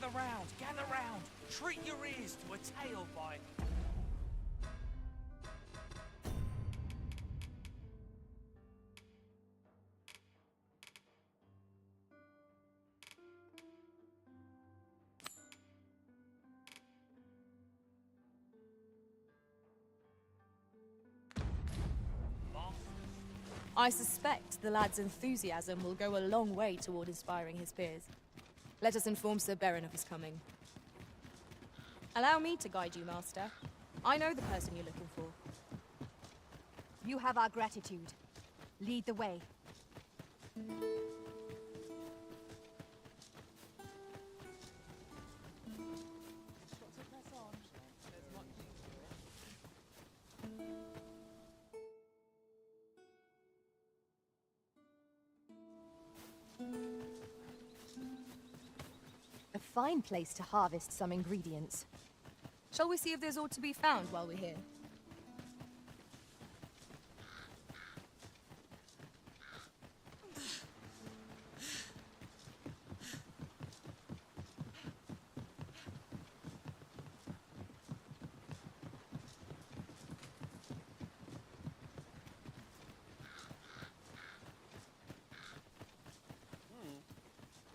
gather round. Treat your ears to a tail bite. I suspect the lad's enthusiasm will go a long way toward inspiring his peers. Let us inform Sir Beren of his coming. Allow me to guide you, Master. I know the person you're looking for. You have our gratitude. Lead the way. A fine place to harvest some ingredients. Shall we see if there's aught to be found while we're here?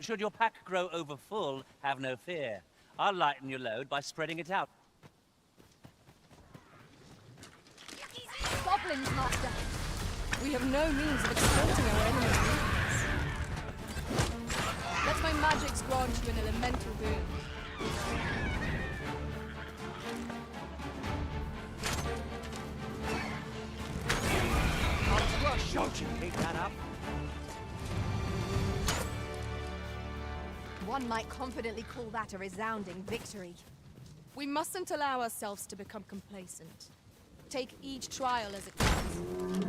Should your pack grow over full, have no fear. I'll lighten your load by spreading it out. Goblins, Master! We have no means of extorting our enemies' needs. Let my magics grant you an elemental boon. Don't you keep that up? One might confidently call that a resounding victory. We mustn't allow ourselves to become complacent. Take each trial as it comes.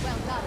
Well done.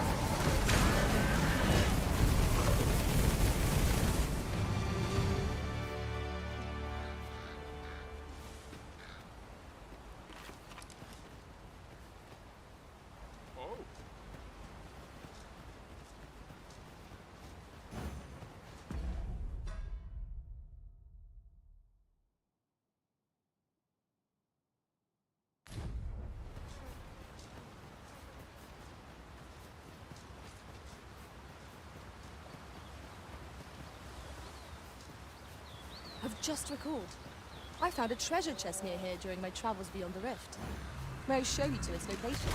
I've just recalled. I found a treasure chest near here during my travels beyond the rift. May I show you to its location?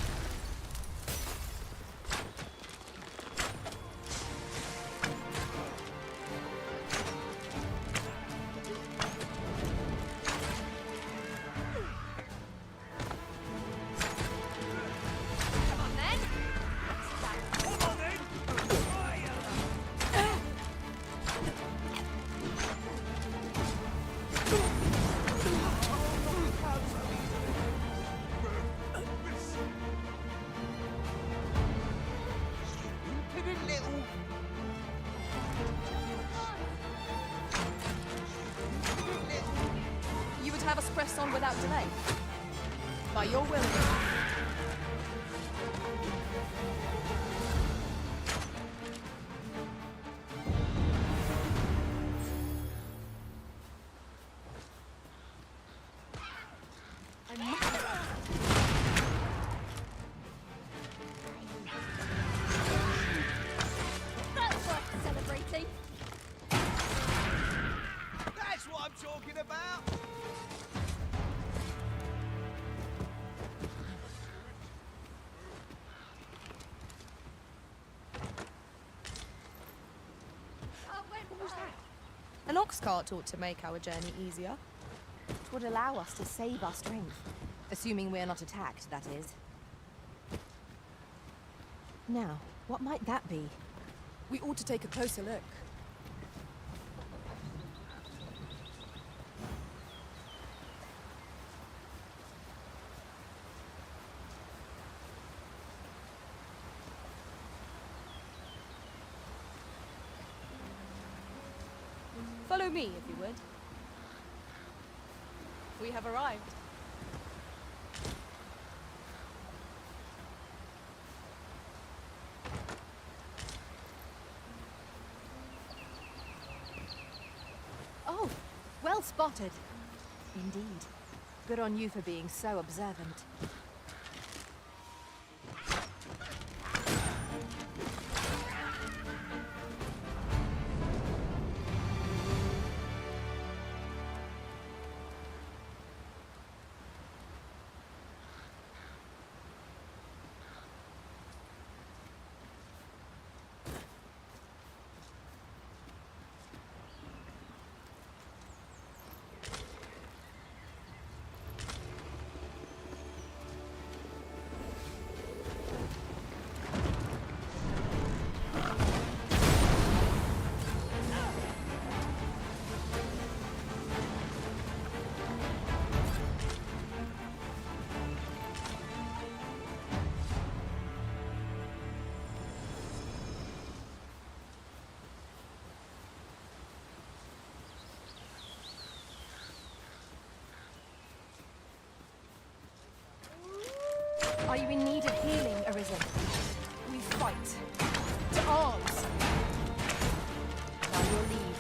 Come on then. You would have us press on without delay? By your will. That's worth celebrating. That's what I'm talking about! An ox cart ought to make our journey easier. It would allow us to save our strength. Assuming we're not attacked, that is. Now, what might that be? We ought to take a closer look. Follow me, if you would. We have arrived. Oh, well spotted. Indeed. Good on you for being so observant. Are you in need of healing, Arisen? We fight. To arms! By your leave.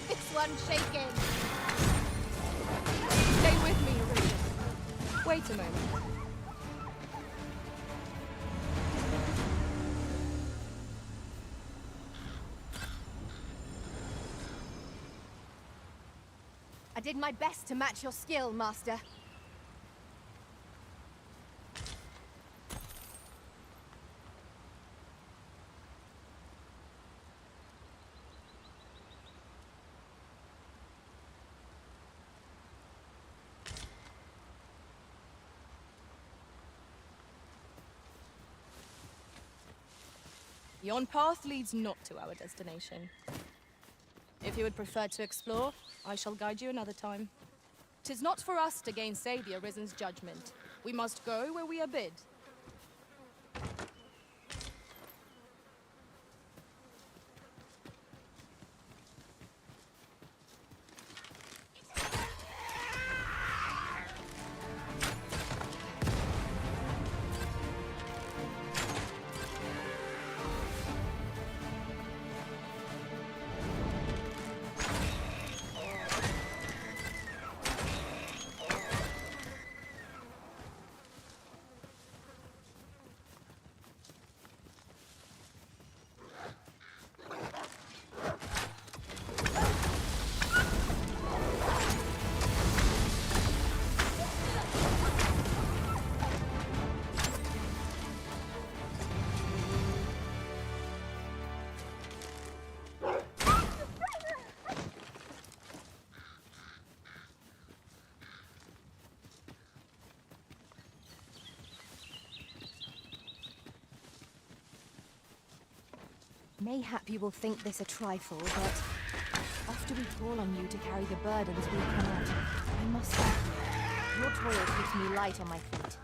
This one's shaking. Stay with me, Arisen. Wait a moment. I did my best to match your skill, Master. Yon path leads not to our destination. If you would prefer to explore, I shall guide you another time. 'Tis not for us to gainsay the Arisen's judgment. We must go where we are bid. Mayhap you will think this a trifle, but after we call on you to carry the burdens we cannot, I must thank you. Your toil keeps me light on my feet.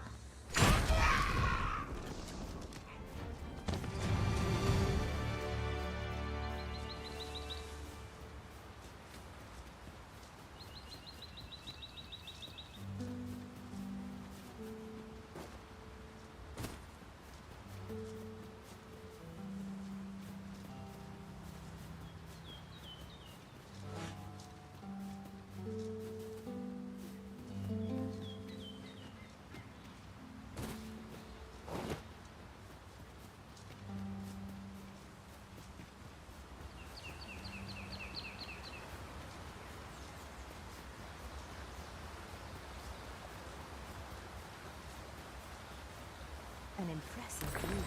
Impressive view.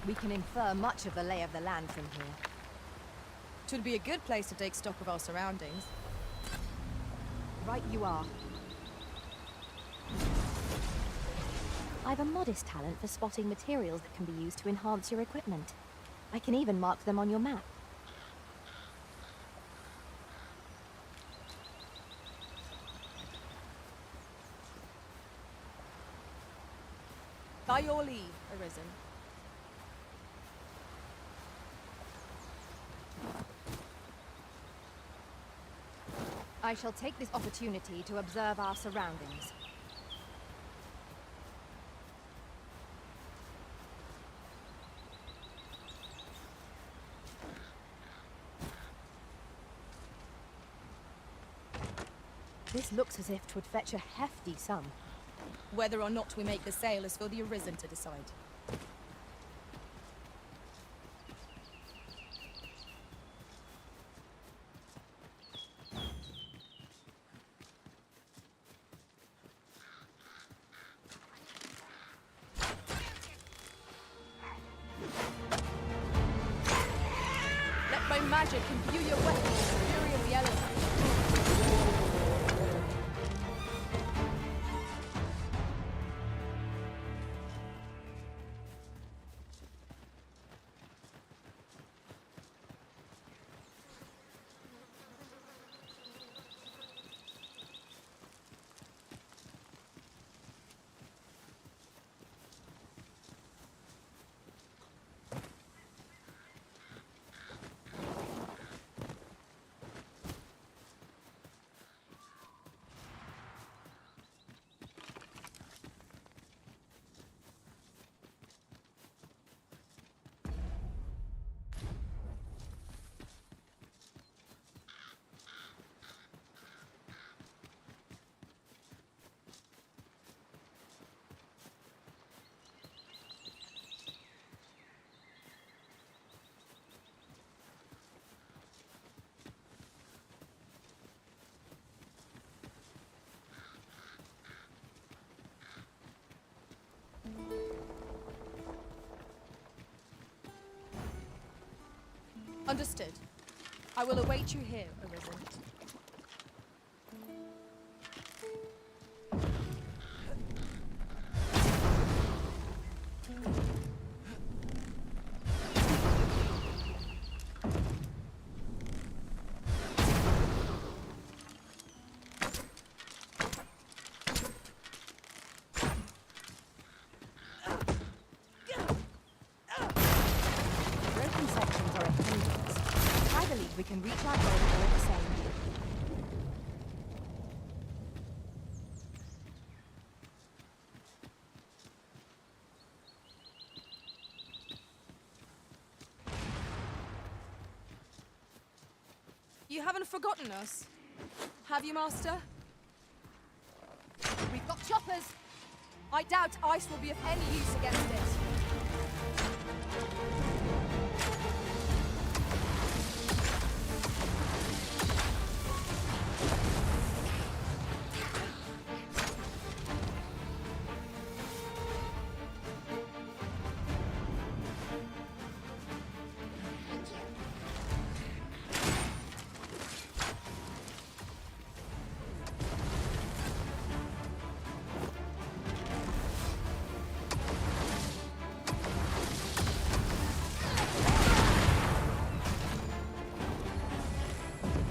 We can infer much of the lay of the land from here. Should be a good place to take stock of our surroundings. Right you are. I've a modest talent for spotting materials that can be used to enhance your equipment. I can even mark them on your map. By your leave, Arisen. I shall take this opportunity to observe our surroundings. This looks as if 'twould fetch a hefty sum. Whether or not we make the sale is for the Arisen to decide. Let my magic imbue your weapons with the fury of the elements. Understood. I will await you here, Arisen. Broken sections are a hindrance. I believe we can reach our goal all the same. You haven't forgotten us, have you, Master? We've got choppers! I doubt ice will be of any use against it.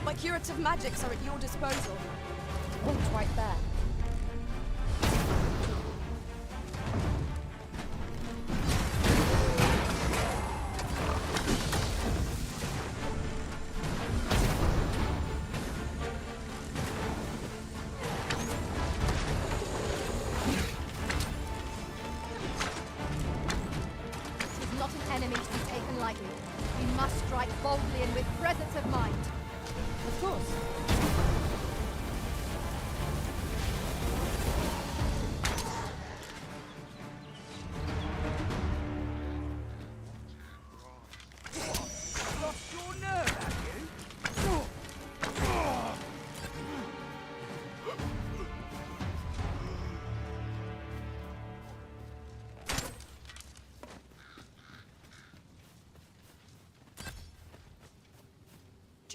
My curative magics are at your disposal. Point right there. This is not an enemy to be taken lightly. We must strike boldly and with presence of mind. Of course. Lost your nerve, have you?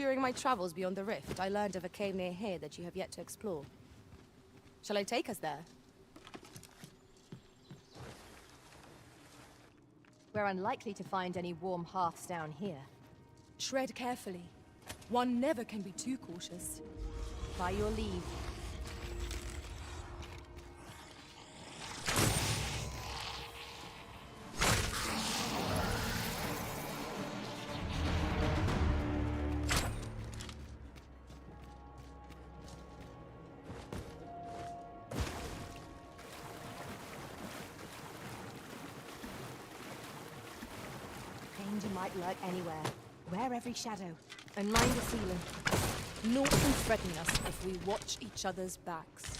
During my travels beyond the rift, I learned of a cave near here that you have yet to explore. Shall I take us there? We're unlikely to find any warm hearths down here. Tread carefully. One never can be too cautious. By your leave. Danger might lurk anywhere. Wear every shadow. And mind the ceiling. Naught can threaten us if we watch each other's backs.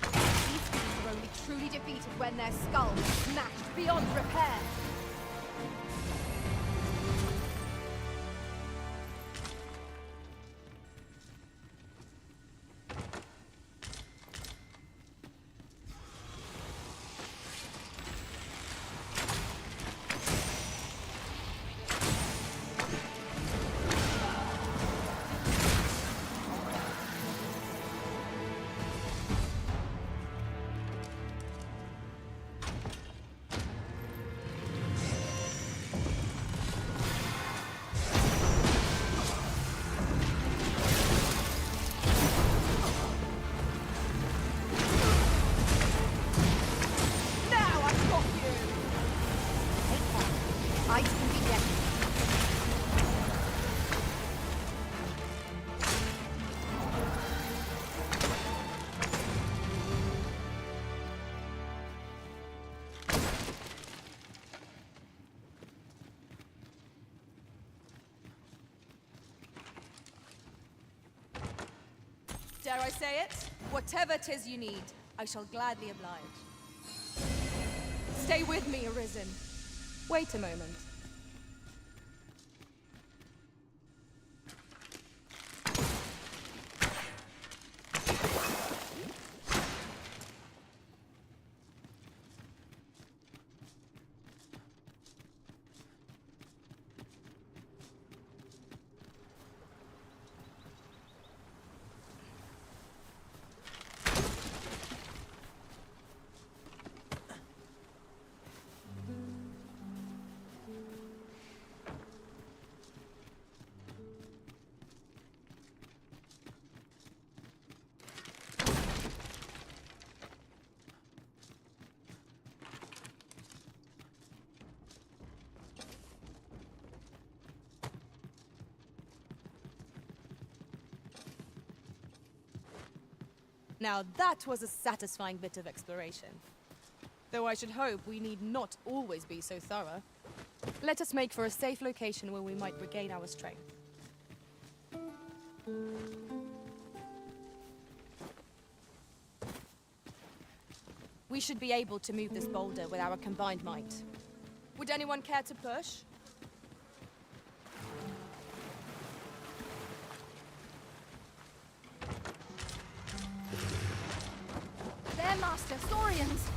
These things are only truly defeated when their skulls are smashed beyond repair. Ice can be deadly. Dare I say it? Whatever 'tis you need, I shall gladly oblige. Stay with me, Arisen. Wait a moment. Now that was a satisfying bit of exploration. Though I should hope we need not always be so thorough. Let us make for a safe location where we might regain our strength. We should be able to move this boulder with our combined might. Would anyone care to push? There, Master! Saurians!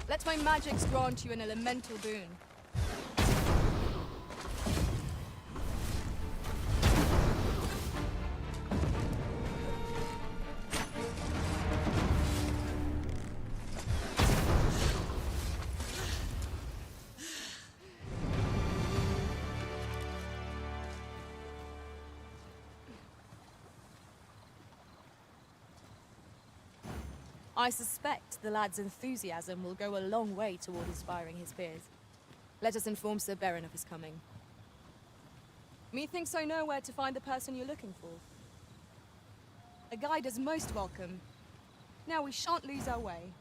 Let my magics grant you an elemental boon. I suspect the lad's enthusiasm will go a long way toward inspiring his peers. Let us inform Sir Beren of his coming. Methinks I know where to find the person you're looking for. A guide is most welcome. Now we shan't lose our way.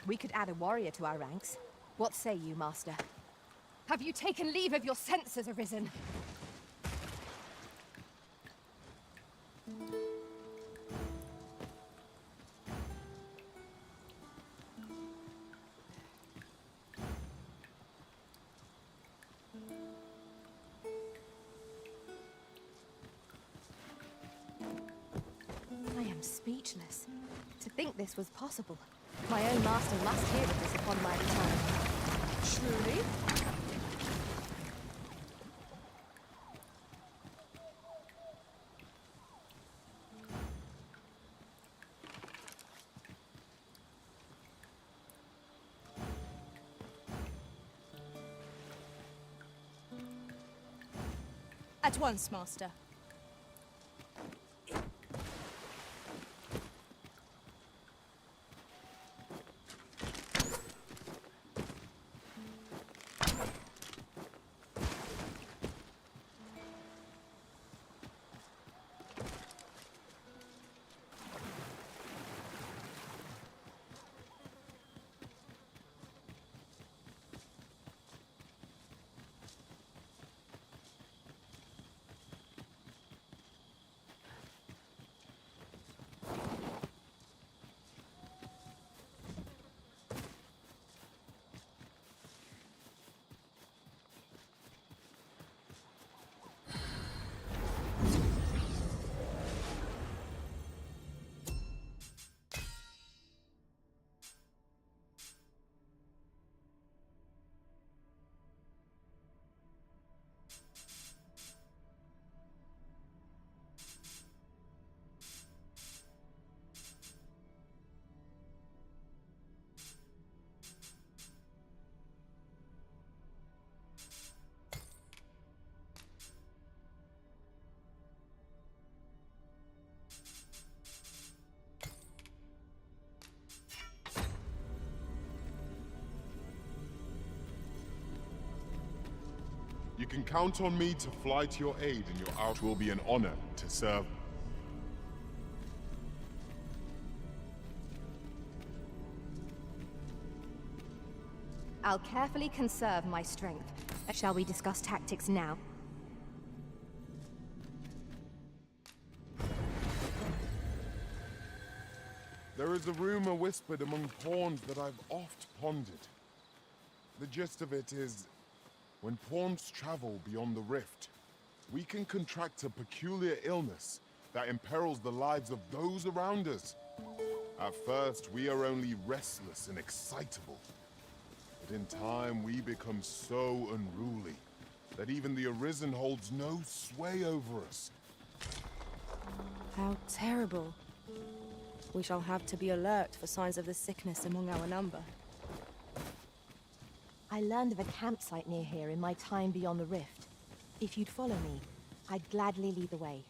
We could add a warrior to our ranks. What say you, Master? Have you taken leave of your senses, Arisen? I am speechless. To think this was possible. My own master must hear of this upon my return. Truly? At once, Master. You can count on me to fly to your aid, and your out will be an honor to serve. I'll carefully conserve my strength. Shall we discuss tactics now? There is a rumor whispered among pawns that I've oft pondered. The gist of it is, when pawns travel beyond the rift, we can contract a peculiar illness that imperils the lives of those around us. At first, we are only restless and excitable. But in time, we become so unruly that even the Arisen holds no sway over us. How terrible. We shall have to be alert for signs of the sickness among our number. I learned of a campsite near here in my time beyond the rift. If you'd follow me, I'd gladly lead the way.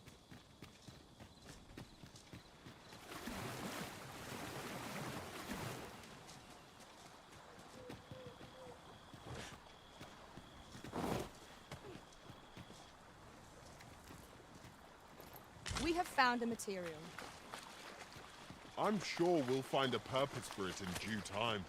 We have found a material. I'm sure we'll find a purpose for it in due time.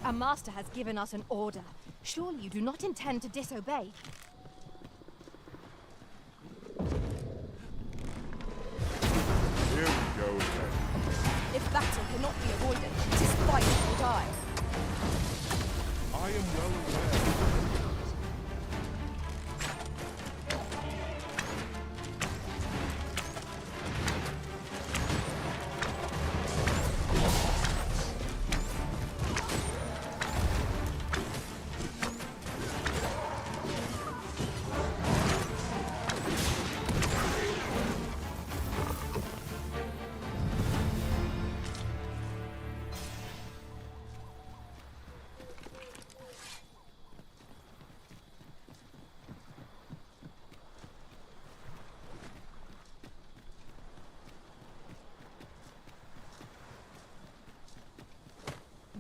Our master has given us an order. Surely you do not intend to disobey. Here we go again. If battle cannot be avoided, it is fight or die. I am well aware.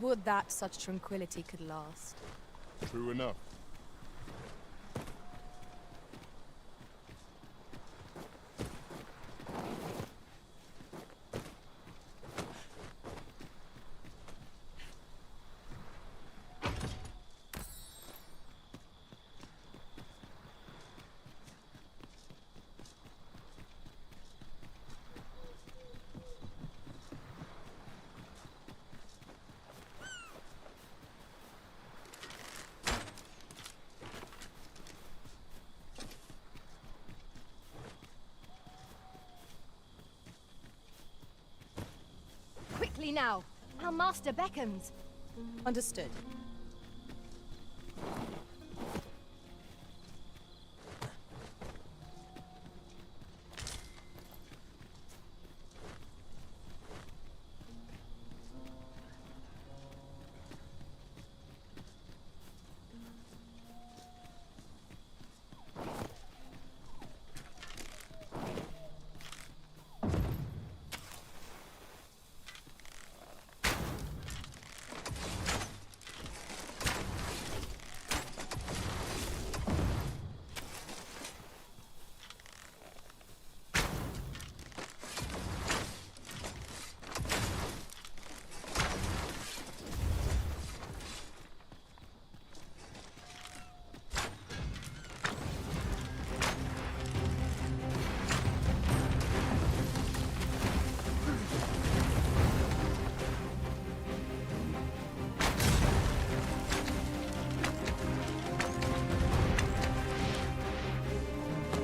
Would that such tranquility could last. True enough. Quickly now! Our master beckons! Understood.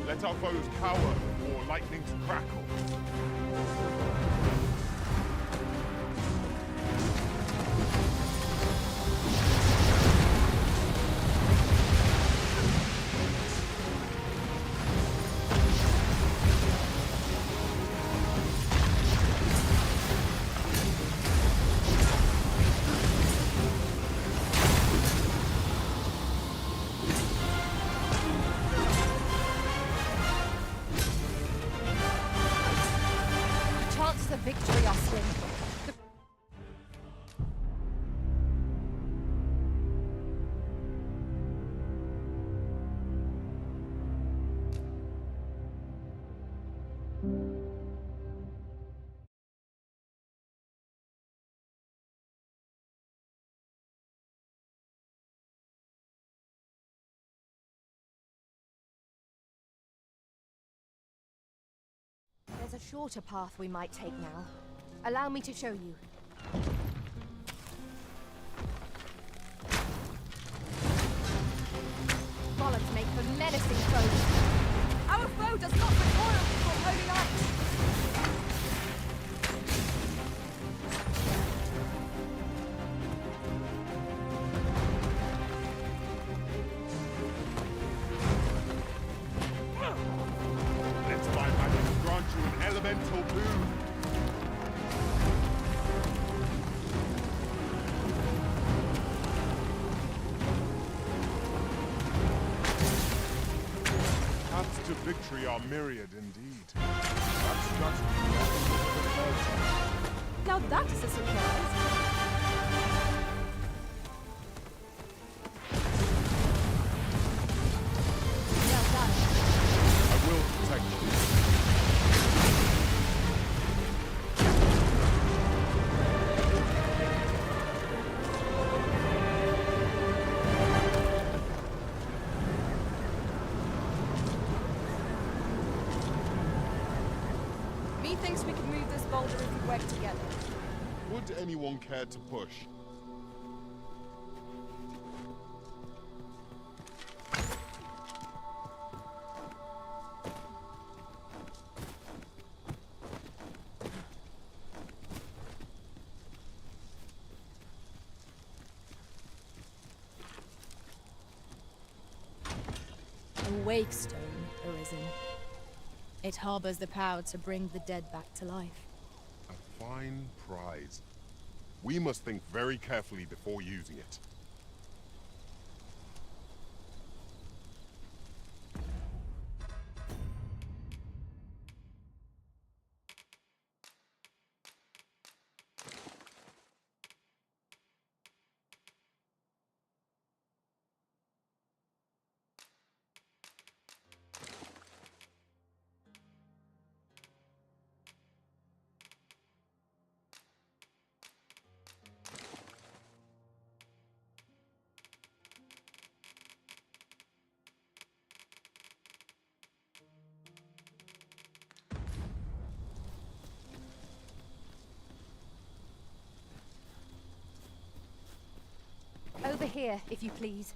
Let our foes cower before lightning's crackle. Chances of victory are slim. There's a shorter path we might take now. Allow me to show you. Bollards make for menacing foes. Our foe does not recoil before holy light! Let my magic grant you an elemental boon. Paths to victory are myriad indeed. That's just Now that is a surprise! Well done. I will protect you. thinks we can move this boulder if we work together. Would anyone care to push? A wake stone arisen. It harbors the power to bring the dead back to life. A fine prize. We must think very carefully before using it. Over here, if you please.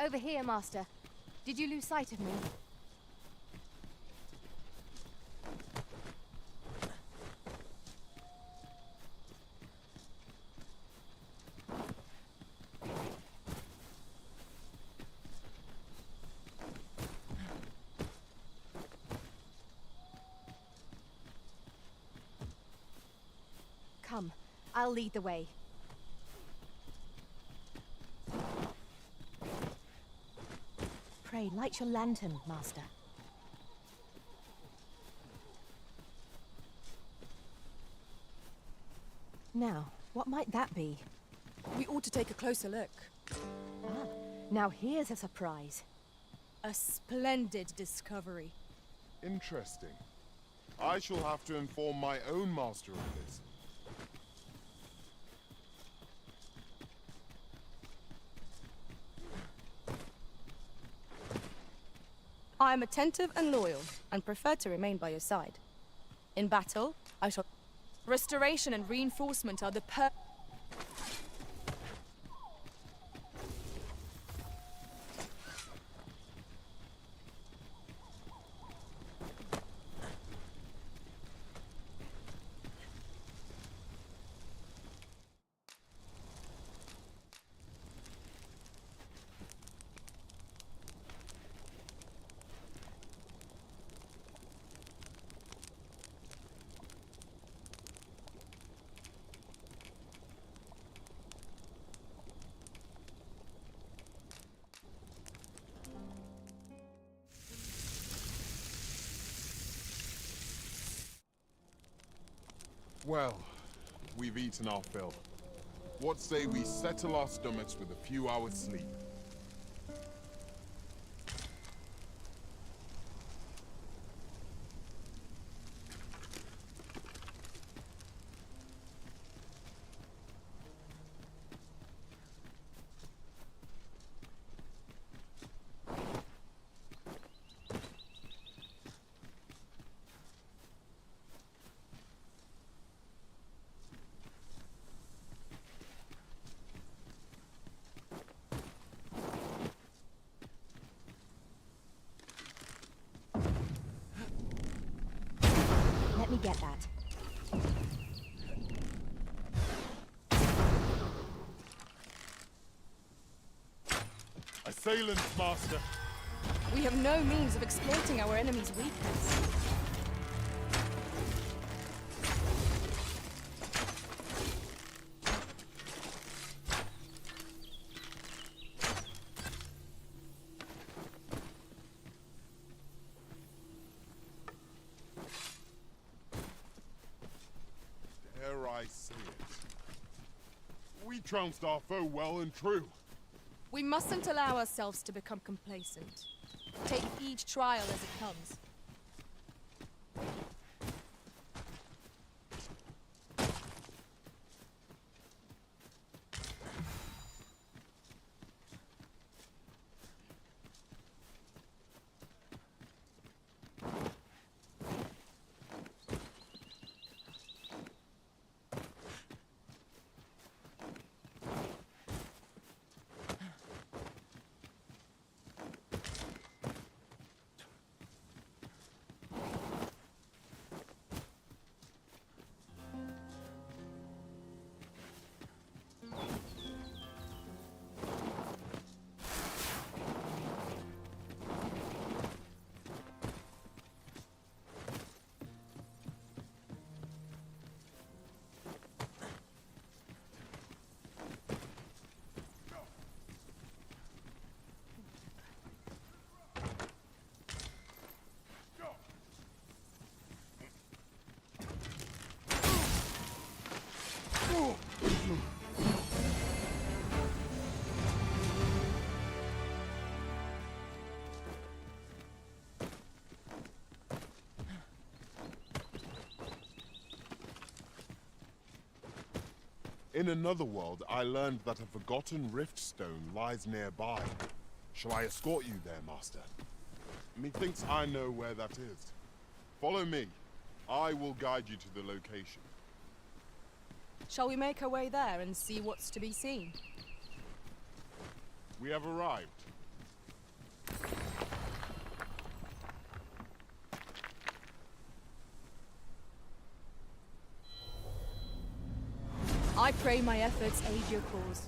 Over here, Master. Did you lose sight of me? Come, I'll lead the way. Pray, light your lantern, Master. Now, what might that be? We ought to take a closer look. Ah, now here's a surprise. A splendid discovery. Interesting. I shall have to inform my own master of this. I am attentive and loyal, and prefer to remain by your side. In battle, I shall... Restoration and reinforcement are the Well, we've eaten our fill. What say we settle our stomachs with a few hours sleep? Let me get that. Assailants, Master! We have no means of exploiting our enemy's weakness. I see it. We trounced our foe well and true. We mustn't allow ourselves to become complacent. Take each trial as it comes. In another world, I learned that a forgotten rift stone lies nearby. Shall I escort you there, Master? Methinks I know where that is. Follow me. I will guide you to the location. Shall we make our way there and see what's to be seen? We have arrived. I pray my efforts aid your cause.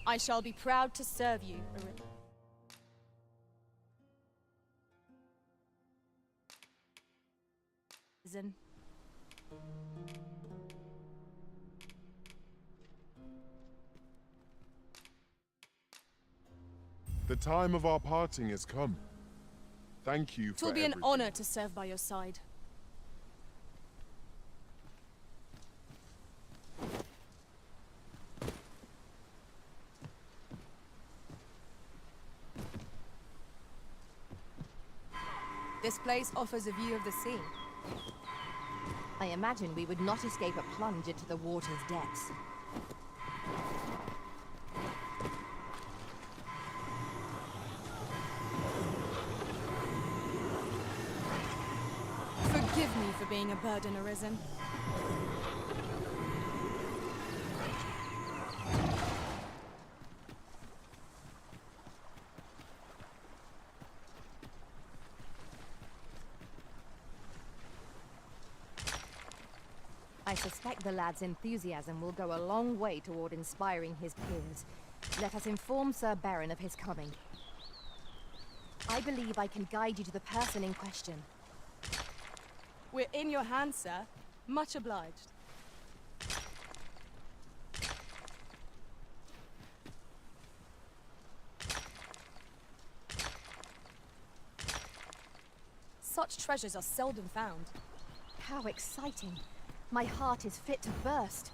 I shall be proud to serve you, Arisen. The time of our parting has come. Thank you for Twill be an everything. honor to serve by your side. This place offers a view of the sea. I imagine we would not escape a plunge into the water's depths. Forgive me for being a burden, Arisen. I suspect the lad's enthusiasm will go a long way toward inspiring his peers. Let us inform Sir Baron of his coming. I believe I can guide you to the person in question. We're in your hands, sir. Much obliged. Such treasures are seldom found. How exciting! My heart is fit to burst.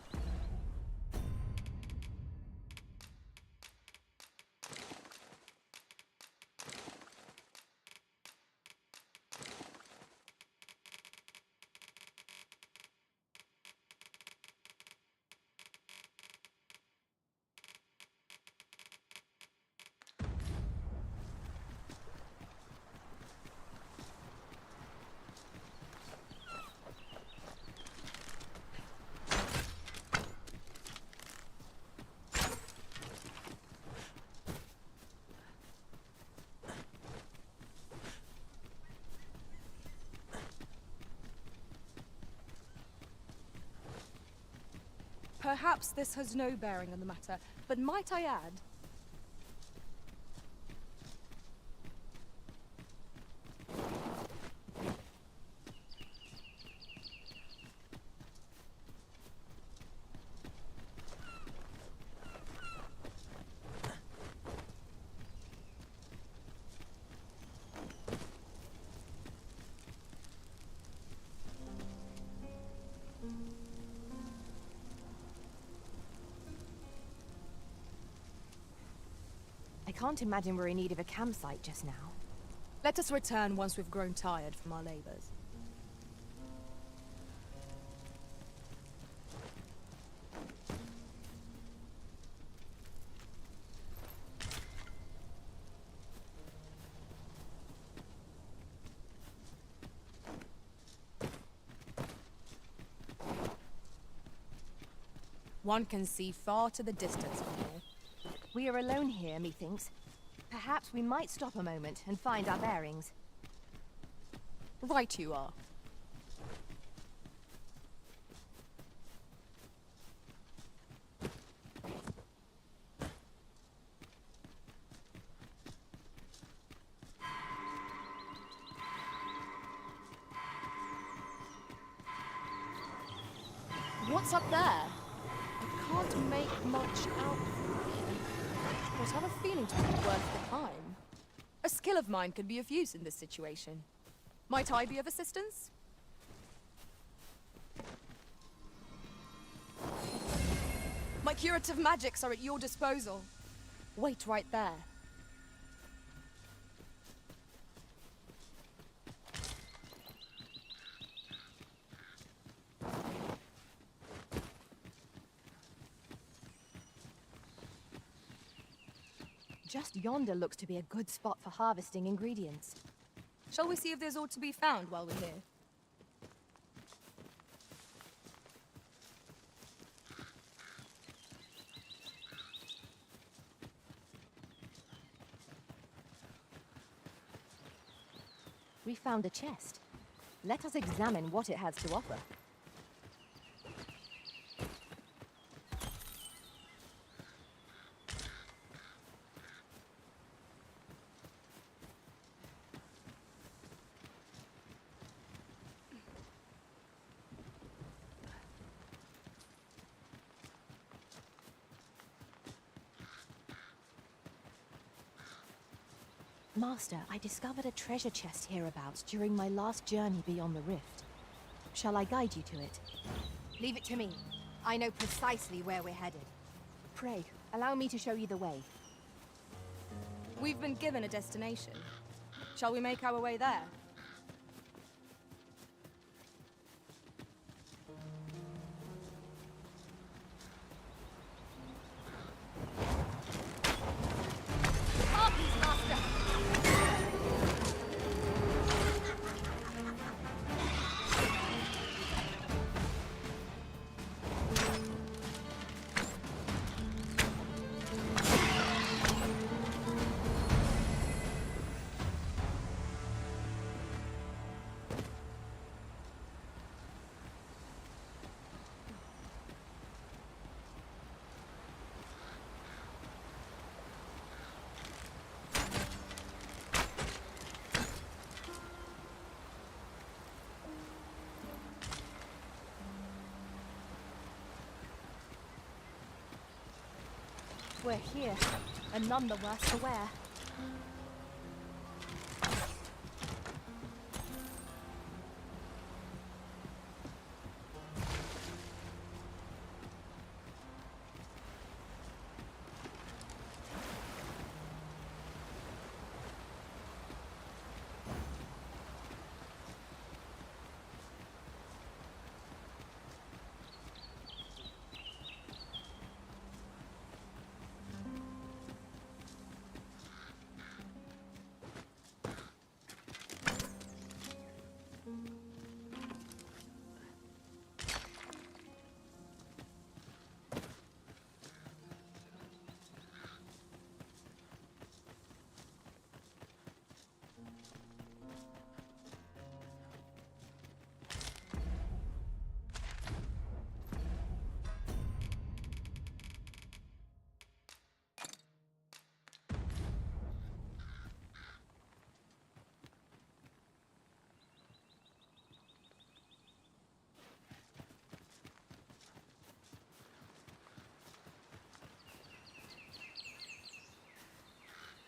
Perhaps this has no bearing on the matter, but might I add, can't imagine we're in need of a campsite just now. Let us return once we've grown tired from our labors. One can see far to the distance from here. We are alone here, methinks. Perhaps we might stop a moment and find our bearings. Right you are. What's up there? I can't make much out from here, but I have a feeling to be worth the time. A skill of mine could be of use in this situation. Might I be of assistance? My curative magics are at your disposal. Wait right there. Just yonder looks to be a good spot for harvesting ingredients. Shall we see if there's aught to be found while we're here? We found a chest. Let us examine what it has to offer. Master, I discovered a treasure chest hereabouts during my last journey beyond the rift. Shall I guide you to it? Leave it to me. I know precisely where we're headed. Pray, allow me to show you the way. We've been given a destination. Shall we make our way there? We're here, and none the worse for wear.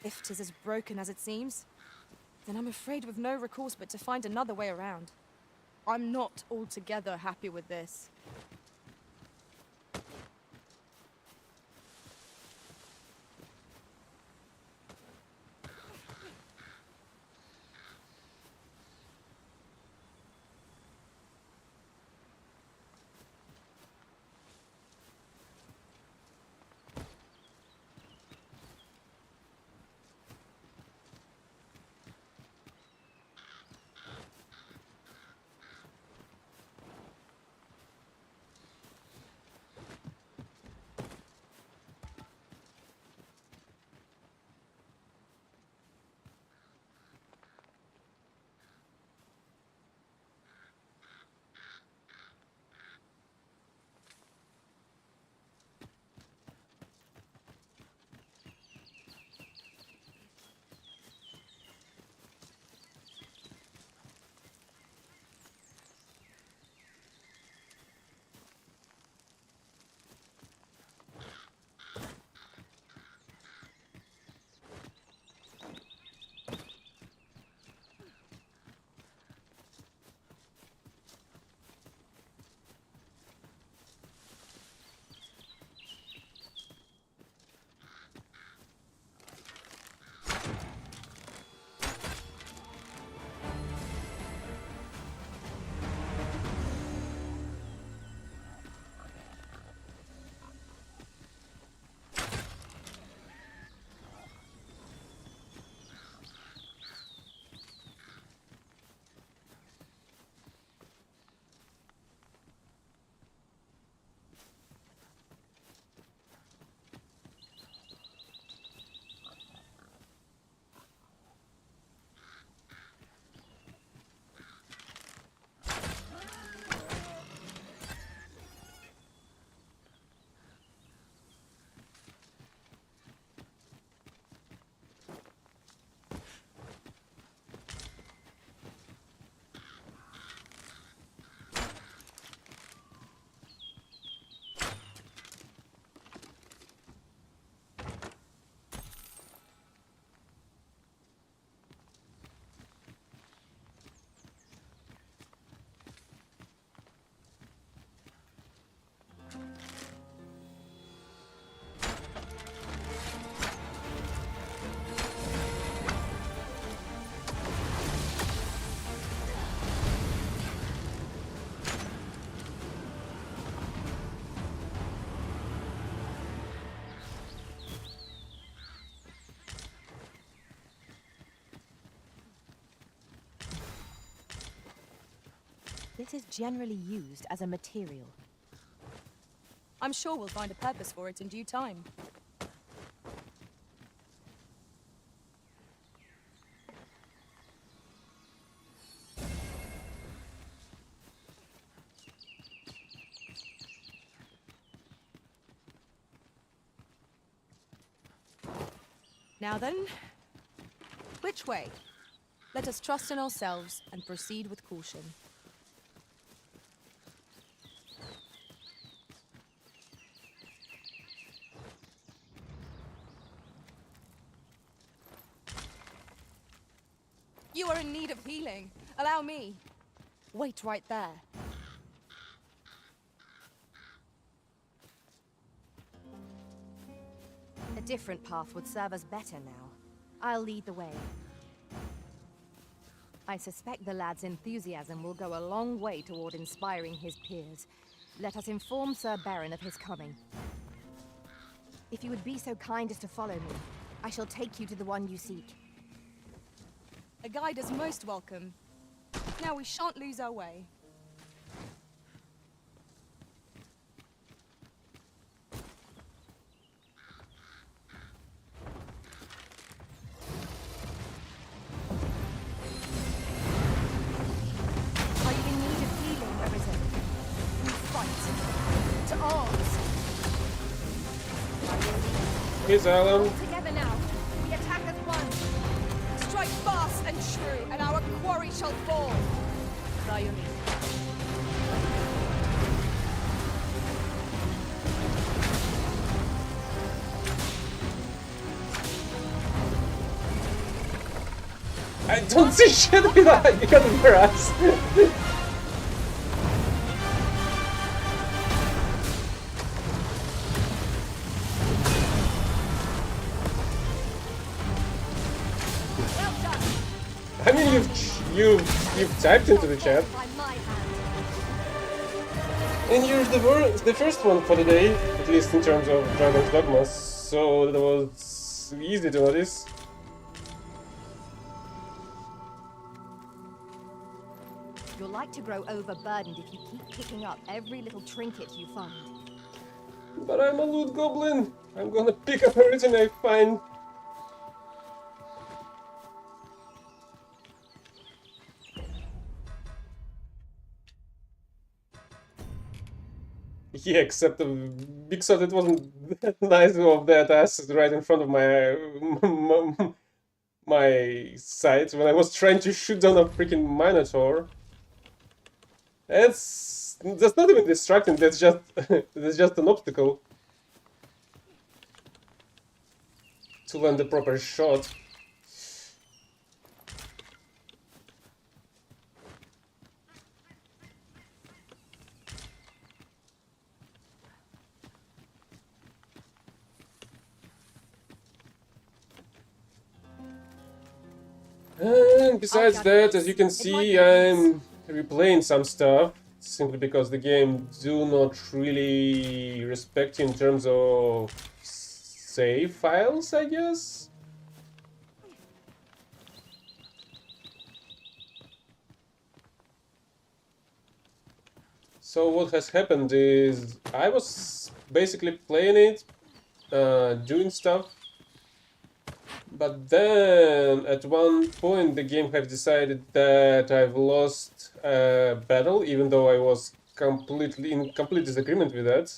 If 'tis as broken as it seems, then I'm afraid we've no recourse but to find another way around. I'm not altogether happy with this. This is generally used as a material. I'm sure we'll find a purpose for it in due time. Now then, which way? Let us trust in ourselves and proceed with caution. You are in need of healing. Allow me. Wait right there. A different path would serve us better now. I'll lead the way. I suspect the lad's enthusiasm will go a long way toward inspiring his peers. Let us inform Sir Baron of his coming. If you would be so kind as to follow me, I shall take you to the one you seek. A guide is most welcome. Now we shan't lose our way. Are you in need of healing, Arisen? We fight. To arms! Here's Alan. All together now. We attack as one. Strike fast and true, and our quarry shall fall. Lioni. I don't see shit with that. You got embarrassed. Well done. I mean, you've typed into the chat, By my hand. and you're the first one for the day, at least in terms of Dragon's Dogma. So that was easy to notice. You'll like to grow overburdened if you keep picking up every little trinket you find. But I'm a loot goblin. I'm gonna pick up everything I find. Yeah, except because it wasn't that nice of that ass right in front of my sight when I was trying to shoot down a freaking Minotaur. That's not even distracting. That's just that's just an obstacle to land the proper shot. And besides that, as you can see, I'm replaying some stuff simply because the game do not really respect you in terms of save files, I guess. So what has happened is I was basically playing it, doing stuff. But then, at one point, the game have decided that I've lost a battle, even though I was completely in complete disagreement with that.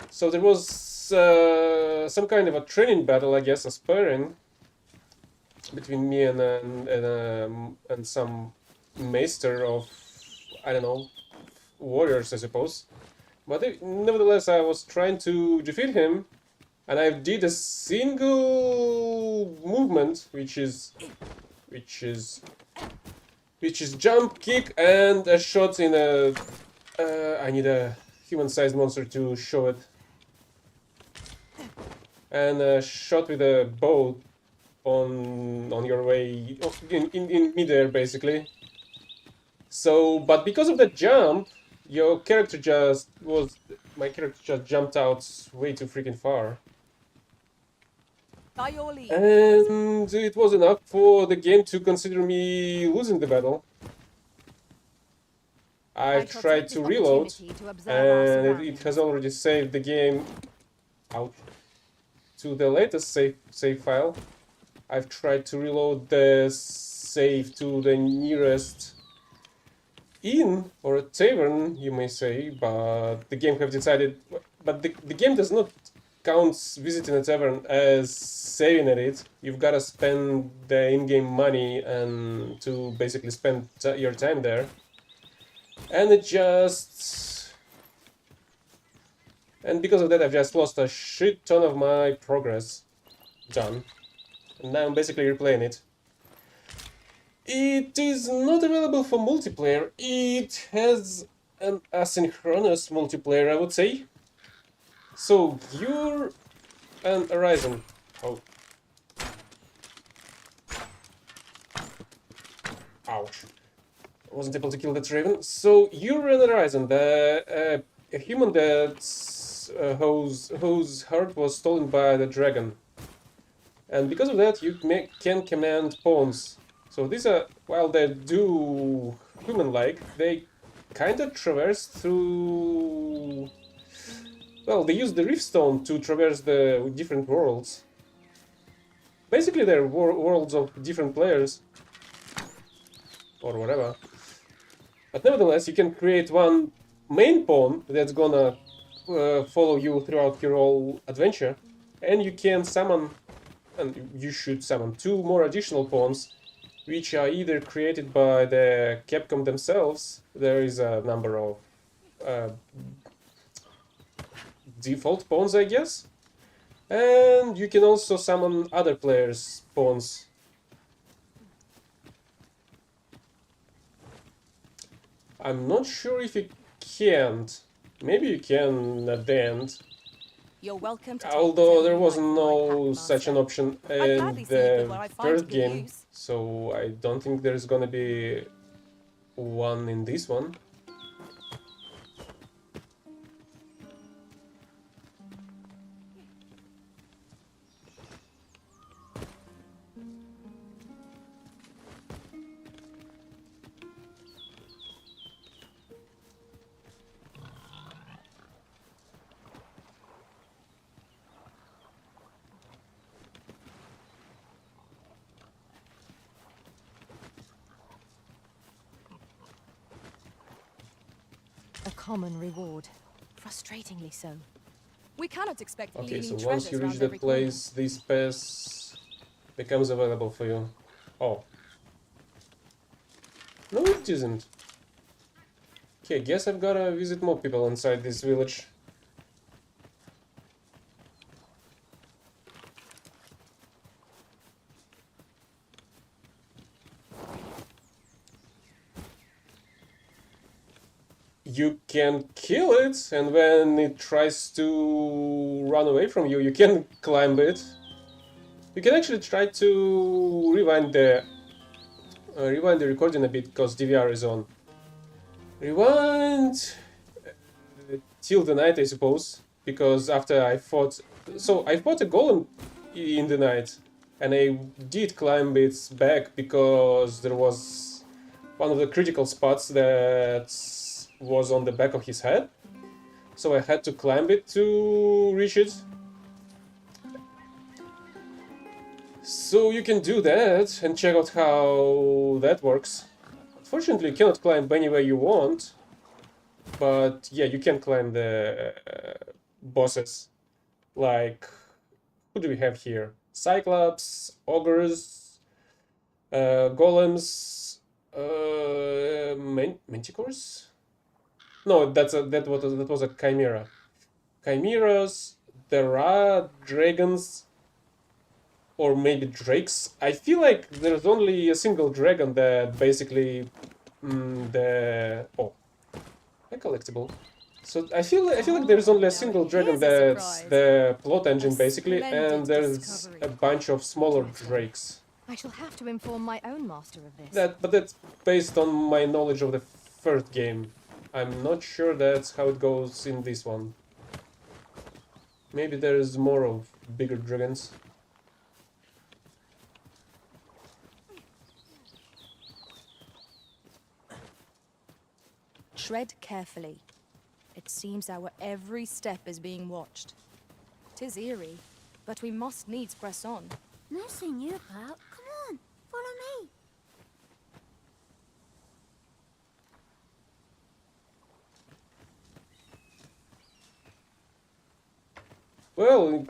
So there was some kind of a training battle, I guess, a sparring between me and some maester of, I don't know, warriors, I suppose. But nevertheless, I was trying to defeat him. And I did a single movement, which is jump, kick, and a shot in a. I need a human-sized monster to show it. And a shot with a bow on your way in midair, basically. So, but because of the jump, my character just jumped out way too freaking far. By your leave. And it was enough for the game to consider me losing the battle. I've shall tried take to this reload, opportunity to observe our and it surroundings. has already saved the game out to the latest save file. I've tried to reload the save to the nearest inn or a tavern, you may say, but the game have decided. But the game does not count visiting a tavern as saving at it. You've got to spend the in-game money and to basically spend your time there. And it just... And because of that, I've just lost a shit ton of my progress done. And now I'm basically replaying it. It is not available for multiplayer. It has an asynchronous multiplayer, I would say. So, you're an Horizon. Oh. Ouch. I wasn't able to kill that raven. So, you're an Horizon, a human that's whose heart was stolen by the dragon. And because of that, you can command pawns. So these are, while they do human-like, they kind of traverse through... Well, they use the Riftstone to traverse the different worlds. Basically, they're worlds of different players. Or whatever. But nevertheless, you can create one main pawn that's gonna follow you throughout your whole adventure. And you can summon, and you should summon, 2 more additional pawns, which are either created by the Capcom themselves. There is a number of default pawns, I guess. And you can also summon other players' pawns. I'm not sure if you can't. Maybe you can at the end. You're welcome to take Although whatever there you was like from my no pack, such an Master. option I'd in gladly see you put the what I find to first good game, use. so I don't think there's gonna be one in this one. A common reward. Frustratingly so. We cannot expect Okay, so gleaming once you treasures reach round that every corner. place, this pass becomes available for you. Oh. No, it isn't. Okay, guess I've gotta visit more people inside this village. You can kill it, and when it tries to run away from you, you can climb it. You can actually try to rewind the recording a bit because DVR is on. Rewind till the night, I suppose, because after I fought, so I fought a golem in the night, and I did climb its back because there was one of the critical spots that was on the back of his head, so I had to climb it to reach it. So you can do that and check out how that works. Unfortunately, you cannot climb anywhere you want, but yeah, you can climb the bosses. Like, who do we have here? Cyclops, ogres, golems, manticores? No, that was a chimera. Chimeras, there are dragons, or maybe drakes. I feel like there's only a single dragon that basically a collectible. So I feel like there's only a Now single dragon here's a that's surprise. the plot engine A basically, and splendid there's discovery. a bunch of smaller drakes. I shall have to inform my own master of this. But that's based on my knowledge of the first game. I'm not sure that's how it goes in this one. Maybe there's more of bigger dragons. Tread carefully. It seems our every step is being watched. 'Tis eerie, but we must needs press on. No seeing you about. Come on, follow me. Well,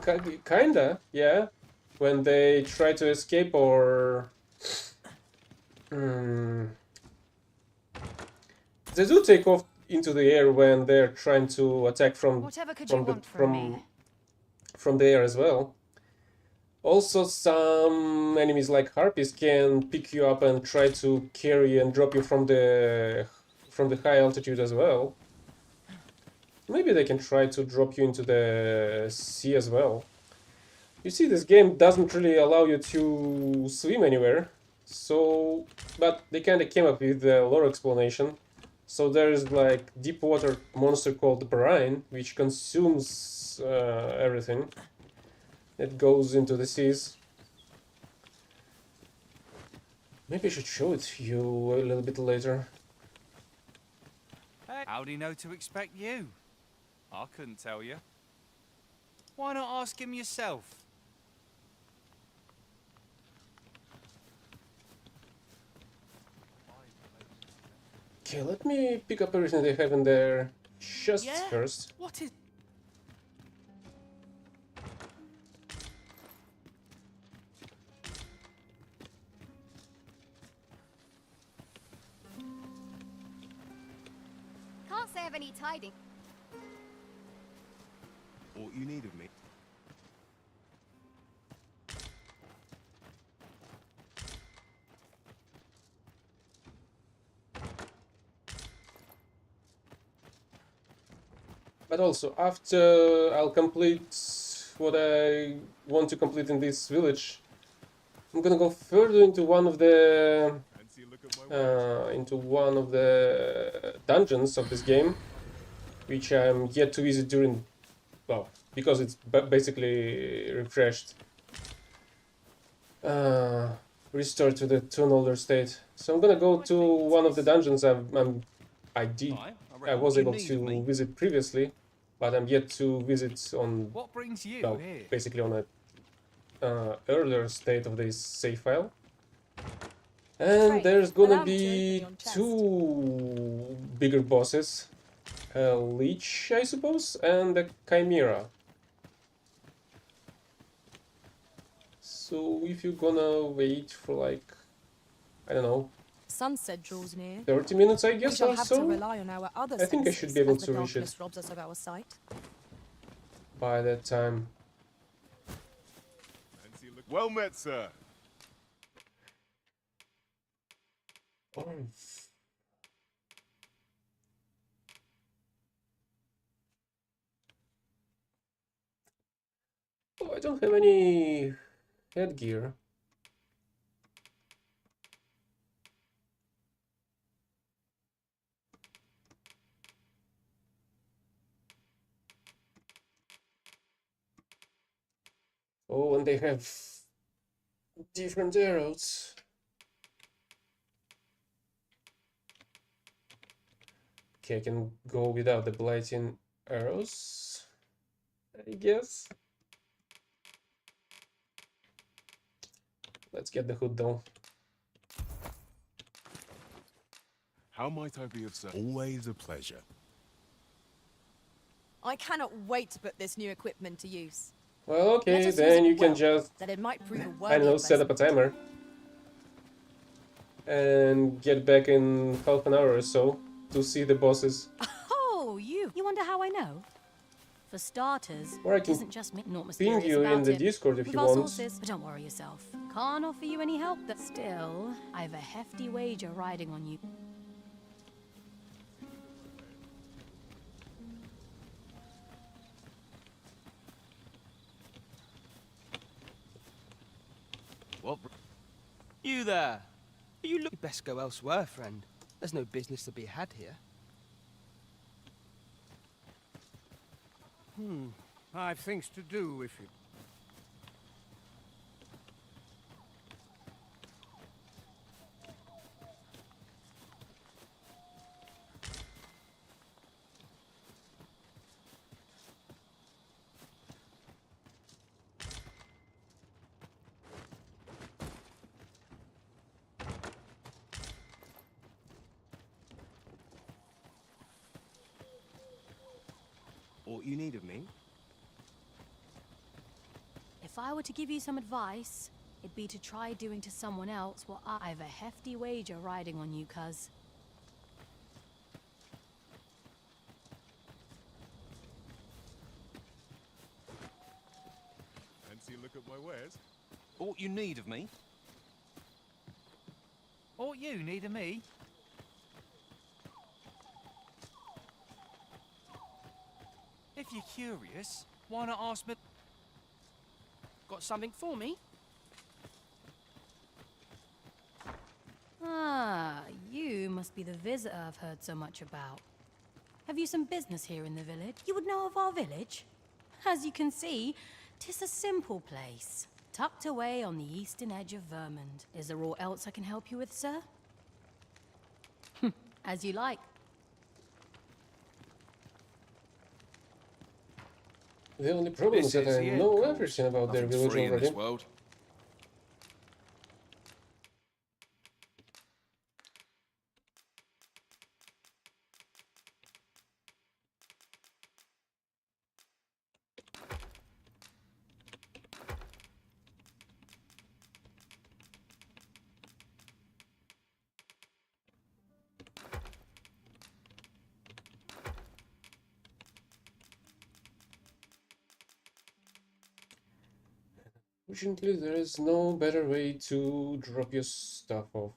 kinda, yeah. When they try to escape or... They do take off into the air when they're trying to attack Whatever could you want from me? from the air as well. Also, some enemies like harpies can pick you up and try to carry and drop you from the high altitude as well. Maybe they can try to drop you into the sea as well. You see, this game doesn't really allow you to swim anywhere, so... But they kinda came up with the lore explanation. So there's like deep water monster called brine, which consumes everything. It goes into the seas. Maybe I should show it to you a little bit later. Hey, how'd he know to expect you? I couldn't tell you. Why not ask him yourself? Okay, let me pick up everything they have in their chests first. What is... Can't say I've any tidings. All you need of me. But also, after I'll complete what I want to complete in this village, I'm gonna go further into one of the dungeons of this game, which I'm yet to visit during, well, because it's basically refreshed, restored to an older state. So I'm gonna go to one of the dungeons I was able to visit previously, but I'm yet to visit on, What brings you well, here? basically on a earlier state of this save file. And Right, there's allow gonna me to open be your chest. 2 bigger bosses, a Lich, I suppose, and a Chimera. So if you're gonna wait for like, I don't know, Sunset draws near. 30 minutes, I We guess, shall or have to so, rely on our other I think I senses should be able as the to reach it. darkness robs us of our sight. by that time. Well met, sir. Oh. Oh, I don't have any headgear. Oh, and they have different arrows. Okay, I can go without the blighting arrows, I guess. Let's get the hood though. How might I be of service? Always a pleasure. I cannot wait to put this new equipment to use. Well, Let okay, us use then it you can well, just, that it might prove a I worthy don't know, set up a timer. And get back in half an hour or so to see the bosses. Oh, you wonder how I know? For starters, Or I it can isn't just me, not ping mysterious you in about the it. Discord if We've you our want. sources, but don't worry yourself. Can't offer you any help. That still, I've a hefty wager riding on you. What? You there? You look... You best go elsewhere, friend. There's no business to be had here. I've things to do if you... What you need of me? If I were to give you some advice, it'd be to try doing to someone else what I've a hefty wager riding on you, cuz. Fancy a look at my wares? What you need of me? What you need of me? If you're curious, why not ask me? Got something for me? Ah, you must be the visitor I've heard so much about. Have you some business here in the village? You would know of our village? As you can see, 'tis a simple place, tucked away on the eastern edge of Vermund. Is there aught else I can help you with, sir? As you like. The only problem is that I know everything about their Nothing's village free in already. this world. Fortunately, there is no better way to drop your stuff off.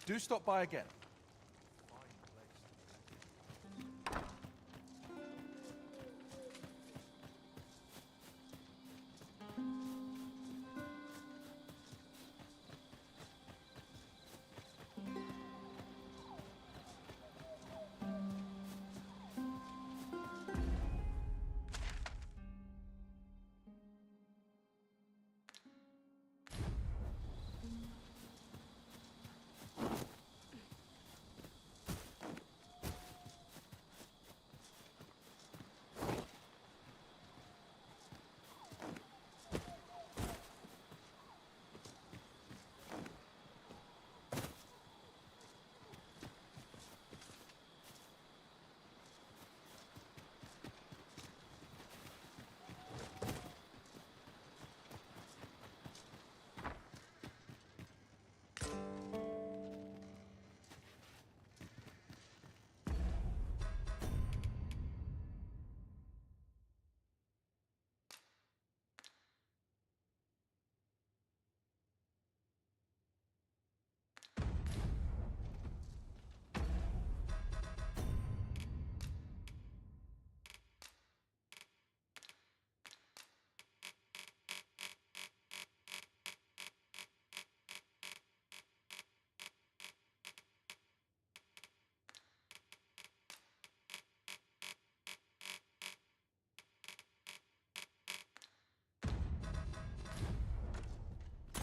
Do stop by again.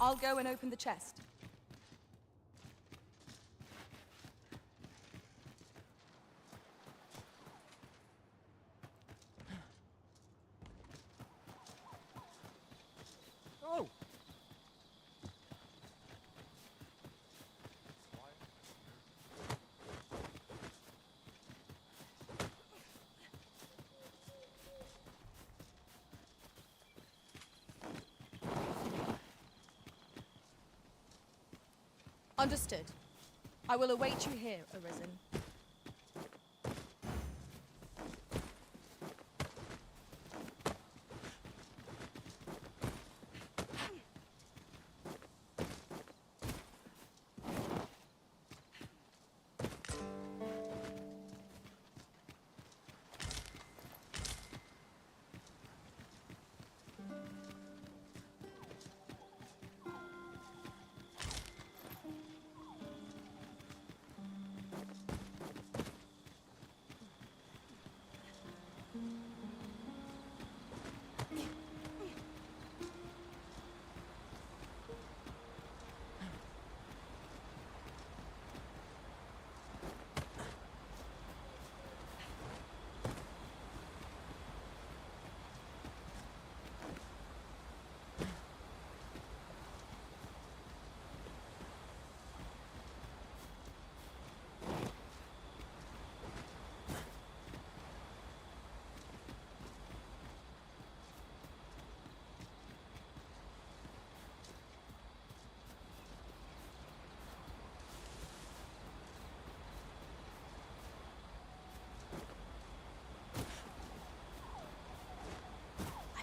I'll go and open the chest. Oh! Understood. I will await you here, Arisen.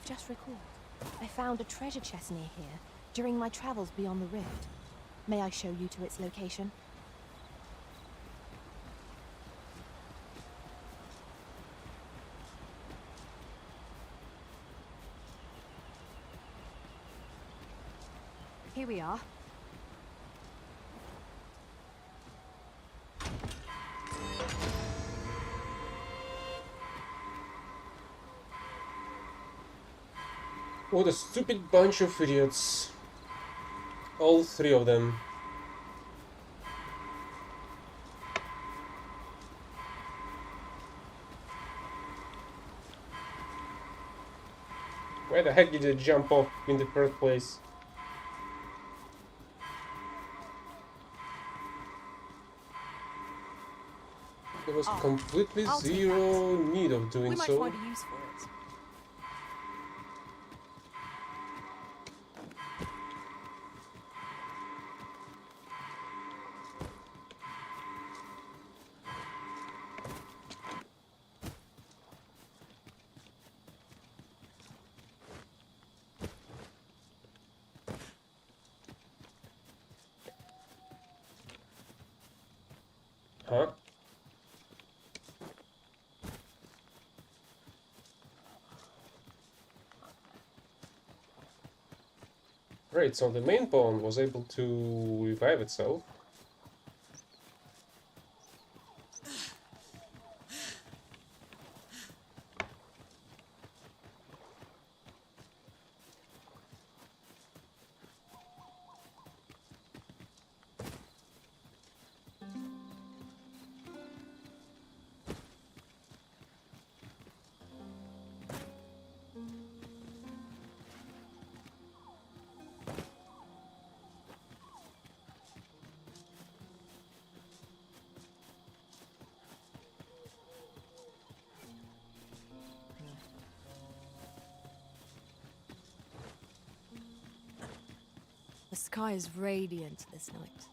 Just recalled. I found a treasure chest near here during my travels beyond the rift. May I show you to its location? Here we are. What a stupid bunch of idiots. All three of them. Where the heck did they jump off in the first place? There was completely I'll take zero need of doing We might so. find a use for it. Huh? Great, so the main pawn was able to revive itself. The sky is radiant this night.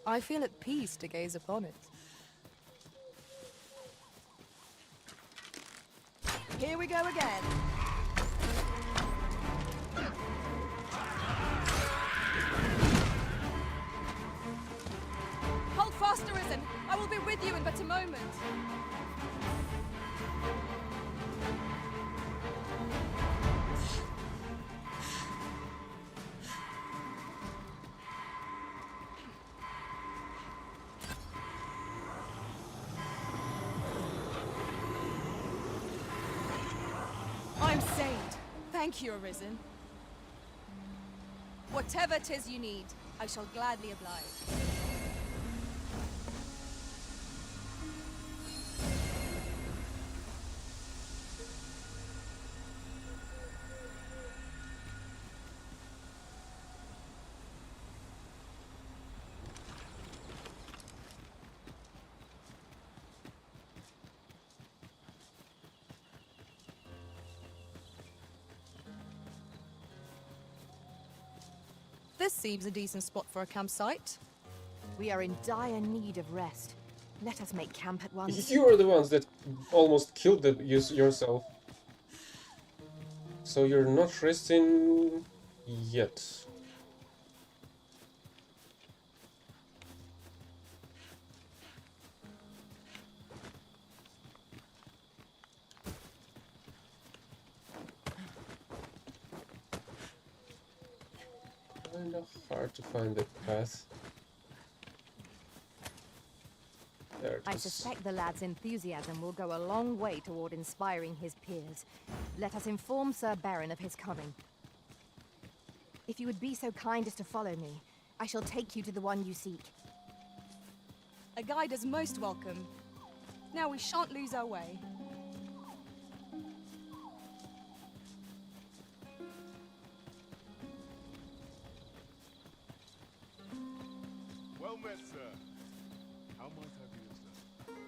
I feel at peace to gaze upon it. Here we go again. Hold fast, Arisen. I will be with you in but a moment. I'm saved. Thank you, Arisen. Whatever 'tis you need, I shall gladly oblige. This seems a decent spot for a campsite. We are in dire need of rest. Let us make camp at once. You are the ones that almost killed yourself. So you're not resting yet. Kind of hard to find that path. There it I is. suspect the lad's enthusiasm will go a long way toward inspiring his peers. Let us inform Sir Baron of his coming. If you would be so kind as to follow me, I shall take you to the one you seek. A guide is most welcome. Now we shan't lose our way. Well met, sir. How might I be of service?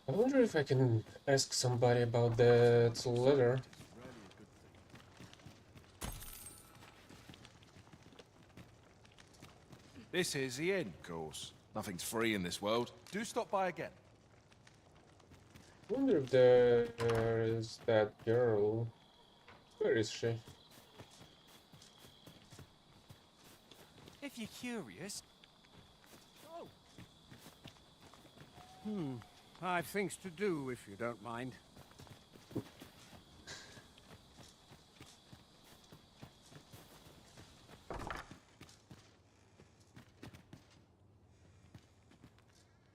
I wonder if I can ask somebody about that letter. This is the inn. Of course. Nothing's free in this world. Do stop by again. I wonder if there is that girl. Where is she? If you're curious. I've things to do, if you don't mind.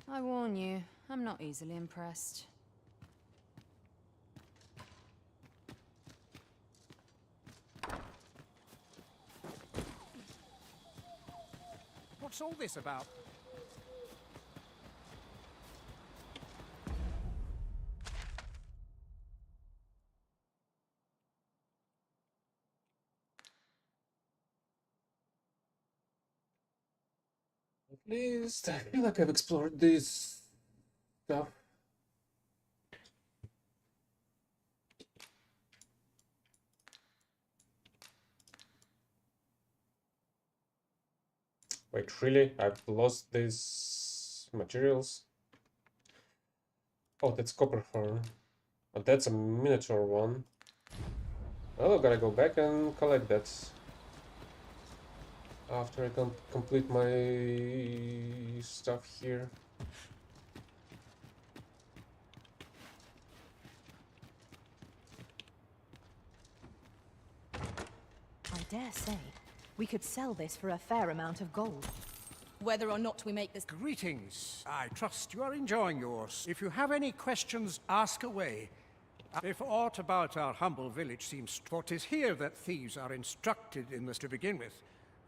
I warn you, I'm not easily impressed. What's all this about? At least I feel like I've explored this stuff. Wait, really? I've lost these materials? Oh, that's copper horn. But that's a miniature one. Well, I gotta go back and collect that. After I complete my stuff here. I dare say, we could sell this for a fair amount of gold. Whether or not we make this... Greetings. I trust you are enjoying yours. If you have any questions, ask away. If aught about our humble village seems... For 'tis here that thieves are instructed in this to begin with.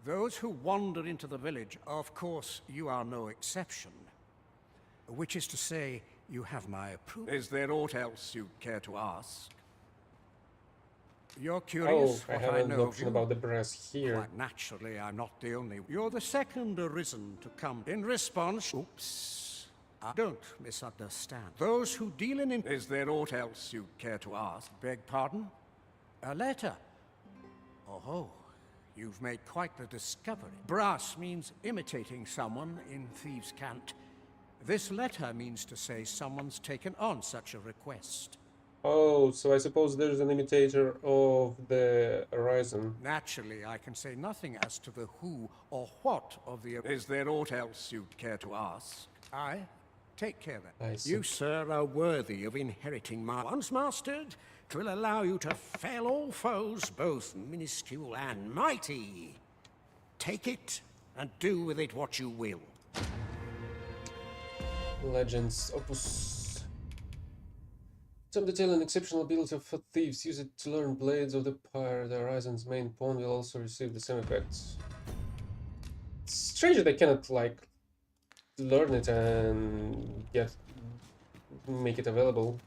Those who wander into the village, of course, you are no exception. Which is to say, you have my approval. Is there aught else you care to ask? You're curious Oh, I what have I an know of option you? about the brass here. Quite naturally, I'm not the only... You're the second arisen to come. In response... Oops. Don't misunderstand. Those who deal in... Is there aught else you care to ask? Beg pardon? A letter? Oh, you've made quite the discovery. Brass means imitating someone in thieves' cant. This letter means to say someone's taken on such a request. Oh, so I suppose there's an imitator of the Horizon. Naturally, I can say nothing as to the who or what of the... Is there aught else you'd care to ask? Aye. Take care then. I see. You, sir, are worthy of inheriting my... Once mastered, 'twill allow you to fell all foes, both minuscule and mighty. Take it, and do with it what you will. Legends Opus Some detail and exceptional ability of thieves. Use it to learn Blades of the Pyre. The Horizon's main pawn will also receive the same effects. It's strange that I cannot, like, learn it and make it available.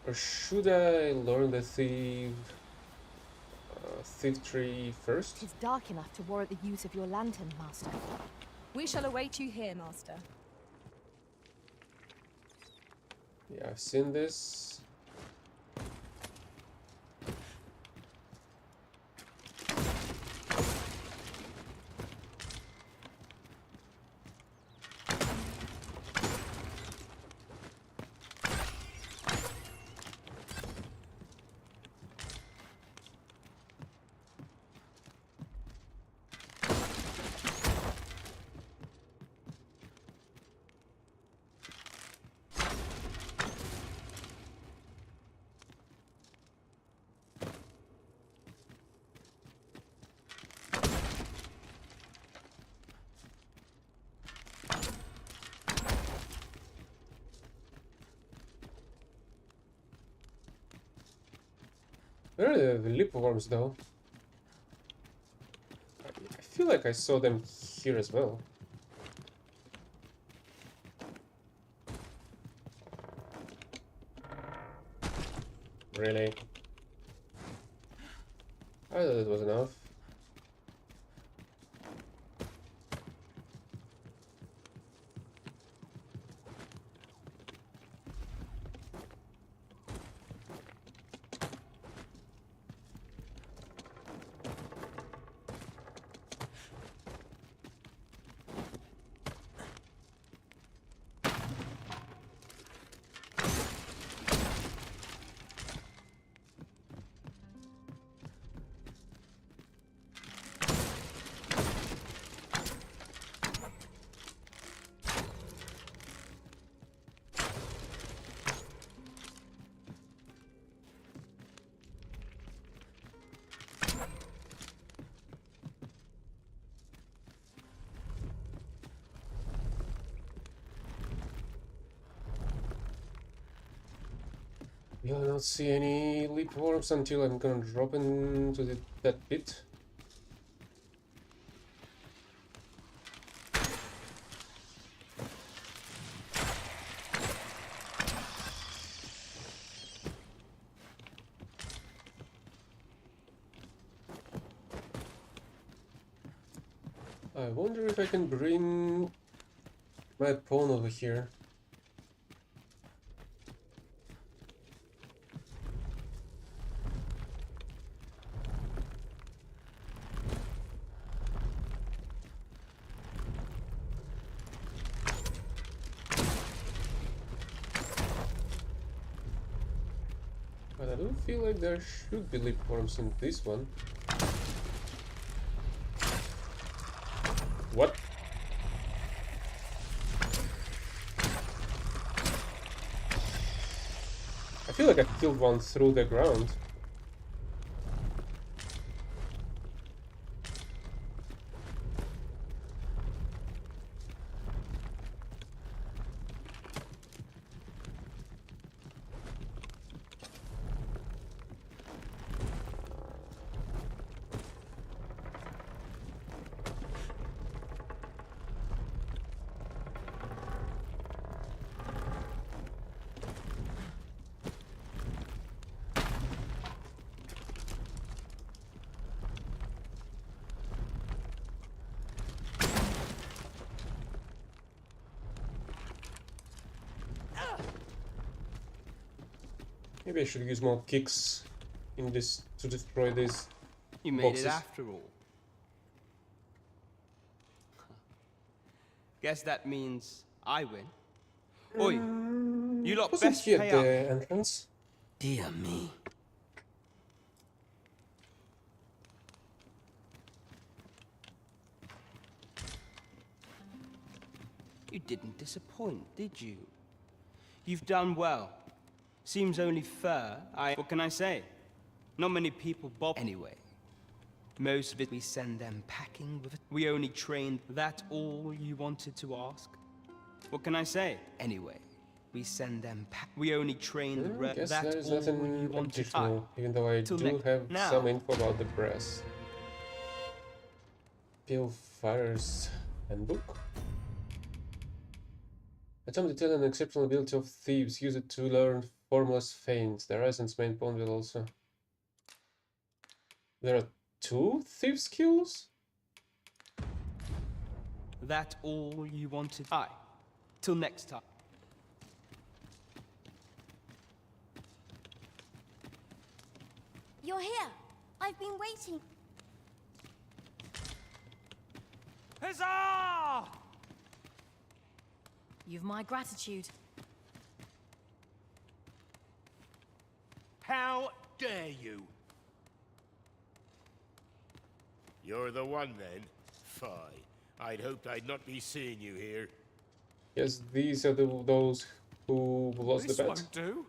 Or should I learn the thief tree first? It is dark enough to warrant the use of your lantern, Master. We shall await you here, Master. Yeah, I've seen this. Where are the lip worms, though? I feel like I saw them here as well. Really? I thought it was enough. You'll not see any leap worms until I'm gonna drop into that pit. I wonder if I can bring my pawn over here. But I don't feel like there should be lip worms in this one. What? I feel like I killed one through the ground. Maybe I should use more kicks in this to destroy these You made boxes. it after all. Guess that means I win. Oi, you lot Wasn't best he at pay the up. entrance? Dear me. You didn't disappoint, did you? You've done well. Seems only fair. What can I say? Not many people bob anyway. Most of it we send them packing with it. We only trained. That all you wanted to ask? What can I say? Anyway, We send them back. We only train the I guess That's there's all nothing you wanted. additional, even though I Till do next- have now. some info about the brass. Pillfighter's Handbook. A tome detailing an exceptional ability of thieves. Use it to learn formless feints. The Horizon's main pawn will also... There are 2 thief skills? That all you wanted? Aye. Till next time. You're here. I've been waiting. Huzzah! You've my gratitude. How dare you? You're the one, then? Fie. I'd hoped I'd not be seeing you here. Yes, these are those who lost This the bet. won't do.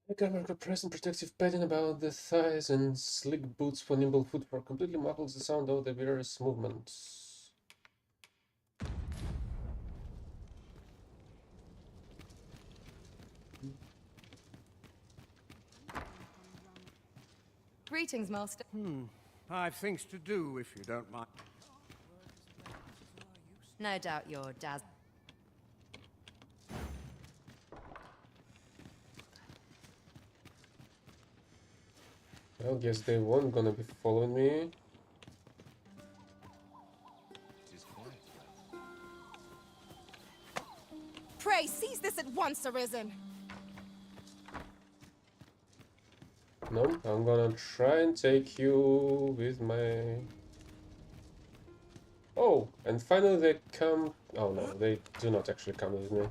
The camera present protective padding about the thighs and slick boots for nimble footwork completely muffles the sound of the various movements. Greetings, Master. I've things to do, if you don't mind. No doubt your dad. Well, guess they weren't gonna be following me. Pray, seize this at once, Arisen. No, I'm gonna try and take you with my... Oh, and finally they come... Oh no, they do not actually come with me.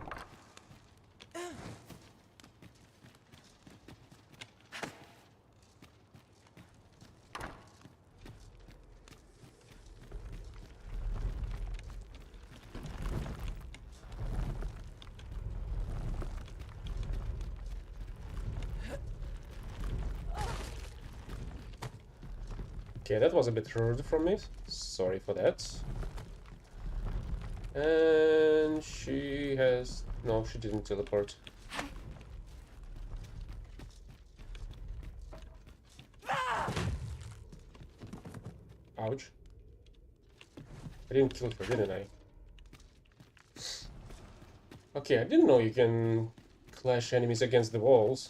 Okay, that was a bit rude from me. Sorry for that. And she has... No, she didn't teleport. Ouch. I didn't kill her, didn't I? Okay, I didn't know you can clash enemies against the walls.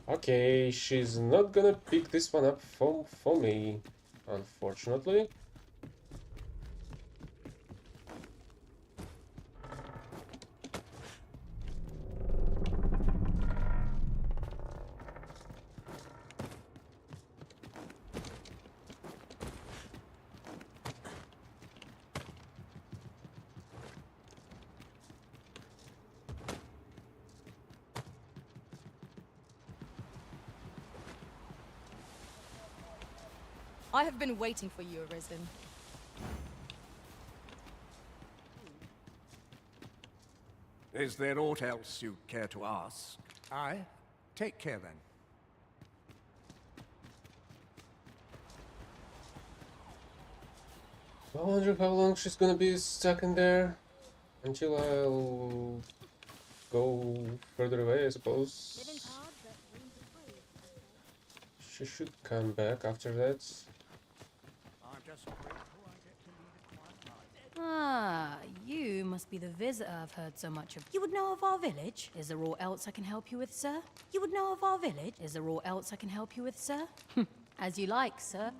Okay, she's not gonna pick this one up for me, unfortunately. I have been waiting for you, Arisen. Is there aught else you care to ask? Aye. Take care, then. I wonder how long she's gonna be stuck in there until I'll go further away, I suppose. Living hard, but room to breathe. She should come back after that. I'm just grateful I get to lead a quiet life. Ah, you must be the visitor I've heard so much of. You would know of our village? Is there aught else I can help you with, sir? You would know of our village? Is there aught else I can help you with, sir? As you like, sir.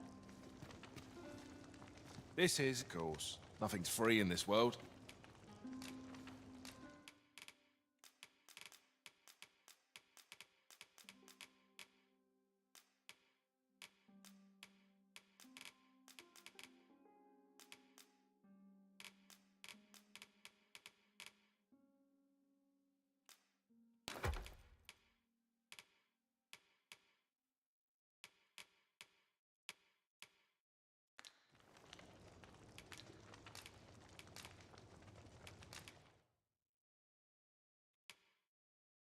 This is, of course. Nothing's free in this world.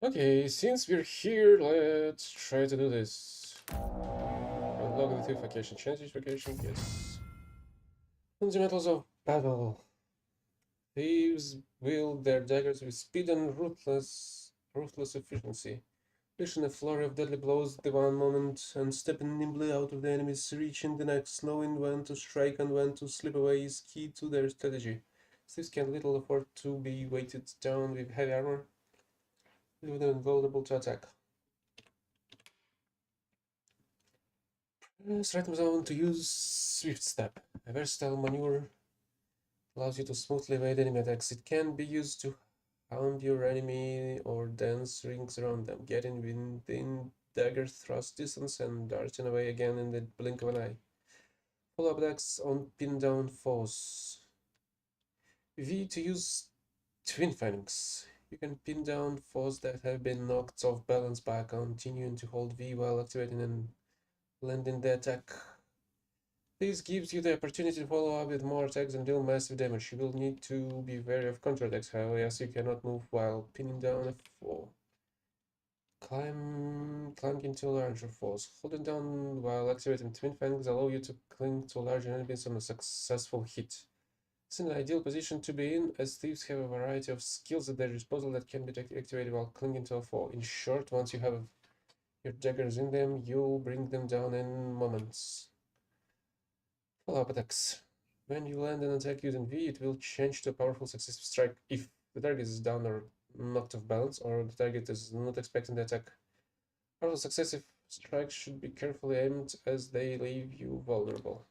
Okay, since we're here, let's try to do this. Unlock the thief vacation. Change this vacation, yes. Fundamentals of battle. Thieves wield their daggers with speed and ruthless efficiency. Unleashing a flurry of deadly blows at the one moment and stepping nimbly out of the enemy's reach in the next, knowing when to strike and when to slip away is key to their strategy. Thieves can little afford to be weighted down with heavy armor, leaving them vulnerable to attack. Press right zone to use Swift Step, a versatile maneuver allows you to smoothly evade enemy attacks. It can be used to hound your enemy or dance rings around them, getting within dagger thrust distance and darting away again in the blink of an eye. Follow-up attacks on pin down foes. V to use Twin Phalanx. You can pin down foes that have been knocked off balance by continuing to hold V while activating and landing the attack. This gives you the opportunity to follow up with more attacks and deal massive damage. You will need to be wary of counter-attacks, however, as you cannot move while pinning down a foe. Climb into larger foes. Holding down while activating Twin Fangs allow you to cling to larger enemies on a successful hit. It's an ideal position to be in, as thieves have a variety of skills at their disposal that can be activated while clinging to a foe. In short, once you have your daggers in them, you'll bring them down in moments. Follow-up attacks. When you land an attack using V, it will change to a powerful successive strike if the target is down or knocked off balance, or the target is not expecting the attack. Powerful successive strikes should be carefully aimed as they leave you vulnerable.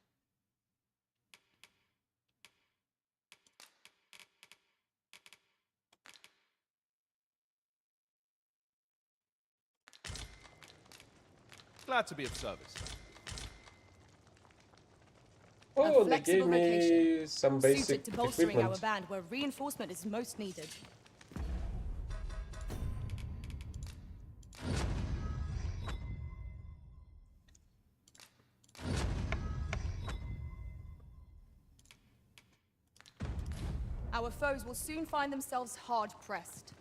Glad to be of service. Oh, they flexible gave me some basic suited to bolstering our equipment. band where reinforcement is most needed. Our foes will soon find themselves hard-pressed.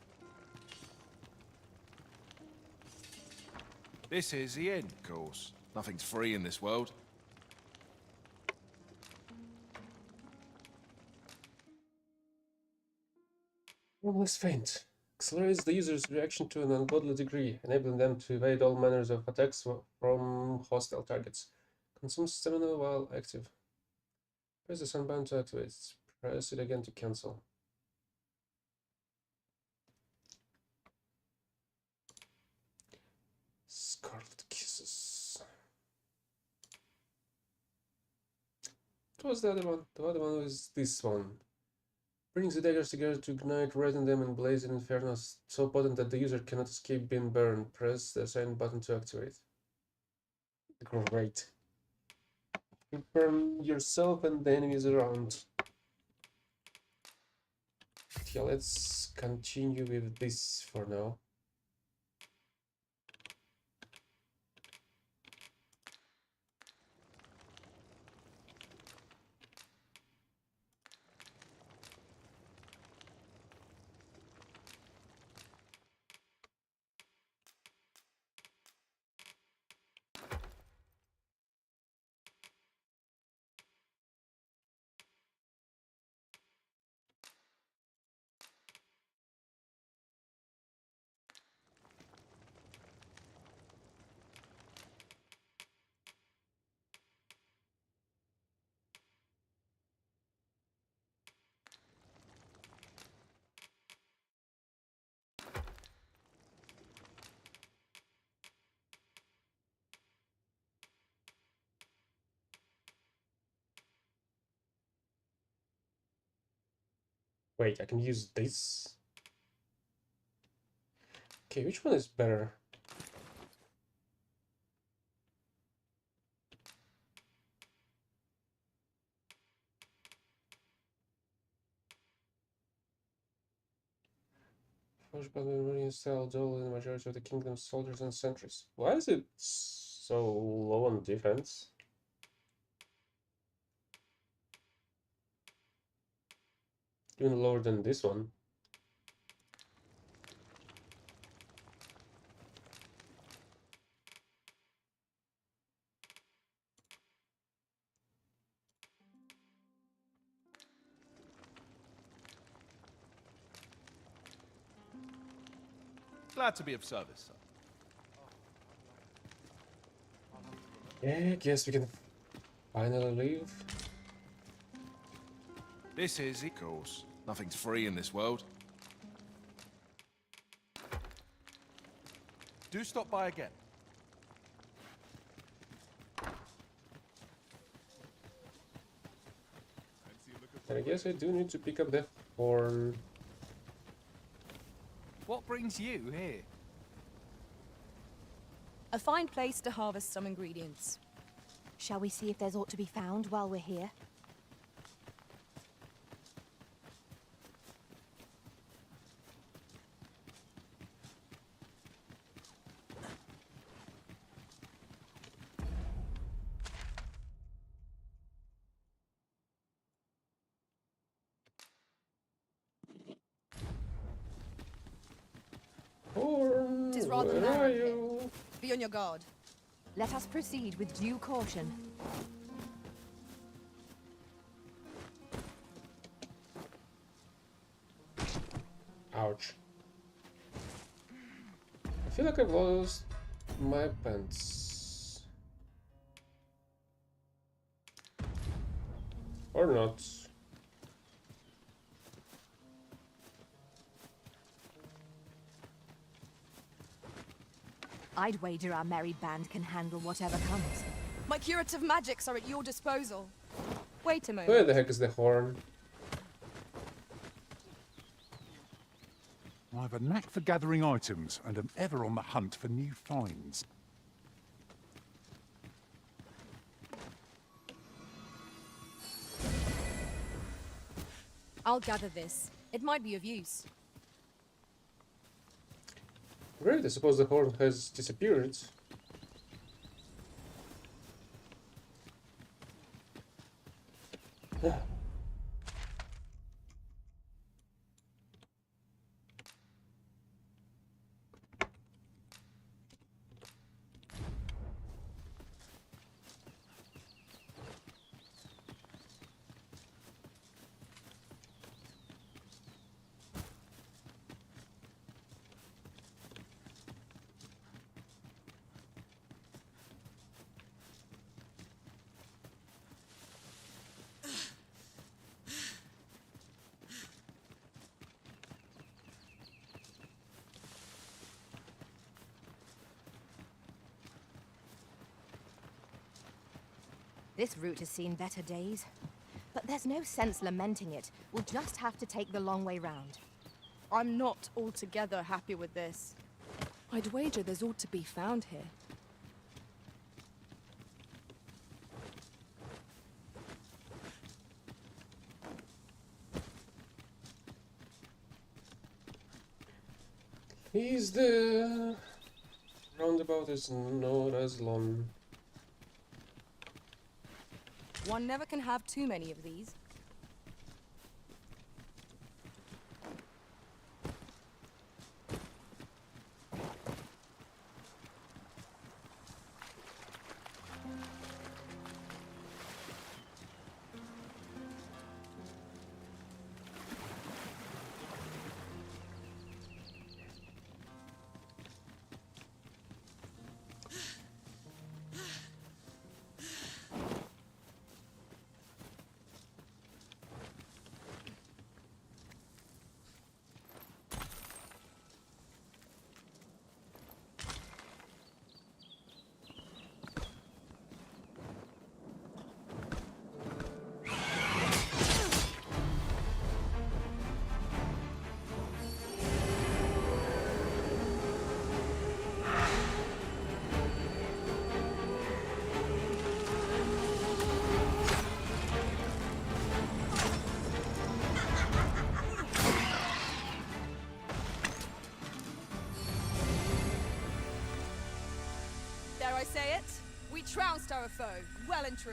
This is the end, of course. Nothing's free in this world. Formless Feint accelerates the user's reaction to an ungodly degree, enabling them to evade all manners of attacks from hostile targets. Consumes stamina while active. Press the sunband to activate. Press it again to cancel. Scarlet Kisses. What was the other one? The other one was this one. Brings the daggers together to ignite, redden them, and blaze an inferno so potent that the user cannot escape being burned. Press the assigned button to activate. Great. You burn yourself and the enemies around. Yeah, let's continue with this for now. Wait, I can use this. Okay, which one is better? Forged by the Marine style duel in the majority of the kingdom's soldiers and sentries. Why is it so low on defense? Even lower than this one. Glad to be of service, sir. Yeah, I guess we can finally leave. This is, of course. Nothing's free in this world. Do stop by again. And I guess I do need to pick up the horn. What brings you here? A fine place to harvest some ingredients. Shall we see if there's aught to be found while we're here? Horn, 'Tis rather where narrow are here. you? Be on your guard. Let us proceed with due caution. Ouch. I feel like I've lost my pants. Or not. I'd wager our merry band can handle whatever comes. My curative magics are at your disposal. Wait a moment. Where the heck is the horn? I have a knack for gathering items and am ever on the hunt for new finds. I'll gather this. It might be of use. Great, I suppose the horn has disappeared. This route has seen better days. But there's no sense lamenting it. We'll just have to take the long way round. I'm not altogether happy with this. I'd wager there's ought to be found here. He's there. Roundabout is not as long. One never can have too many of these. I say it. We trounced our foe, well and true.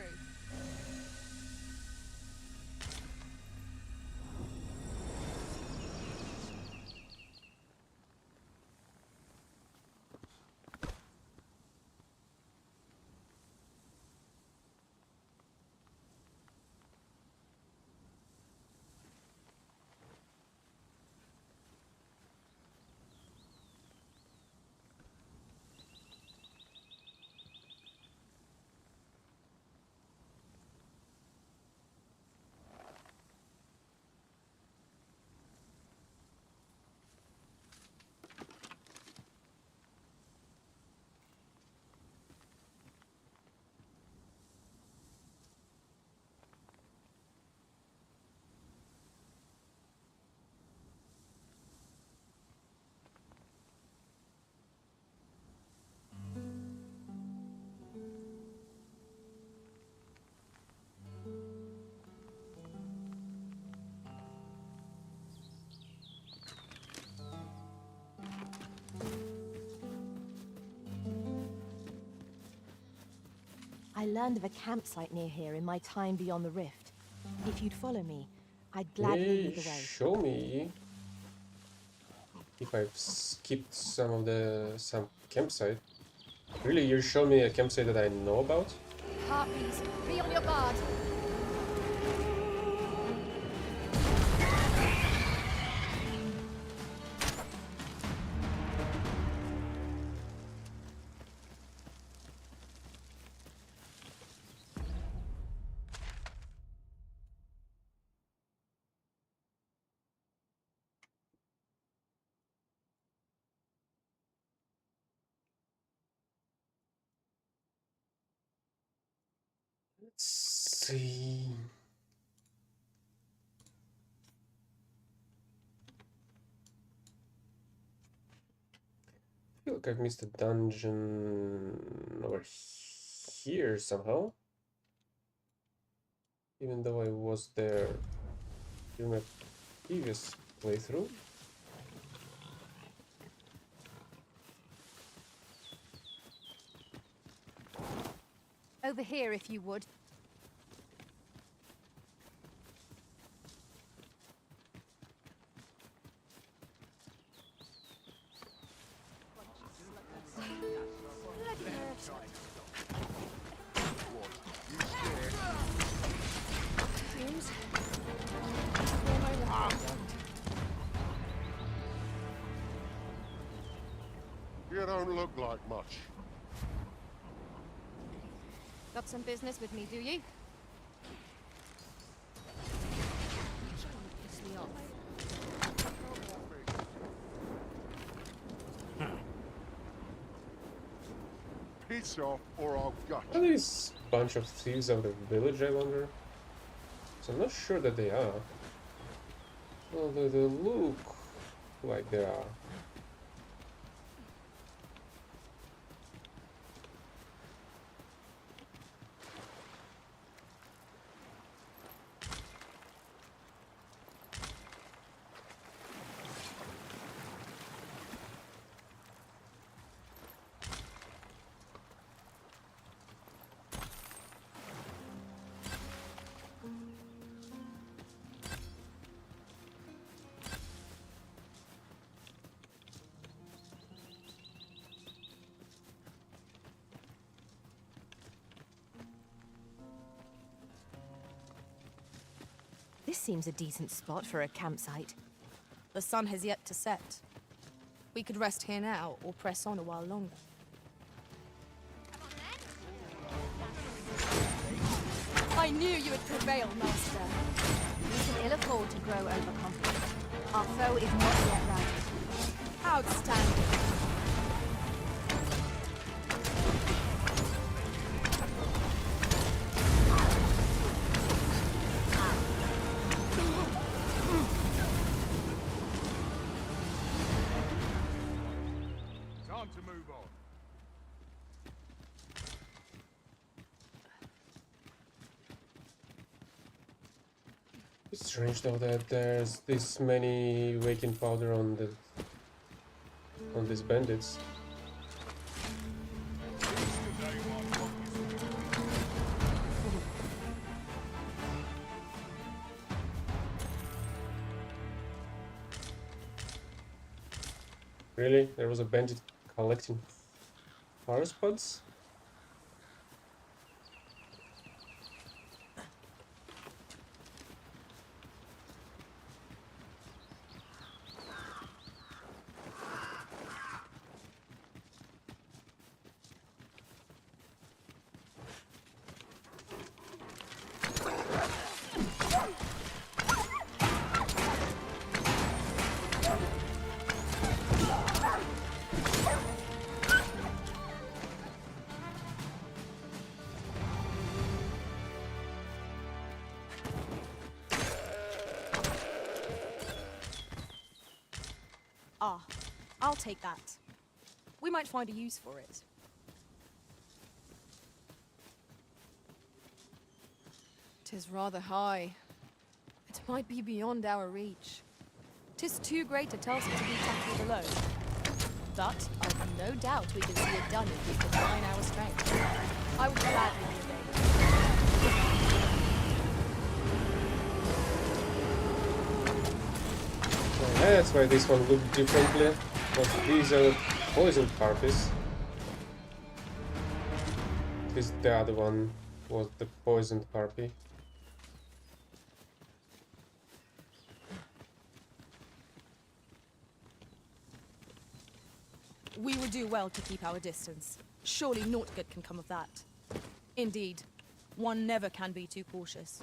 I learned of a campsite near here in my time beyond the rift. If you'd follow me, I'd gladly lead the way. Show me if I've skipped some campsite. Really, you show me a campsite that I know about? Harpies, be on your guard. Let's see. I feel like I've missed a dungeon over here somehow. Even though I was there during my previous playthrough. Over here, if you would. You don't look like much. Got some business with me, do you? Piss me off. Piss off or I'll gut Are you. these bunch of thieves of the village, I wonder? So I'm not sure that they are. Well, they look like they are. This seems a decent spot for a campsite. The sun has yet to set. We could rest here now, or press on a while longer. I knew you would prevail, Master. We can ill afford to grow overconfident. Our foe is not yet routed. Outstanding. Time to move on. It's strange though that there's this many waking powder on these bandits. Really? There was a bandit collecting flower pods? Ah, I'll take that. We might find a use for it. "'Tis rather high. It might be beyond our reach. 'Tis too great a task to be tackled alone. But I've no doubt we can see it done if we combine our strength. I would gladly obey. That's why this one looked differently. But these are poison harpies. At least the other one was the poisoned harpy. We would do well to keep our distance. Surely naught good can come of that. Indeed, one never can be too cautious.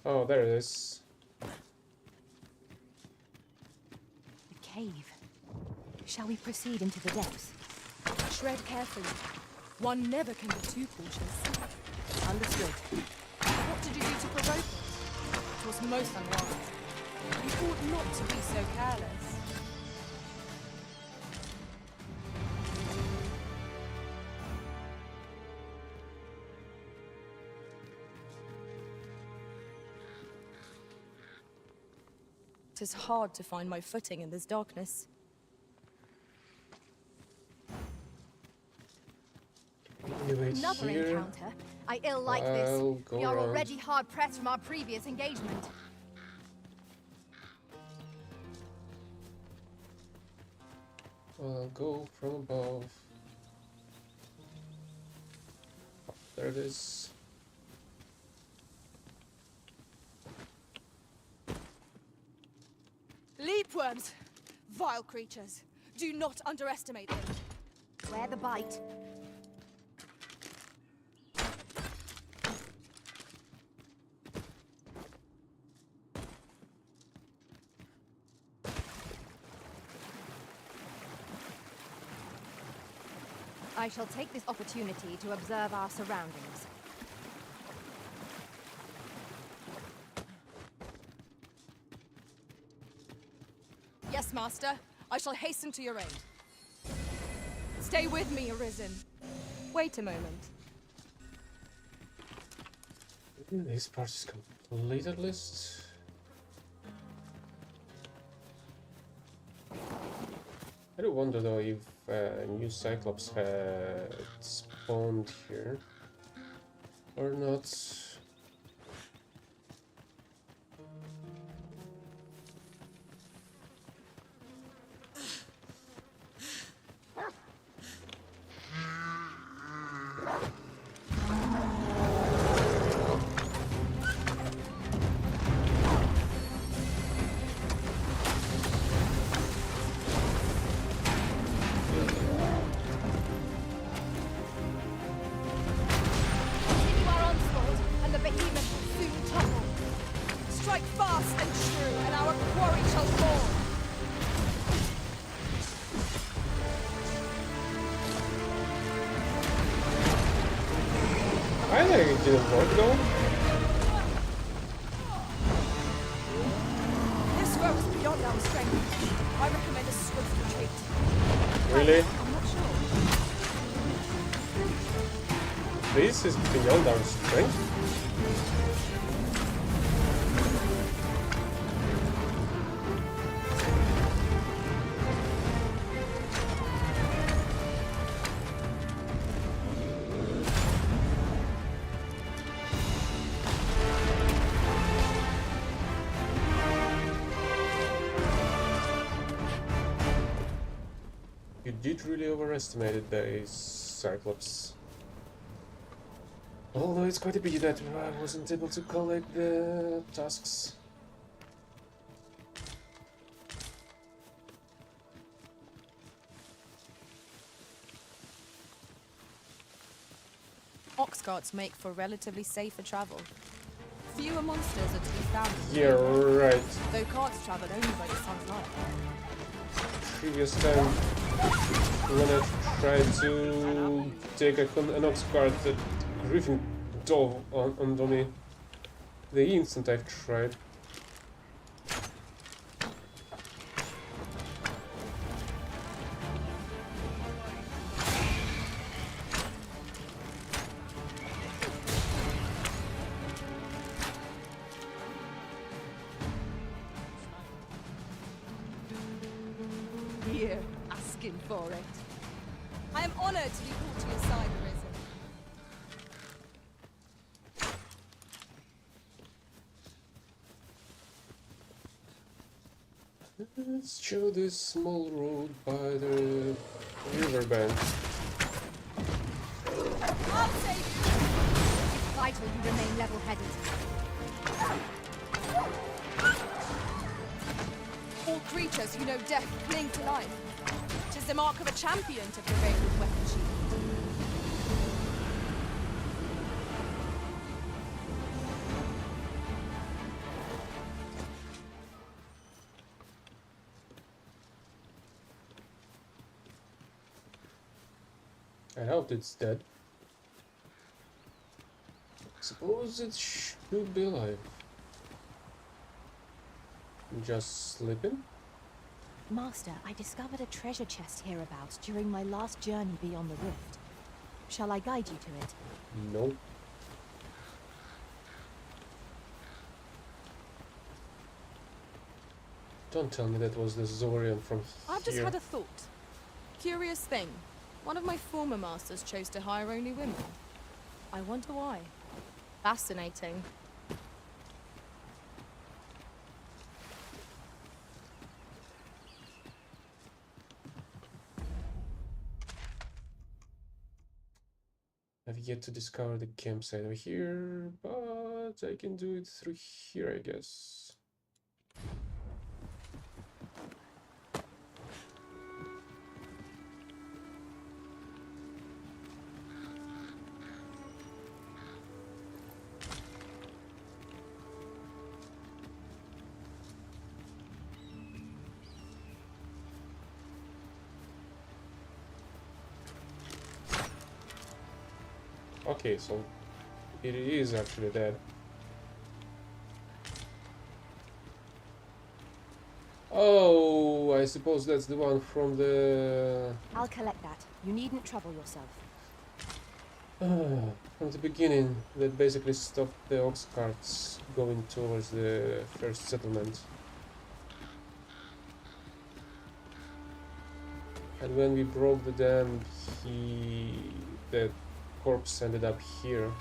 Oh, there it is. The cave. Shall we proceed into the depths? Tread carefully. One never can be too cautious. Understood. What did you do to provoke it? It was most unwise. You ought not to be so careless. It is hard to find my footing in this darkness. Another encounter? I ill like this. We are already hard pressed from our previous engagement. I'll go from above. There it is. Leapworms! Vile creatures. Do not underestimate them. Where the bite? I shall take this opportunity to observe our surroundings. Yes, Master. I shall hasten to your aid. Stay with me, Arisen. Wait a moment. This part is complete at least. I do wonder though if new Cyclops had spawned here or not. I think it didn't work though. This foe is beyond our strength. I recommend a swift retreat. Really? I'm not sure. This is beyond our strength? did really overestimate the Cyclops. Although it's quite a pity that I wasn't able to collect the tasks. Ox carts make for relatively safer travel. Fewer monsters are to be found. Yeah, right. Though carts travel only by the sun's light. Previous time, when I tried to take an ox cart, the griffin dove onto me. The instant I've tried. Here, asking for it. I am honored to be brought to your side, Risen. Let's show this small road by the riverbank. I'll save you! It's vital you remain level-headed. All creatures who know death cling to life. 'Tis the mark of a champion to prevail with weapon shield. I hope it's dead. Suppose it should be alive. Just sleeping? Master, I discovered a treasure chest hereabouts during my last journey beyond the rift. Shall I guide you to it? No. Don't tell me that was the Zorian from I've just here. had a thought. Curious thing. One of my former masters chose to hire only women. I wonder why. Fascinating. I've yet to discover the campsite over here, but I can do it through here, I guess. Okay, so it is actually dead. Oh, I suppose that's the one from the... I'll collect that. You needn't trouble yourself. From the beginning, that basically stopped the ox carts going towards the first settlement. And when we broke the dam, the corpse ended up here.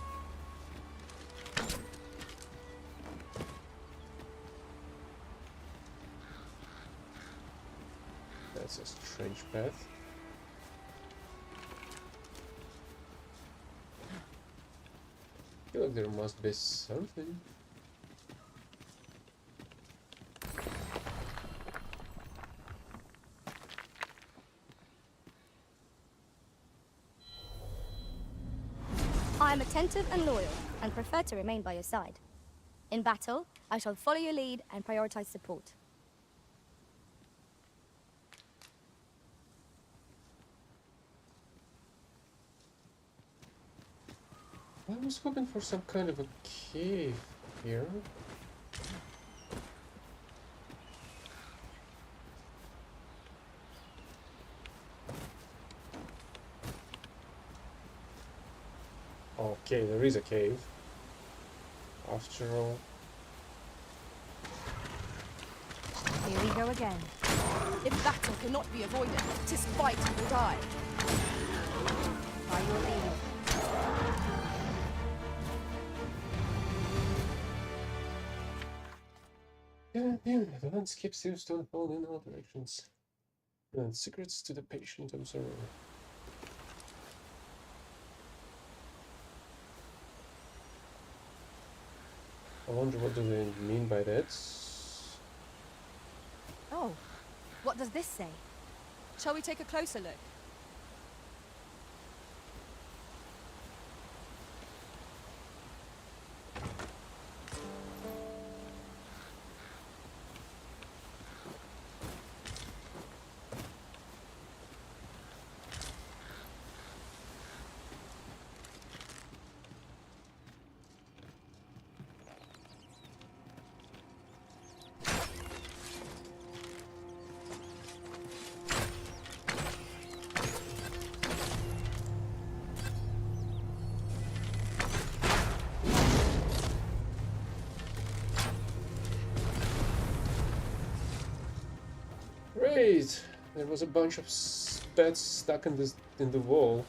That's a strange path. I feel like there must be something. I am attentive and loyal, and prefer to remain by your side. In battle, I shall follow your lead and prioritize support. I was hoping for some kind of a cave here. Okay, there is a cave. After all. Here we go again. If battle cannot be avoided, 'tis fight or die. By your lead. Yeah, the landscape seems to unfold in all directions. Secrets to the patient observer. I wonder what do they mean by that. Oh, what does this say? Shall we take a closer look? Great! There was a bunch of bats stuck in the wall.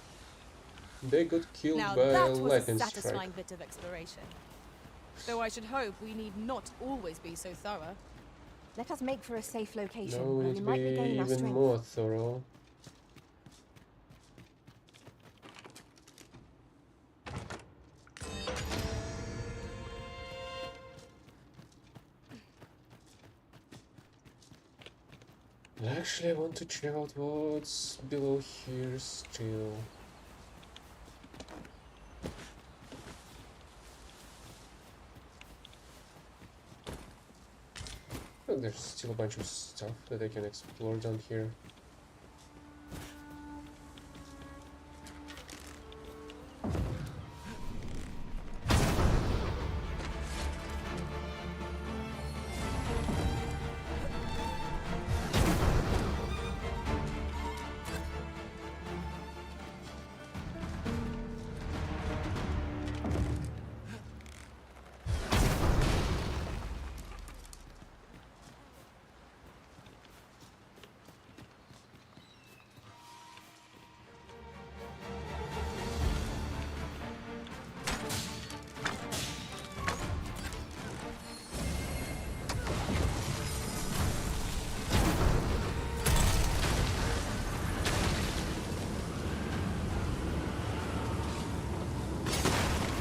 They got killed Now by that a was a lightning satisfying strike. bit of exploration. Though I should hope we need not always be so thorough. Let us make for a safe location No, we where need we to might be regain our even strength. more thorough. Actually, I want to check out what's below here still. Oh, there's still a bunch of stuff that I can explore down here.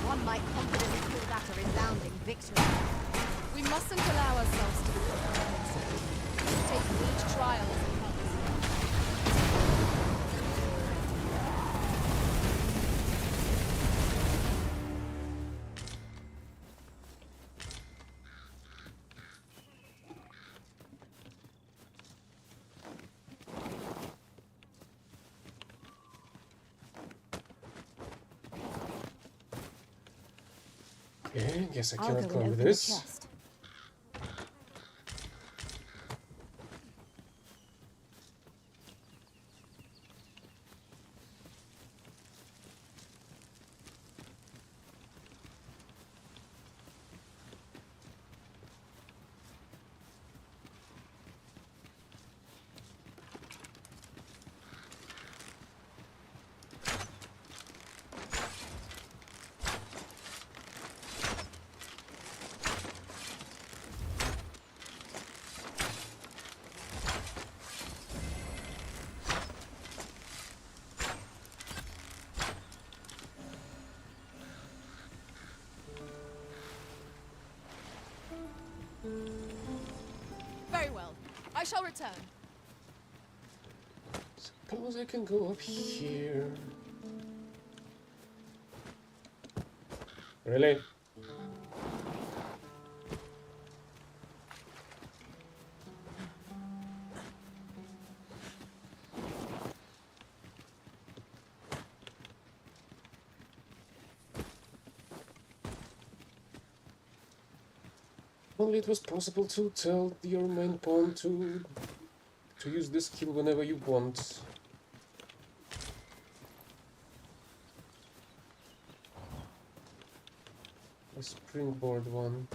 One might confidently call that a resounding victory. We mustn't allow ourselves to become complacent. Take each trial as it comes. Okay, guess I I'll cannot go climb and with open the this. chest. Very well. I shall return. Suppose I can go up here. Really? Only it was possible to tell your main pawn to use this skill whenever you want. A springboard one.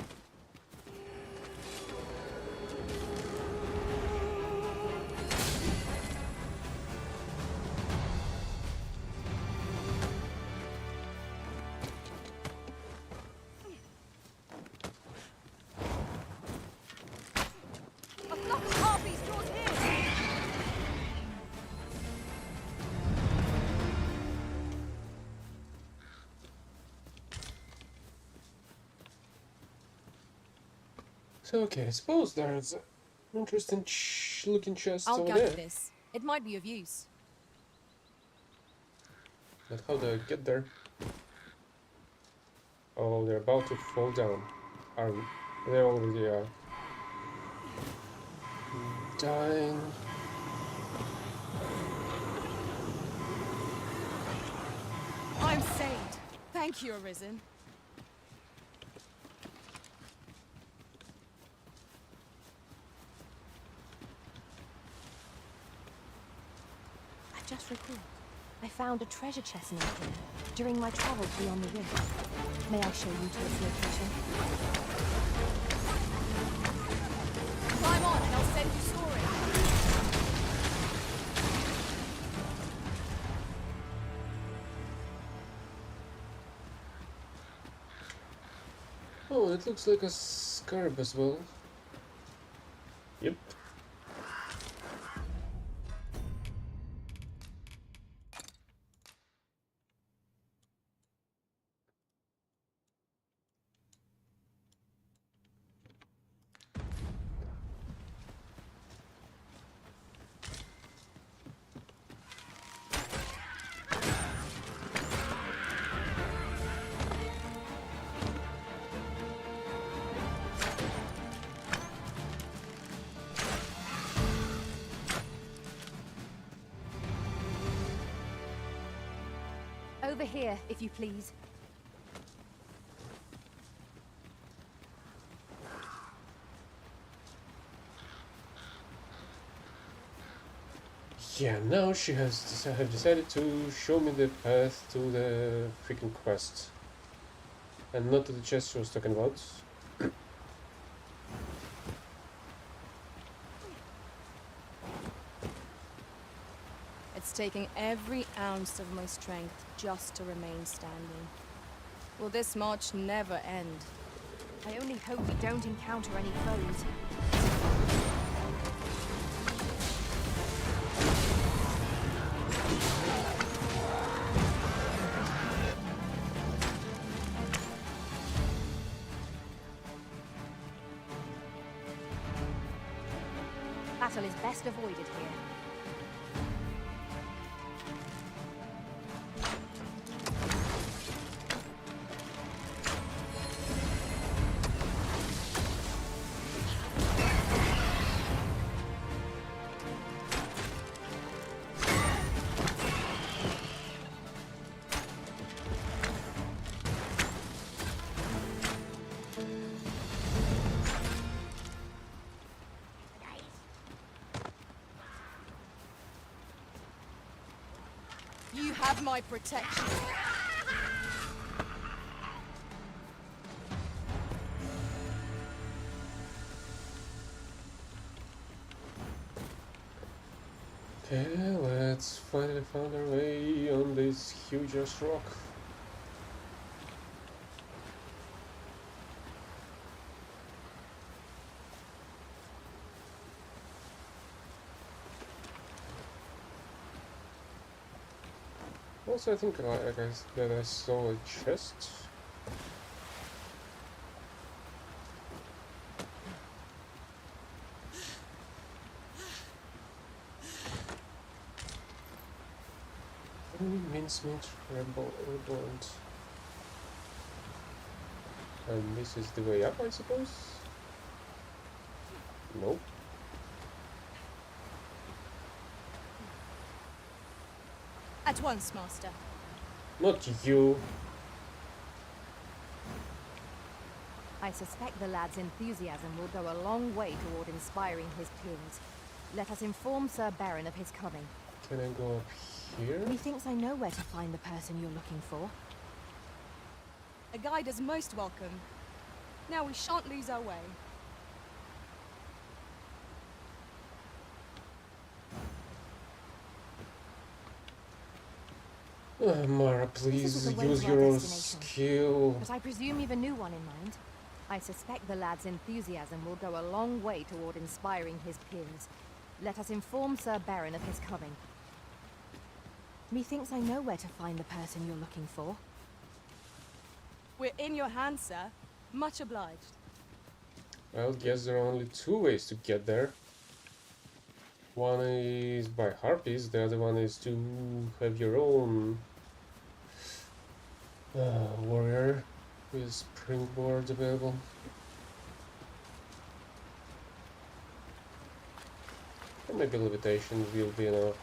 A flock of harpies draws here! So, okay, I suppose there's an interesting looking chest I'll over gather there. this. It might be of use. But how do I get there? Oh, they're about to fall down. Are they already are? Dying. I'm saved. Thank you, Arisen. I've just recalled. I found a treasure chest near here during my travels beyond the rift. May I show you to its location? Climb on and I'll send you story. Oh, it looks like a scarab as well. Yep. Over here, if you please. Yeah, now she has have decided to show me the path to the freaking quest. And not to the chest she was talking about. It's taking every ounce of my strength just to remain standing. Will this march never end? I only hope we don't encounter any foes. Battle is best avoided here. You have my protection. Okay, let's finally find our way on this huge ass rock. Also, I think that I saw a chest. Mincemeat, rebel, reborn. And this is the way up, I suppose? Nope. At once, Master. Not you. I suspect the lad's enthusiasm will go a long way toward inspiring his peers. Let us inform Sir Baron of his coming. Can I go up here? Methinks I know where to find the person you're looking for. A guide is most welcome. Now we shan't lose our way. Mara, please use your skill. But I presume you've a new one in mind. I suspect the lad's enthusiasm will go a long way toward inspiring his peers. Let us inform Sir Baron of his coming. Methinks I know where to find the person you're looking for. We're in your hands, sir. Much obliged. I guess there are only two ways to get there. One is by harpies, the other one is to have your own warrior with springboards available. Or maybe levitation will be enough.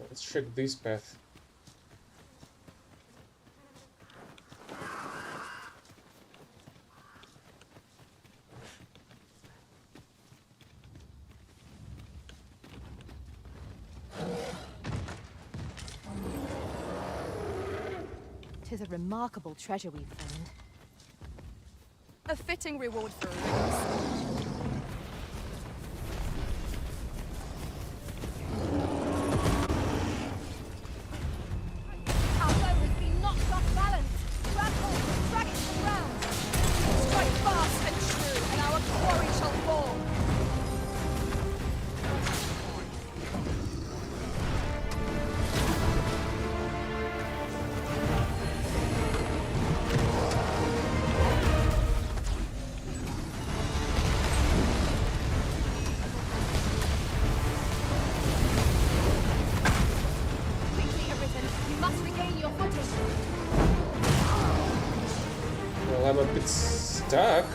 Let's check this path. Tis a remarkable treasure we've found. A fitting reward for a race. Our bow has been knocked off balance. Grab hold and drag it to the ground. Strike fast and true, and our quarry shall fall. Quickly, Arisen. You must regain your footing. Well, I'm a bit stuck.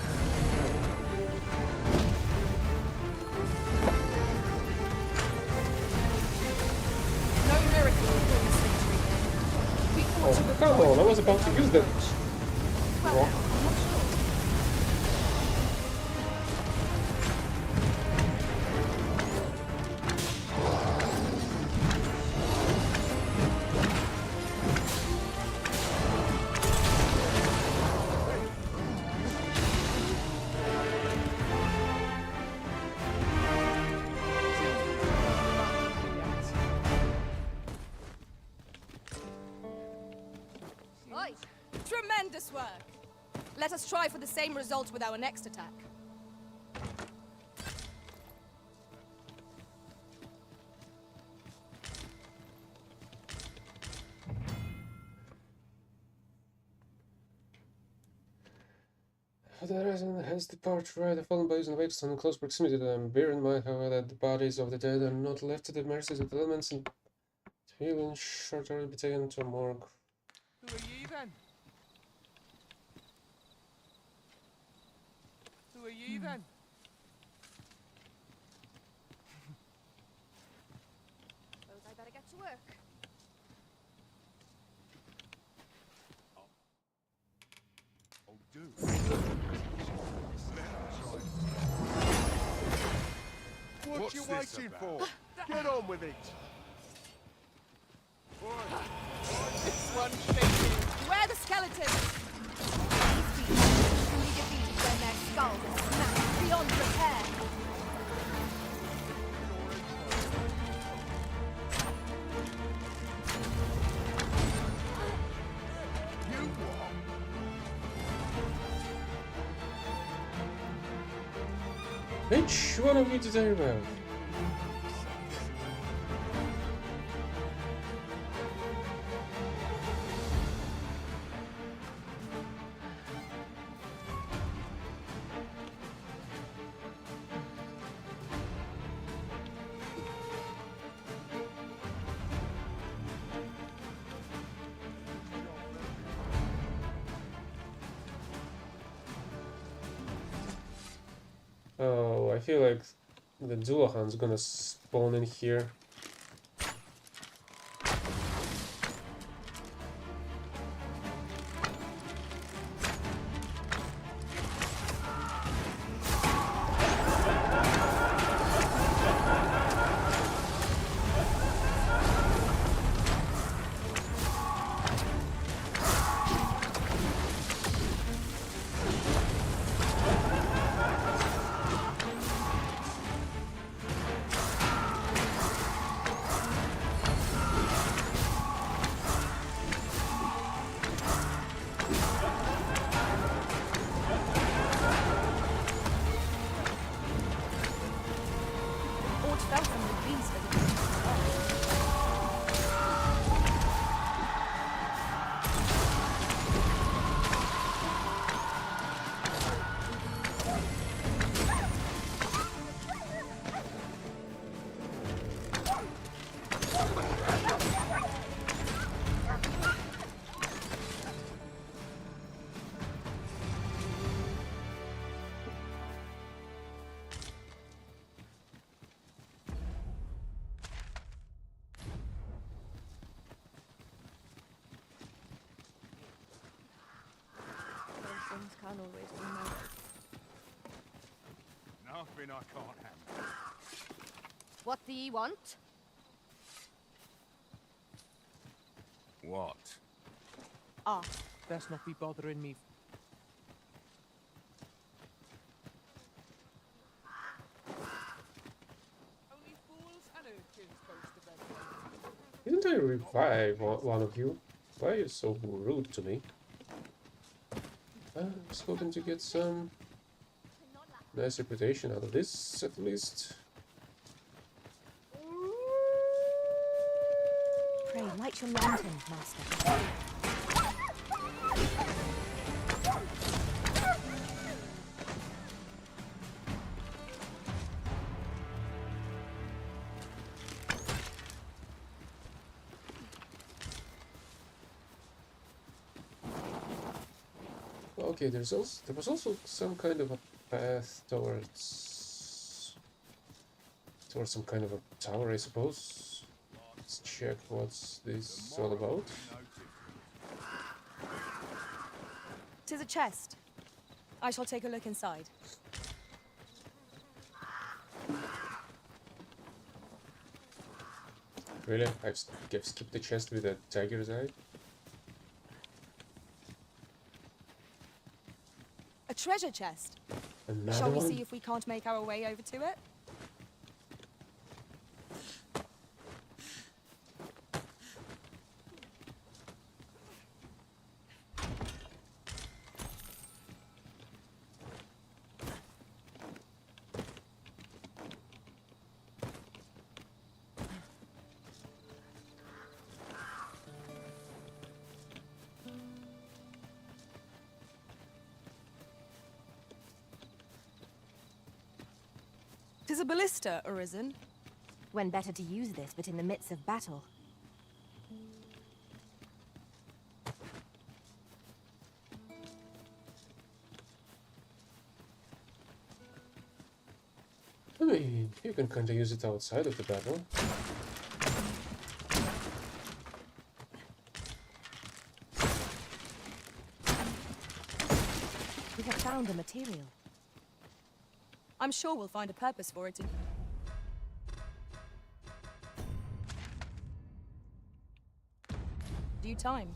No miracle will bring us victory. We ought Oh, to come on, I was about to use that rock. Oi! Tremendous work! Let us try for the same result with our next attack. For the reason hence the parch right, the fallen bodies and weights in close proximity to them. Bear in mind, however, that the bodies of the dead are not left to the mercies of the elements and will in short order be taken to a morgue. Who are ye then? Who are ye then? Suppose I better get to work. I'll do. What you waiting for? Get on with it! This one's shaking. Where are the skeletons? These beasts can be defeated when their skulls are smashed beyond repair. You what? Which one of you did I remember? Oh, I feel like the Dullahan's gonna spawn in here. channel rid in Moab. Nothing I can't handle. What do ye want? What? Ah, Best not be bothering me. Only fools and urchins goes to bed. Didn't I revive one of you? Why are you so rude to me? I'm just hoping to get some nice reputation out of this, at least. Pray, light your lanterns, master. Okay, there was also some kind of a path towards some kind of a tower, I suppose. Let's check what's this all about. 'tis a chest. I shall take a look inside. Really? I've skipped the chest with a tiger's eye? A treasure chest. Another Shall we one? see if we can't make our way over to it? Tis a ballista arisen. When better to use this but in the midst of battle. I mean, you can kinda use it outside of the battle. We have found a material. I'm sure we'll find a purpose for it in due time.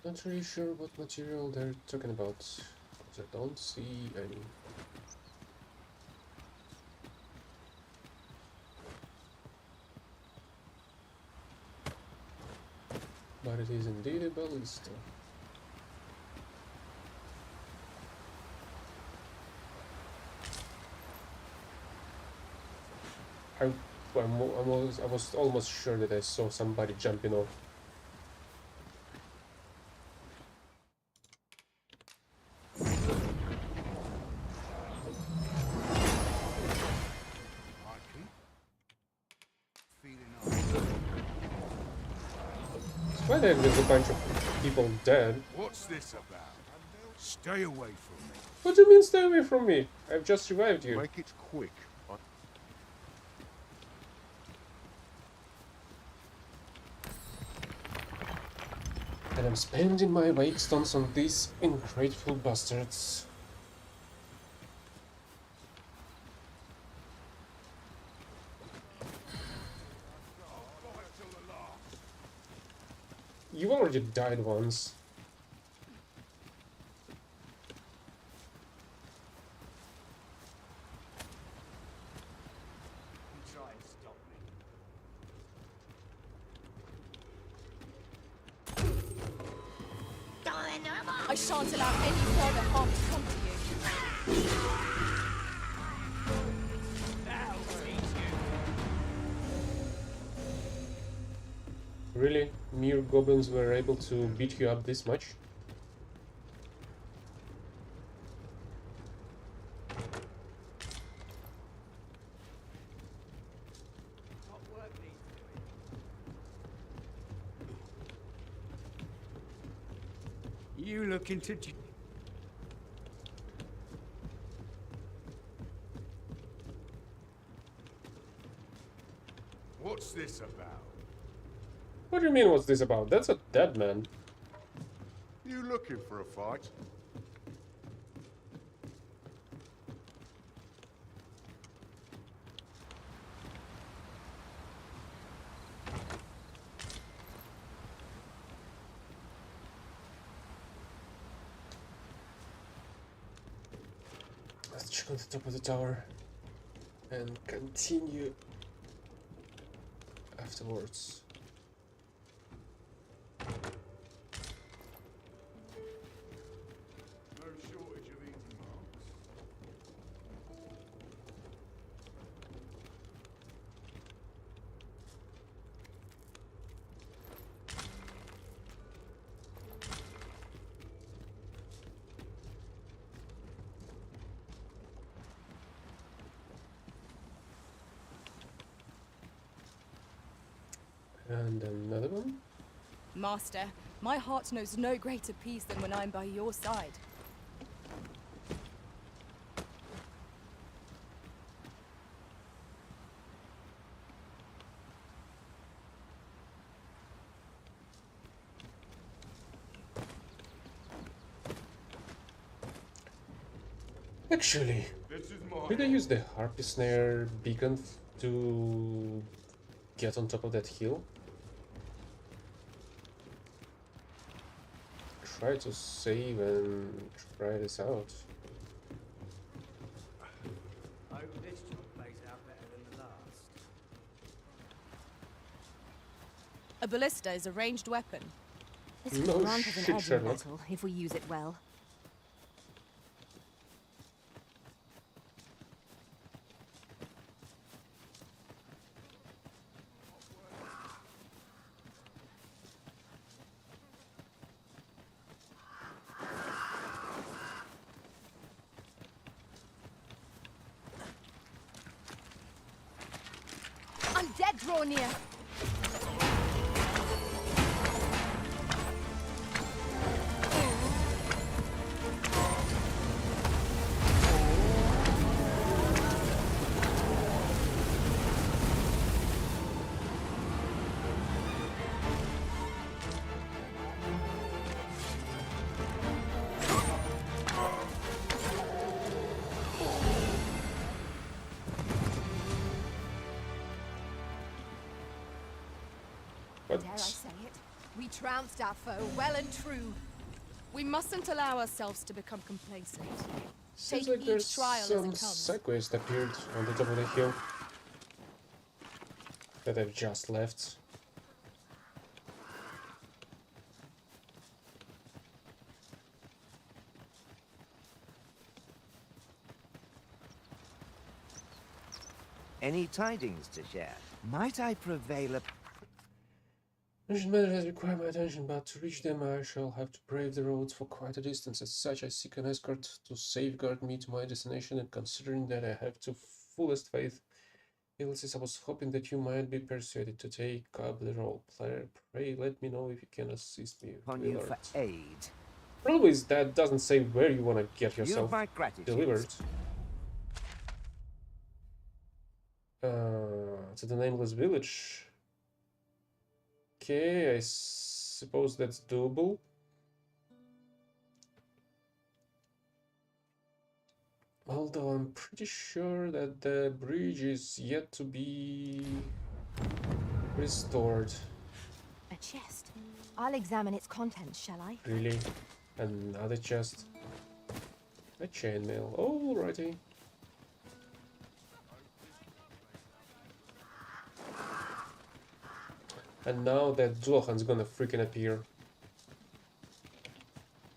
Not really sure what material they're talking about, because I don't see any. But it is indeed a ballista. I was almost sure that I saw somebody jumping off. Why the heck there's a bunch of people dead? What's this about? Stay away from me. What do you mean stay away from me? I've just revived you. Make it quick. And I'm spending my wake stones on these ungrateful bastards. You already died once. I shan't allow any further harm to come to you. Really? Mere goblins were able to beat you up this much? You looking to... What's this about? What do you mean, what's this about? That's a dead man. You looking for a fight? Let's check on the top of the tower and continue afterwards. No shortage of eating marks. And another one. Master, my heart knows no greater peace than when I'm by your side. Actually, This is my did I use the harpy snare beacon to get on top of that hill? Try to save and try this out. I hope this job plays out better than the last. A ballista is a ranged weapon. This would No grant us an shit, edge in Sherlock. battle if we use it well. I'm dead, draw near. But Dare I say it? We trounced our foe, well and true. We mustn't allow ourselves to become complacent. seems Take like each there's trial as it some comes. side quest appeared on the top of the hill that I've just left. Any tidings to share? Might I prevail upon... Urgent matters require my attention, but to reach them I shall have to brave the roads for quite a distance. As such, I seek an escort to safeguard me to my destination, and considering that I have to fullest faith, Ulysses, I was hoping that you might be persuaded to take up the role. Pray let me know if you can assist me. upon you for Willard. aid? Problem is that doesn't say where you want to get You have yourself my gratitude. delivered. To the nameless village. Okay, I suppose that's doable. Although I'm pretty sure that the bridge is yet to be restored. A chest. I'll examine its contents, shall I? Really? Another chest. A chainmail. Alrighty. And now that Zulhan's gonna freaking appear.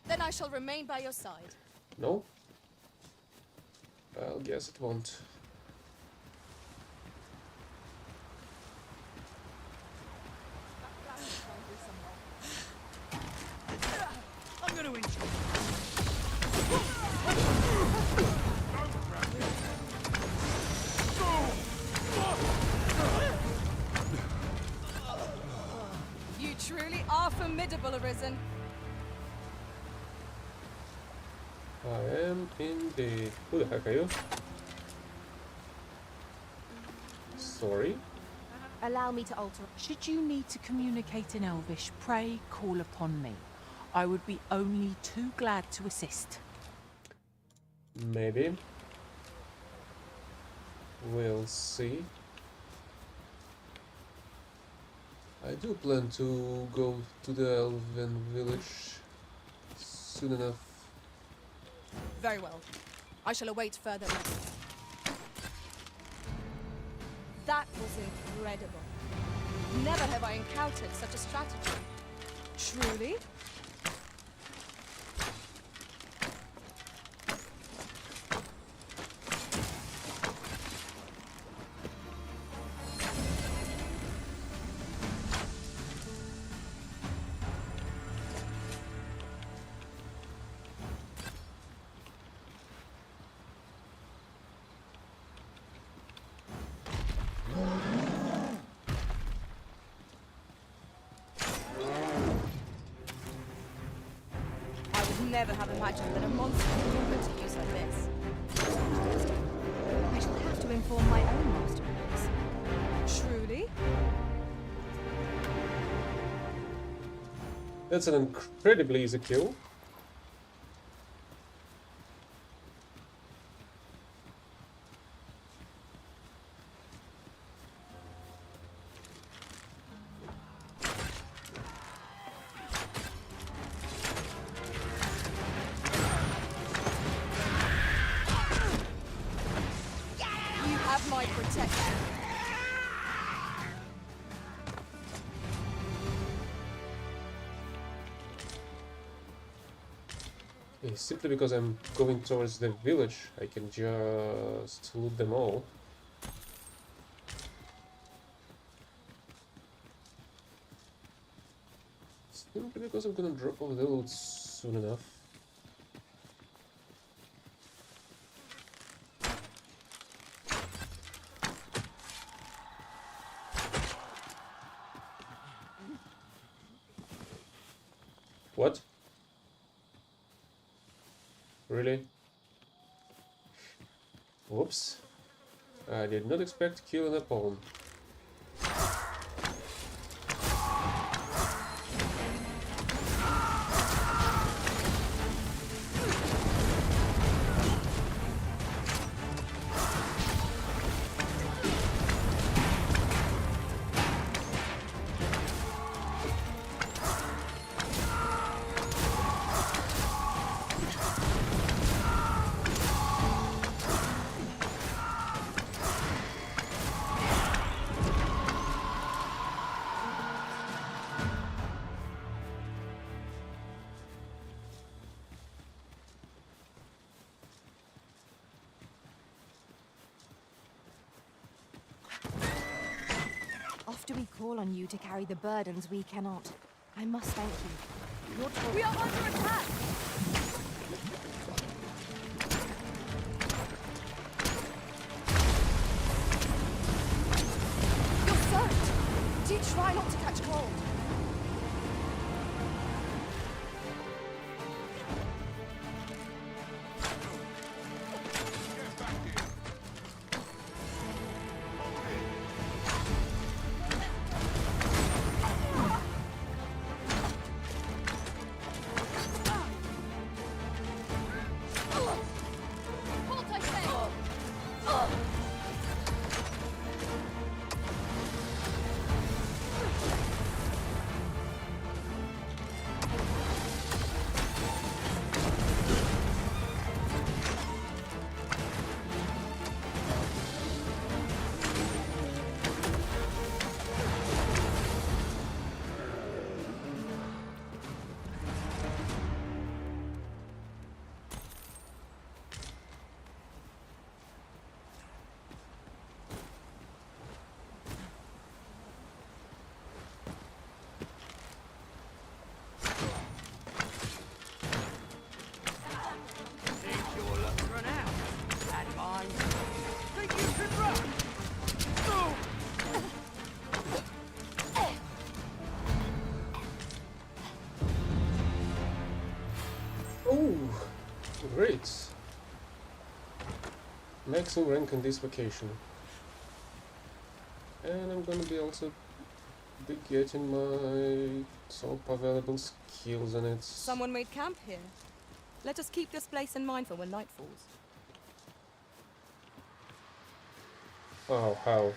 Then I shall remain by your side. No? I'll guess it won't. I'm gonna injure you. You truly are formidable, Arisen. I am indeed. Who the heck are you? Sorry. Allow me to alter... Should you need to communicate in Elvish, pray call upon me. I would be only too glad to assist. Maybe. We'll see. I do plan to go to the Elven village soon enough. Very well. I shall await further orders. That was incredible. Never have I encountered such a strategy. Truly? Never have imagined that a monster could do it to use like this. I shall have to inform my own master of this. Truly? That's an incredibly easy kill. My protection. Yeah, simply because I'm going towards the village, I can just loot them all. Simply because I'm gonna drop all the loot soon enough. What? Really? Whoops. I did not expect to kill an opponent. Do we call on you to carry the burdens we cannot? I must thank you. We are under attack! You're soaked! Do try not to catch cold. Great. Maximum rank on this vacation. And I'm gonna be also be getting my top available skills on it. Someone made camp here. Let us keep this place in mind for when night falls. Oh, how?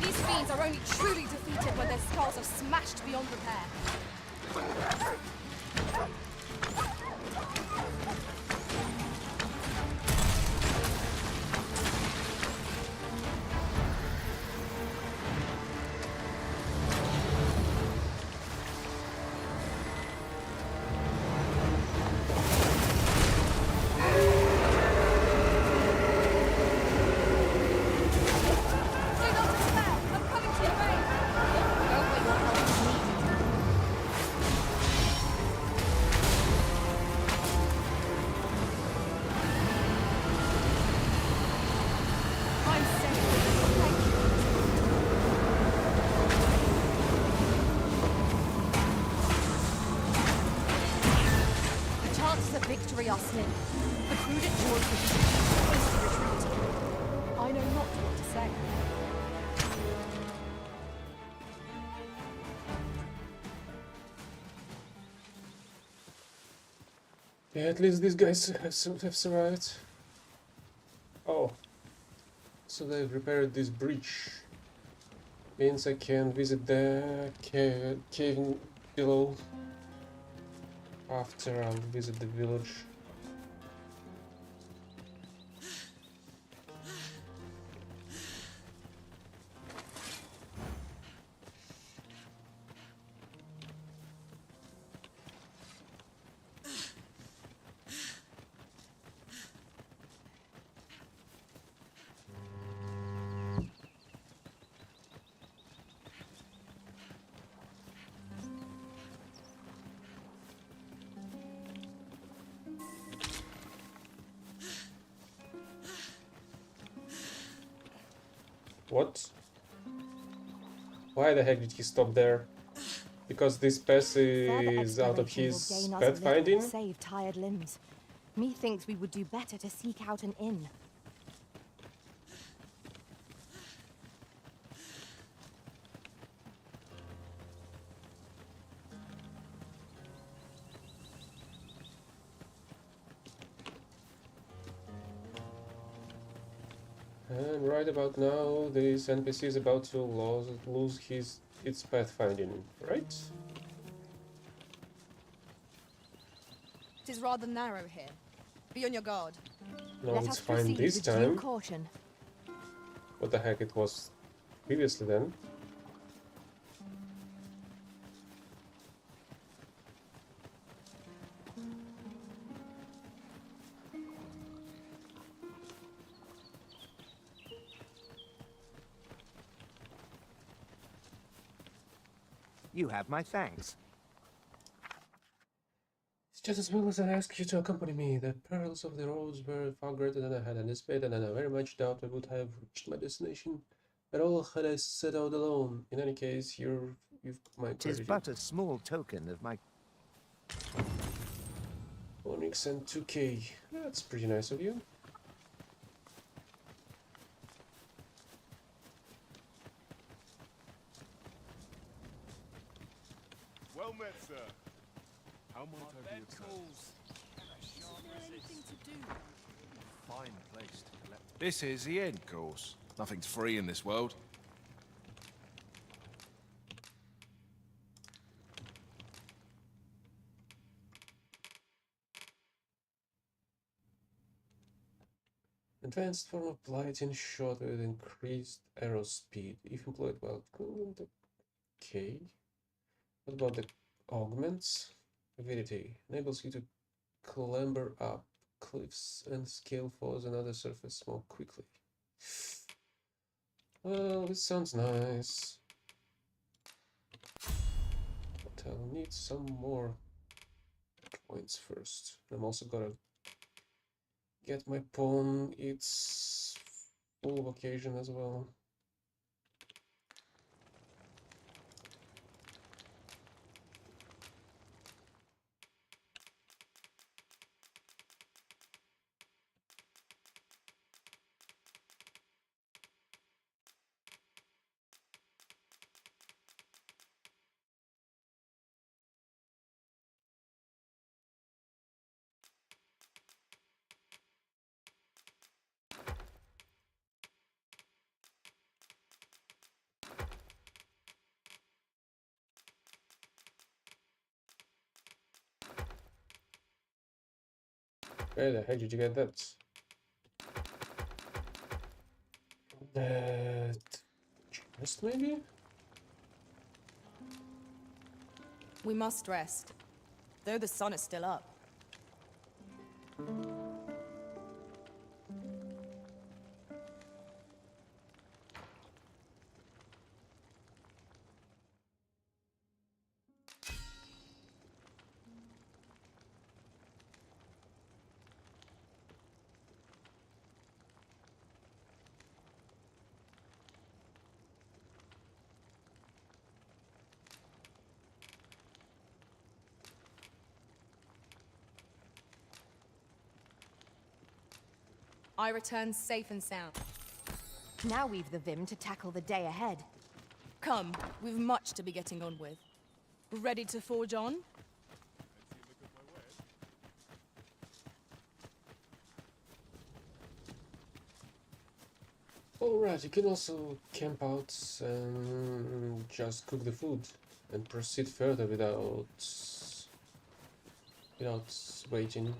These fiends are only truly defeated when their skulls are smashed beyond repair. The chances of victory are slim. The prudent choice would be to haste retreat. I know not what to say. Yeah, at least these guys have survived. Oh, so they've repaired this bridge. Means I can visit the cave below after I'll visit the village. What? Why the heck did he stop there? Because this pass is out of his pathfinding? Save tired limbs. Methinks we would do better to seek out an inn. And right about now, this NPC is about to lose its pathfinding, right? It is rather narrow here. Be on your guard. No, Let it's us fine proceed this with due time. caution. What the heck it was previously then? You have my thanks. It's just as well as I asked you to accompany me. The perils of the roads were far greater than I had anticipated, and I very much doubt I would have reached my destination at all had I set out alone. In any case, you've my It is gratitude. but a small token of my... Onyx and 2K. That's pretty nice of you. Well met, sir. How might I be of service? Fine place to collect. This is the end course. Nothing's free in this world. Advanced form of lighting shot with increased arrow speed. If employed well. Okay. What about the augments? Avidity. Enables you to clamber up cliffs and scale falls and other surface more quickly. Well, this sounds nice. But I'll need some more points first. I'm also gonna get my pawn its full occasion as well. Where the heck did you get that? That chest, maybe? We must rest, though the sun is still up. I return safe and sound. Now we've the vim to tackle the day ahead. Come, we've much to be getting on with. Ready to forge on? Alright, you can also camp out and just cook the food and proceed further without waiting.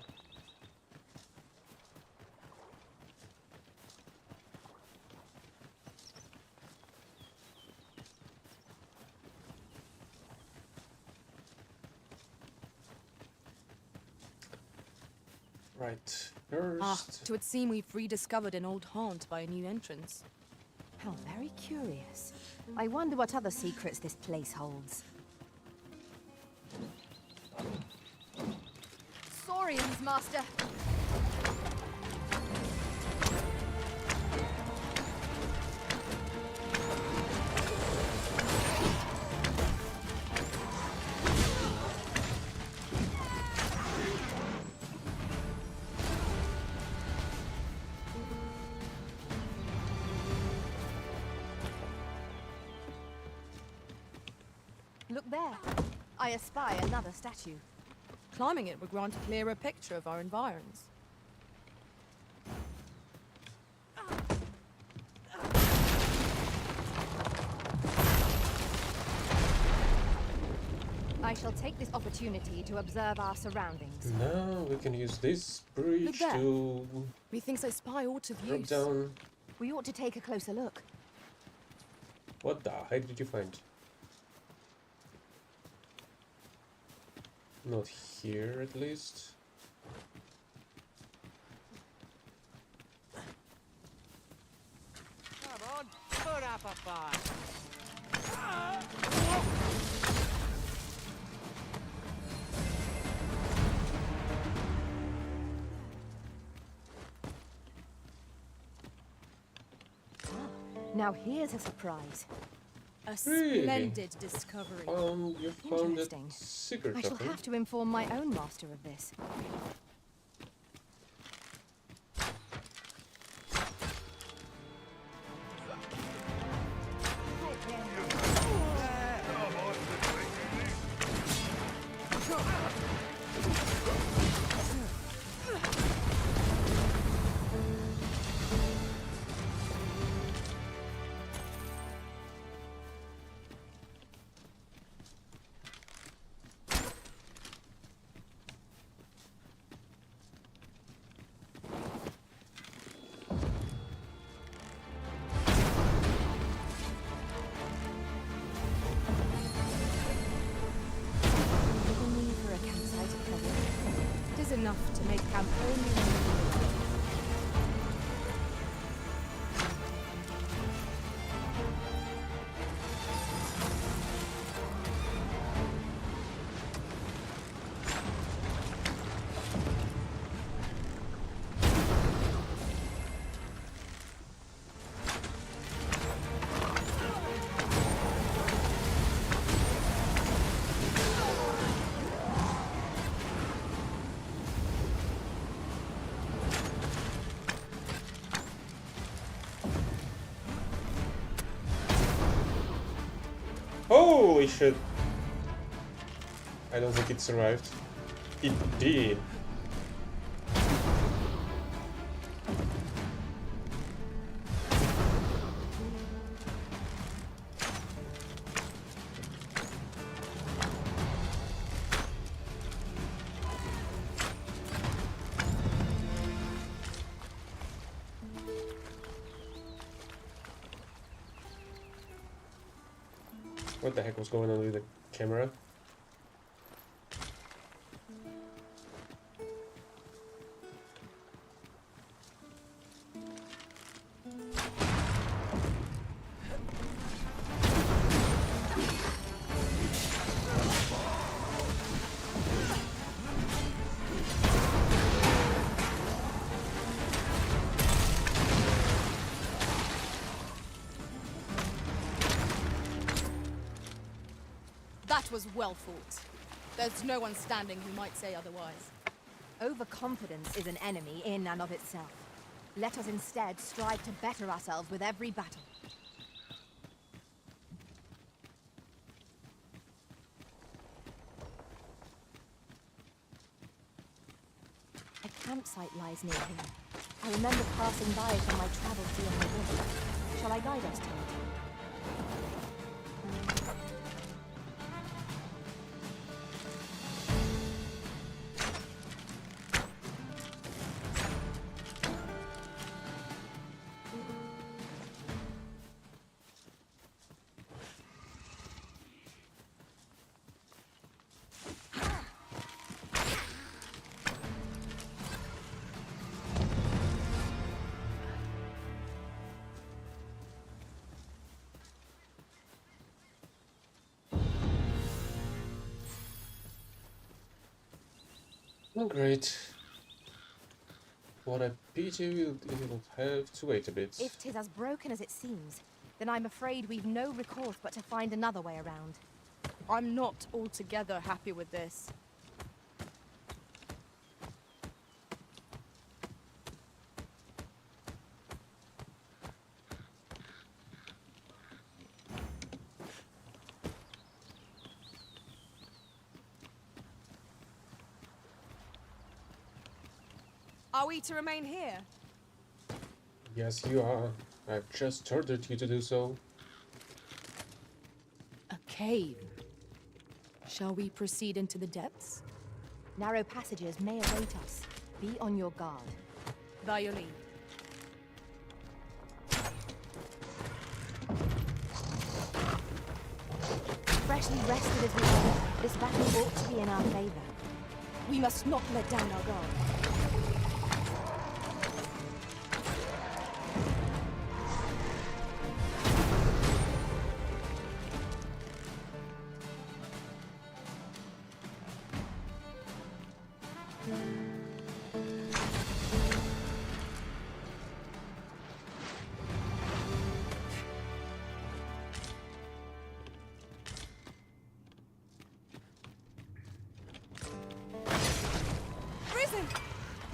Right, first... It would seem we've rediscovered an old haunt by a new entrance. How very curious. I wonder what other secrets this place holds. Saurians, Master! Look there. I espy another statue. Climbing it would grant a clearer picture of our environs. I shall take this opportunity to observe our surroundings. Now we can use this bridge to... Methinks I spy aught of drop use. down. We ought to take a closer look. What the heck did you find? Not here, at least. Come on, put up a fight. Now here's a surprise. A splendid discovery. You found a Interesting. secret I shall weapon. have to inform my own master of this. Enough to make camp only when Holy shit! I don't think it survived. It did. What the heck was going on with the camera? That was well fought. There's no one standing who might say otherwise. Overconfidence is an enemy in and of itself. Let us instead strive to better ourselves with every battle. A campsite lies near here. I remember passing by it on my travels beyond the village. Shall I guide us to it? Oh, great. What a pity we'll have to wait a bit. If 'tis as broken as it seems, then I'm afraid we've no recourse but to find another way around. I'm not altogether happy with this. Are we to remain here? Yes, you are. I've just ordered you to do so. A cave. Shall we proceed into the depths? Narrow passages may await us. Be on your guard. By your leave. Freshly rested as we are, this battle ought to be in our favor. We must not let down our guard.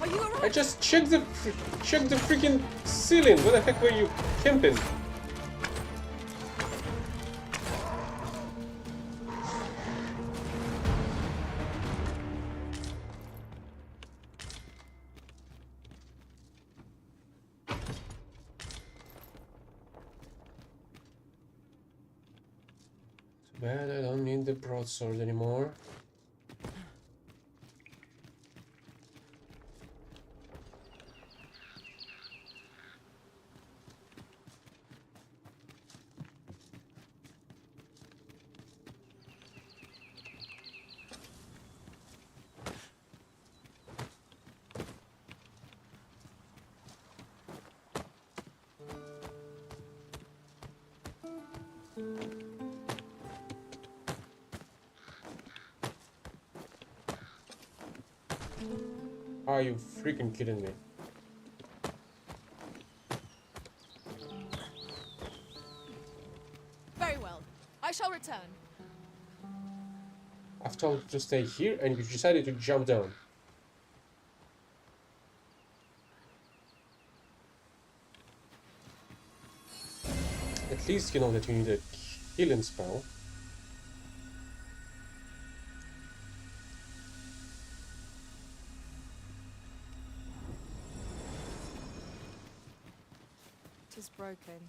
Are you alright? I just checked the freaking ceiling. Where the heck were you camping? Too bad I don't need the broadsword anymore. Are you freaking kidding me? Very well. I shall return. I've told you to stay here and you decided to jump down. At least you know that you need a healing spell. is broken.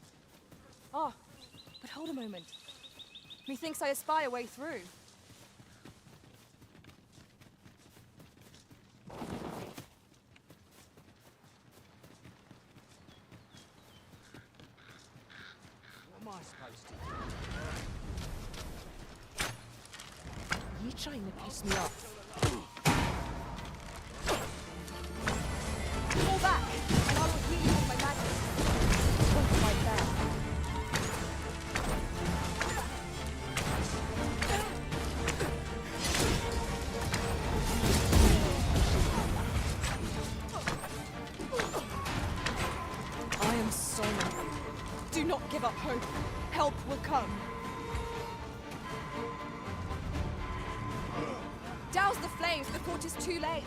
Oh, but hold a moment. Methinks I espy a way through. What am I supposed to do? You trying to piss me off? Fall back, and I will heal you with my magic. Wait right there. I am sorry. Do not give up hope. Help will come. Douse the flames before it is too late.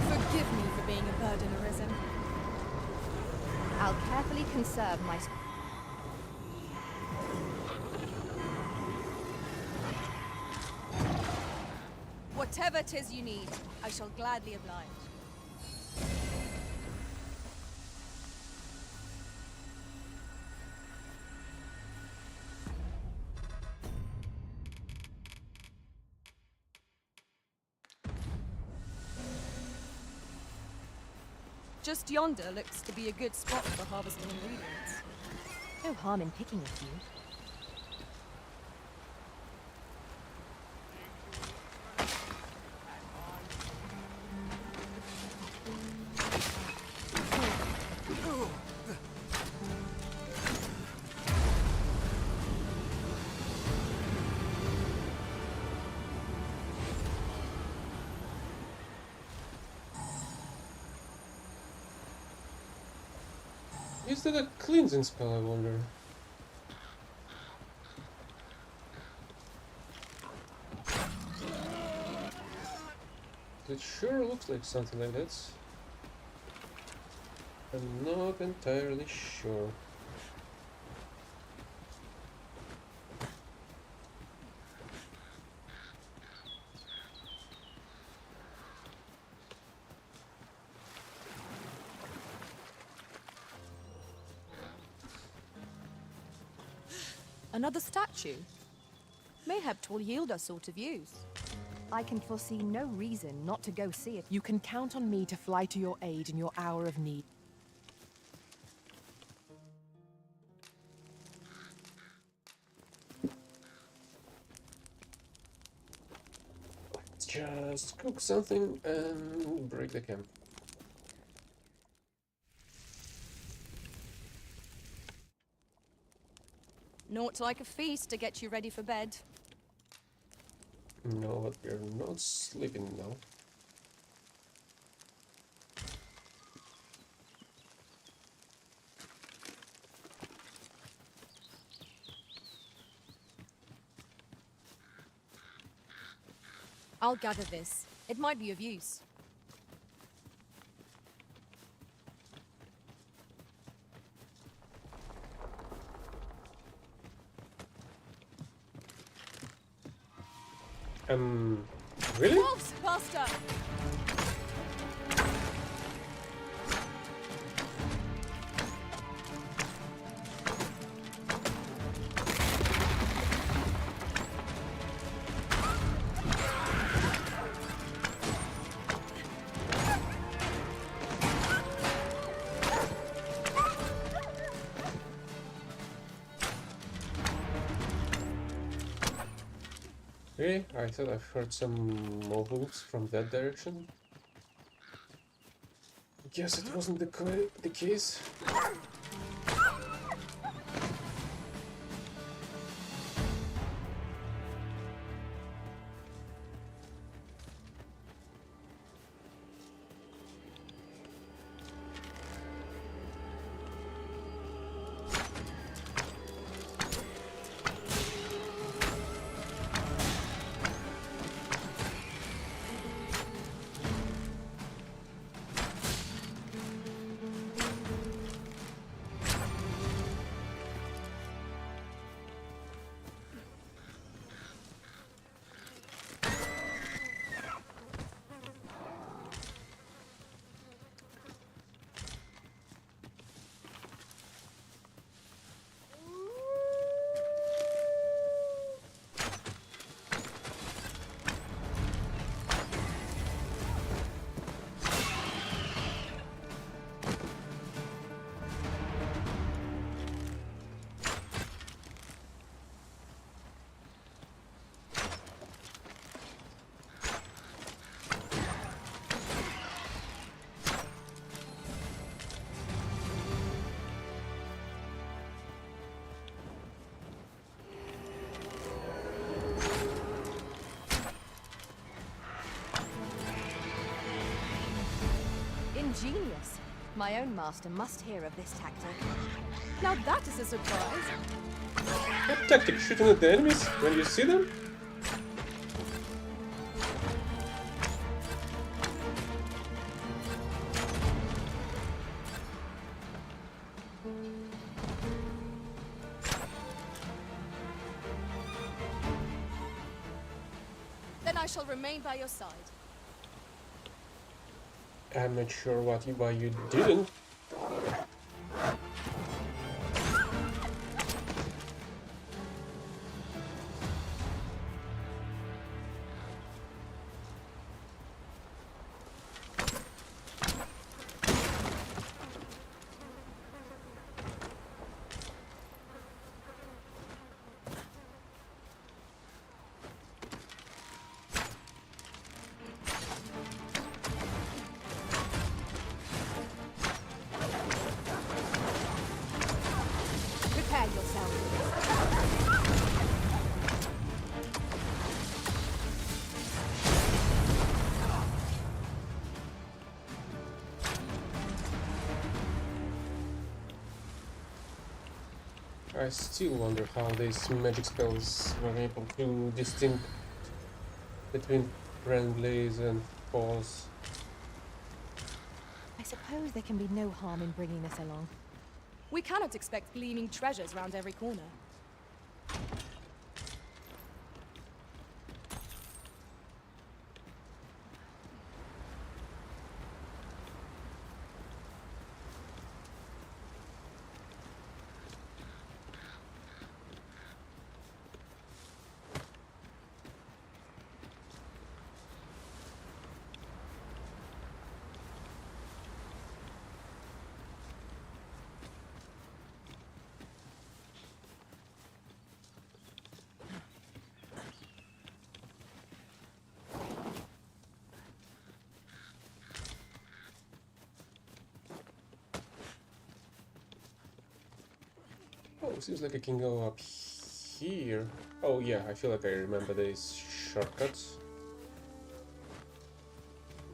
Forgive me for being a burden arisen. I'll carefully conserve my... Whatever 'tis you need, I shall gladly oblige. Just yonder looks to be a good spot for harvesting ingredients. No harm in picking a few. Is that a cleansing spell, I wonder? It sure looks like something like that. I'm not entirely sure. Another statue? Mayhap 'twill yield us sort of use. I can foresee no reason not to go see it. You can count on me to fly to your aid in your hour of need. Let's just cook something and break the camp. Naught like a feast to get you ready for bed. No, but we're not sleeping now. I'll gather this. It might be of use. Really? Wolves, Master! Really? I thought I've heard some movements from that direction. Guess it wasn't the case. My own master must hear of this tactic. Now that is a surprise. What tactic? Shooting at the enemies when you see them? Then I shall remain by your side. I'm not sure why you didn't. Prepare yourself. I still wonder how these magic spells were able to distinguish between friendlies and foes. I suppose there can be no harm in bringing this along. We cannot expect gleaming treasures round every corner. Oh, seems like I can go up here. Oh yeah, I feel like I remember these shortcuts.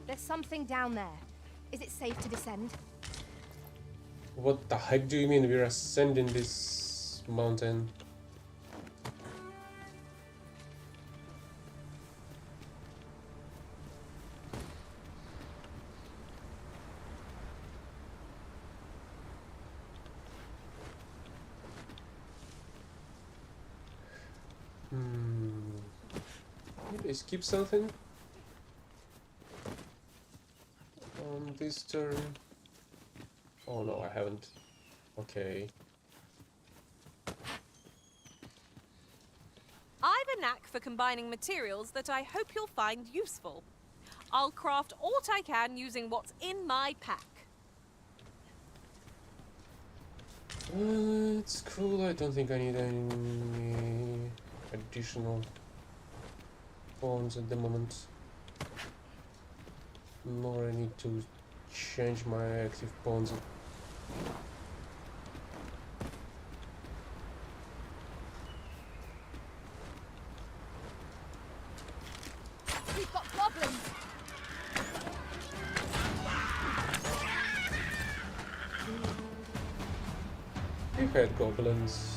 There's something down there. Is it safe to descend? What the heck do you mean we're ascending this mountain? Maybe I skip something on this turn. Oh no, I haven't. Okay. I've a knack for combining materials that I hope you'll find useful. I'll craft aught I can using what's in my pack. It's cool, I don't think I need any additional pawns at the moment. Nor I need to change my active pawns. We've got goblins! We've had goblins.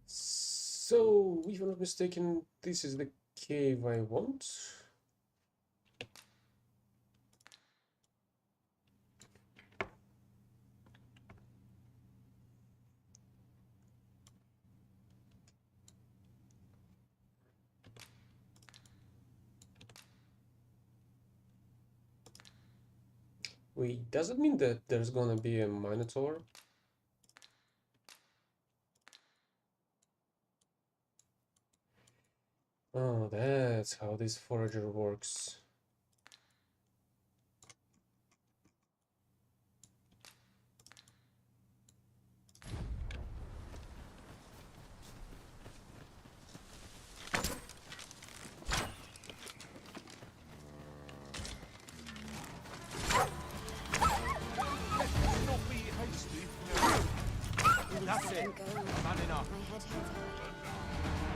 So, if I'm not mistaken, this is the cave I want. Wait, does it mean that there's gonna be a Minotaur? Oh, that's how this forager works. it. Running up. My head hurts.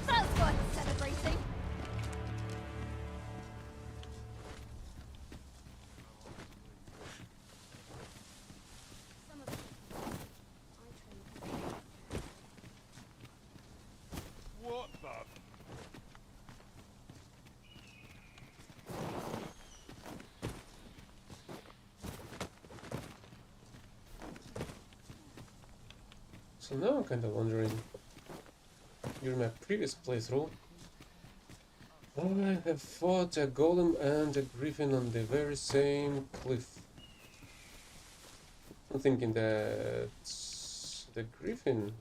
That's worth celebrating. What the? So now I'm kind of wondering, during my previous playthrough, I have fought a golem and a griffin on the very same cliff. I'm thinking that the griffin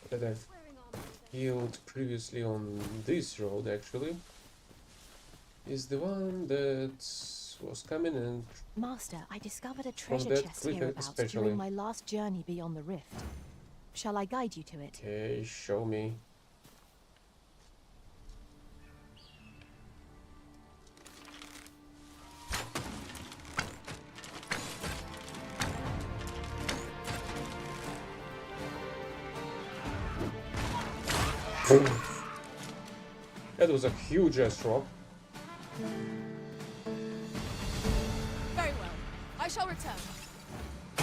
that I've killed previously on this road actually is the one that was coming and Master, I discovered a from treasure that chest cliff hereabouts especially. during my last journey beyond the rift. Shall I guide you to it? Okay, show me. That was a huge ass rock. Very well. I shall return.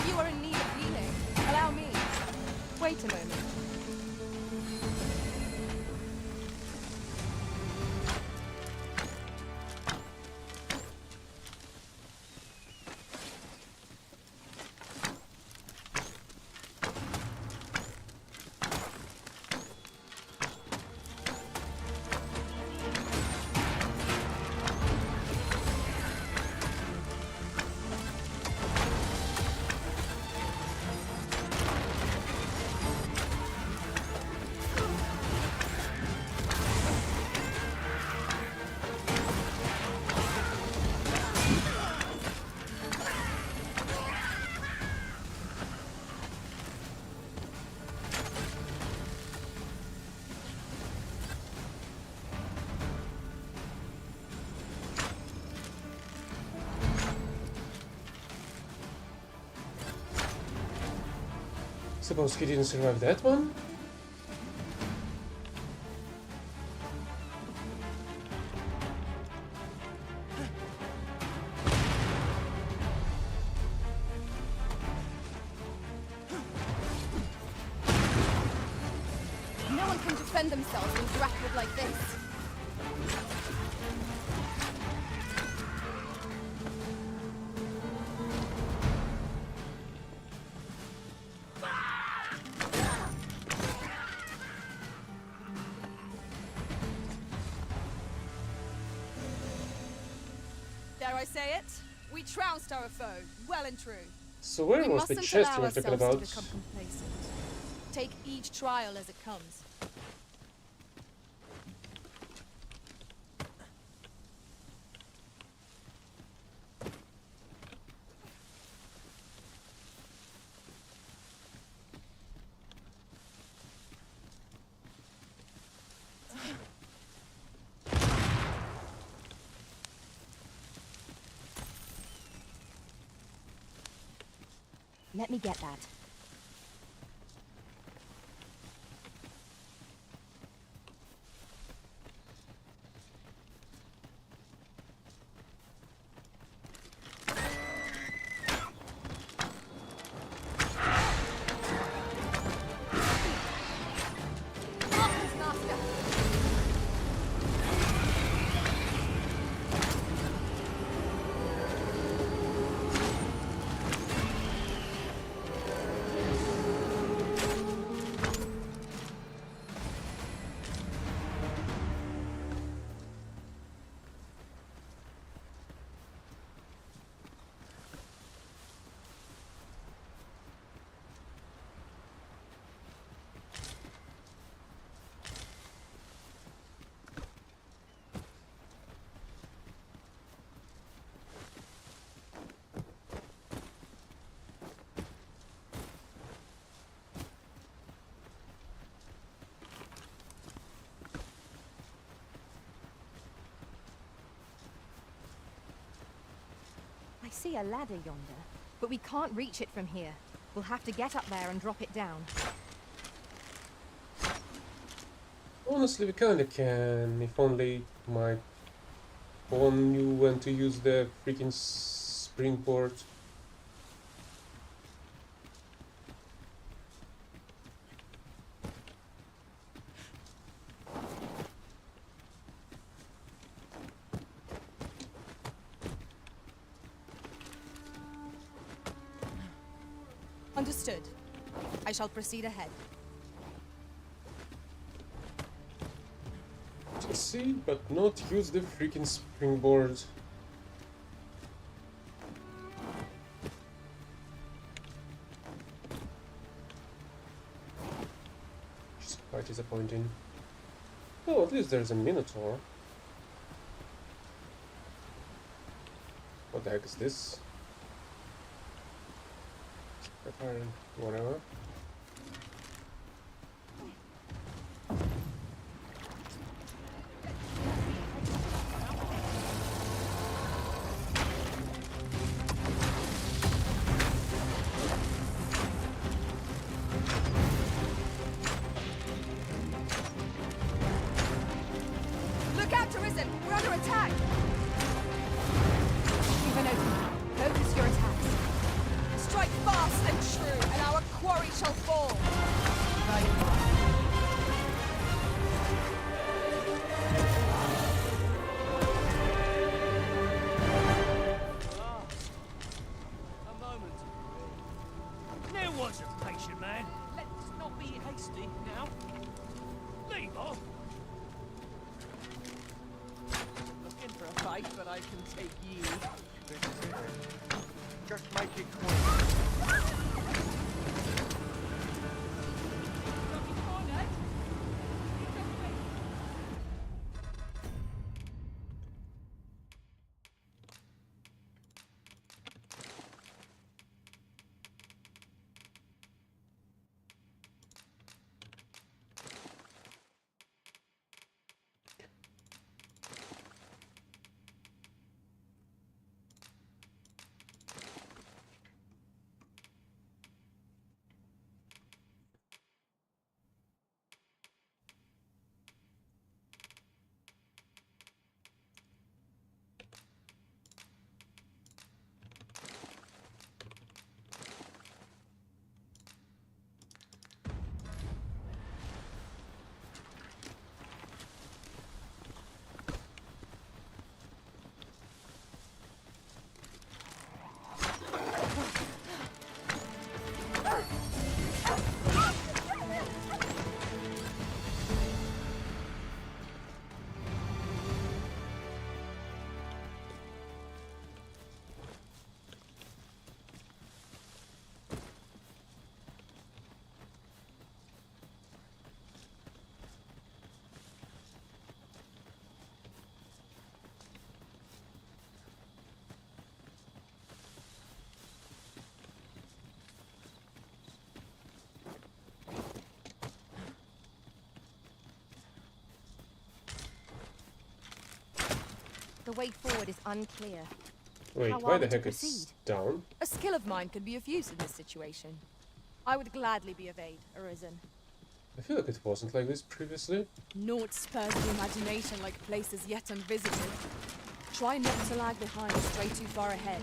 You are in need of healing. Allow me. Wait a moment. Suppose he didn't survive that one? No one can defend themselves when grappled like this. Dare I say it? We trounced our foe, well and true. So where We was the mustn't chest allow you were talking ourselves about? to become complacent. Take each trial as it comes. Let me get that. see a ladder yonder, but we can't reach it from here. We'll have to get up there and drop it down. Honestly, we kinda can, if only my pawn knew when to use the freaking springboard. Understood. I shall proceed ahead. See, but not use the freaking springboard. Which is quite disappointing. Oh, at least there's a Minotaur. What the heck is this? Whatever. Look out, Arisen! We're under attack! Keep an open. Focus your attacks. Strike fast and true, and our quarry shall fall! A moment. Now wasn't patient, man. Let's not be hasty now. Leave off. Looking for a fight, but I can take you. Just make it quick. The way forward is unclear. Wait, How why are the we to heck it's proceed? down? A skill of mine could be of use in this situation. I would gladly be of aid, Arisen. I feel like it wasn't like this previously. Naught spurs the imagination like places yet unvisited. Try not to lag behind or stray too far ahead,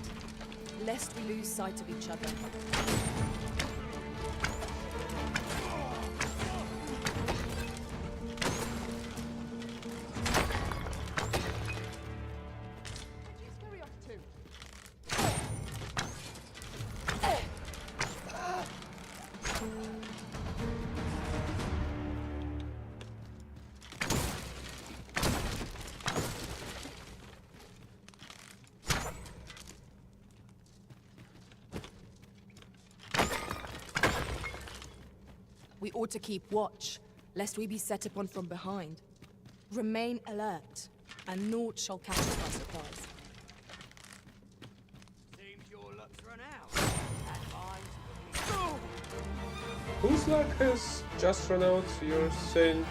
lest we lose sight of each other. We ought to keep watch, lest we be set upon from behind. Remain alert, and naught shall catch us by surprise. Seems your luck's run out. And mine's Whose luck has just run out, you're saying?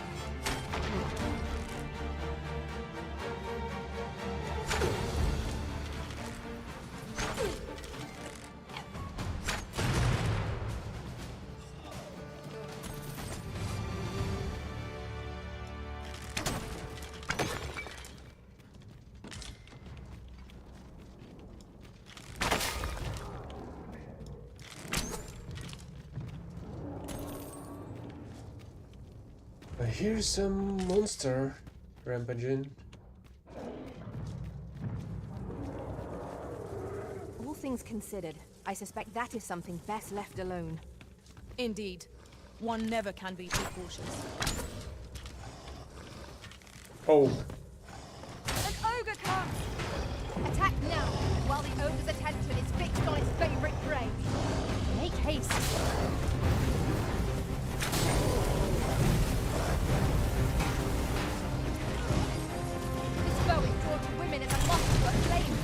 I hear some monster rampaging. All things considered, I suspect that is something best left alone. Indeed. One never can be too cautious. Oh. An ogre comes! Attack now, while the ogre's attention is fixed on its favorite prey. Make haste. This bow is drawn to women as a moth to a flame.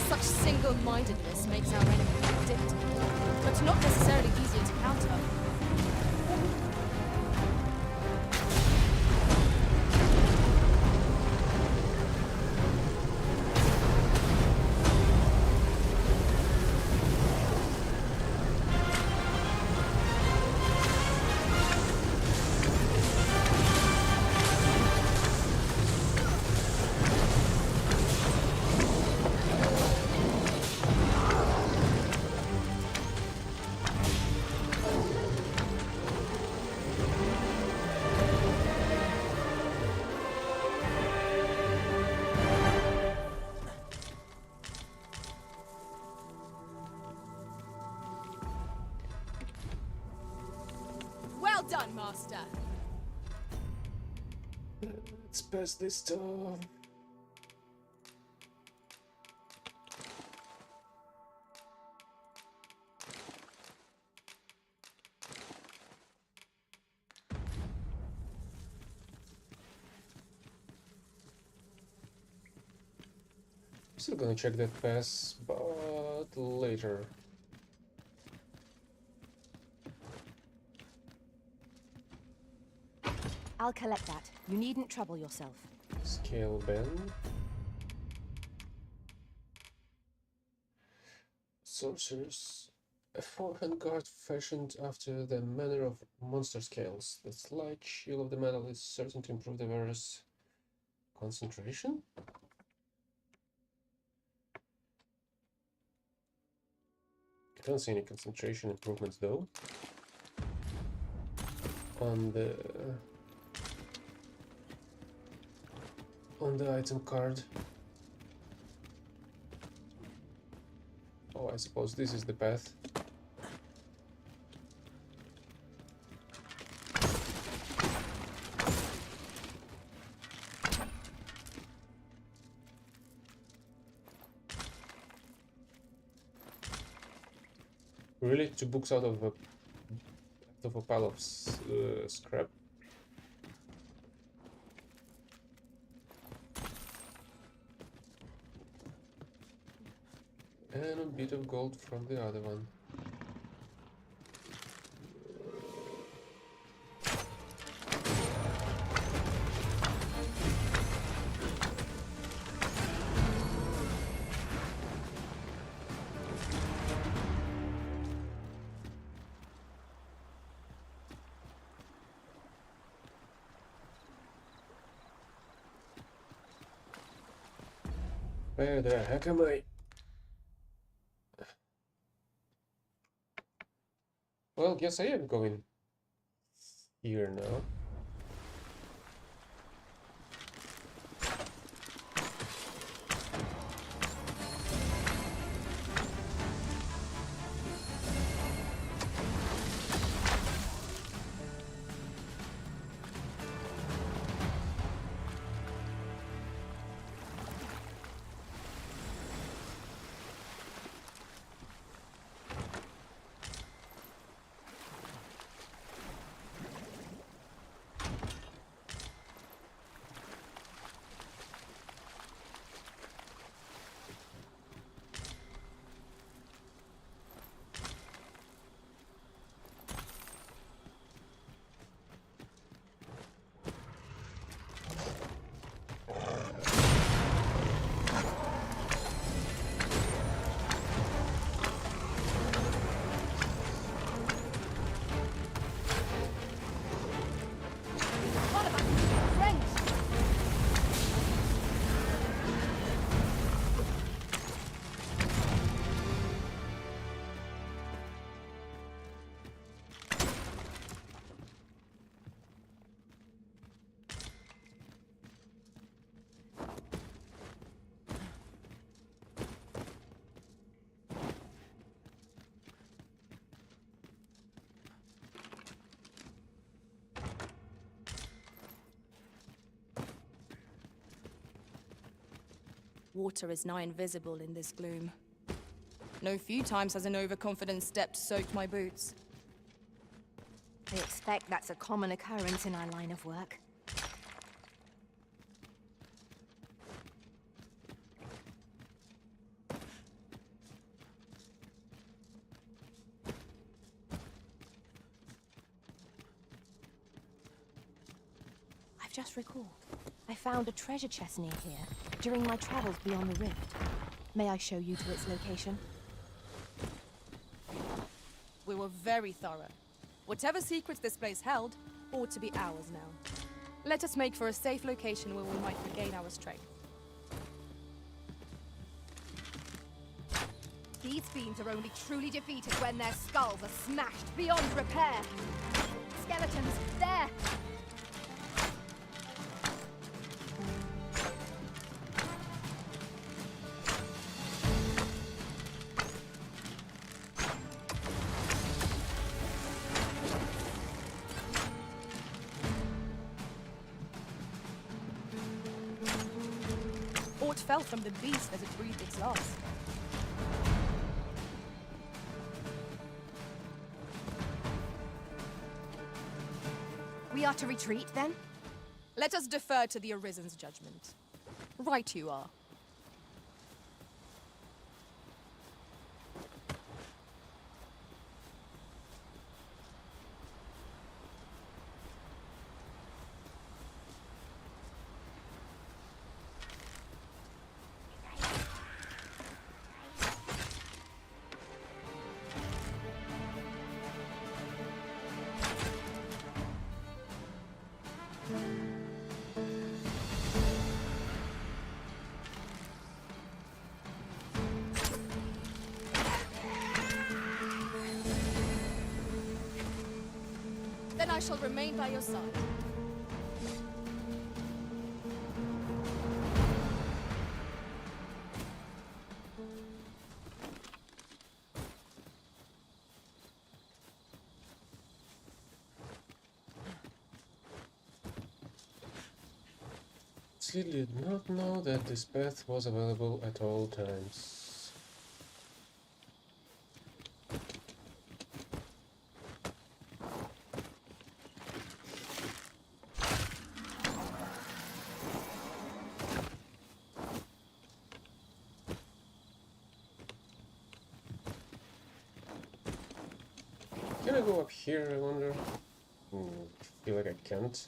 Such single-mindedness makes our enemy predictable, but not necessarily easier to counter. Well done, Master. Let's pass this stuff. Still gonna check that pass, but later. I'll collect that. You needn't trouble yourself. Scale bend. Sorcerers. A forehand guard fashioned after the manner of monster scales. The slight chill of the metal is certain to improve the wearer's concentration. I don't see any concentration improvements though. On the item card. Oh, I suppose this is the path. Really? 2 books out of a pile of scrap. And a bit of gold from the other one. Where the heck am I? Well, guess I am going here now. water is nigh invisible in this gloom. No few times has an overconfident step soaked my boots. I expect that's a common occurrence in our line of work. I've just recalled. I found a treasure chest near here during my travels beyond the rift. May I show you to its location? We were very thorough. Whatever secrets this place held ought to be ours now. Let us make for a safe location where we might regain our strength. These fiends are only truly defeated when their skulls are smashed beyond repair. Skeletons, there! Aught fell from the beast as it breathed its last. We are to retreat, then? Let us defer to the Arisen's judgment. Right you are. Then I shall remain by your side. Still did not know that this path was available at all times. Can I go up here, I wonder? Feel like I can't.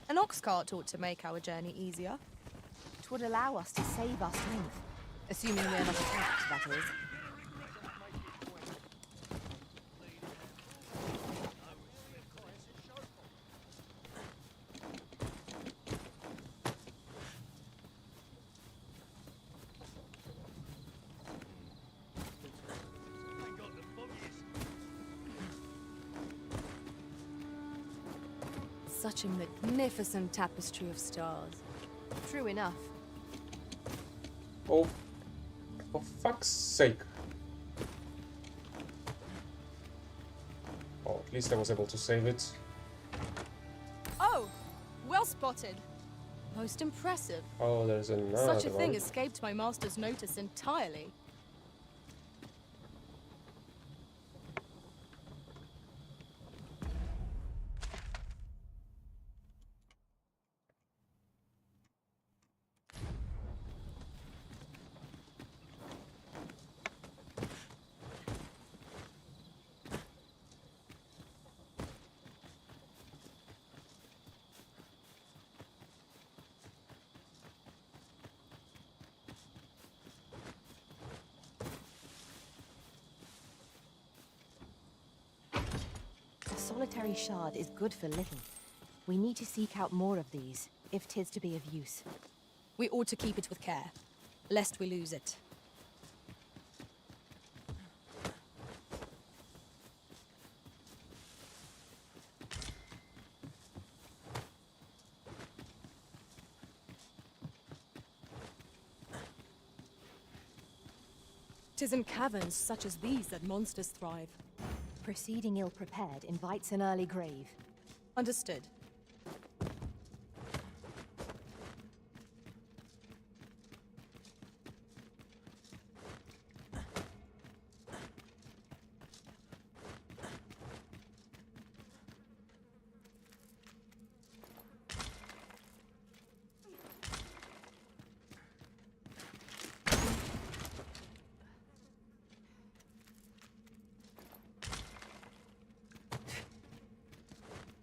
An ox cart ought to make our journey easier. It would allow us to save our strength. Assuming we're not attacked, that is. Such a magnificent tapestry of stars. True enough. Oh, for fuck's sake. Oh, at least I was able to save it. Oh, well spotted. Most impressive. Oh, there's another Such a thing one. escaped my master's notice entirely. A solitary shard is good for little. We need to seek out more of these, if 'tis to be of use. We ought to keep it with care, lest we lose it. Tis in caverns such as these that monsters thrive. Proceeding ill-prepared invites an early grave. Understood.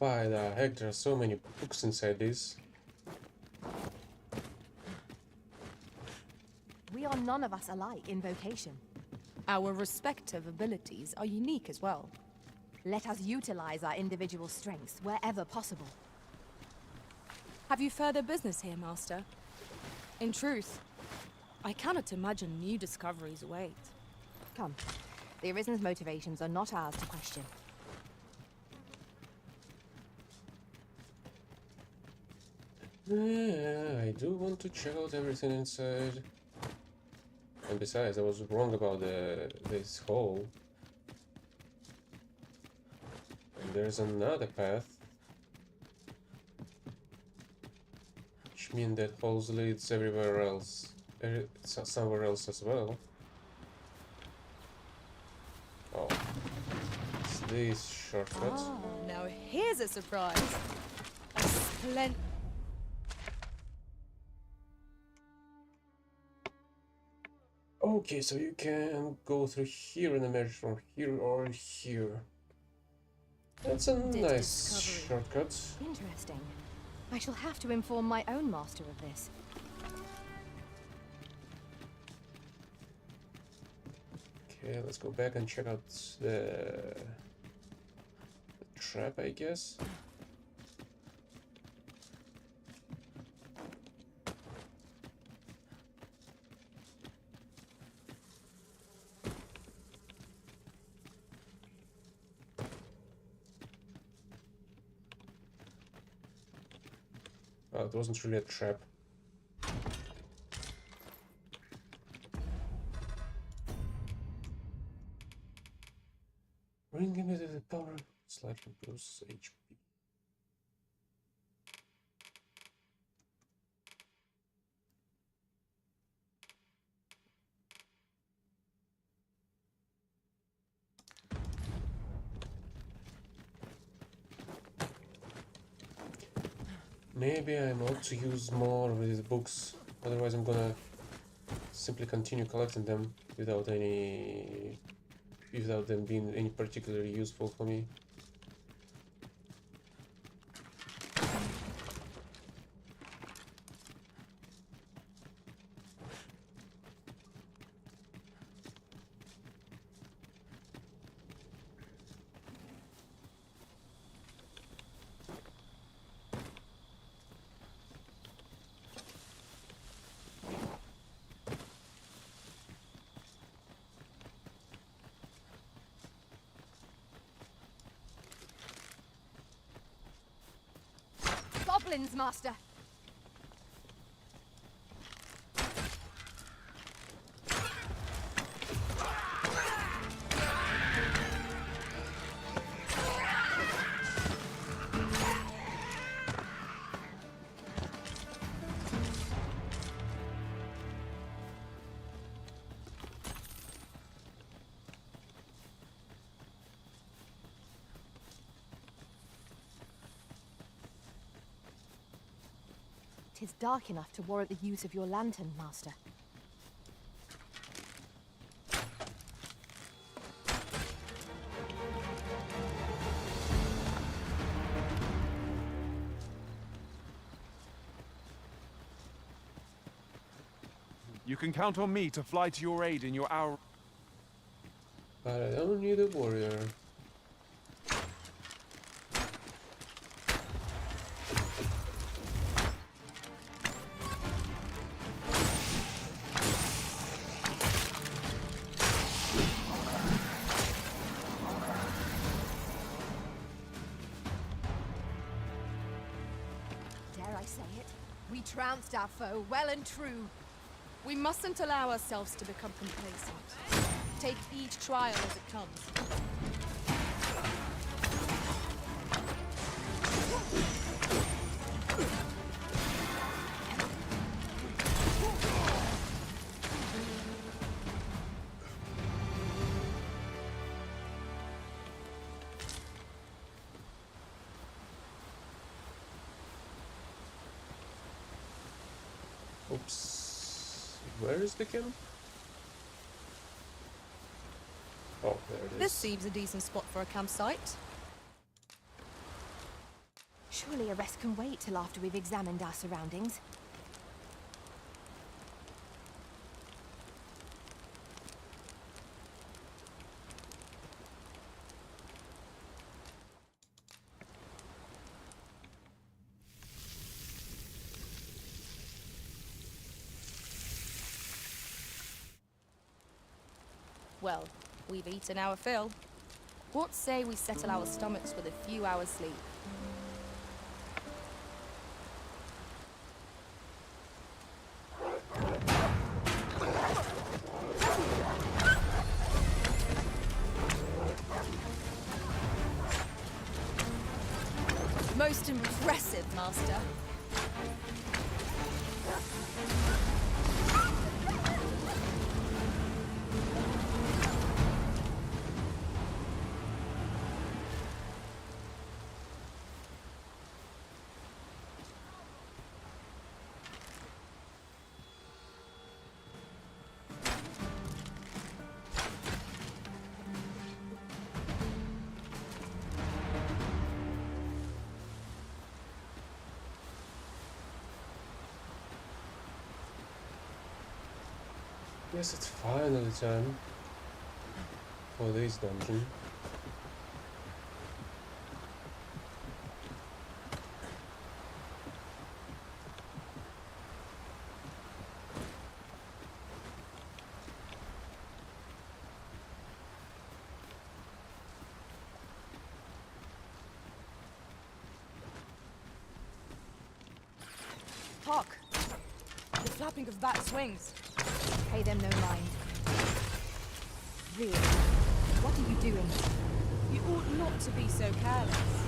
Why the heck there are so many books inside this? We are none of us alike in vocation. Our respective abilities are unique as well. Let us utilize our individual strengths wherever possible. Have you further business here, Master? In truth, I cannot imagine new discoveries await. Come. The Arisen's motivations are not ours to question. Yeah, I do want to check out everything inside. And besides, I was wrong about this hole. And there's another path. Which means that holes leads everywhere else. Somewhere else as well. Oh. It's this shortcut. Ah, now here's a surprise. A splendid... Okay, so you can go through here and emerge from here or here. That's a nice shortcut. Interesting. I shall have to inform my own master of this. Okay, let's go back and check out the trap, I guess. Oh, it wasn't really a trap. Bring him into the power, slightly boosts HP. Maybe I'm ought to use more of these books, otherwise I'm gonna simply continue collecting them without them being any particularly useful for me. Goblins, Master! It is dark enough to warrant the use of your lantern, Master. You can count on me to fly to your aid in your hour. But I don't need a warrior. Dare I say it? We trounced our foe well and true. We mustn't allow ourselves to become complacent. Take each trial as it comes. Oops. Where is the camp? Oh, there it is. This seems a decent spot for a campsite. Surely a rest can wait till after we've examined our surroundings. Well, we've eaten our fill. What say we settle our stomachs with a few hours sleep? Most impressive, Master. Yes, it's finally time for this dungeon. Hark! The flapping of bats' wings. Pay them no mind. Really? What are you doing? You ought not to be so careless.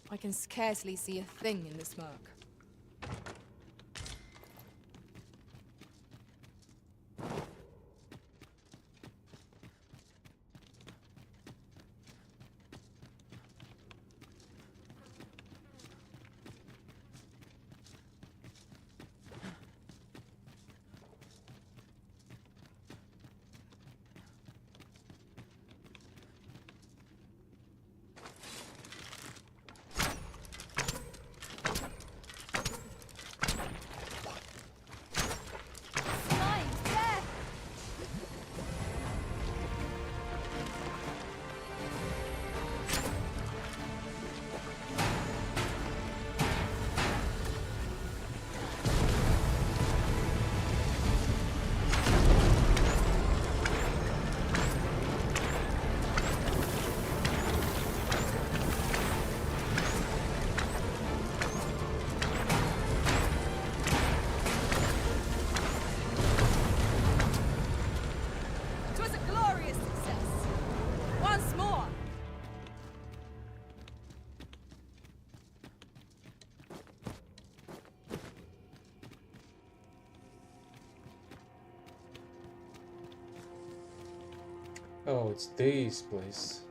I can scarcely see a thing in the smoke. Oh, it's this place.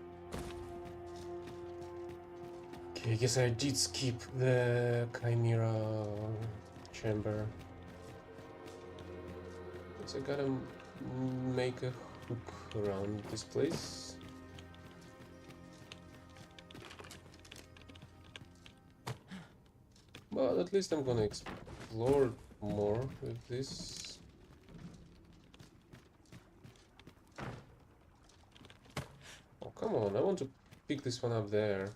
Okay, I guess I did skip the Chimera chamber. So I gotta make a hook around this place. But at least I'm gonna explore more with this. Oh, come on, I want to pick this one up there.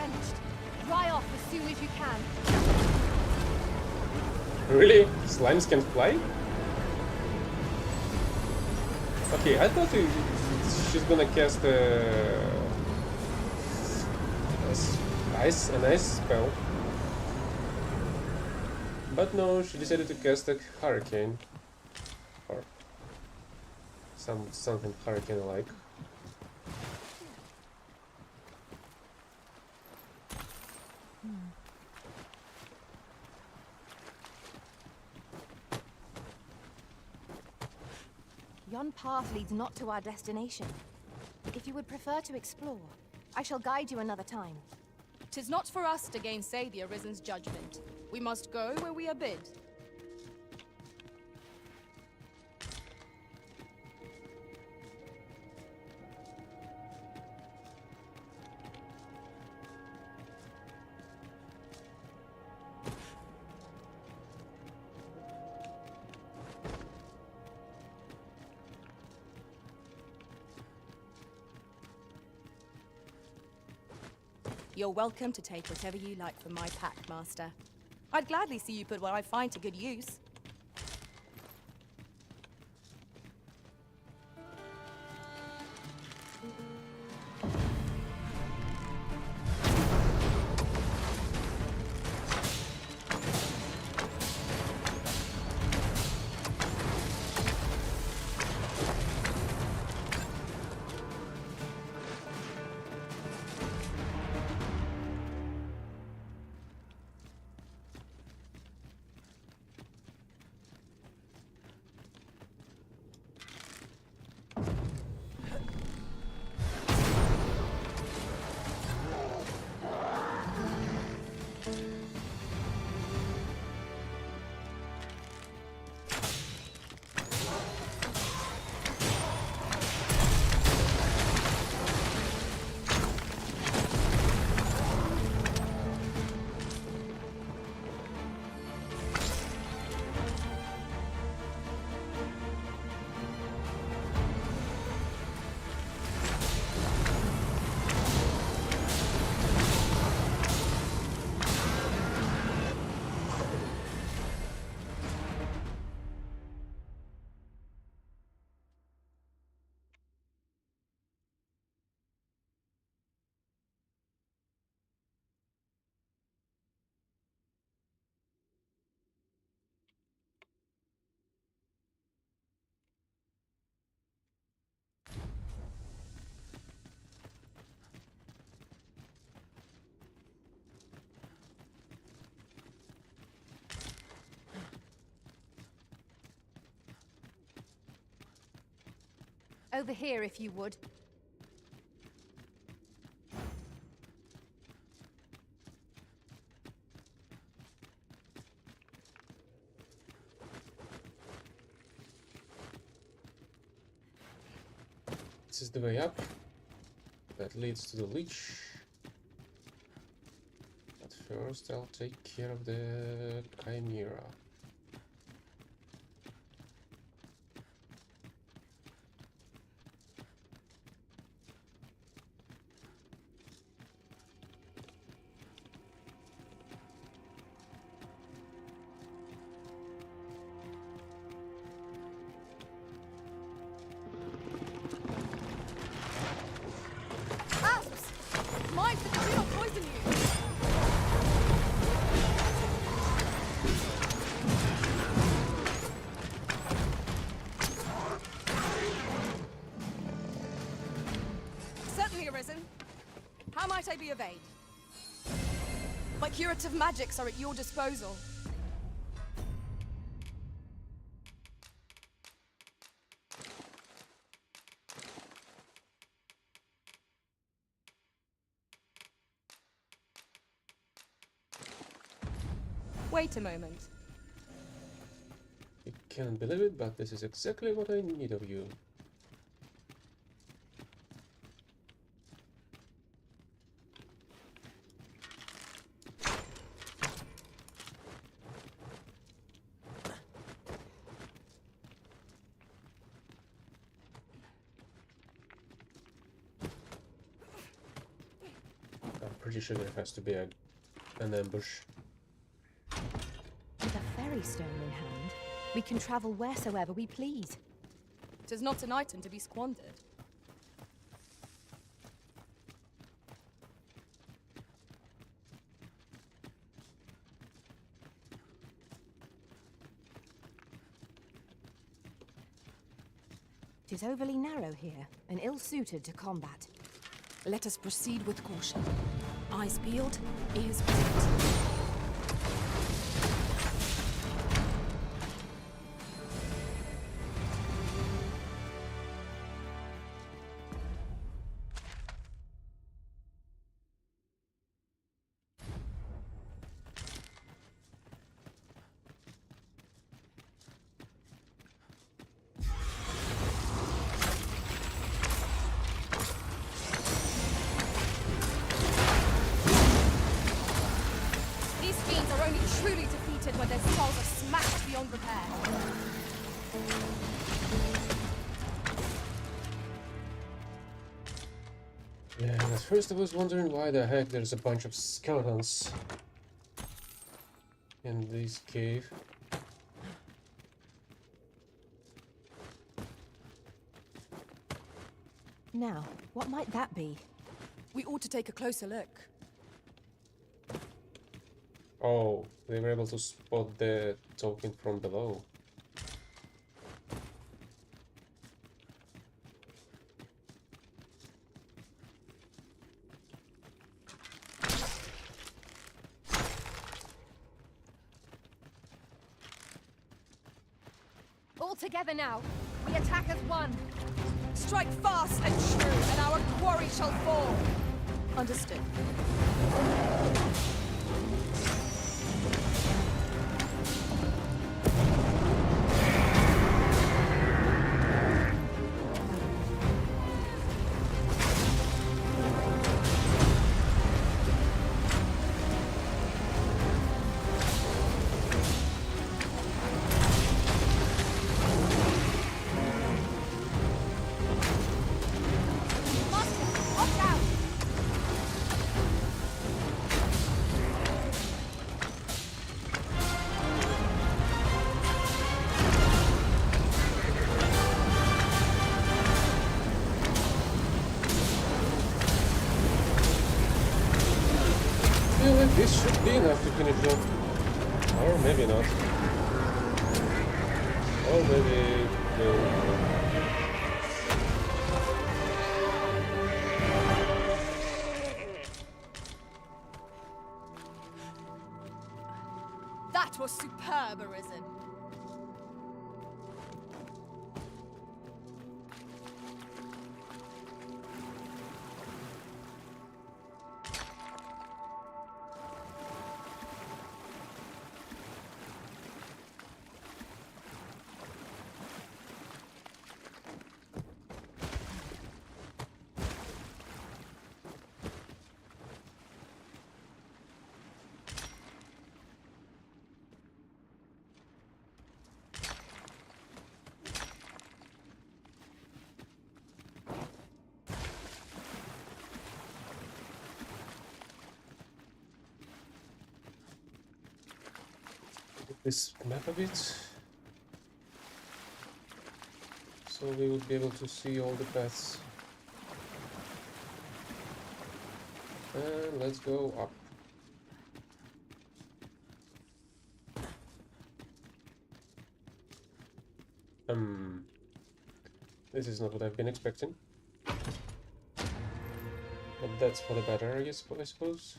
drenched. Dry off as soon as you can. Really? Slimes can fly? Okay, I thought she's gonna cast an ice spell. But no, she decided to cast a hurricane. Or something hurricane-like. Yon path leads not to our destination. If you would prefer to explore, I shall guide you another time. 'Tis not for us to gainsay the Arisen's judgment. We must go where we are bid. You're welcome to take whatever you like from my pack, Master. I'd gladly see you put what I find to good use. Over here, if you would. This is the way up. That leads to the leech. But first I'll take care of the Chimera. How might I be of aid? My curative magics are at your disposal. Wait a moment. You can't believe it, but this is exactly what I need of you. pretty sure there has to be an ambush. With a ferry stone in hand, we can travel wheresoever we please. 'Tis not an item to be squandered. It is overly narrow here, and ill-suited to combat. Let us proceed with caution. Eyes peeled, ears peeled. These fiends are only truly defeated when their skulls are smashed beyond repair. Yeah, at first I was wondering why the heck there's a bunch of skeletons in this cave. Now, what might that be? We ought to take a closer look. Oh, they were able to spot the token from below. All together now! We attack as one! Strike fast and true, and our quarry shall fall! Understood. This should be enough to finish off. Or maybe not. Or maybe no. That was superb, Arisen. This map a bit, so we would be able to see all the paths. And let's go up. This is not what I've been expecting, but that's for the better, I suppose.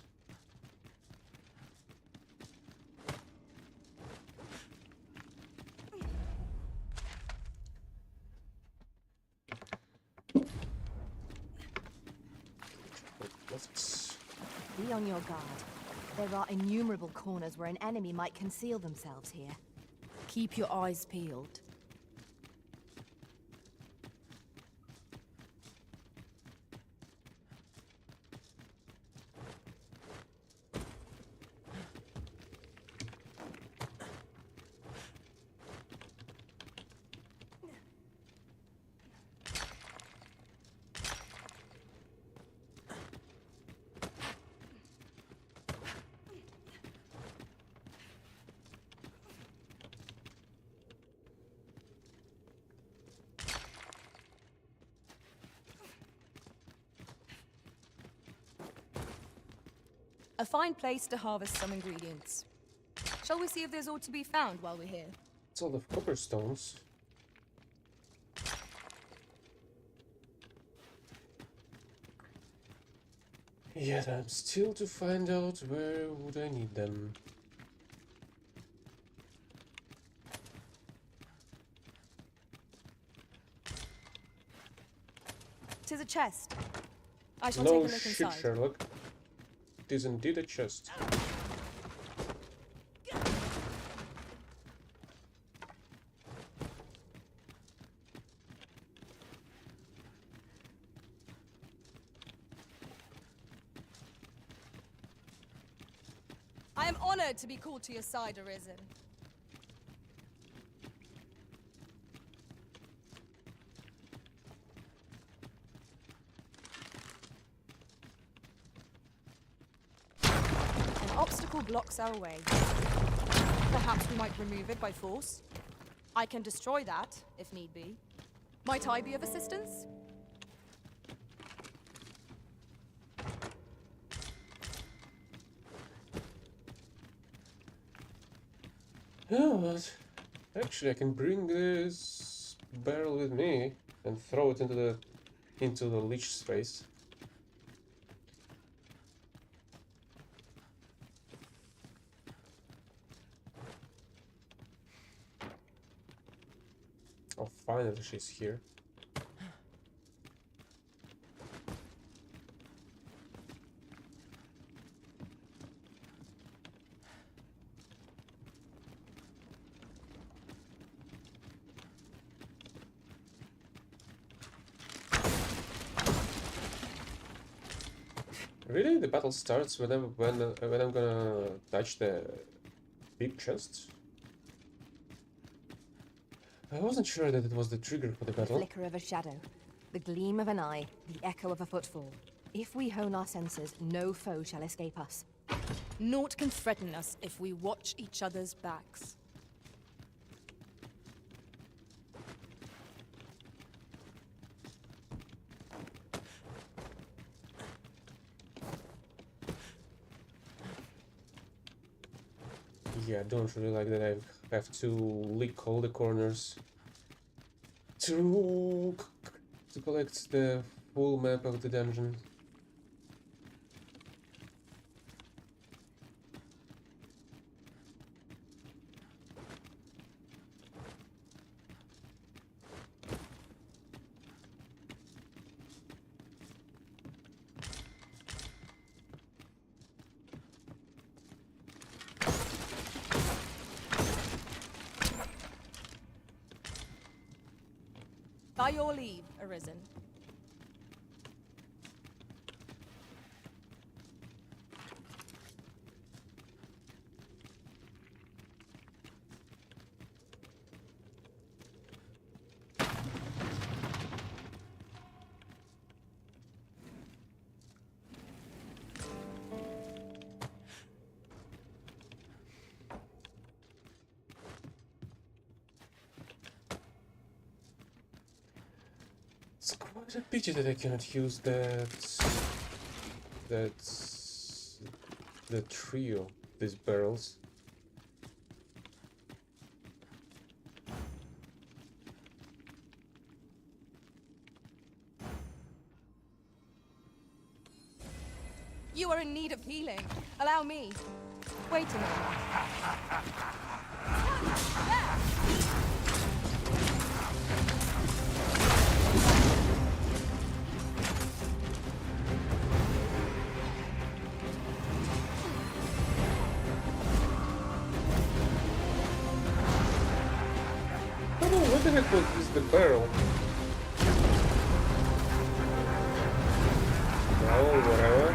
Be on your guard. There are innumerable corners where an enemy might conceal themselves here. Keep your eyes peeled. A fine place to harvest some ingredients. Shall we see if there's aught to be found while we're here? It's all of copper stones. Yet I'm still to find out where would I need them. Tis a chest. I shall No take a look shit, inside. Sherlock. It is indeed a chest. I am honored to be called to your side, Arisen. An obstacle blocks our way. Perhaps we might remove it by force. I can destroy that, if need be. Might I be of assistance? Yeah, but actually I can bring this barrel with me and throw it into the leech space. Oh, finally she's here. Really? The battle starts when I'm gonna touch the big chest? I wasn't sure that it was the trigger for the The battle. flicker of a shadow, the gleam of an eye, the echo of a footfall. If we hone our senses, no foe shall escape us. Naught can threaten us if we watch each other's backs. Yeah, I don't really like that I have to lick all the corners to collect the full map of the dungeon. By your leave, Arisen. It's quite a pity that I cannot use the trio, these barrels. You are in need of healing. Allow me. Wait a moment. Oh, what the heck is the barrel? Oh, whatever.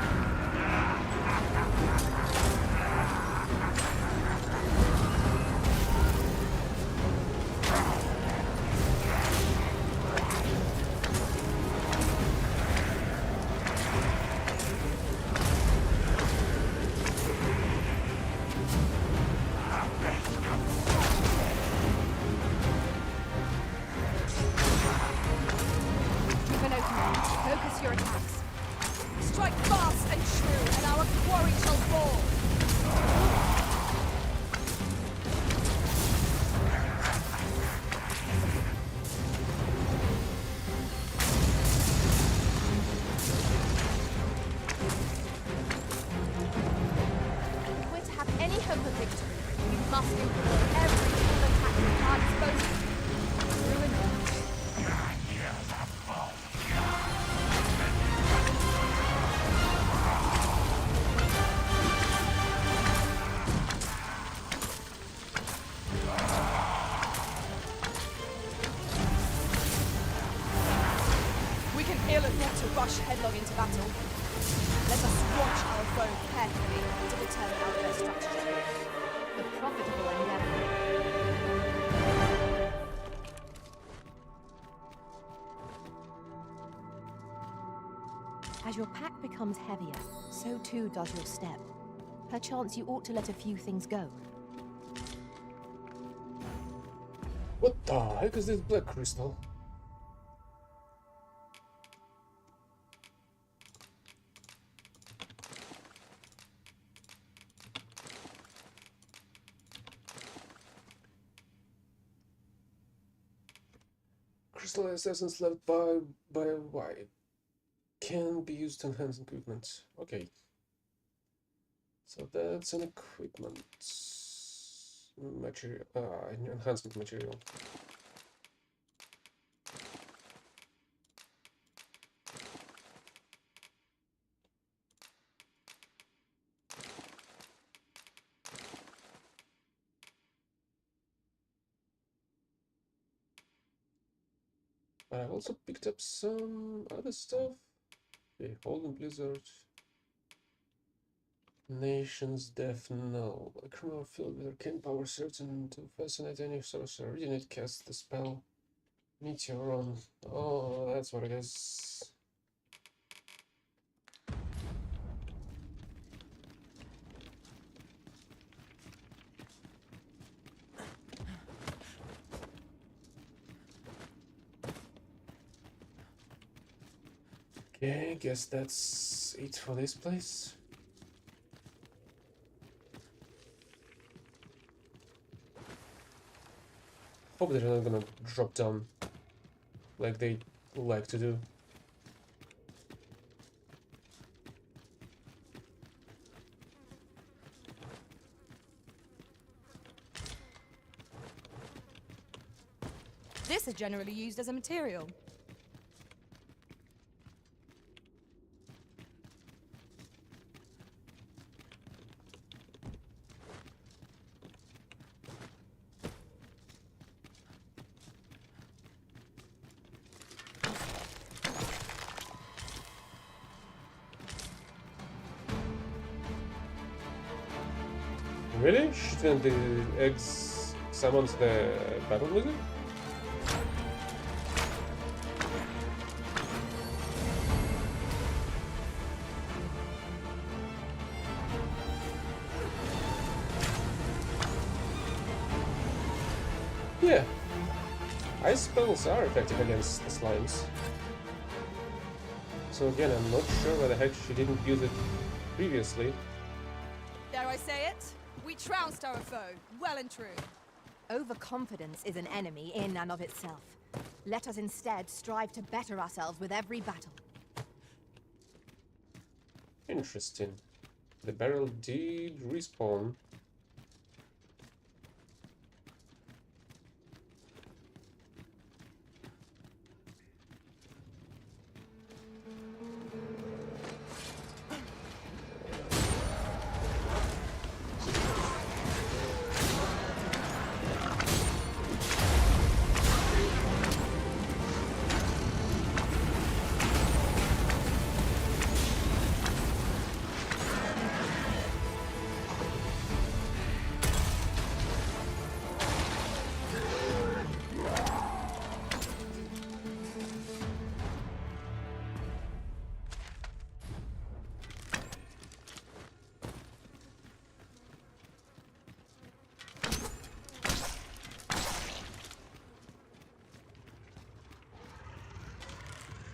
Keep an open mind. Focus your attacks. Strike fast! must employ every tool and tactic at our disposal. Ruin them. We can ill afford to rush headlong into battle. Let us watch our foe carefully to determine our best strategy. A profitable endeavor. As your pack becomes heavier, so too does your step. Perchance you ought to let a few things go. What the heck is this black crystal? Crystal essence left by a wipe can be used to enhance equipment. Okay. So that's an equipment material, an enhancement material. But I've also picked up some other stuff. Okay, Holden Blizzard. Nation's Death Null. A criminal filled with arcane power certain to fascinate any sorcerer. Unit cast the spell. Meteoron. Oh, that's what it is. Okay, guess that's it for this place. Hope they're not gonna drop down like they like to do. This is generally used as a material. Really? Shouldn't the eggs summons the battle wizard? Yeah. Ice spells are effective against the slimes. So again, I'm not sure why the heck she didn't use it previously. Dare I say it? We trounced our foe, well and true. Overconfidence is an enemy in and of itself. Let us instead strive to better ourselves with every battle. Interesting. The barrel did respawn.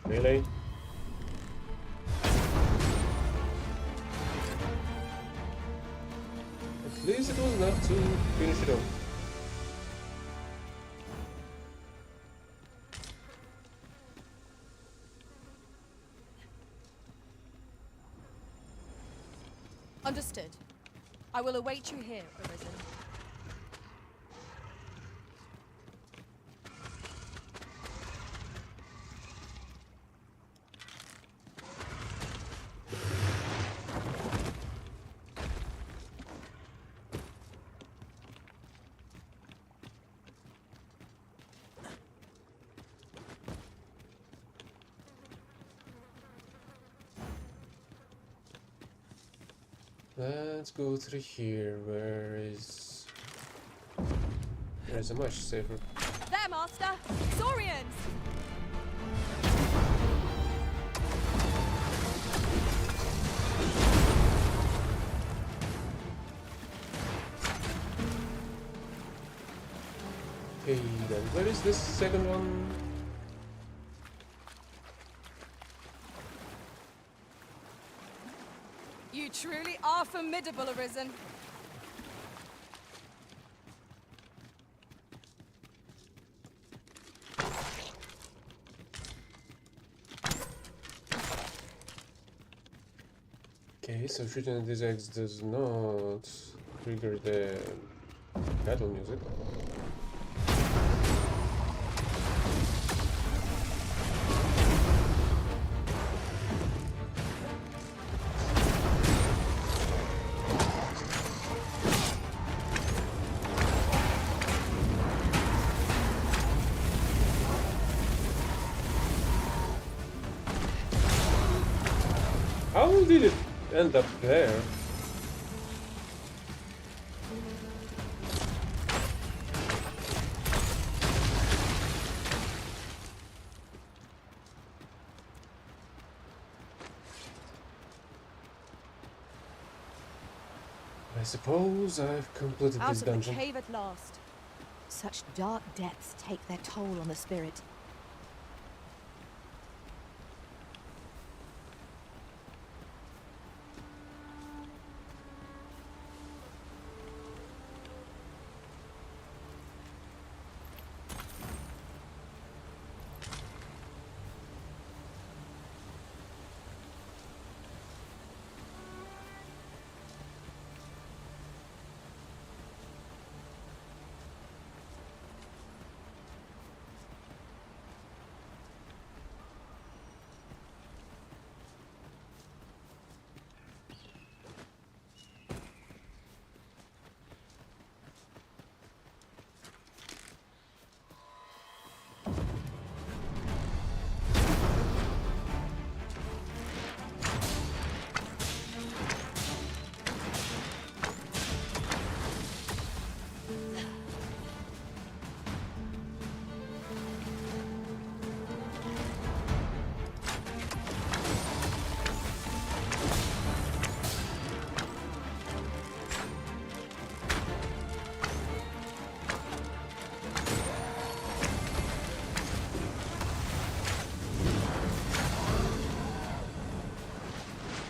Really? At least it was enough to finish it off. Understood. I will await you here, Arisen. Let's go through here. Where's a much safer. There, Master! Saurians! Okay, then where is this second one? You truly are formidable, Arisen. Okay, so shooting at these eggs does not trigger the battle music. How did it end up there? I suppose I've completed Out this of the dungeon. cave at last. Such dark depths take their toll on the spirit.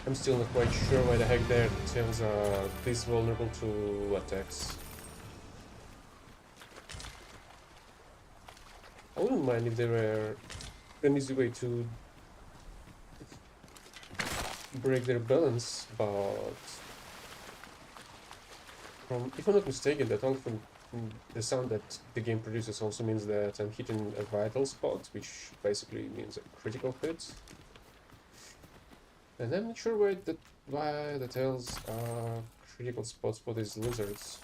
I'm still not quite sure why the heck their tails are this vulnerable to attacks. I wouldn't mind if there were an easy way to break their balance, but if I'm not mistaken, that often the sound that the game produces also means that I'm hitting a vital spot, which basically means a critical hit. And I'm not sure why the tails are critical spots for these lizards.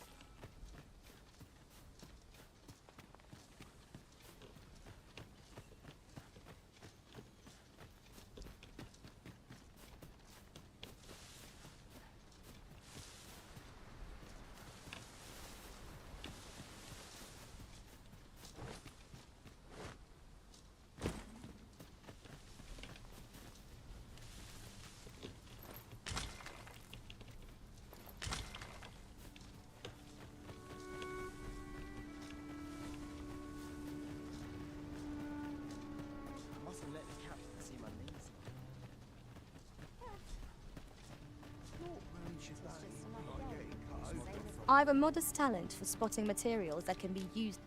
I have a modest talent for spotting materials that can be used.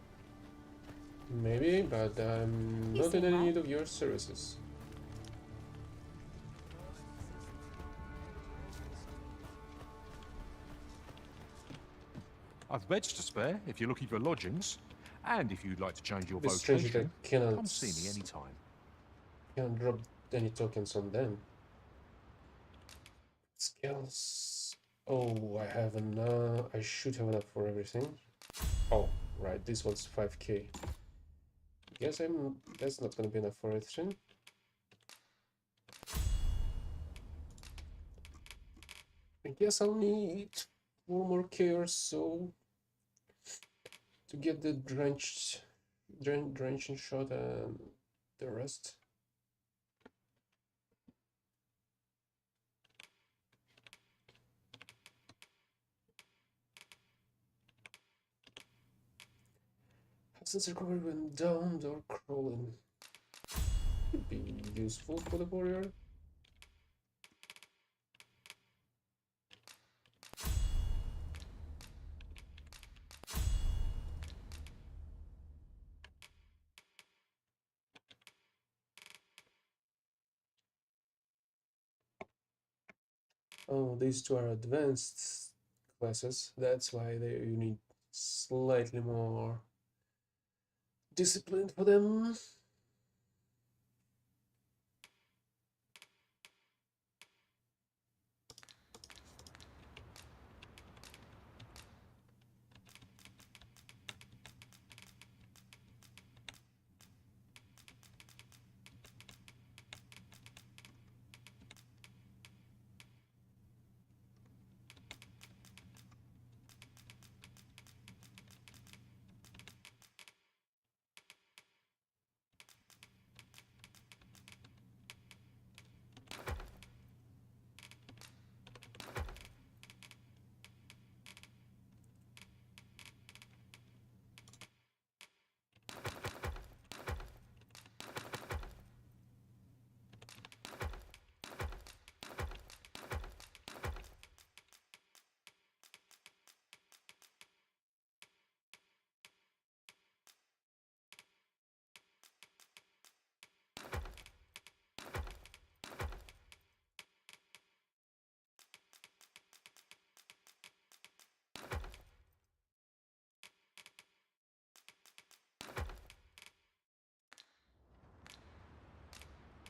Maybe, but I'm You not in seem any well. need of your services. I've beds to spare if you're looking for lodgings. And if you'd like to change your It's strange that I vocation, cannot come see me anytime. Can't drop any tokens on them. Skills. Oh, I have enough. I should have enough for everything. Oh, right. This one's 5k. Guess that's not gonna be enough for everything. I guess I'll need 4 more or so to get the drenching shot and the rest. Since recovery when downed or crawling could be useful for the warrior. Oh, these two are advanced classes. That's why you need slightly more discipline for them.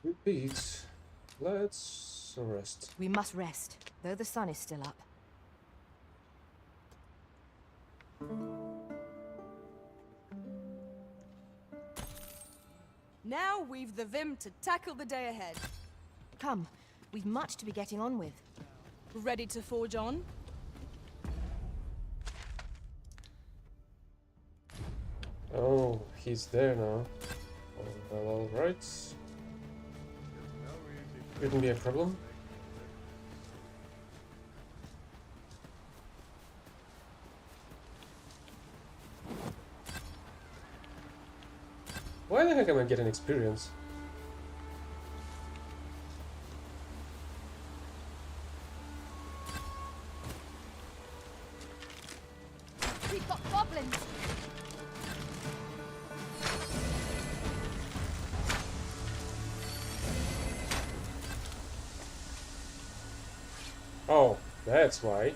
Repeat. Let's rest. We must rest, though the sun is still up. Now we've the vim to tackle the day ahead. Come, we've much to be getting on with. Ready to forge on? Oh, he's there now. Oh, well, alright. Shouldn't be a problem. Why the heck am I getting experience? We've got goblins. Oh, that's why.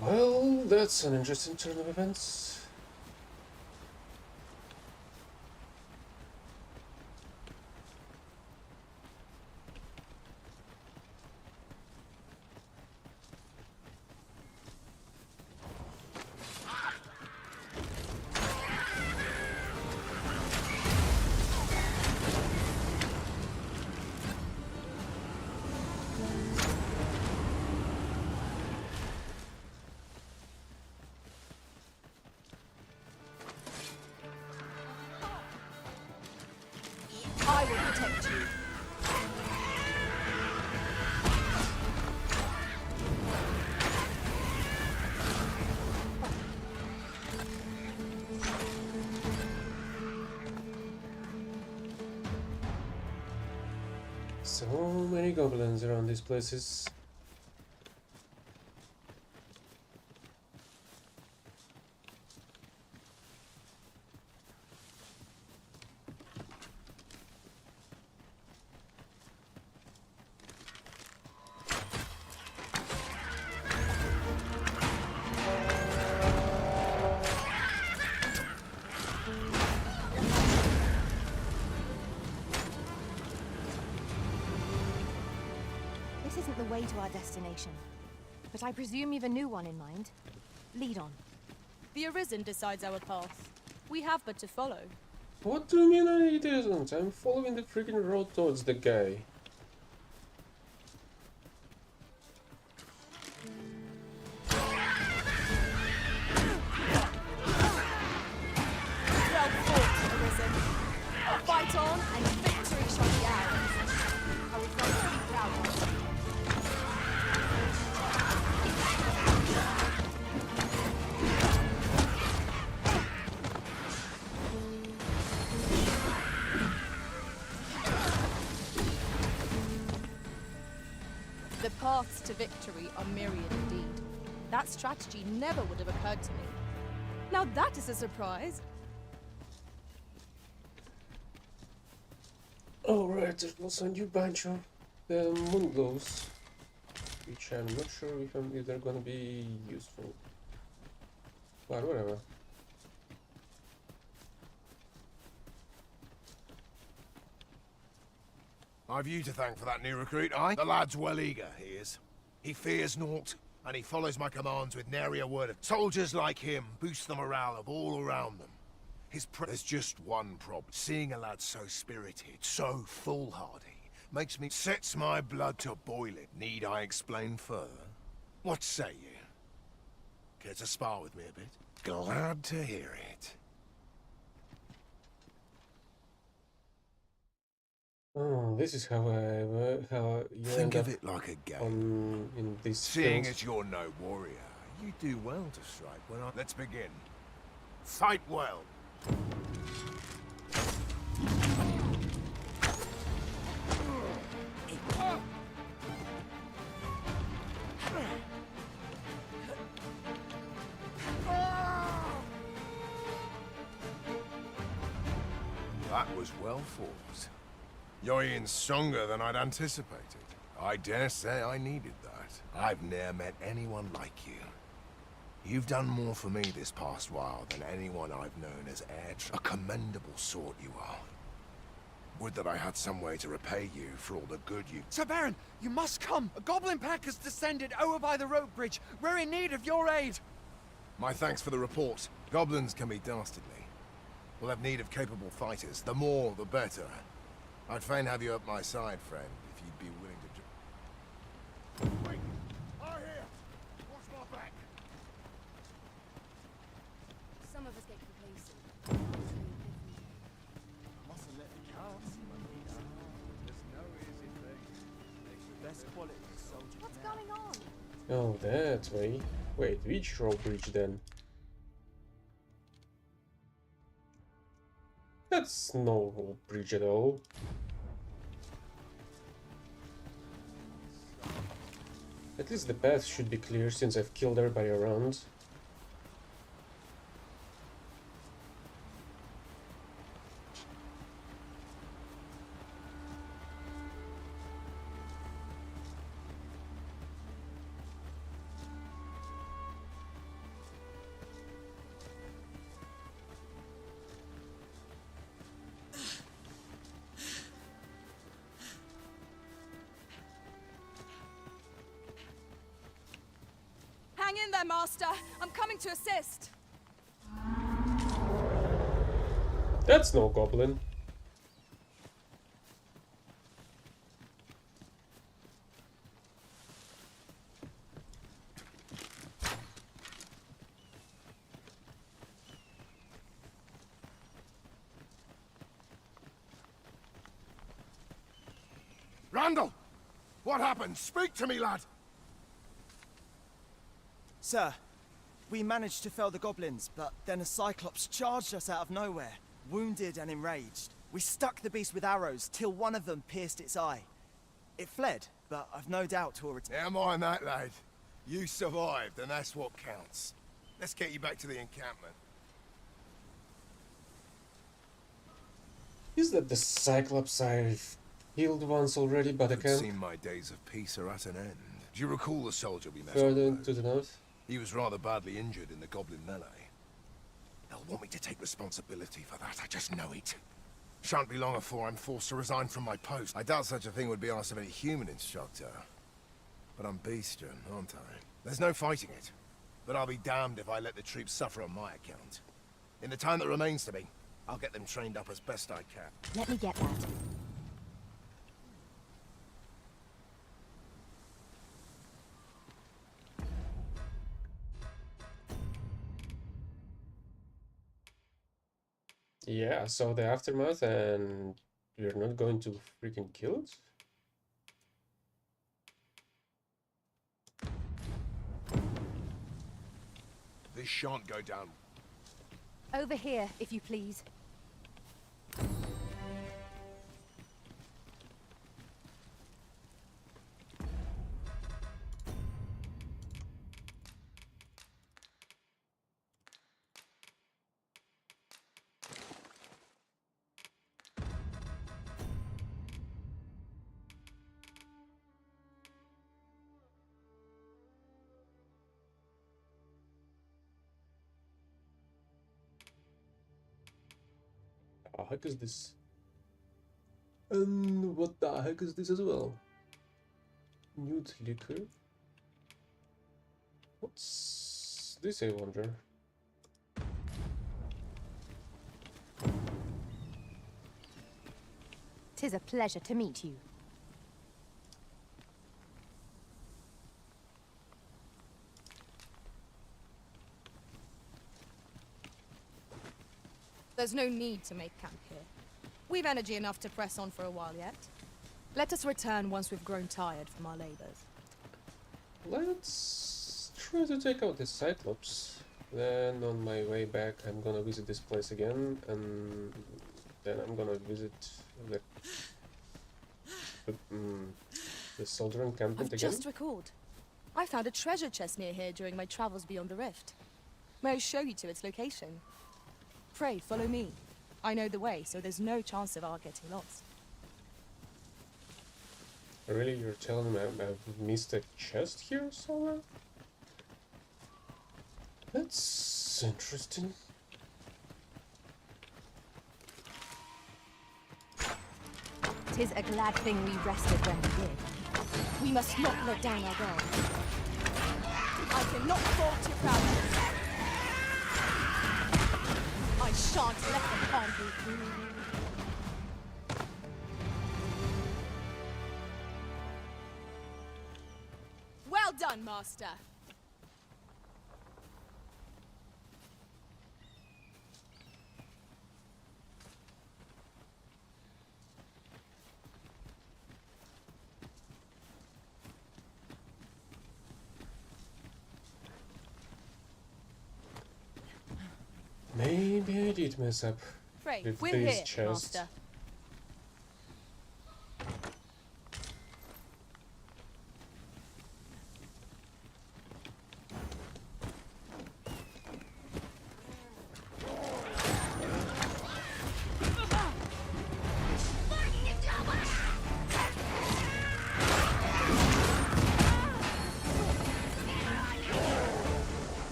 Well, that's an interesting turn of events. I will protect you. So many goblins around these places. isn't the way to our destination. But I presume you've a new one in mind. Lead on. The Arisen decides our path. We have but to follow. What do you mean it isn't? I'm following the freaking road towards the guy. Well fought, Arisen. Fight on, and victory shall be ours. I would like to be proud of you. The paths to victory are myriad indeed. That strategy never would have occurred to me. Now that is a surprise. Alright, there's also a new bunch of the moonglows, which I'm not sure if they're gonna be useful. But whatever. I've you to thank for that new recruit, aye? The lad's well eager, he is. He fears naught, and he follows my commands with nary a word of... Soldiers like him boost the morale of all around them. There's just one problem. Seeing a lad so spirited, so foolhardy, makes me... sets my blood to boiling. Need I explain further? What say you? Care to spar with me a bit? Glad to hear it. Oh, this is how you Think end of up it like a game. in this. Seeing skills. as you're no warrior, you do well to strike when I... Let's begin. Fight well. That was well fought. You're even stronger than I'd anticipated. I dare say I needed that. I've ne'er met anyone like you. You've done more for me this past while than anyone I've known as heir. A commendable sort you are. Would that I had some way to repay you for all the good you... Sir Baron, you must come! A goblin pack has descended over by the rope bridge. We're in need of your aid! My thanks for the report. Goblins can be dastardly. We'll have need of capable fighters. The more, the better. I'd fain have you at my side, friend, if you'd be willing to... Wait! I'm here! Watch my back! Some of us get complacent. Mustn't let the cards see my feet. There's no easy thing. Make the best quality soldier. What's going on? Oh, that way. Wait, which rope bridge then? That's no rope bridge at all. At least the path should be clear since I've killed everybody around. Hang in there, Master. I'm coming to assist. That's no goblin. Randall! What happened? Speak to me, lad! Sir, we managed to fell the goblins, but then a cyclops charged us out of nowhere, wounded and enraged. We stuck the beast with arrows till one of them pierced its eye. It fled, but I've no doubt 'twill return. Never mind that, lad. You survived, and that's what counts. Let's get you back to the encampment. Is that the Cyclops I've healed once already, but I It can't? seemed my days of peace are at an end. Do you recall the soldier we met? Further to the north? He was rather badly injured in the goblin melee. They'll want me to take responsibility for that, I just know it. Shan't be long before I'm forced to resign from my post. I doubt such a thing would be asked of any human instructor. But I'm bestian, aren't I? There's no fighting it. But I'll be damned if I let the troops suffer on my account. In the time that remains to me, I'll get them trained up as best I can. Let me get that. Yeah, so the aftermath, and you're not going to freaking kill it? This shan't go down. Over here, if you please. The heck is this? And what the heck is this as well? Nude liquor? What's this, I wonder? 'Tis a pleasure to meet you. There's no need to make camp here. We've energy enough to press on for a while yet. Let us return once we've grown tired from our labors. Let's try to take out the Cyclops. Then on my way back I'm gonna visit this place again, and then I'm gonna visit the soldier encampment I've again. just recalled. I found a treasure chest near here during my travels beyond the rift. May I show you to its location? Pray, follow me. I know the way, so there's no chance of our getting lost. Really? You're telling me I've missed a chest here somewhere? That's interesting. Tis a glad thing we rested when we did. We must not let down our guard. I cannot afford to crowd us. I shan't let them harm you. Well done, Master. Maybe I did mess up Pray, with we're this here, chest. Master.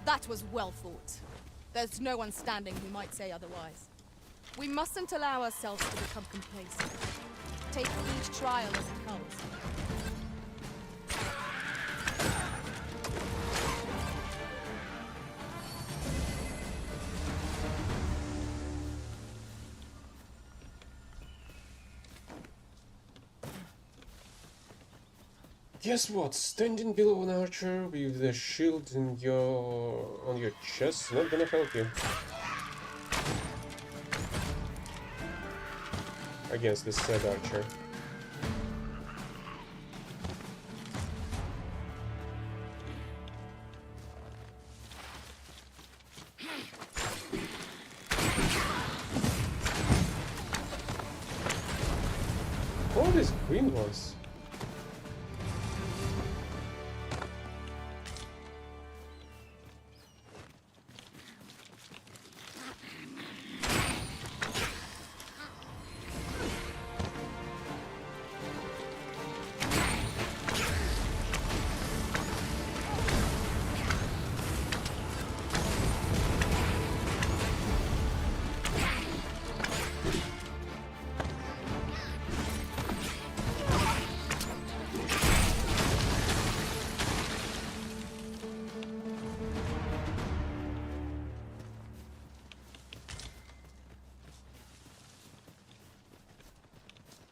That was well fought. There's no one standing who might say otherwise. We mustn't allow ourselves to become complacent. Take each trial as it comes. Guess what? Standing below an archer with the shield on your chest is not gonna help you against this said archer. All these green ones.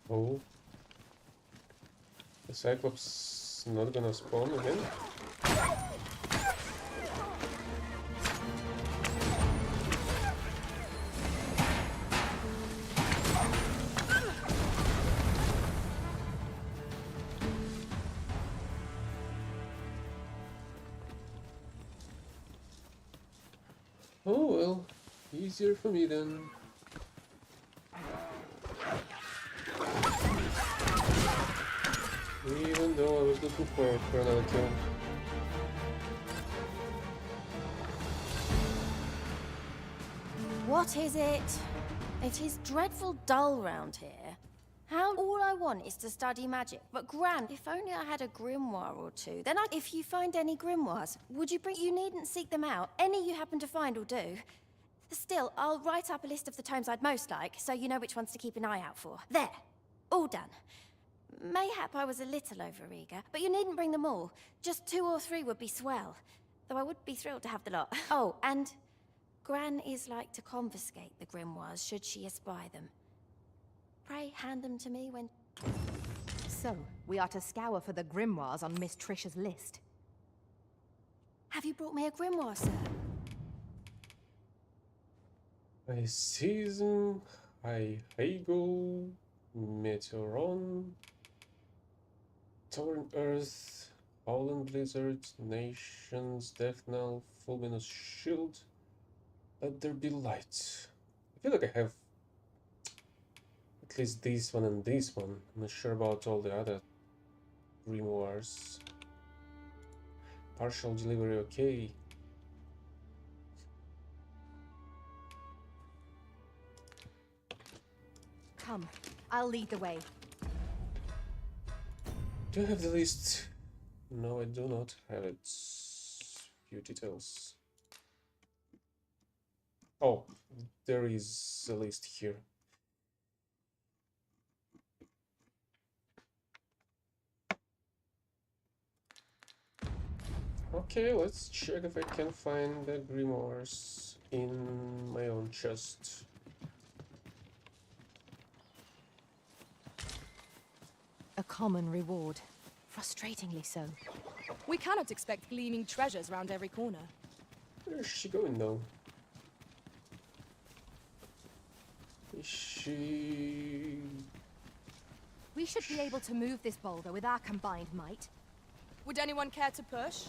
Oh. The Cyclops not gonna spawn again? Oh well, easier for me then. Even though I was looking for another kill. What is it? It is dreadful dull round here. How all I want is to study magic. But Gran, if only I had a grimoire or two, then if you find any grimoires, would you bring... You needn't seek them out. Any you happen to find will do. Still, I'll write up a list of the tomes I'd most like, so you know which ones to keep an eye out for. There. All done. Mayhap I was a little overeager, but you needn't bring them all. Just 2 or 3 would be swell. Though I would be thrilled to have the lot. Oh, and Gran is like to confiscate the grimoires should she espy them. Pray hand them to me when... So, we are to scour for the grimoires on Miss Trish's list. Have you brought me a grimoire, sir? I Season, I Hegel, Meteoron, Torn Earth, Howling Blizzard, Nations, Death Knell, Fulminous Shield, Let There Be Light. I feel like I have at least this one and this one. I'm not sure about all the other grimoires. Partial delivery, okay. Come, I'll lead the way. Do I have the list? No, I do not have it. Few details. Oh, there is a list here. Okay, let's check if I can find the grimoires in my own chest. A common reward. Frustratingly so. We cannot expect gleaming treasures round every corner. Where's she going though? Is she... We should be able to move this boulder with our combined might. Would anyone care to push?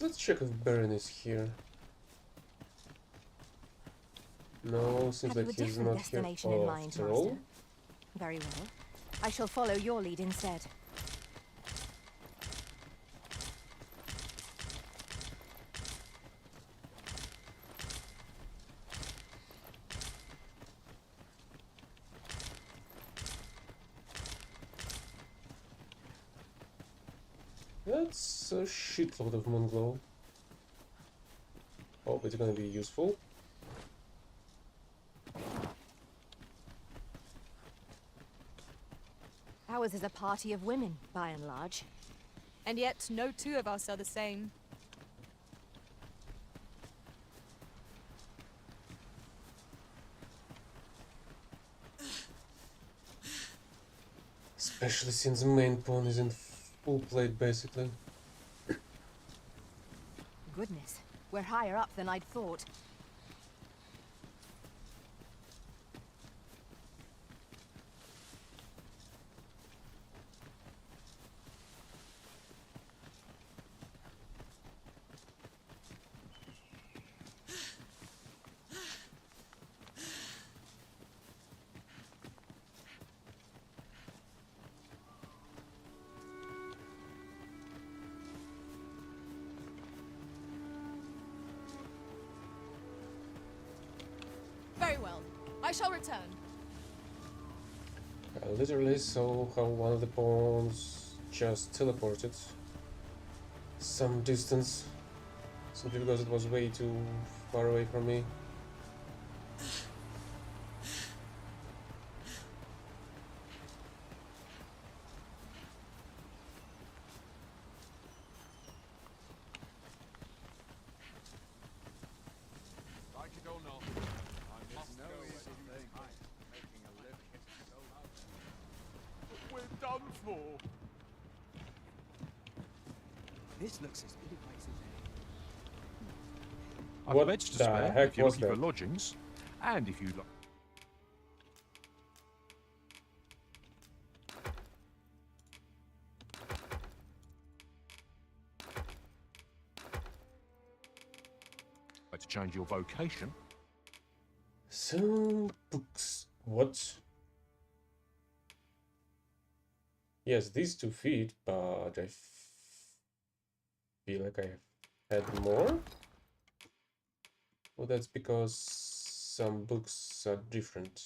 Let's check if Baron is here. No, seems like he's not here after all. Very well. I shall follow your lead instead. That's a shitload of Moonglow. Hope it's gonna be useful. Ours is a party of women, by and large. And yet, no 2 of us are the same. Especially since the main pawn is in full plate, basically. Goodness, we're higher up than I'd thought. Very well. I shall return. I literally saw how one of the pawns just teleported some distance, simply because it was way too far away from me. Like it or not, I must know making a living. We're done for. This looks as good a place as any. I've What beds to the spare heck if you're was looking for that? lodgings. And if you like. To change your vocation. Some books. What? Yes, these 2 feet, but I feel like I had more. Well, that's because some books are different.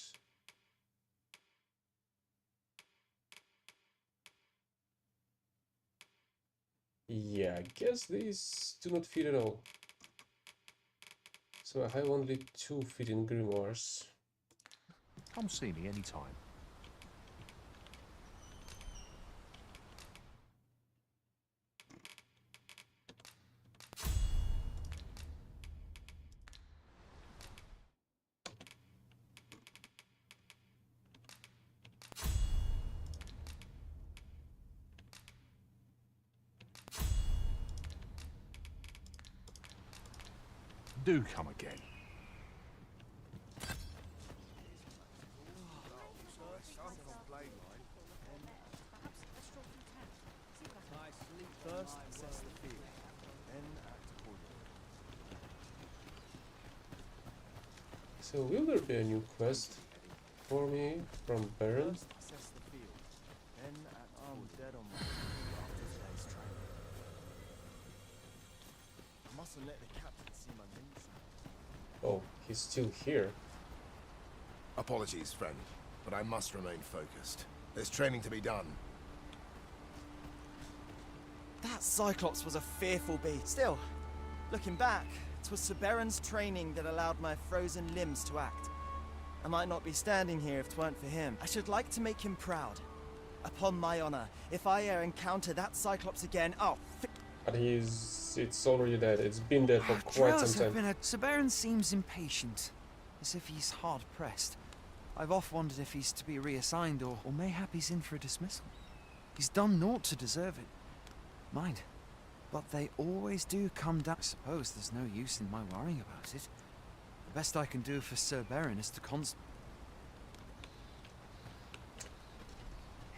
Yeah, I guess these do not fit at all. So I have only 2 feet in grimoires. Come see me anytime. Do come again. First, assess the field, then act accordingly. So will there be a new quest for me from Baron? First, assess the field, then act. I'm dead on my feet after today's training. I mustn't let the captain see my links. Oh, he's still here. Apologies, friend, but I must remain focused. There's training to be done. That Cyclops was a fearful beast. Still, looking back, 'twas Sir Beron's training that allowed my frozen limbs to act. I might not be standing here if 'tweren't for him. I should like to make him proud. Upon my honor, if I e'er encounter that Cyclops again, But it's already dead. It's been dead for quite some time. Sir Baron seems impatient, as if he's hard-pressed. I've oft wondered if he's to be reassigned, or mayhap he's in for a dismissal. He's done naught to deserve it. Mind, but they always do come down. I suppose there's no use in my worrying about it. The best I can do for Sir Baron is to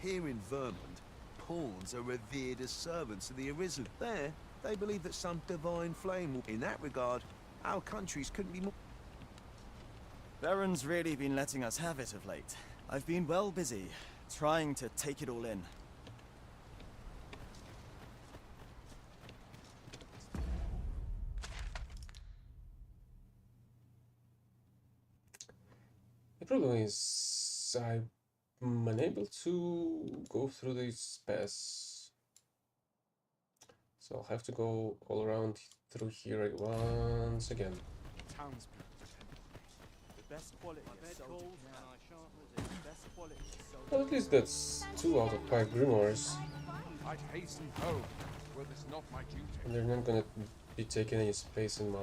Here in Vermont, pawns are revered as servants of the Arisen. There, they believe that some divine flame will... In that regard, our countries couldn't be more... Baron's really been letting us have it of late. I've been well busy, trying to take it all in. The problem is I'm unable to go through this pass. So I'll have to go all around through here once again. Townspeople the best quality of soldier now. The best quality of soldier. Well, at least that's 2 out of 5 grimoires. I'd hasten home, were this not my duty. And they're not gonna be taking any space in my...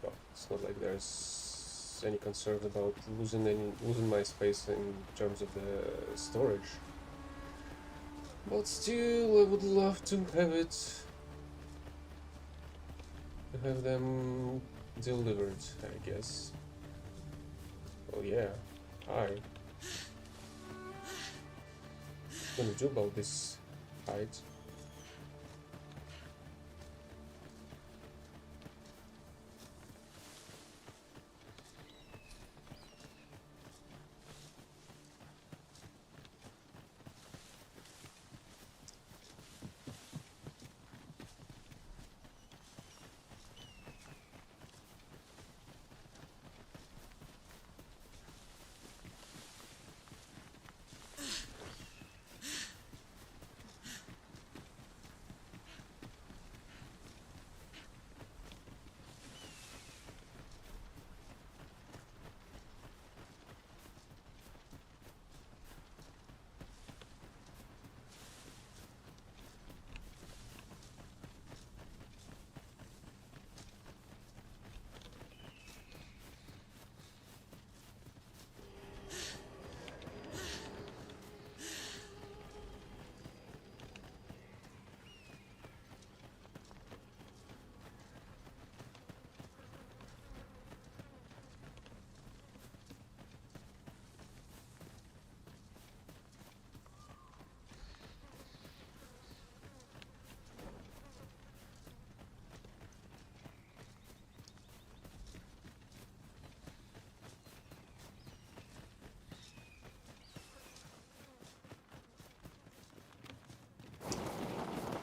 Well, it's not like there's any concern about losing my space in terms of the storage. But still, I would love to have it... to have them delivered, I guess. Oh yeah, what gonna do about this height?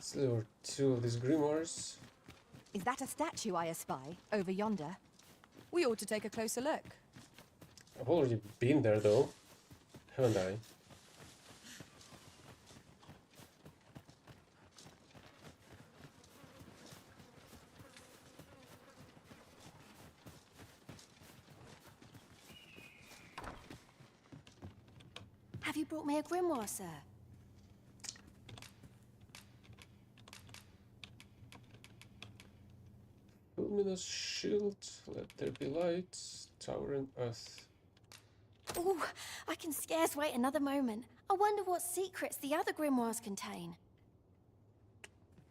Let's lower 2 of these grimoires. Is that a statue I espy over yonder? We ought to take a closer look. I've already been there though, haven't I? Have you brought me a grimoire, sir? Luminous shield, let there be light, tower and earth. Ooh, I can scarce wait another moment. I wonder what secrets the other grimoires contain.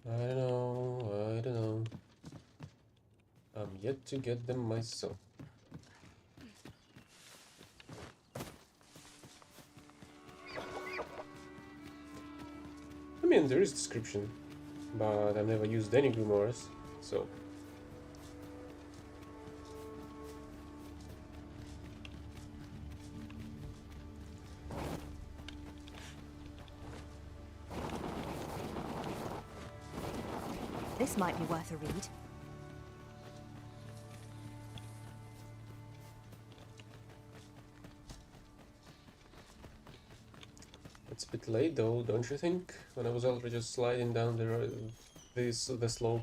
I don't know. I'm yet to get them myself. I mean, there is description, but I've never used any grimoires, so... This might be worth a read. It's a bit late though, don't you think? When I was already just sliding down the road, the slope.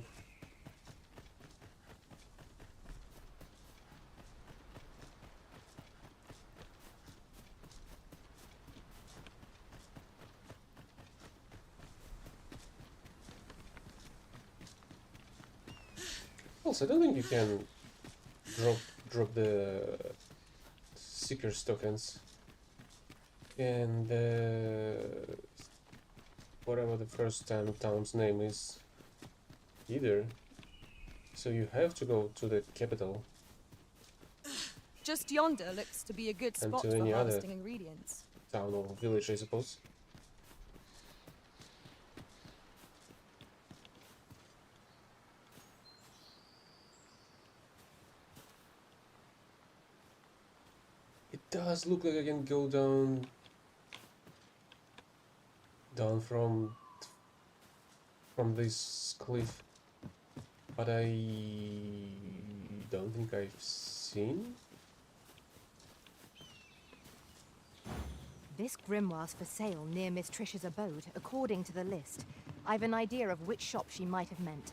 Also, I don't think you can drop the Seeker's tokens in the whatever the first town's name is either. So you have to go to the capital. Just yonder looks to be a good And spot to for any other harvesting ingredients. Town or village, I suppose. It does look like I can go down from this cliff, but I don't think I've seen. This grimoire's for sale near Miss Trish's abode, according to the list. I've an idea of which shop she might have meant.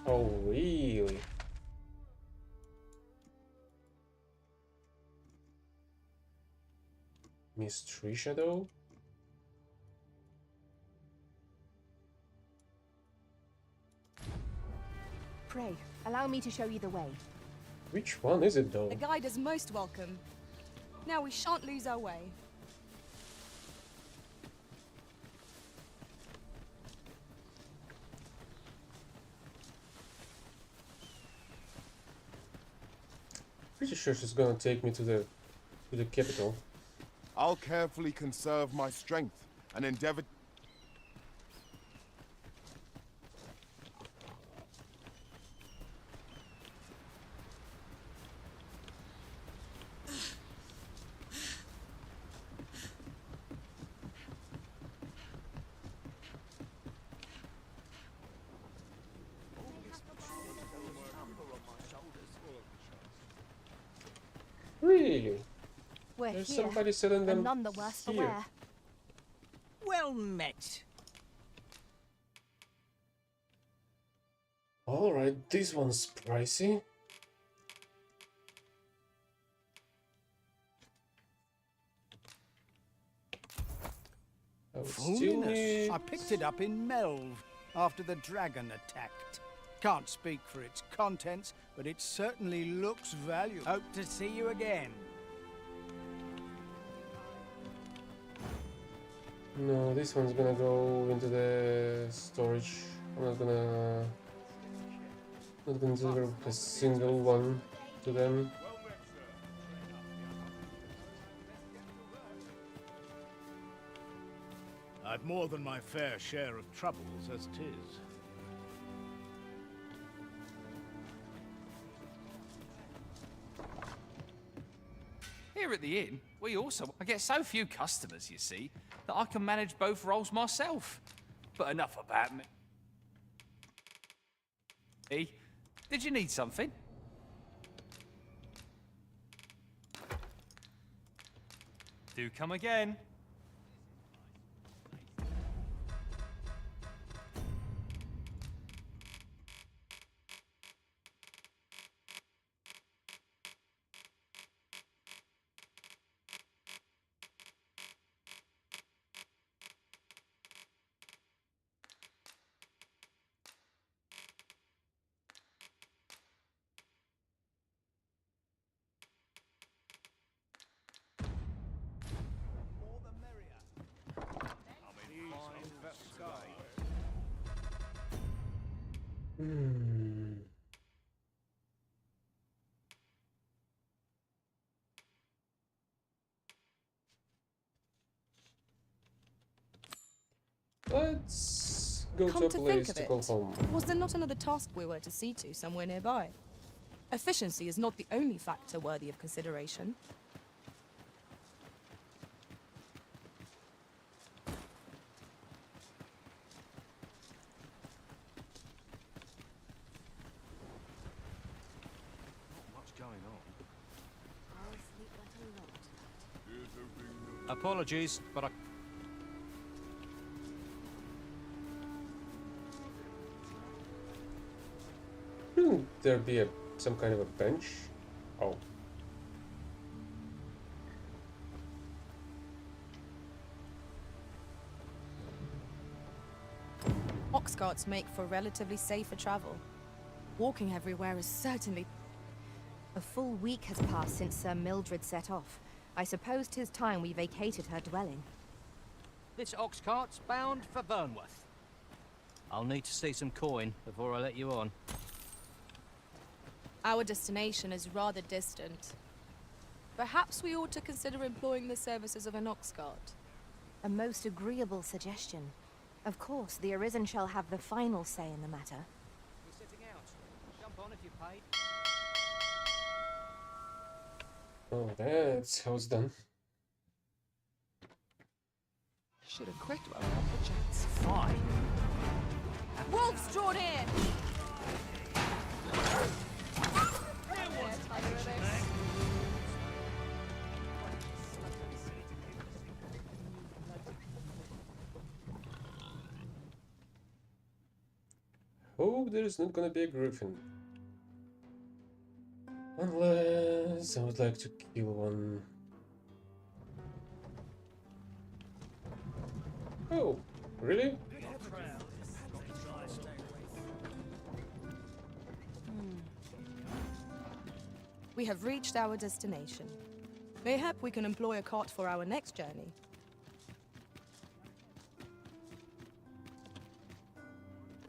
Oh, really? Miss Trisha, though? Pray, allow me to show you the way. Which one is it, though? The guide is most welcome. Now we shan't lose our way. Pretty sure she's gonna take me to the capital. I'll carefully conserve my strength and endeavor. Really? We're There's here, somebody selling them and none the worse for here. wear. Well met. Alright, this one's pricey. I would still Holiness, need... I picked it up in Melve after the dragon attacked. Can't speak for its contents, but it certainly looks valuable. Hope to see you again. No, this one's gonna go into the storage. I'm not gonna deliver a single one to them. I've more than my fair share of troubles as 'tis. Here at the inn, I get so few customers, you see, that I can manage both roles myself. But enough about me. Hey, did you need something? Do come again. Let's go Come to a to place think to of call it, home. was there not another task we were to see to somewhere nearby? Efficiency is not the only factor worthy of consideration. What's going on? Apologies, but I... Shouldn't there be some kind of a bench? Oh. Ox carts make for relatively safer travel. Walking everywhere is certainly... A full week has passed since Sir Mildred set off. I suppose 'tis time we vacated her dwelling. This ox cart's bound for Vernworth. I'll need to see some coin before I let you on. Our destination is rather distant. Perhaps we ought to consider employing the services of an ox cart. A most agreeable suggestion. Of course, the Arisen shall have the final say in the matter. We're setting out. Jump on if you're paid. Oh, that's how it's done. Should have quit while I had the chance. Fine. Wolves drawn in! Hope there is not gonna be a griffin. Unless I would like to kill one. Oh, really? We have reached our destination. Mayhap we can employ a cart for our next journey.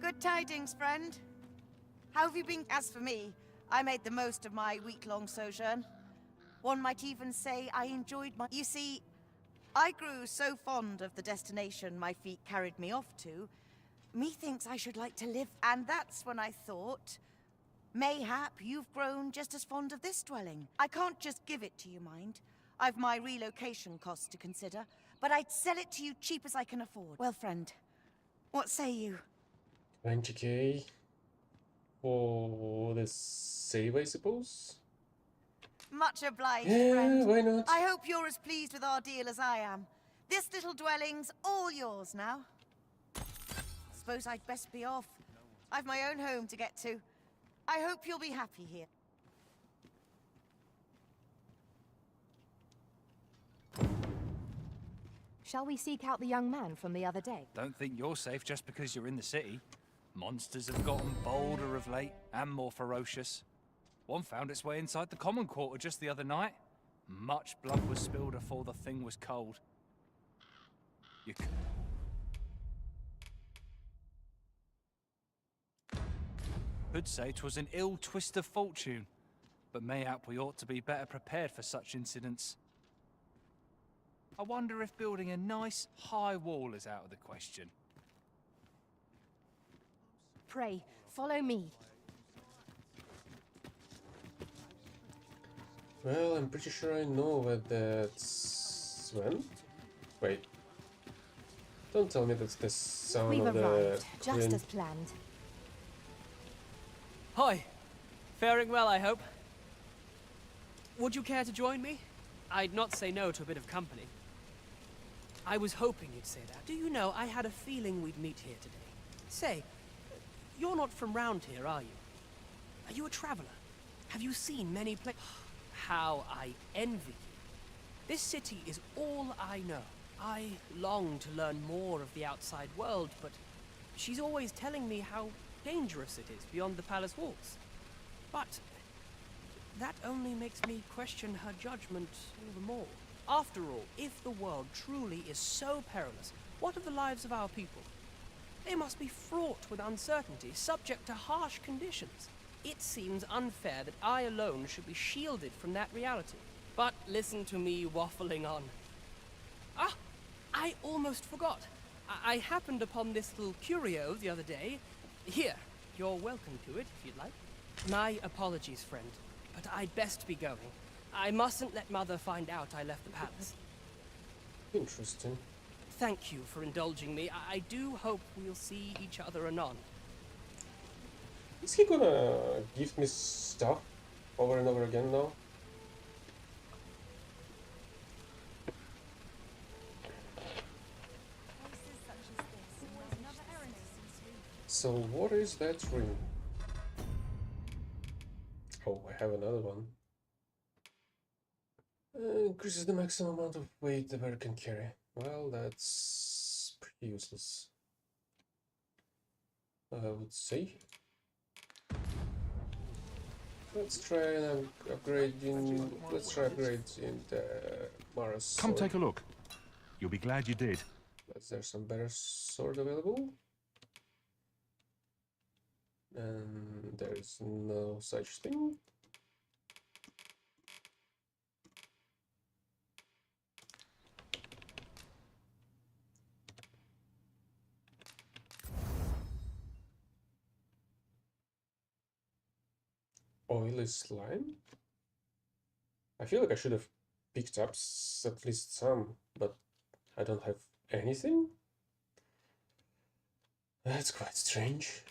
Good tidings, friend. How have you been? As for me, I made the most of my week-long sojourn. One might even say I enjoyed my... You see, I grew so fond of the destination my feet carried me off to, methinks I should like to live... And that's when I thought, mayhap you've grown just as fond of this dwelling. I can't just give it to you, mind. I've my relocation costs to consider, but I'd sell it to you cheap as I can afford. Well, friend, what say you? 20k for the save, I suppose? Much obliged, Yeah, friend. why not? I hope you're as pleased with our deal as I am. This little dwelling's all yours now. Suppose I'd best be off. I've my own home to get to. I hope you'll be happy here. Shall we seek out the young man from the other day? Don't think you're safe just because you're in the city. Monsters have gotten bolder of late, and more ferocious. One found its way inside the common quarter just the other night. Much blood was spilled before the thing was cold. You could say 'twas an ill twist of fortune, but mayhap we ought to be better prepared for such incidents. I wonder if building a nice, high wall is out of the question. Pray, follow me. Well, I'm pretty sure I know where that's... When? Wait. Don't tell me that's the sound We've of the... arrived, just wind. as planned. Hi. Faring well, I hope. Would you care to join me? I'd not say no to a bit of company. I was hoping you'd say that. Do you know, I had a feeling we'd meet here today. Say, you're not from round here, are you? Are you a traveler? Have you seen many places? How I envy you. This city is all I know. I long to learn more of the outside world, but she's always telling me how dangerous it is beyond the palace walls. But that only makes me question her judgment all the more. After all, if the world truly is so perilous, what of the lives of our people? They must be fraught with uncertainty, subject to harsh conditions. It seems unfair that I alone should be shielded from that reality. But listen to me waffling on. Ah, I almost forgot. I happened upon this little curio the other day. Here, you're welcome to it if you'd like. My apologies, friend, but I'd best be going. I mustn't let Mother find out I left the palace. Interesting. Thank you for indulging me. I do hope we'll see each other anon. Is he gonna give me stuff over and over again now? So what is that ring? Oh, I have another one. Increases the maximum amount of weight the bear can carry. Well, that's pretty useless, I would say. Let's try and upgrading. Let's try upgrading the Mara's Come sword. take a look. You'll be glad you did. Is there some better sword available? And there is no such thing. Oily slime? I feel like I should have picked up at least some, but I don't have anything? That's quite strange.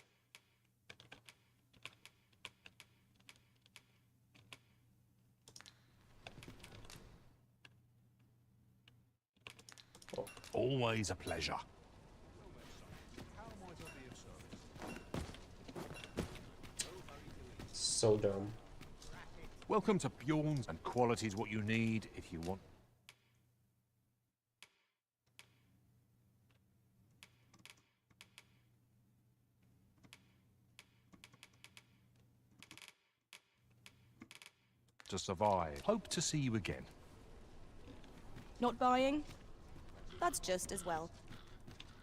Oh. Always a pleasure. So dumb. Welcome to Bjorn's, and quality's what you need if you want. To survive. Hope to see you again. Not buying? That's just as well.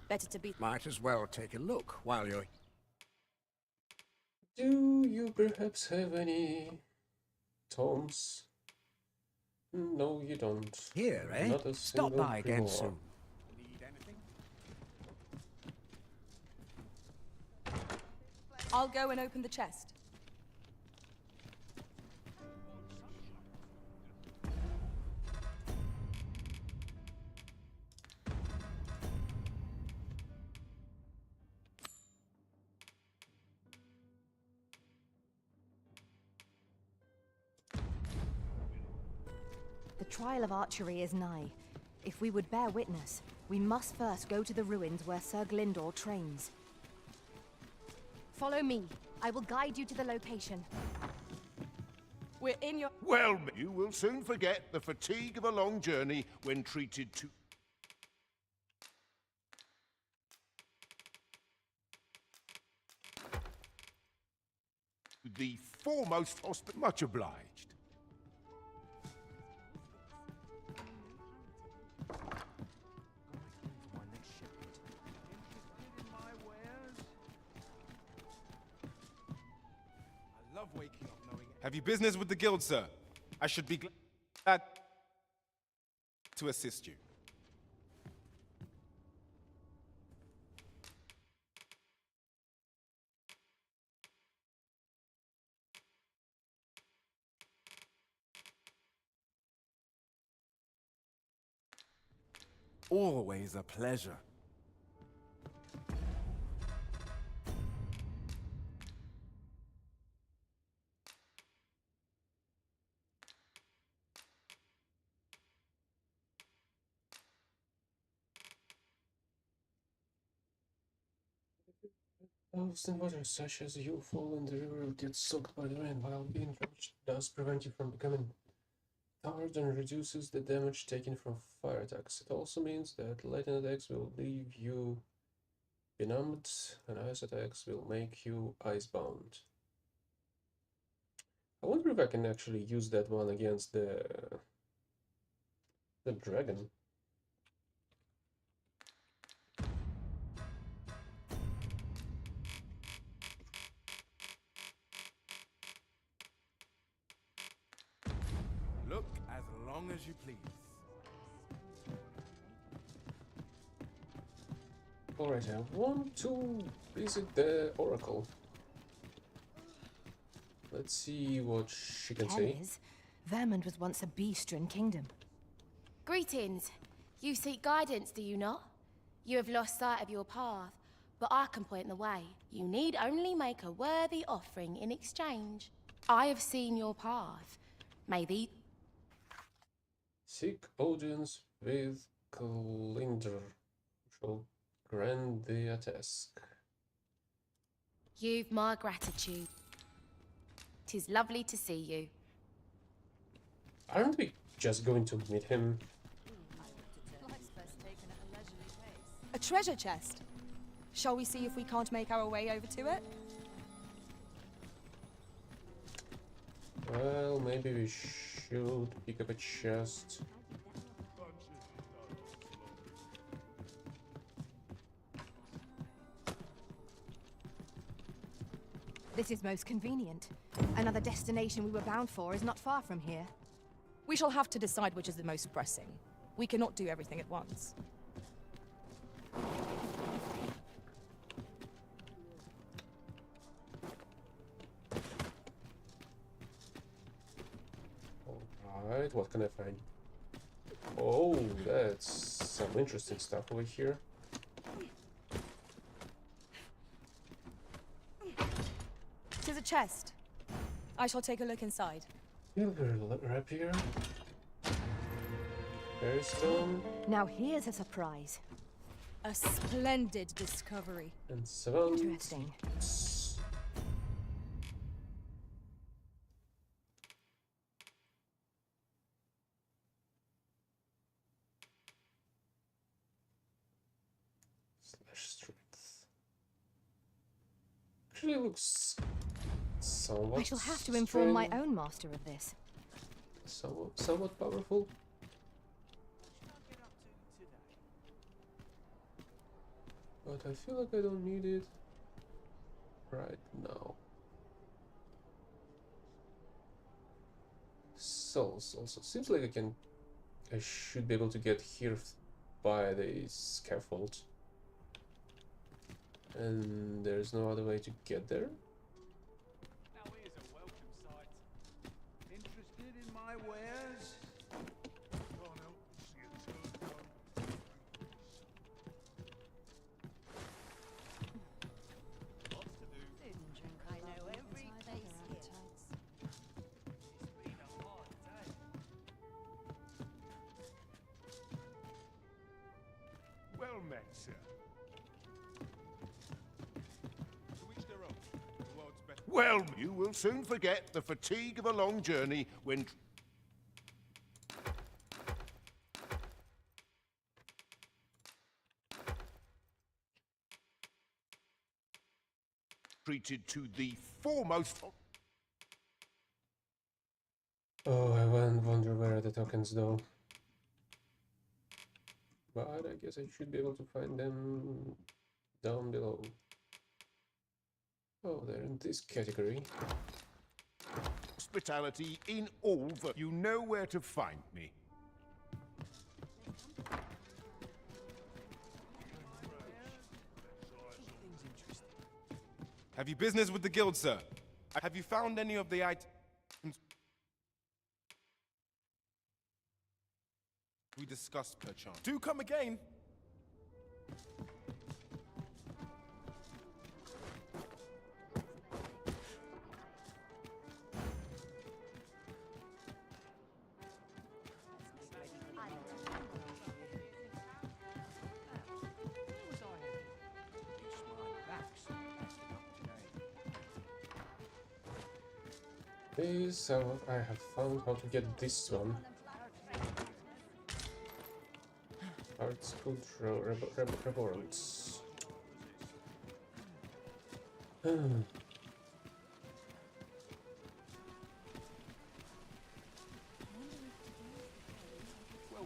Better to be... Might as well take a look while you're... Do you perhaps have any tomes? No, you don't. Here, eh? Not a Stop single by again grimoire. soon. I'll go and open the chest. The trial of archery is nigh. If we would bear witness, we must first go to the ruins where Sir Glindor trains. Follow me. I will guide you to the location. We're in your... Well, you will soon forget the fatigue of a long journey when treated to... the foremost hospital. Much obliged. Have you business with the guild, sir? I should be glad to assist you. Always a pleasure. Thousand water such as you fall in the river get soaked by the rain while being drenched does prevent you from becoming tarred and reduces the damage taken from fire attacks. It also means that lightning attacks will leave you benumbed and ice attacks will make you icebound. I wonder if I can actually use that one against the dragon. Look as long as you please. Alright, I want to visit the Oracle. Let's see what she can say. Kellys, Vermund was once a beastren kingdom. Greetings. You seek guidance, do you not? You have lost sight of your path, but I can point the way. You need only make a worthy offering in exchange. I have seen your path. Maybe. Seek audience with Glyndr. Shall grant thee a task. You've my gratitude. 'Tis lovely to see you. Aren't we just going to meet him? A treasure chest. Shall we see if we can't make our way over to it? Well, maybe we should pick up a chest. This is most convenient. Another destination we were bound for is not far from here. We shall have to decide which is the most pressing. We cannot do everything at once. Alright, what can I find? Oh, that's some interesting stuff over here. Tis a chest. I shall take a look inside. Silver rapier. Fairstone. Now here's a surprise. A splendid discovery. And savant. Interesting. Slash strength. Actually looks somewhat I shall have to inform my own master of this. Somewhat powerful. But I feel like I don't need it right now. Souls also seems like I should be able to get here by the scaffold. And there's no other way to get there. Now here's a welcome sight. Interested in my wares? Can't help but see a turn down. Lots to do. Food and drink. I know every place here. It's been a hard day. Well met, sir. Well, you will soon forget the fatigue of a long journey when treated to the foremost. Oh, I wonder where are the tokens though. But I guess I should be able to find them down below. Oh, they're in this category. Hospitality in all the... You know where to find me. Have you business with the guild, sir? Have you found any of the items we discussed, perchance? Do come again. This, I have found how to get this one. Arts Code Reborns. Well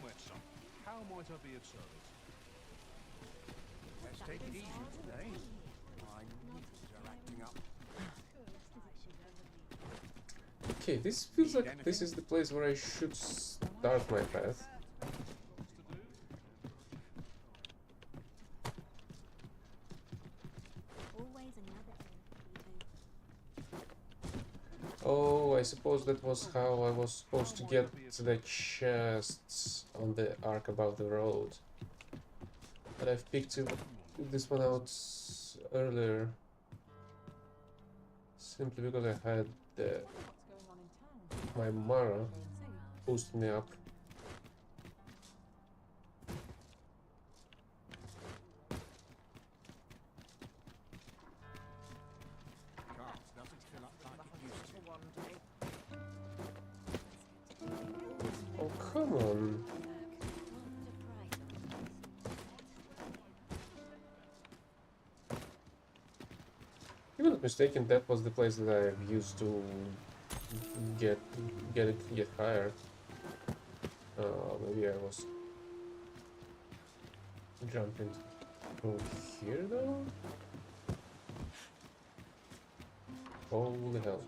met, son. How might I be of service? Let's take it easy today. My knees are acting up. Okay, this feels like this is the place where I should start my path. Oh, I suppose that was how I was supposed to get to the chests on the arc above the road. But I've picked this one out earlier. Simply because I had my Mara boost me up. Oh, come on. If I'm not mistaken, that was the place that I used to get higher. Maybe I was jumping through here though? Holy hell.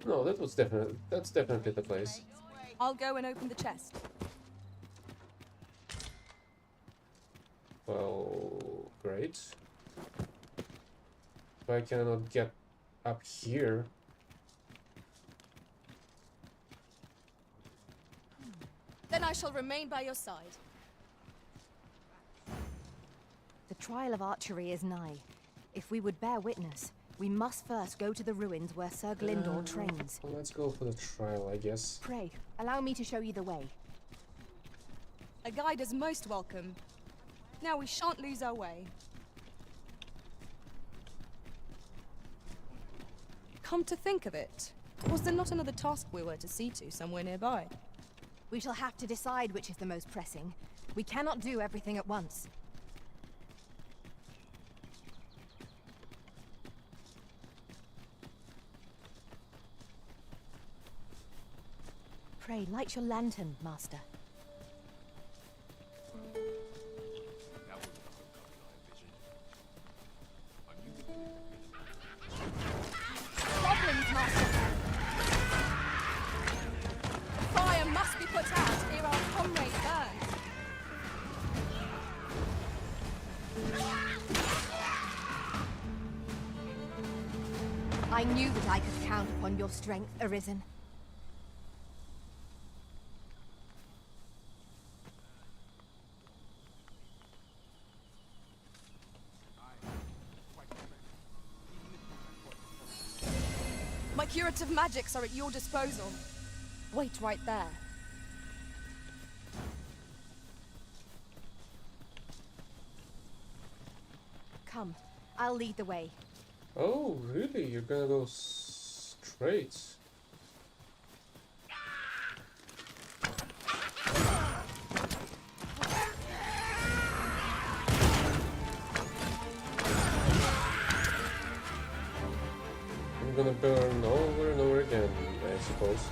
No, that's definitely the place. I'll go and open the chest. Well, great. But I cannot get up here. Then I shall remain by your side. The trial of archery is nigh. If we would bear witness, we must first go to the ruins where Sir Glindor trains. Well, let's go for the trial, I guess. Pray, allow me to show you the way. A guide is most welcome. Now we shan't lose our way. Come to think of it, was there not another task we were to see to somewhere nearby? We shall have to decide which is the most pressing. We cannot do everything at once. Pray, light your lantern, Master. Goblins, Master! The fire must be put out ere our comrade burns. I knew that I could count upon your strength, Arisen. My curative magics are at your disposal. Wait right there. Come, I'll lead the way. Oh, really? You're gonna go straight? I'm gonna burn over and over again, I suppose.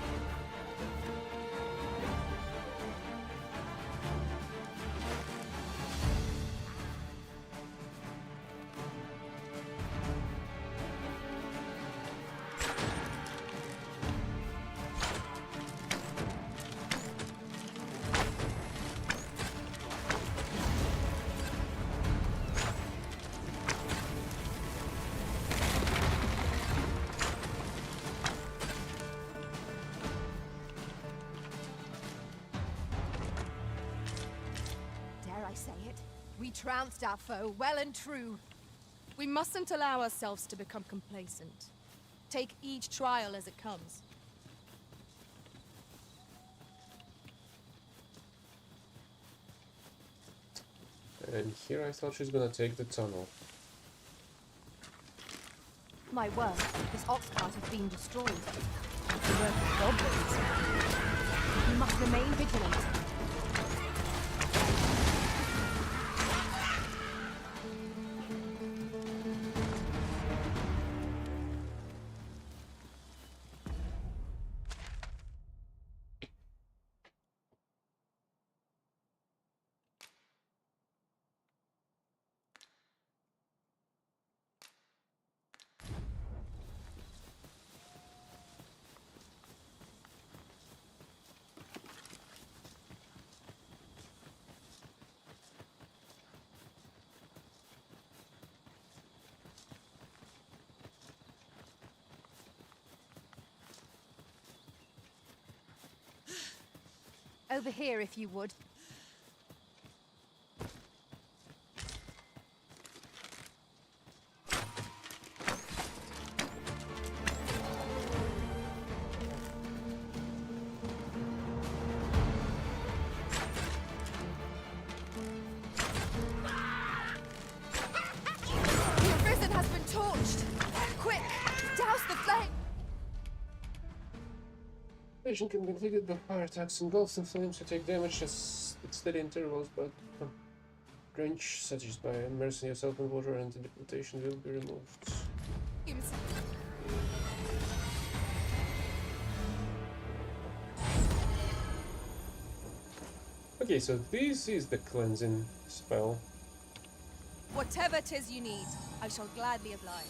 Dare I say it? We trounced our foe, well and true. We mustn't allow ourselves to become complacent. Take each trial as it comes. And here I thought she's gonna take the tunnel. my word, this ox cart has been destroyed. It's the work of goblins. We must remain vigilant. Over here, if you would. The prison has been torched! Quick! Douse the flame! Mission can be completed by fire attacks engulfed in flames to take damage at steady intervals, but drench, such as by immersing yourself in water, and the deportation will be removed. Okay, so this is the cleansing spell. Whatever 'tis you need, I shall gladly oblige.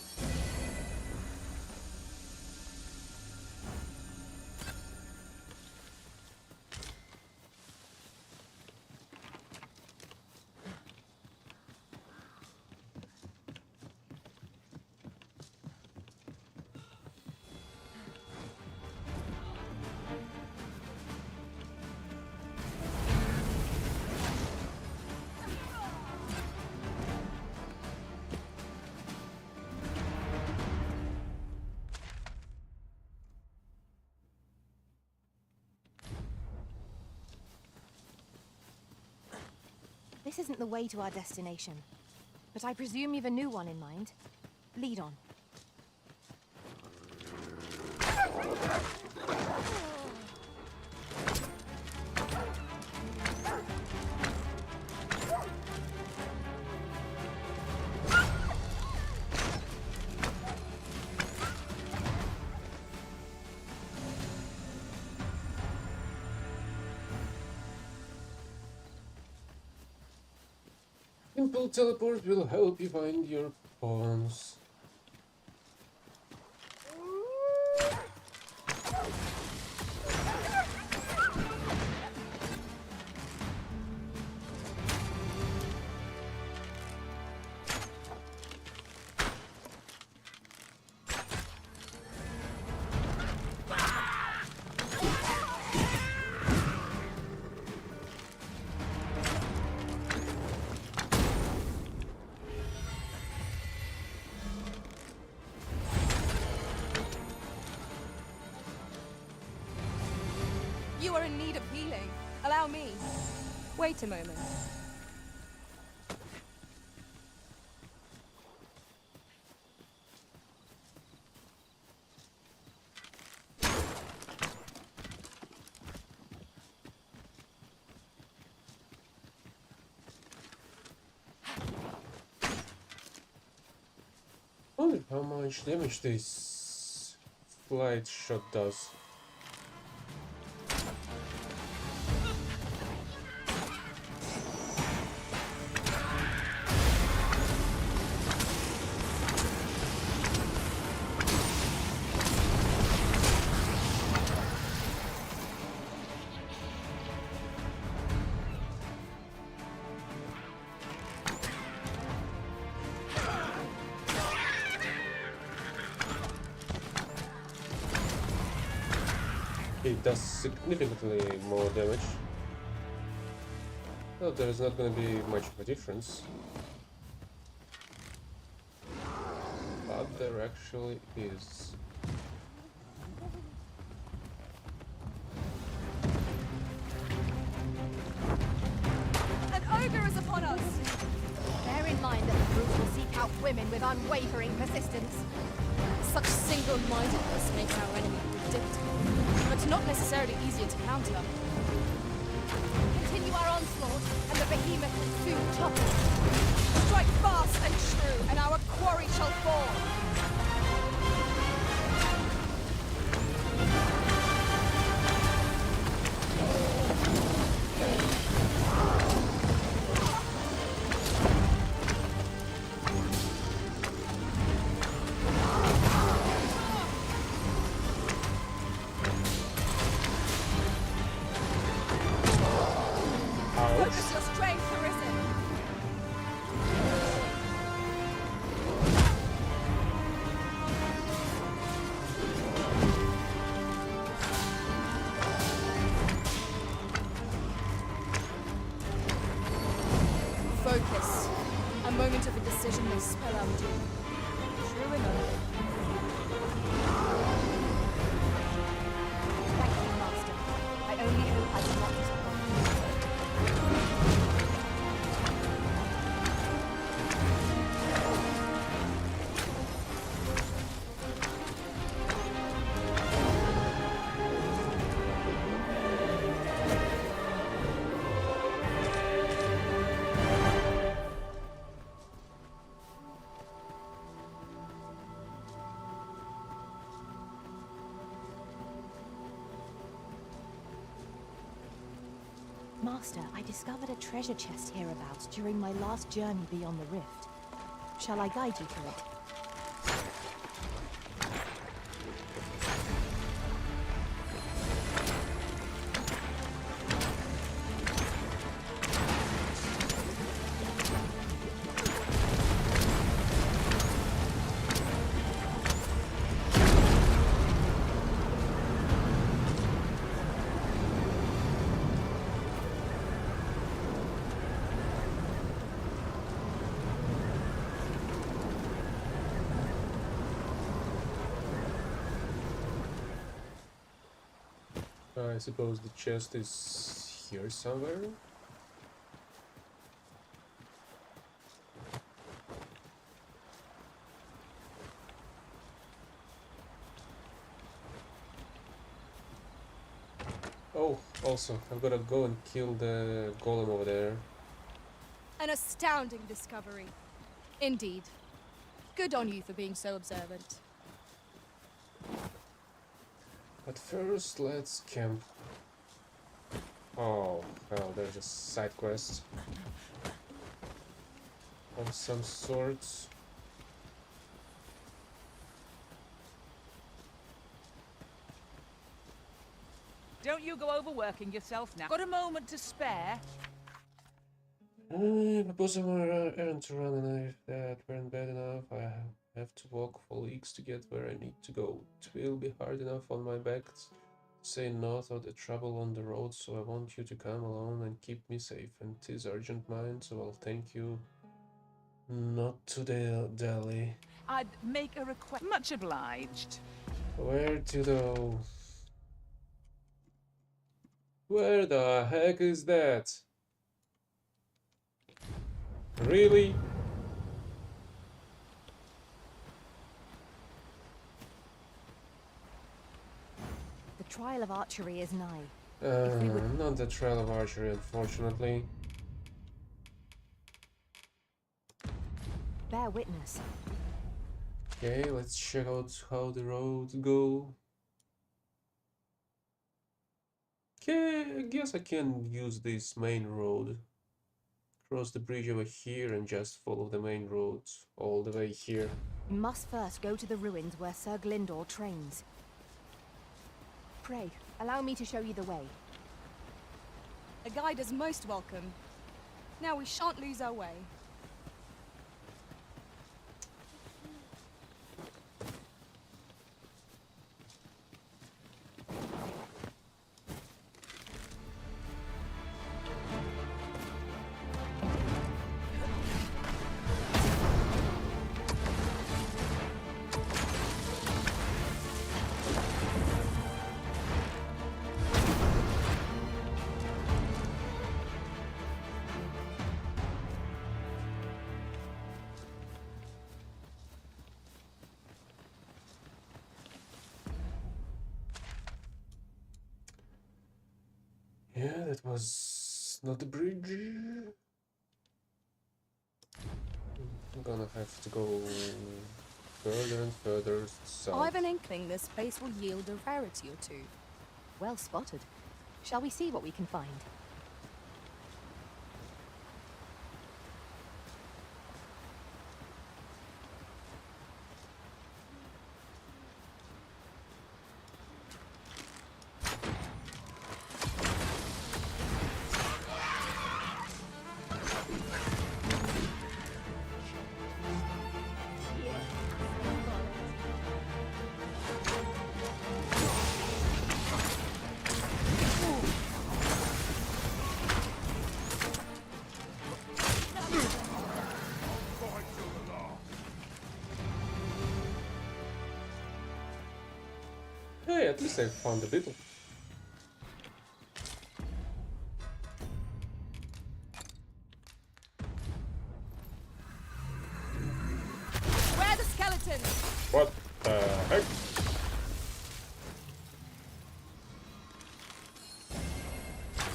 This isn't the way to our destination, but I presume you've a new one in mind. Lead on. Simple teleport will help you find your pawns. You are in need of healing. Allow me. Wait a moment. I wonder how much damage this flight shot does. It does significantly more damage. Well, there's not going to be much of a difference. But there actually is. An ogre is upon us! Bear in mind that the brutes will seek out women with unwavering persistence. Such single-mindedness makes our enemy predictable, but not necessarily easier to counter. Continue our onslaught, and the behemoth will soon topple. Strike fast and true, and our quarry shall fall. Focus your strength, Arisen. Focus. A moment of indecision may spell out doom. True enough. Thank you, Master. I only hope I do not disappoint. Master, I discovered a treasure chest hereabouts during my last journey beyond the rift. Shall I guide you to it? I suppose the chest is here somewhere. Oh, also, I've gotta go and kill the golem over there. An astounding discovery. Indeed. Good on you for being so observant. But first, let's camp. Oh, well, there's a side quest of some sort. Don't you go overworking yourself now. Got a moment to spare? I propose I'm errand to run, and if that weren't bad enough, I have to walk for leagues to get where I need to go. It will be hard enough on my back to say no to the trouble on the road, so I want you to come along and keep me safe. And 'tis urgent mine, so I'll thank you. Not to the Delhi. I'd make a request. Much obliged. Where to go? Where the heck is that? Really? The trial of archery is nigh. If we would... Not the trial of archery, unfortunately. Bear witness. Okay, let's check out how the roads go. Okay, I guess I can use this main road. Cross the bridge over here and just follow the main road all the way here. We must first go to the ruins where Sir Glindor trains. Pray, allow me to show you the way. A guide is most welcome. Now we shan't lose our way. Yeah, that was not the bridge. I'm gonna have to go further and further south. I've an inkling this place will yield a rarity or two. Well spotted. Shall we see what we can find? Hey, at least I found a beetle. Where are the skeletons? What the heck?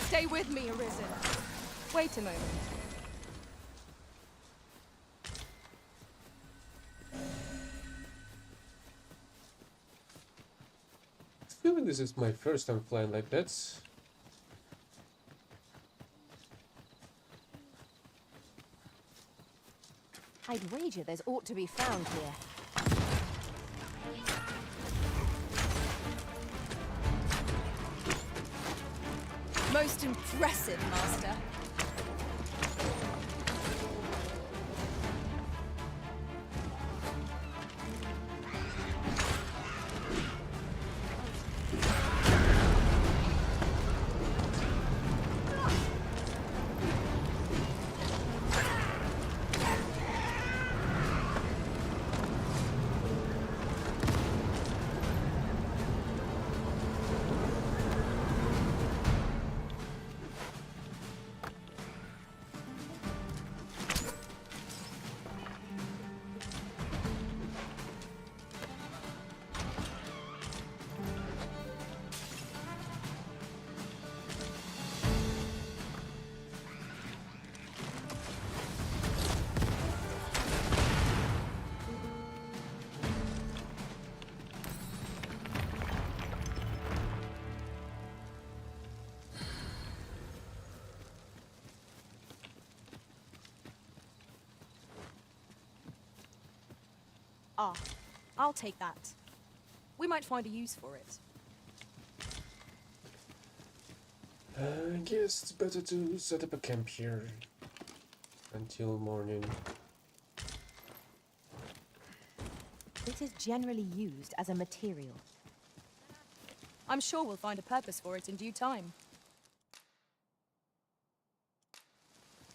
Stay with me, Arisen. Wait a moment. I feel like this is my first time flying like that. I'd wager there's aught to be found here. Most impressive, Master. Ah, I'll take that. We might find a use for it. I guess it's better to set up a camp here until morning. It is generally used as a material. I'm sure we'll find a purpose for it in due time.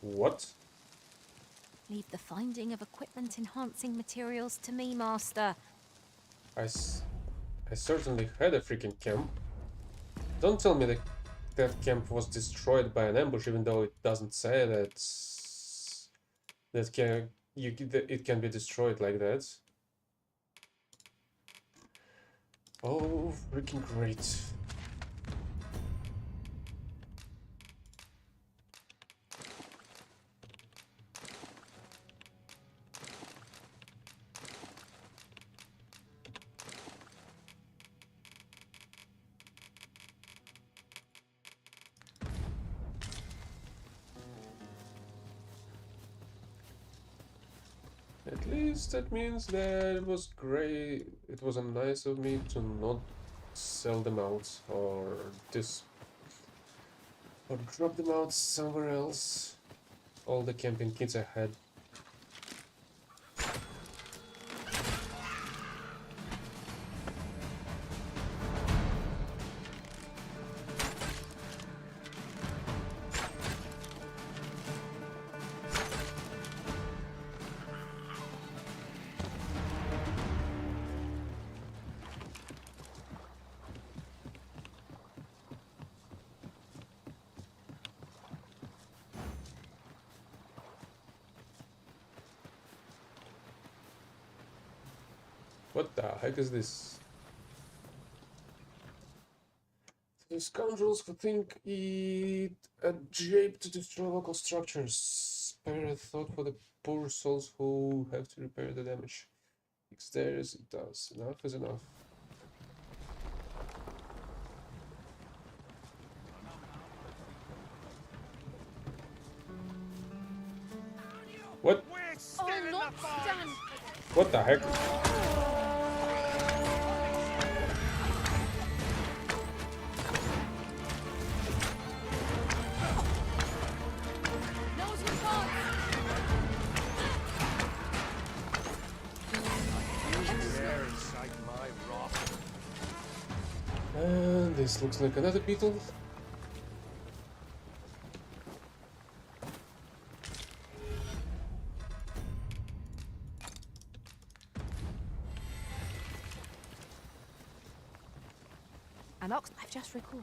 What? Leave the finding of equipment-enhancing materials to me, Master. I certainly had a freaking camp. Don't tell me that that camp was destroyed by an ambush, even though it doesn't say that it can be destroyed like that. Oh, freaking great. At least that means that it was great. It was nice of me to not sell them out or drop them out somewhere else. All the camping kits I had. What the heck is this? The scoundrels who think it a jape to destroy local structures. Spare a thought for the poor souls who have to repair the damage. It's theirs, it does. Enough is enough. What? What the heck? And this looks like another beetle. An ox. I've just recalled.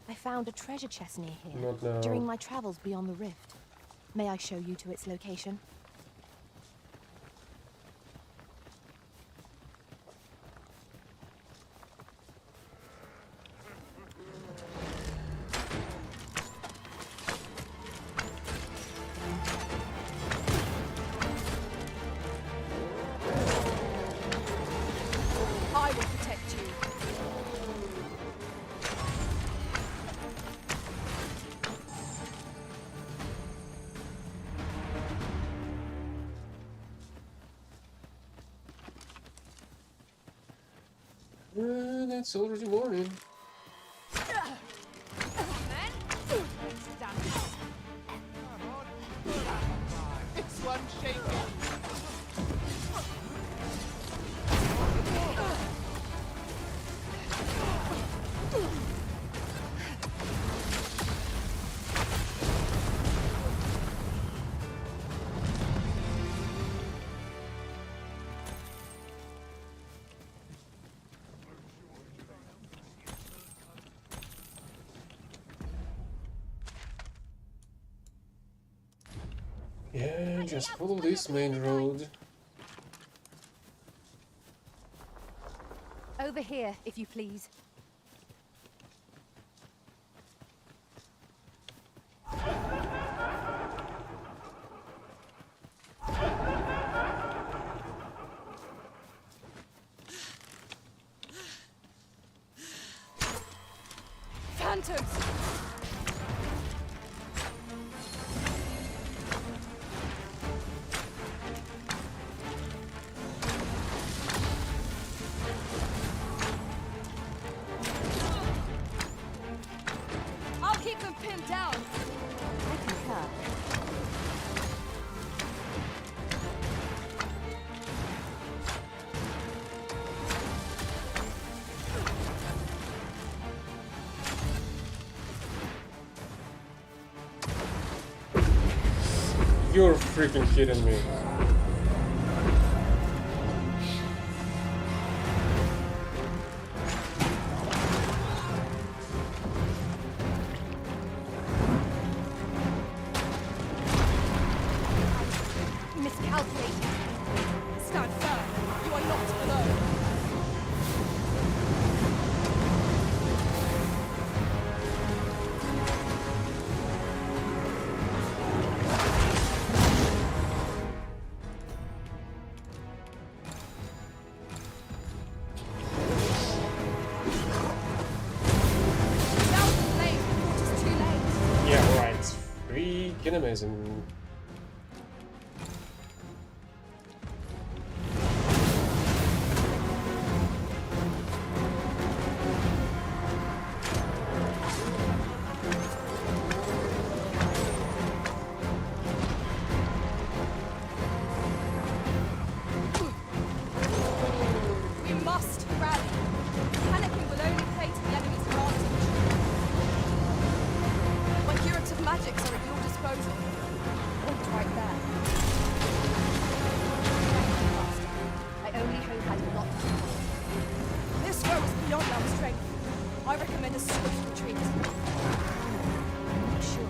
I found a treasure chest near here Not now. during my travels beyond the rift. May I show you to its location? I will protect you. And it's already morning. It's one shaking. Yeah, just follow this main road. Over here, if you please. Phantoms! I'll keep them pinned down. I concur. You're freaking kidding me. Miscalculated. Stand firm. You are not alone. Now the flame, it is too late. Yeah, right. Freaking amazing. We must rally. Panicking will only play to the enemy's advantage. My curative magics are at your disposal. Point right there. I only hope I do not. This foe is beyond our strength. I recommend a swift retreat. I'm not sure.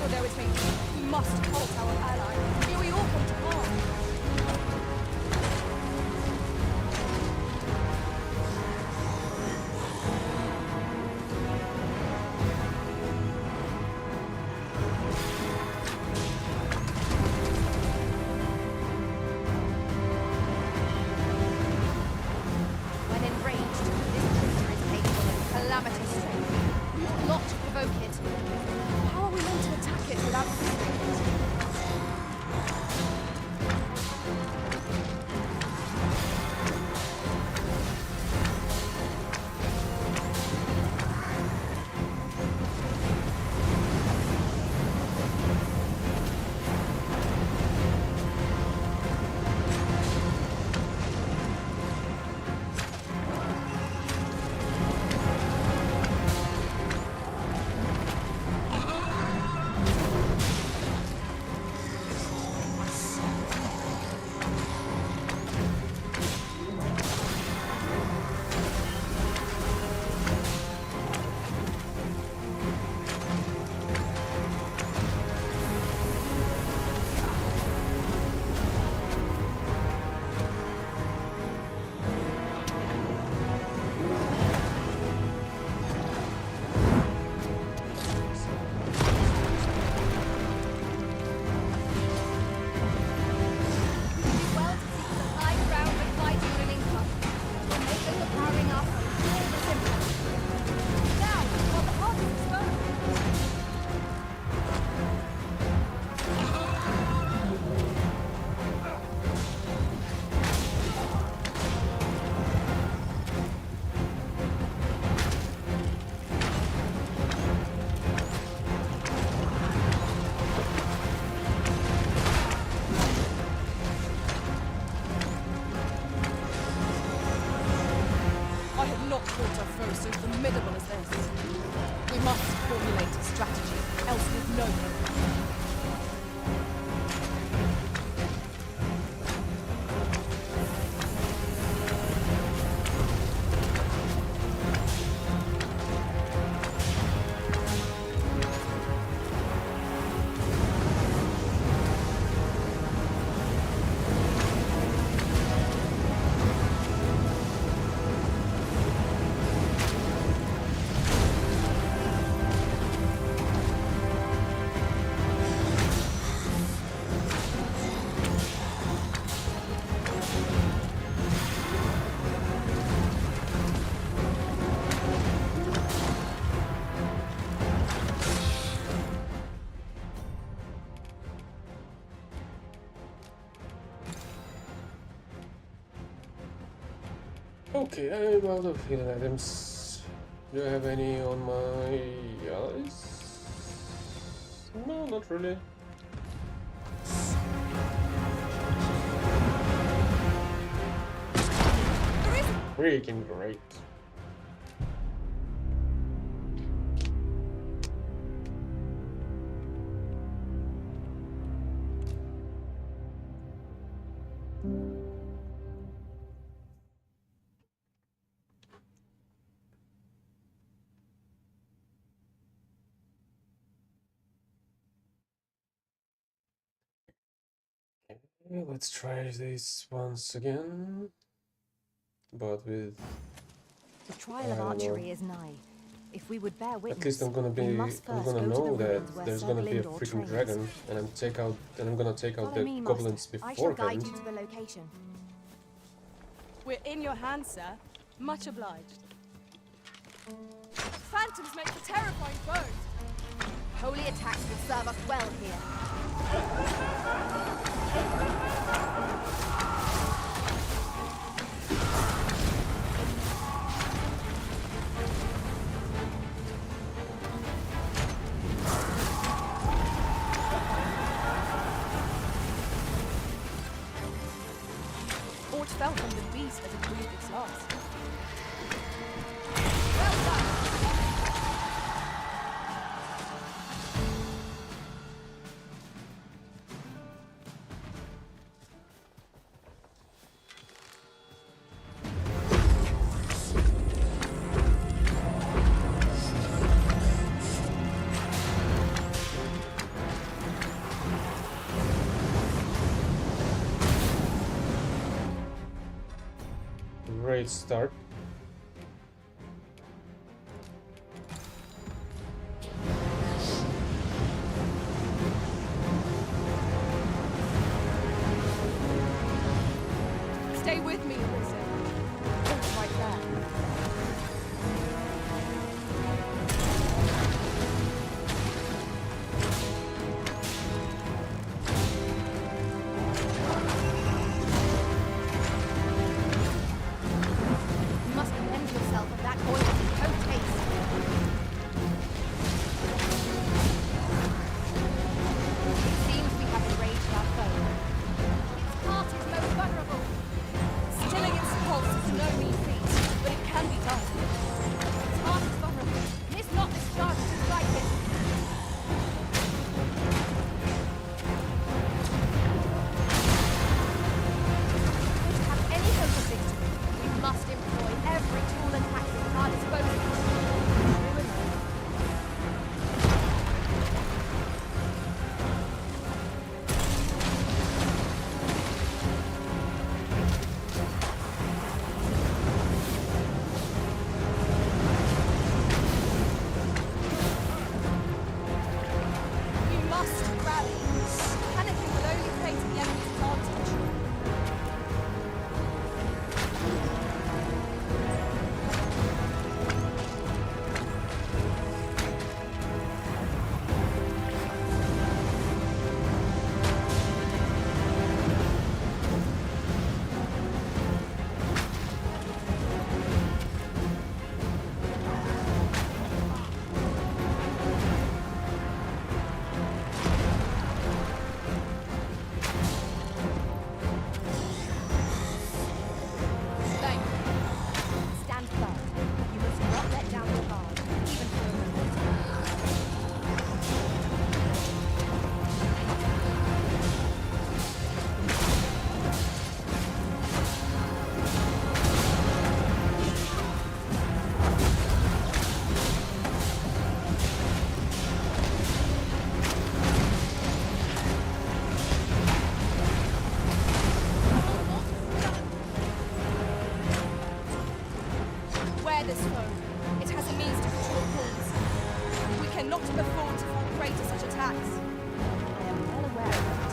before there is victory. We must halt our ally. Here we all come to harm. When enraged, this creature is capable of calamitous strength. We ought not to provoke it. How are we meant to attack it without fearing it? I have not fought a foe so formidable as this. We must formulate a strategy, else we've no hope. Okay, I'm out of healing items. Do I have any on my allies? No, not really. Freaking great. Okay, let's try this once again, but with The trial of I don't know. archery is nigh. If we would bear witness, At least I'm gonna we be. must I'm first gonna go to the know that ruins where there's Sir gonna be a Glindor freaking trains. dragon, and I'm gonna take out Follow the me, goblins Master. I shall guide beforehand. you to the location. We're in your hands, sir. Much obliged. Phantoms make for terrifying foes. Holy attacks will serve us well here. Aught fell from the beast that had breathed its last. great start. Stay with me, Wizard. It's right there. You must avenge yourself of that oily coat taste. It seems we have enraged our foe. Its heart is most vulnerable. Stilling its pulse is no mean feat, but it can be done. Its heart is vulnerable. Miss not this chance to strike it. To have any hope of victory, we must employ every tool and tactic at our disposal. Ruin them. We must rally. Panicking will only play to the enemy's advantage. Thank you. Stand firm. You must not let down your guard, even for a moment. Wear this foe. It has a means to control pawns. We cannot afford to fall prey to such attacks. I am well aware of that.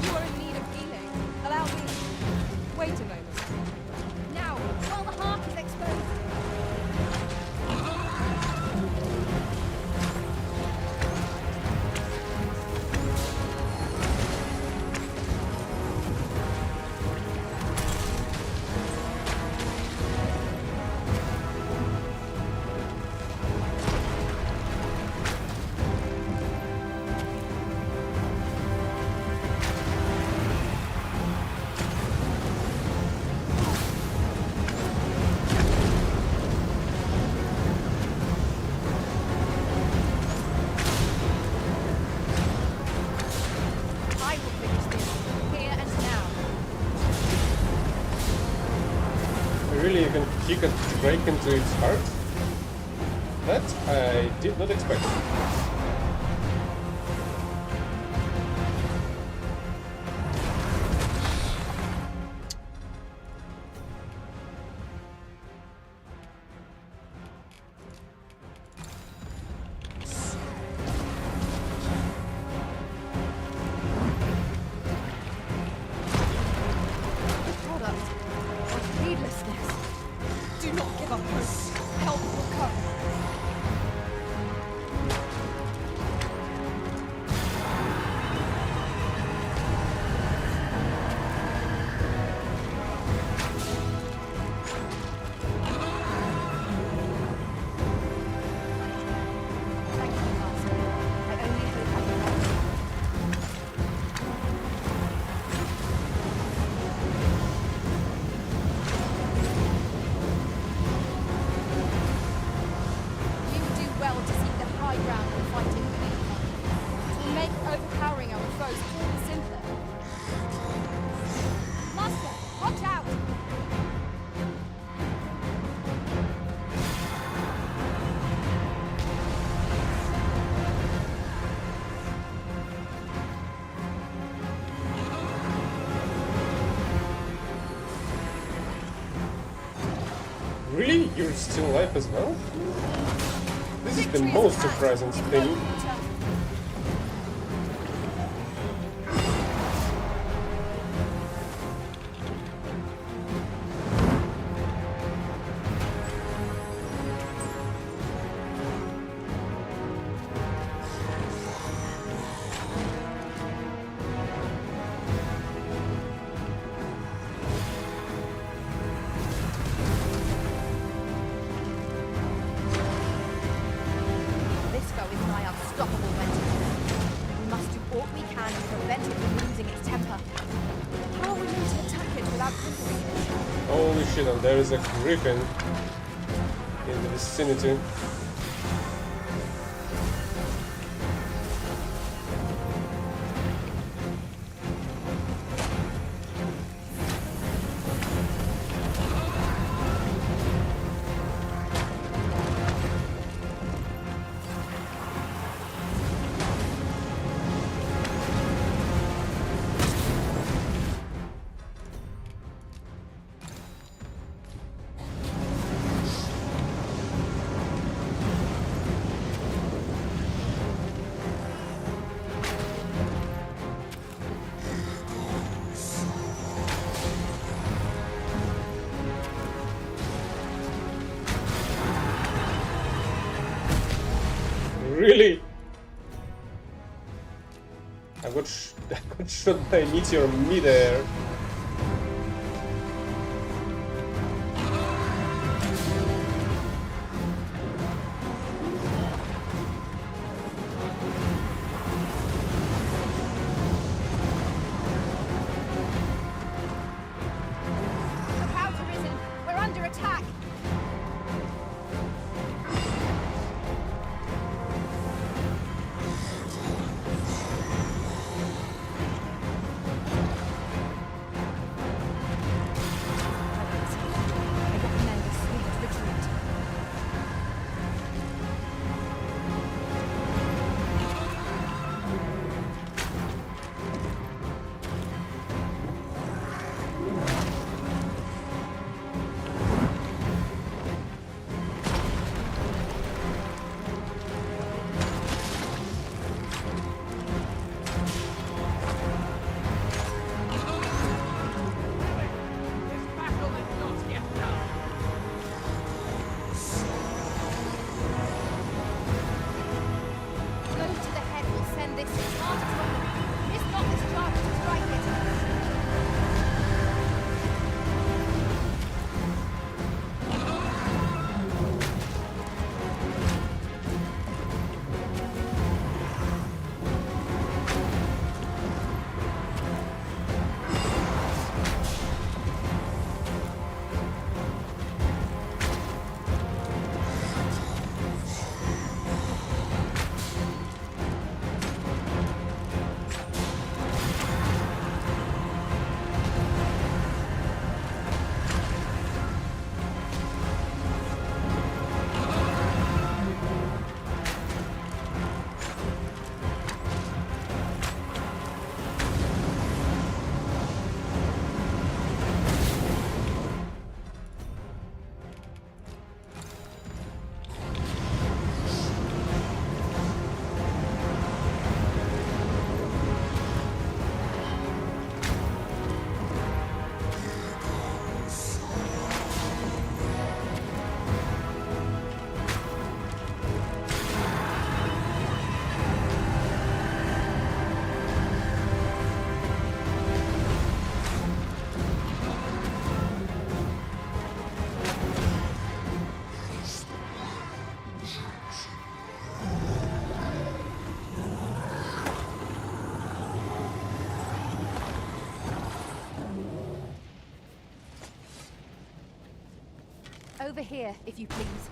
You are in need of healing. Allow me. Wait a moment. Now, while the heart is exposed. I will finish this here and now. Really, you can kick and break into its heart? That I did not expect. Product of heedlessness. Do not give up hope. Help will come. Really? You're still alive as well? This is the most surprising thing. Holy shit, and there is a griffin in the vicinity. Really? I got shot by a meteor midair. We're under attack! Over here, if you please.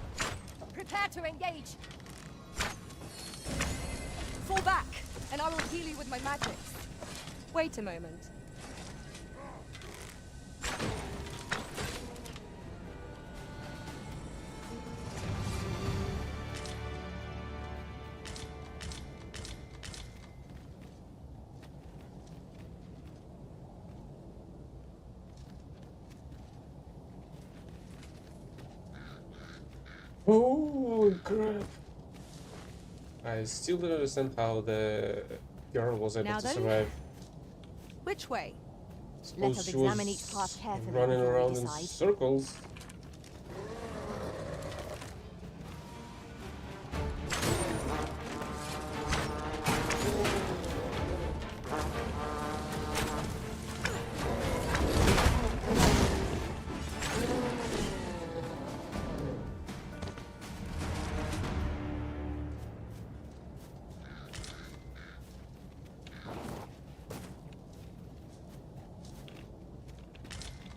Prepare to engage! Fall back, and I will heal you with my magic. Wait a moment. Oh crap! I still don't understand how the girl was able Now to then, survive. which way? Let Suppose us she examine was each path carefully running before we around in decide. circles.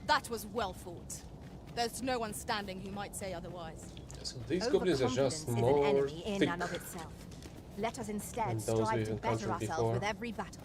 That was well fought. There's no one standing who might say otherwise. So these goblins are just Overconfidence is an more enemy in thick and of itself. Let us than instead those strive we've to better encountered ourselves before. with every battle.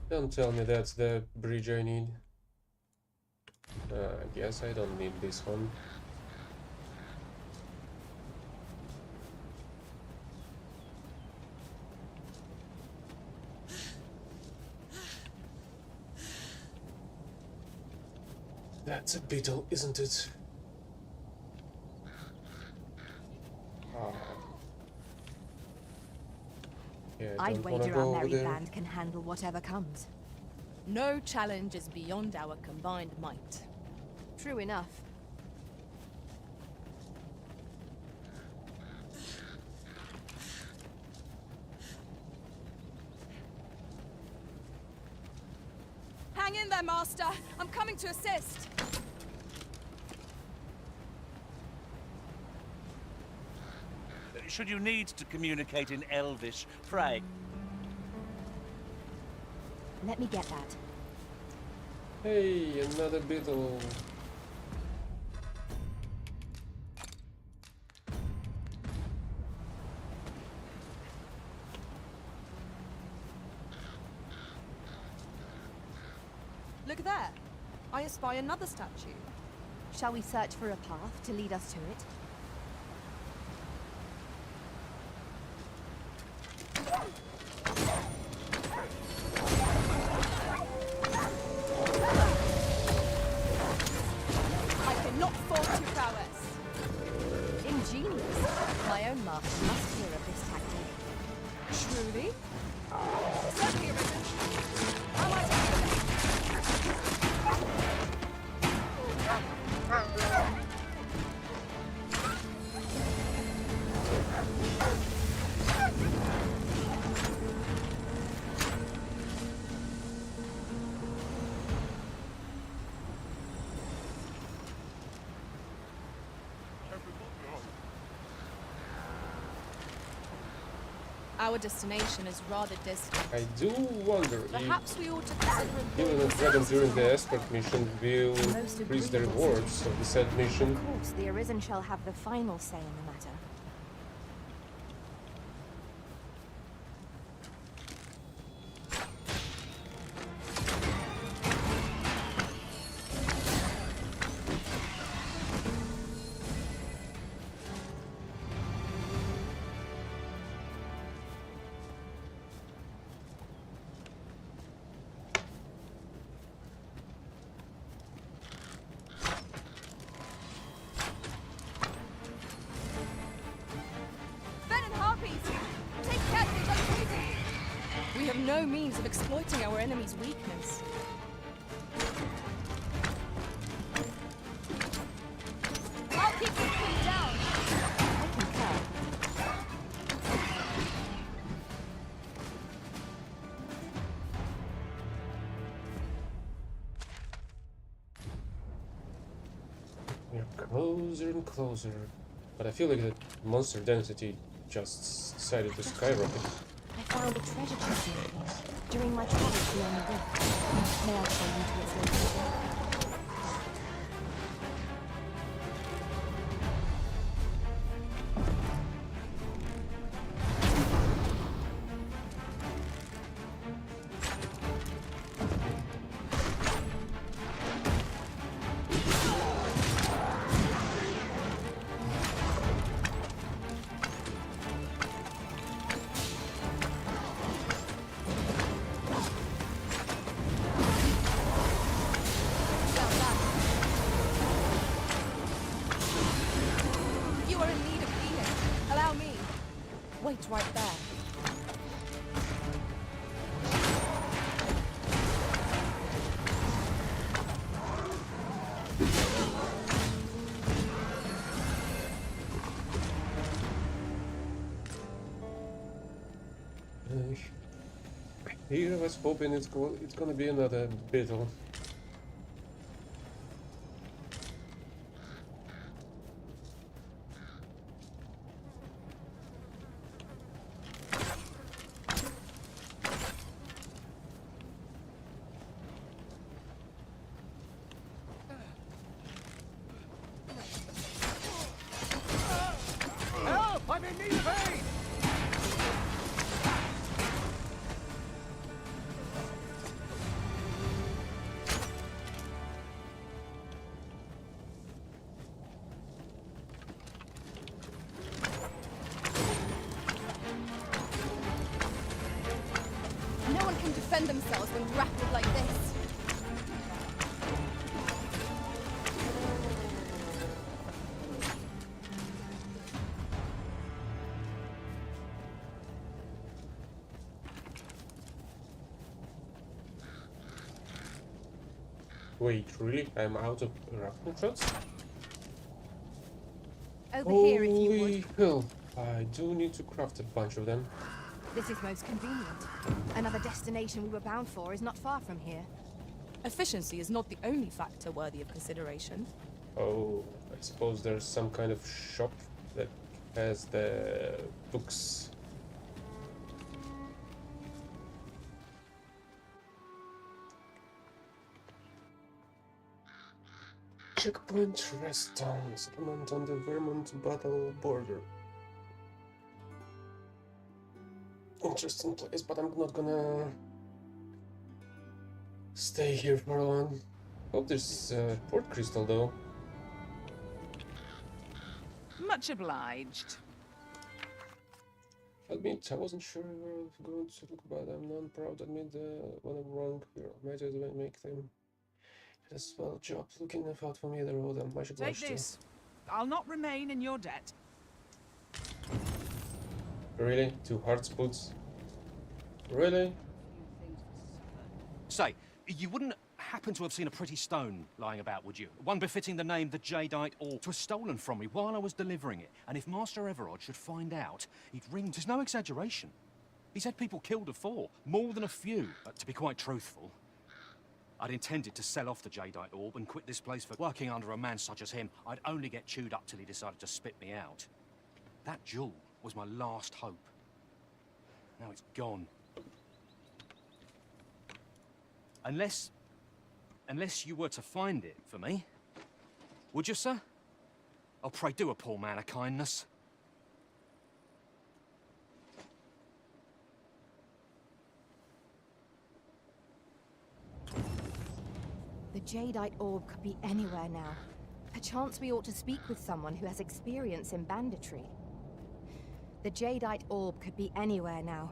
Don't tell me that's the bridge I need. I guess I don't need this one. That's a beetle, isn't it? Ah. Yeah, I I'd don't wanna wager go our over merry there. band can handle whatever comes. No challenge is beyond our combined might. True enough. Hang in there, Master. I'm coming to assist. Should you need to communicate in Elvish, pray. Let me get that. Hey, another beetle. Look there. I espy another statue. Shall we search for a path to lead us to it? I cannot fault your prowess. Ingenious. My own master must hear of this tactic. Truly? Certainly, Arisen. I might have Our destination is rather distant. I do wonder Perhaps we ought to consider killing a dragon during the escort mission will increase the rewards of the said mission. Of course, the Arisen shall have the final say in the matter. We have no means of exploiting our enemy's weakness. I'll keep this thing down. I concur. Closer and closer. But I feel like the monster density just decided to skyrocket. I found a treasure chest in the place during my travels beyond the rift. May I show you to its location? You are in need of healing. Allow me. Wait right there. Here I was hoping it's gonna be another battle. Help! I'm in need of aid! No one can defend themselves when grappled like this. Wait, really? I'm out of grappling shots? Over here, if you would. Holy hell! I do need to craft a bunch of them. This is most convenient. Another destination we were bound for is not far from here. Efficiency is not the only factor worthy of consideration. Oh, I suppose there's some kind of shop that has the books. Checkpoint rest town, settlement on the Vermont battle border. Interesting place, but I'm not gonna stay here for long. Hope there's port crystal though. Much obliged. Admit, I wasn't sure where I was going to look, but I'm not proud to admit when I'm wrong here. Might as well make them as well job looking out for me the road. I'm much Take obliged to. this. I'll not remain in your debt. Really? 2 hearts boots? Really? Say, you wouldn't happen to have seen a pretty stone lying about, would you? One befitting the name the Jadeite Orb. It was stolen from me while I was delivering it, and if Master Everard should find out, he'd ring. There's no exaggeration. He's had people killed afore, more than a few. But to be quite truthful, I'd intended to sell off the Jadeite Orb and quit this place for working under a man such as him. I'd only get chewed up till he decided to spit me out. That jewel was my last hope. Now it's gone. Unless you were to find it for me. Would you, sir? Oh, pray do a poor man a kindness. The Jadeite Orb could be anywhere now. Perchance we ought to speak with someone who has experience in banditry. The Jadeite Orb could be anywhere now.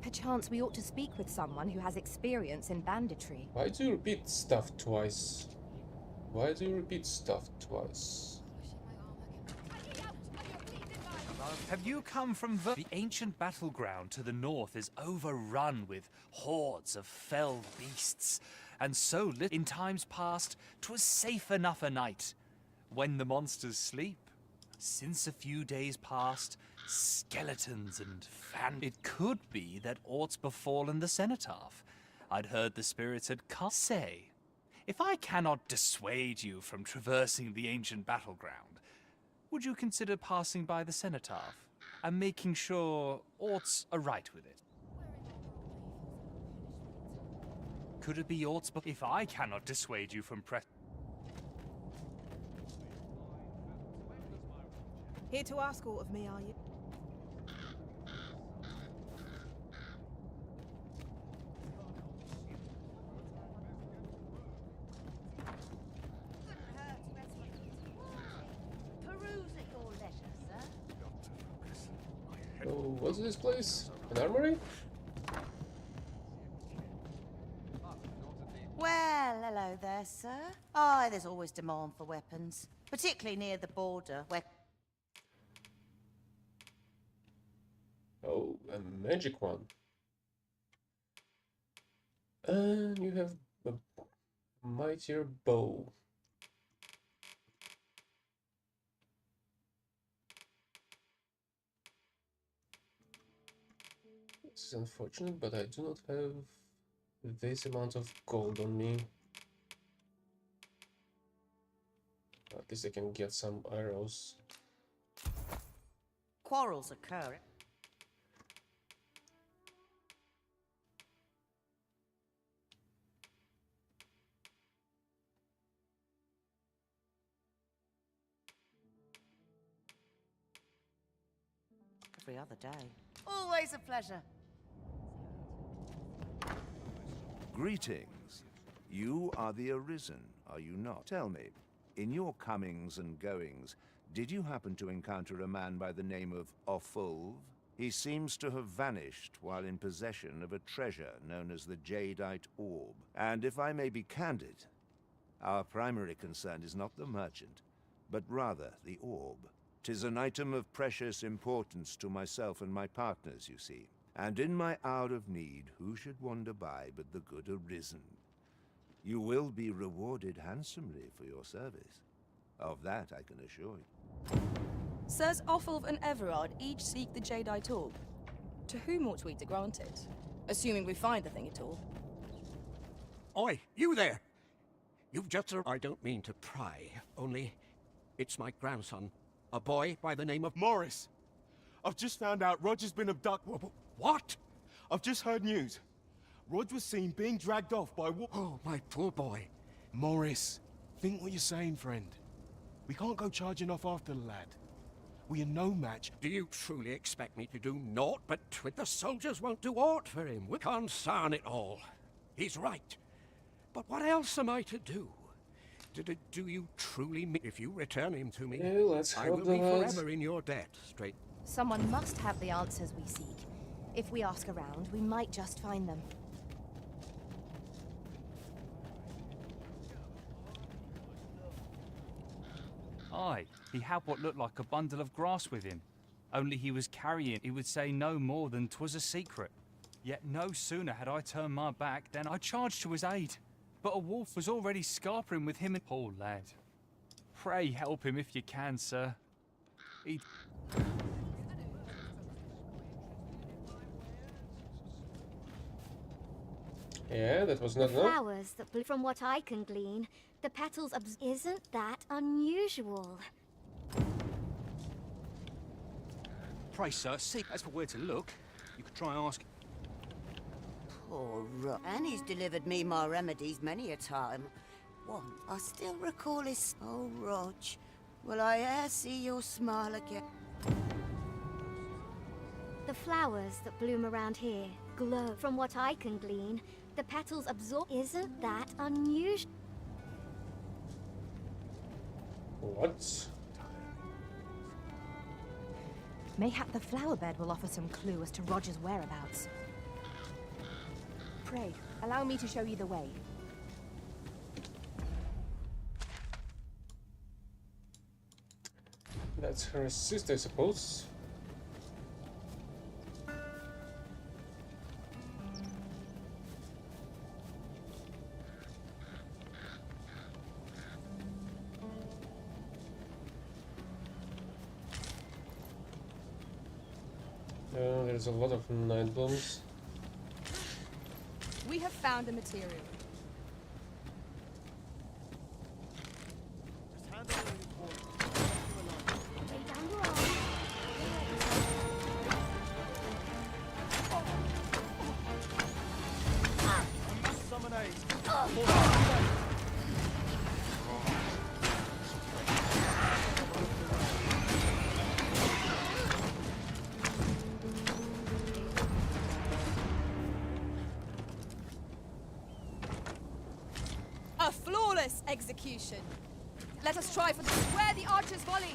Perchance we ought to speak with someone who has experience in banditry. Why do you repeat stuff twice? Why do you repeat stuff twice? Have you come from the ancient battleground to the north is overrun with hordes of fell beasts, and so lit in times past 'twas safe enough a night when the monsters sleep. Since a few days past, skeletons and it could be that aught's befallen the cenotaph. I'd heard the spirits had come. Say, If I cannot dissuade you from traversing the ancient battleground, would you consider passing by the cenotaph and making sure aught's aright with it? Could it be aught's? But if I cannot dissuade you from Here to ask aught of me, are you? Oh, what's this place? An armory? Well, hello there, sir. Aye, there's always demand for weapons, particularly near the border, where... Oh, a magic one. And you have a mightier bow. This is unfortunate, but I do not have this amount of gold on me. At least I can get some arrows. Quarrels occur. Every other day. Always a pleasure. Greetings. You are the Arisen, are you not? Tell me, in your comings and goings, did you happen to encounter a man by the name of Offulv? He seems to have vanished while in possession of a treasure known as the Jadeite Orb. And if I may be candid, our primary concern is not the merchant, but rather the orb. 'Tis an item of precious importance to myself and my partners, you see. And in my hour of need, who should wander by but the good Arisen? You will be rewarded handsomely for your service. Of that I can assure you. Sirs Offulv and Everard each seek the Jadeite Orb. To whom ought we to grant it? Assuming we find the thing at all. Oi, you there! You've just I don't mean to pry, only it's my grandson, a boy by the name of Morris! I've just found out Roger's been abducted. What? I've just heard news. Rog was seen being dragged off by Oh, my poor boy. Morris, think what you're saying, friend. We can't go charging off after the lad. We are no match. Do you truly expect me to do naught but with the soldiers won't do aught for him? We can't sign it all. He's right. But what else am I to do? Do you truly mean if you return him to me, I will be forever in your debt, straight? Someone must have the answers we seek. If we ask around, we might just find them. Aye, he had what looked like a bundle of grass with him. Only he was carrying, he would say no more than 'twas a secret. Yet no sooner had I turned my back than I charged to his aid. But a wolf was already scarpering with him and... Poor lad. Pray help him if you can, sir. He... Yeah, that was not The enough. flowers that blew, from what I can glean, the petals isn't that unusual. Pray, sir, see, as for where to look, you could try ask. Poor Rog. And he's delivered me my remedies many a time. One, I still recall his... Oh, Rog, will I e'er see your smile again? The flowers that bloom around here glow. From what I can glean, the petals absorb. Isn't that unusual? What? Mayhap the flower bed will offer some clue as to Roger's whereabouts. Pray, allow me to show you the way. That's her sister, I suppose. There's a lot of night blooms. We have found a material. flawless execution. Let us try for the square the archer's volleys.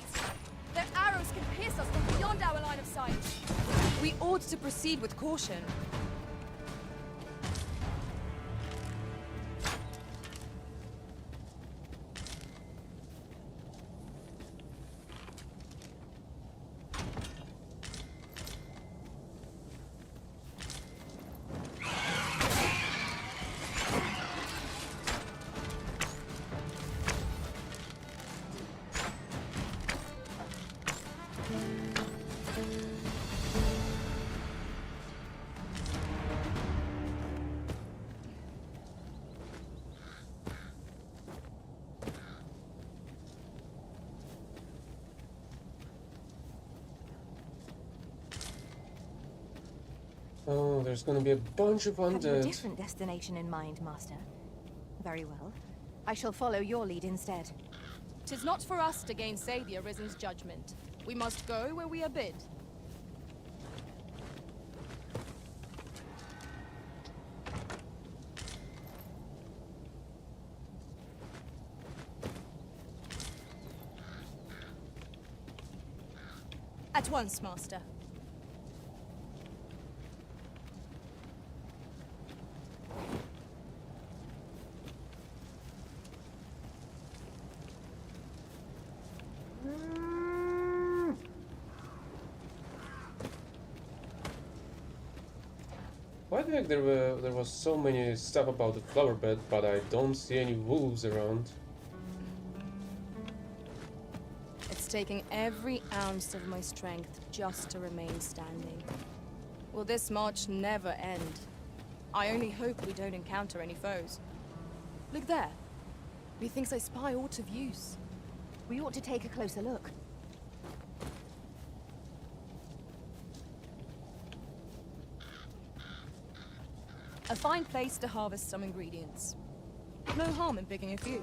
Their arrows can pierce us from beyond our line of sight. We ought to proceed with caution. Oh, there's gonna be a bunch of Have you a undead. different destination in mind, Master? Very well. I shall follow your lead instead. 'Tis not for us to gainsay the Arisen's judgment. We must go where we are bid. At once, Master. Why the heck there was so many stuff about the flower bed, but I don't see any wolves around. It's taking every ounce of my strength just to remain standing. Will this march never end? I only hope we don't encounter any foes. Look there. Methinks I spy aught of use. We ought to take a closer look. A fine place to harvest some ingredients. No harm in picking a few.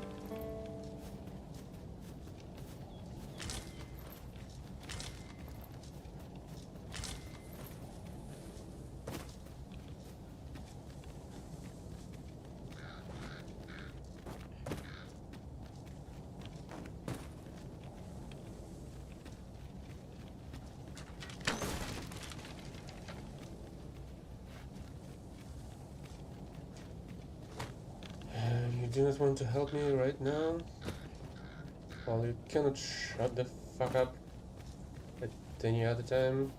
You do not want to help me right now? Well, you cannot shut the fuck up at any other time.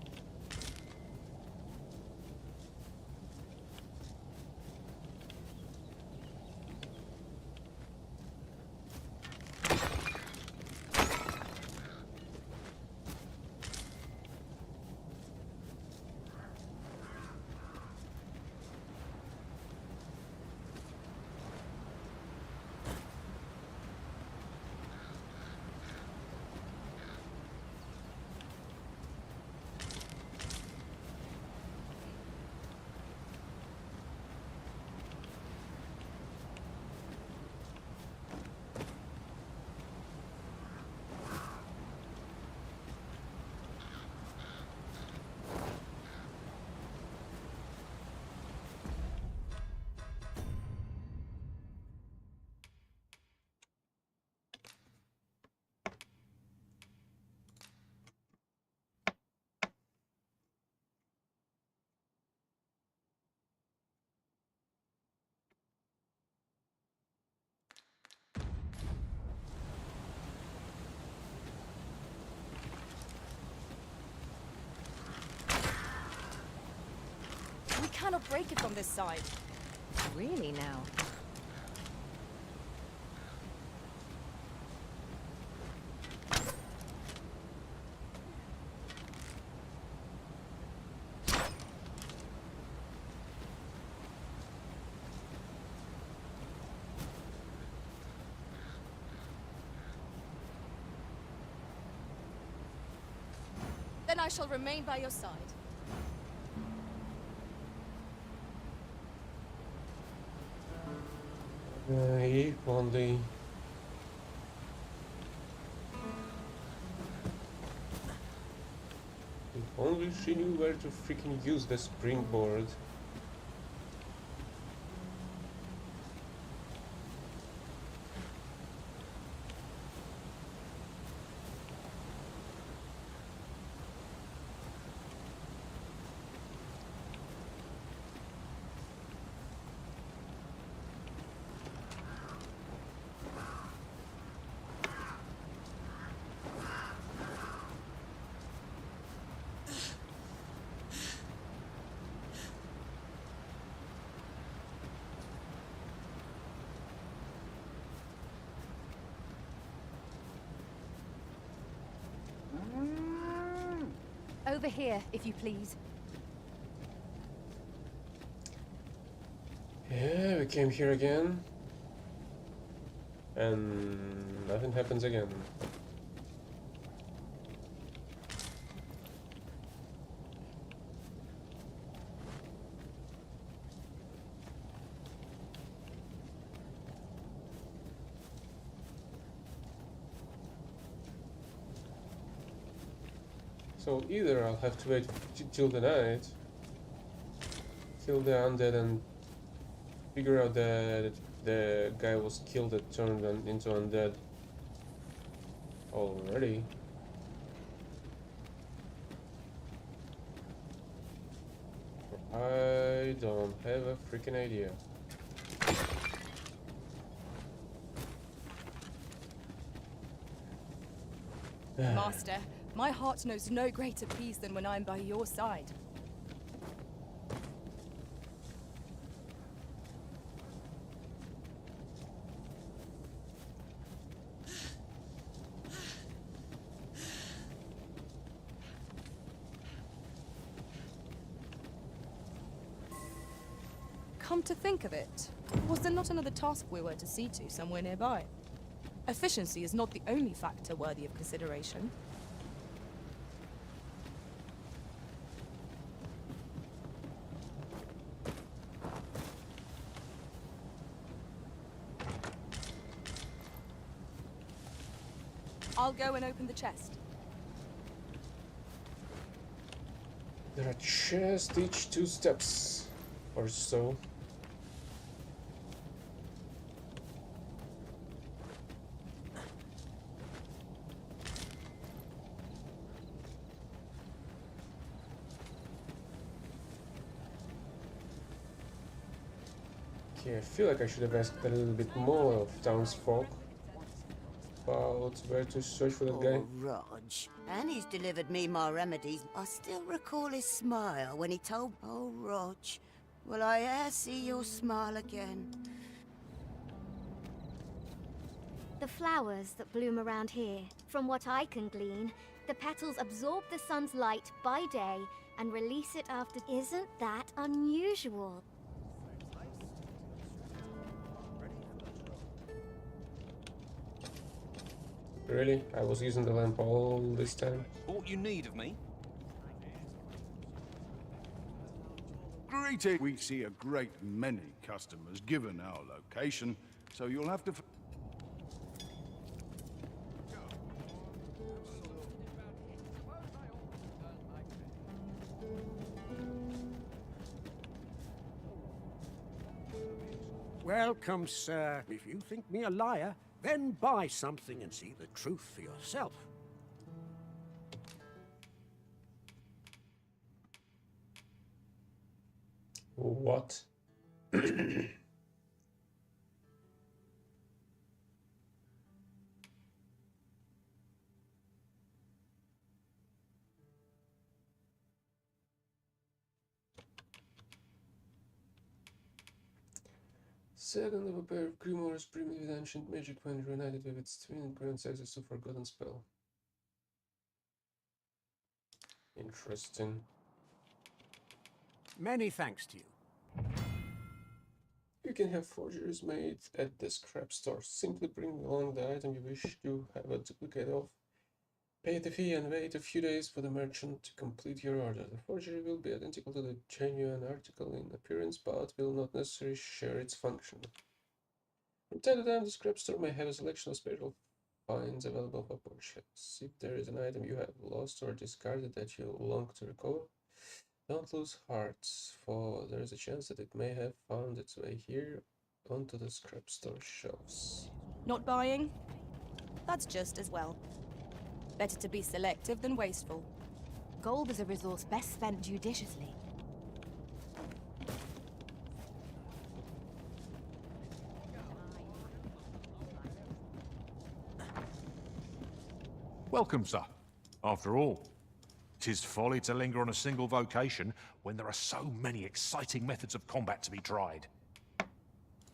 We cannot break it from this side. Really now? Then I shall remain by your side. If only. If only she knew where to freaking use the springboard. Over here, if you please. Yeah, we came here again. And nothing happens again. So either I'll have to wait till the night, kill the undead and figure out that the guy was killed that turned into undead already. I don't have a freaking idea. Master, my heart knows no greater peace than when I'm by your side. Come to think of it, was there not another task we were to see to somewhere nearby? Efficiency is not the only factor worthy of consideration. I'll go and open the chest. There are chests each 2 steps or so. Okay, I feel like I should have asked a little bit more of townsfolk about where to search for that guy. Oh, Rog. And he's delivered me my remedies. I still recall his smile when he told... Oh, Rog, will I e'er see your smile again? The flowers that bloom around here, from what I can glean, the petals absorb the sun's light by day and release it after. Isn't that unusual? Really? I was using the lamp all this time? What you need of me? Greeting! We see a great many customers given our location, so you'll have to... Welcome, sir. If you think me a liar, then buy something and see the truth for yourself. What? Second of a pair of grimoires brimming with ancient magic when reunited with its twin and grants access to forgotten spell. Interesting. Many thanks to you. You can have forgeries made at the scrap store. Simply bring along the item you wish to have a duplicate of. Pay the fee and wait a few days for the merchant to complete your order. The forgery will be identical to the genuine article in appearance, but will not necessarily share its function. From time to time, the scrap store may have a selection of special finds available for purchase. If there is an item you have lost or discarded that you long to recover, don't lose heart, for there is a chance that it may have found its way here onto the scrap store shelves. Not buying? That's just as well. Better to be selective than wasteful. Gold is a resource best spent judiciously. Welcome, sir. After all, 'tis folly to linger on a single vocation when there are so many exciting methods of combat to be tried.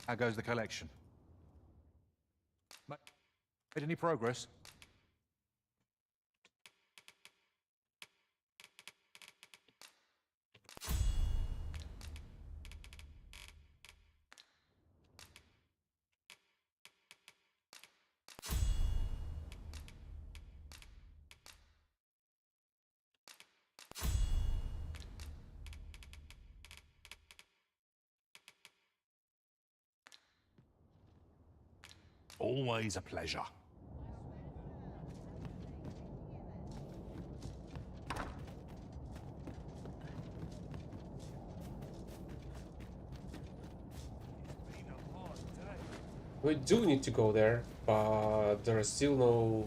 How goes the collection? Made any progress? Always a pleasure. We do need to go there, but there are still no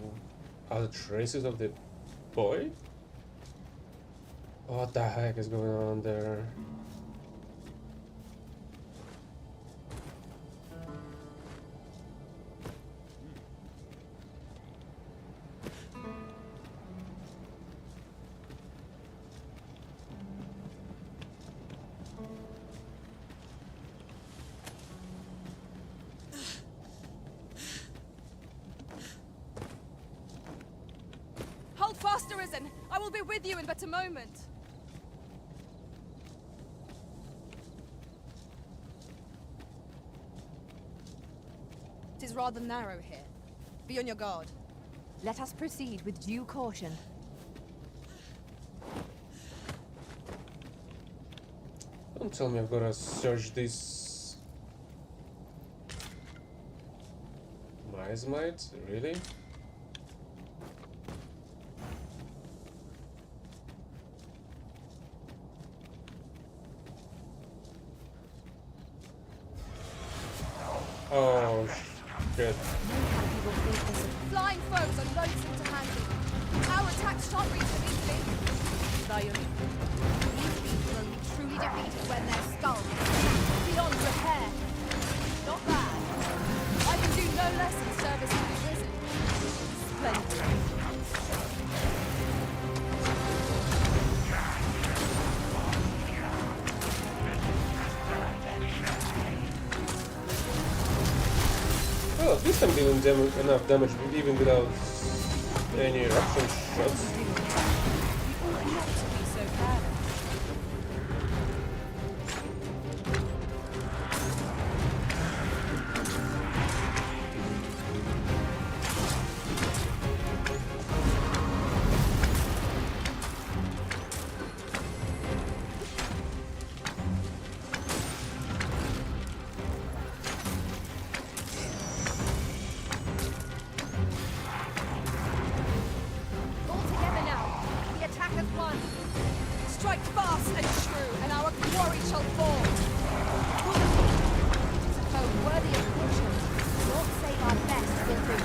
other traces of the boy? What the heck is going on there? Hold fast, Arisen! I will be with you in but a moment. It is rather narrow here. Be on your guard. Let us proceed with due caution. Don't tell me I've got to search this miasmite, really? Oh shit. Flying foes are loathsome to handle. Our attacks shan't reach them easily. These beasts will be truly defeated when their skulls are beyond repair. Not bad. I can do no less in service to the prison. Splendid. Well, at least I'm dealing enough damage even without any eruption shots. Strike fast and true, and our quarry shall fall. It is a foe worthy of caution. Not save our best will do.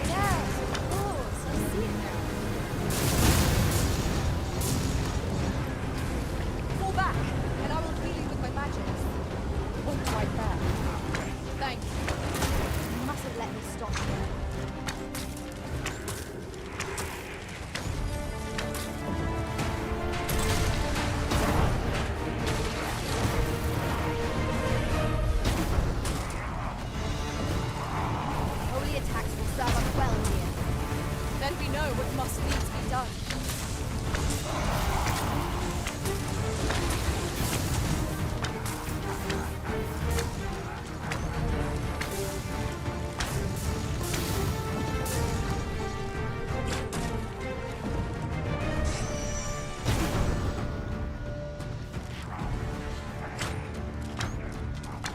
Yes, of course. I see it now. Fall back, and I will heal you with my magic. All quite fair. Thank you. You mustn't let me stop you.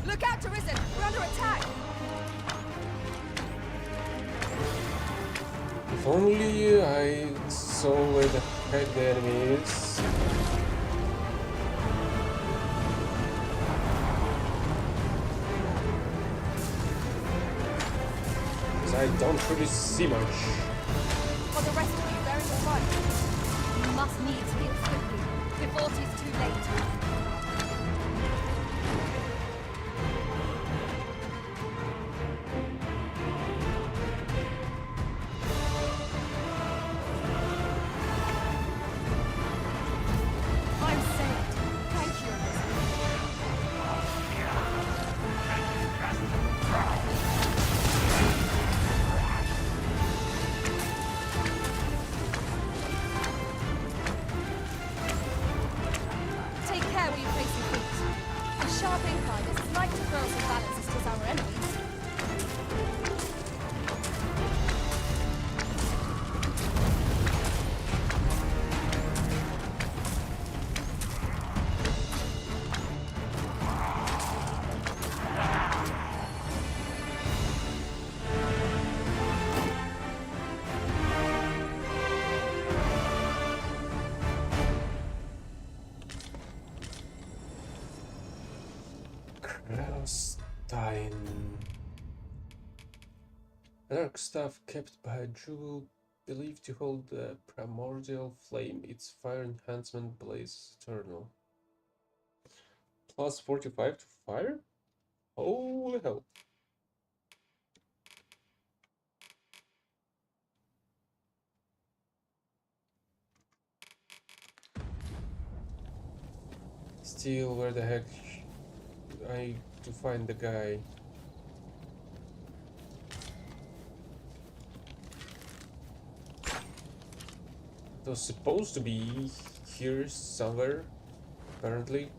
Look out, Arisen! We're under attack! If only I saw where the heck the enemy is. Because I don't really see much. For the rest of you, bearing the fight. You must needs heal swiftly, before 'tis too late. Sharp incline is slight to throw some balances to our enemies. Rellstein. A dark staff kept by a jewel believed to hold the primordial flame. Its fire enhancement blazes eternal. Plus 45 to fire? Holy hell. Still, where the heck I to find the guy? It was supposed to be here somewhere, apparently.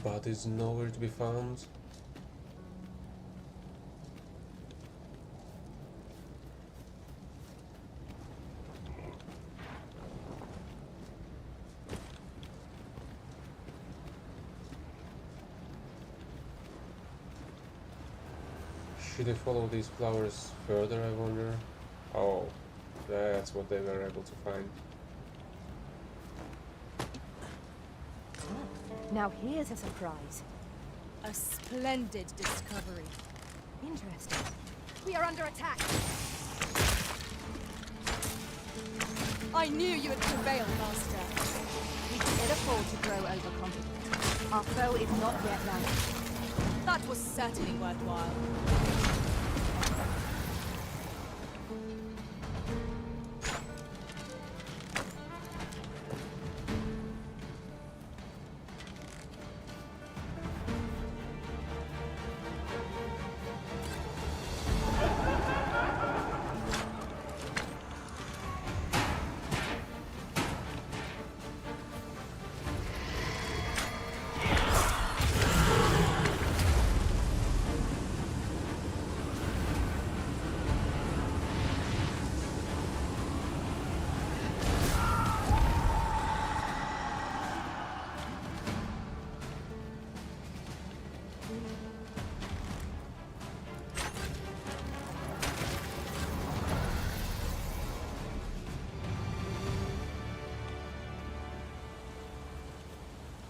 But is nowhere to be found. Should I follow these flowers further, I wonder? Oh, that's what they were able to find. Now here's a surprise. A splendid discovery. Interesting. We are under attack. I knew you would prevail, Master. We can't afford to grow overconfident. Our foe is not yet landed. That was certainly worthwhile.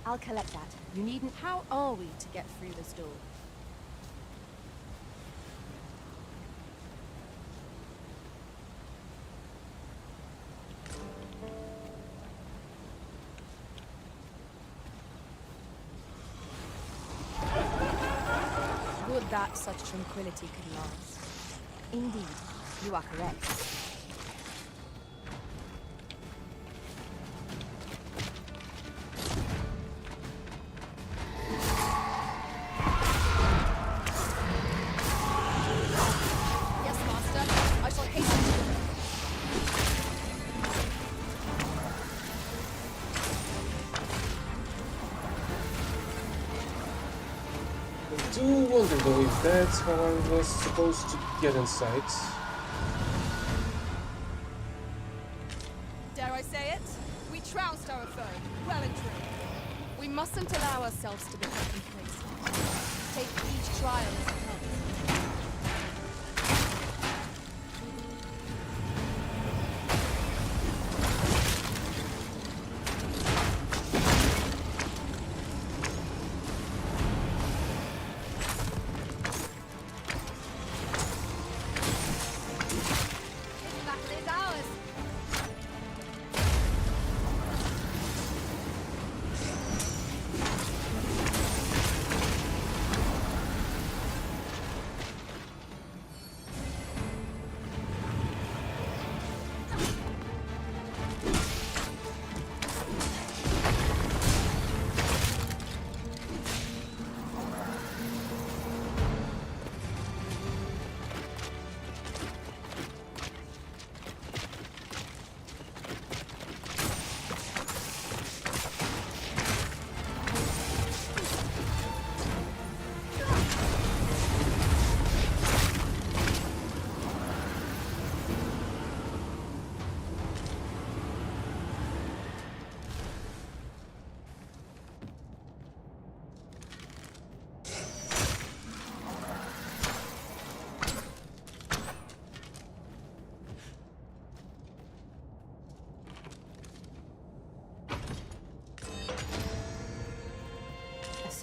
I'll collect that. You needn't. How are we to get through this door? Would that such tranquility could last. Indeed, you are correct. I do wonder though if that's how I was supposed to get inside. Dare I say it? We trounced our foe, well and true. We mustn't allow ourselves to become complacent. Take each trial as it comes.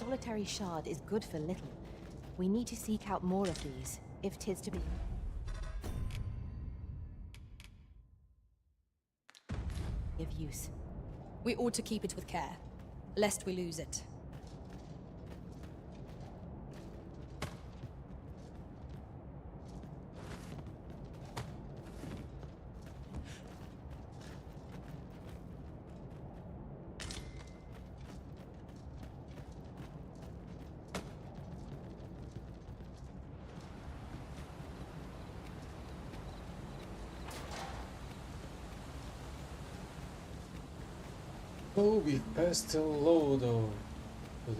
solitary shard is good for little. We need to seek out more of these, if 'tis to be. Of use. We ought to keep it with care, lest we lose it. Oh, we passed a load of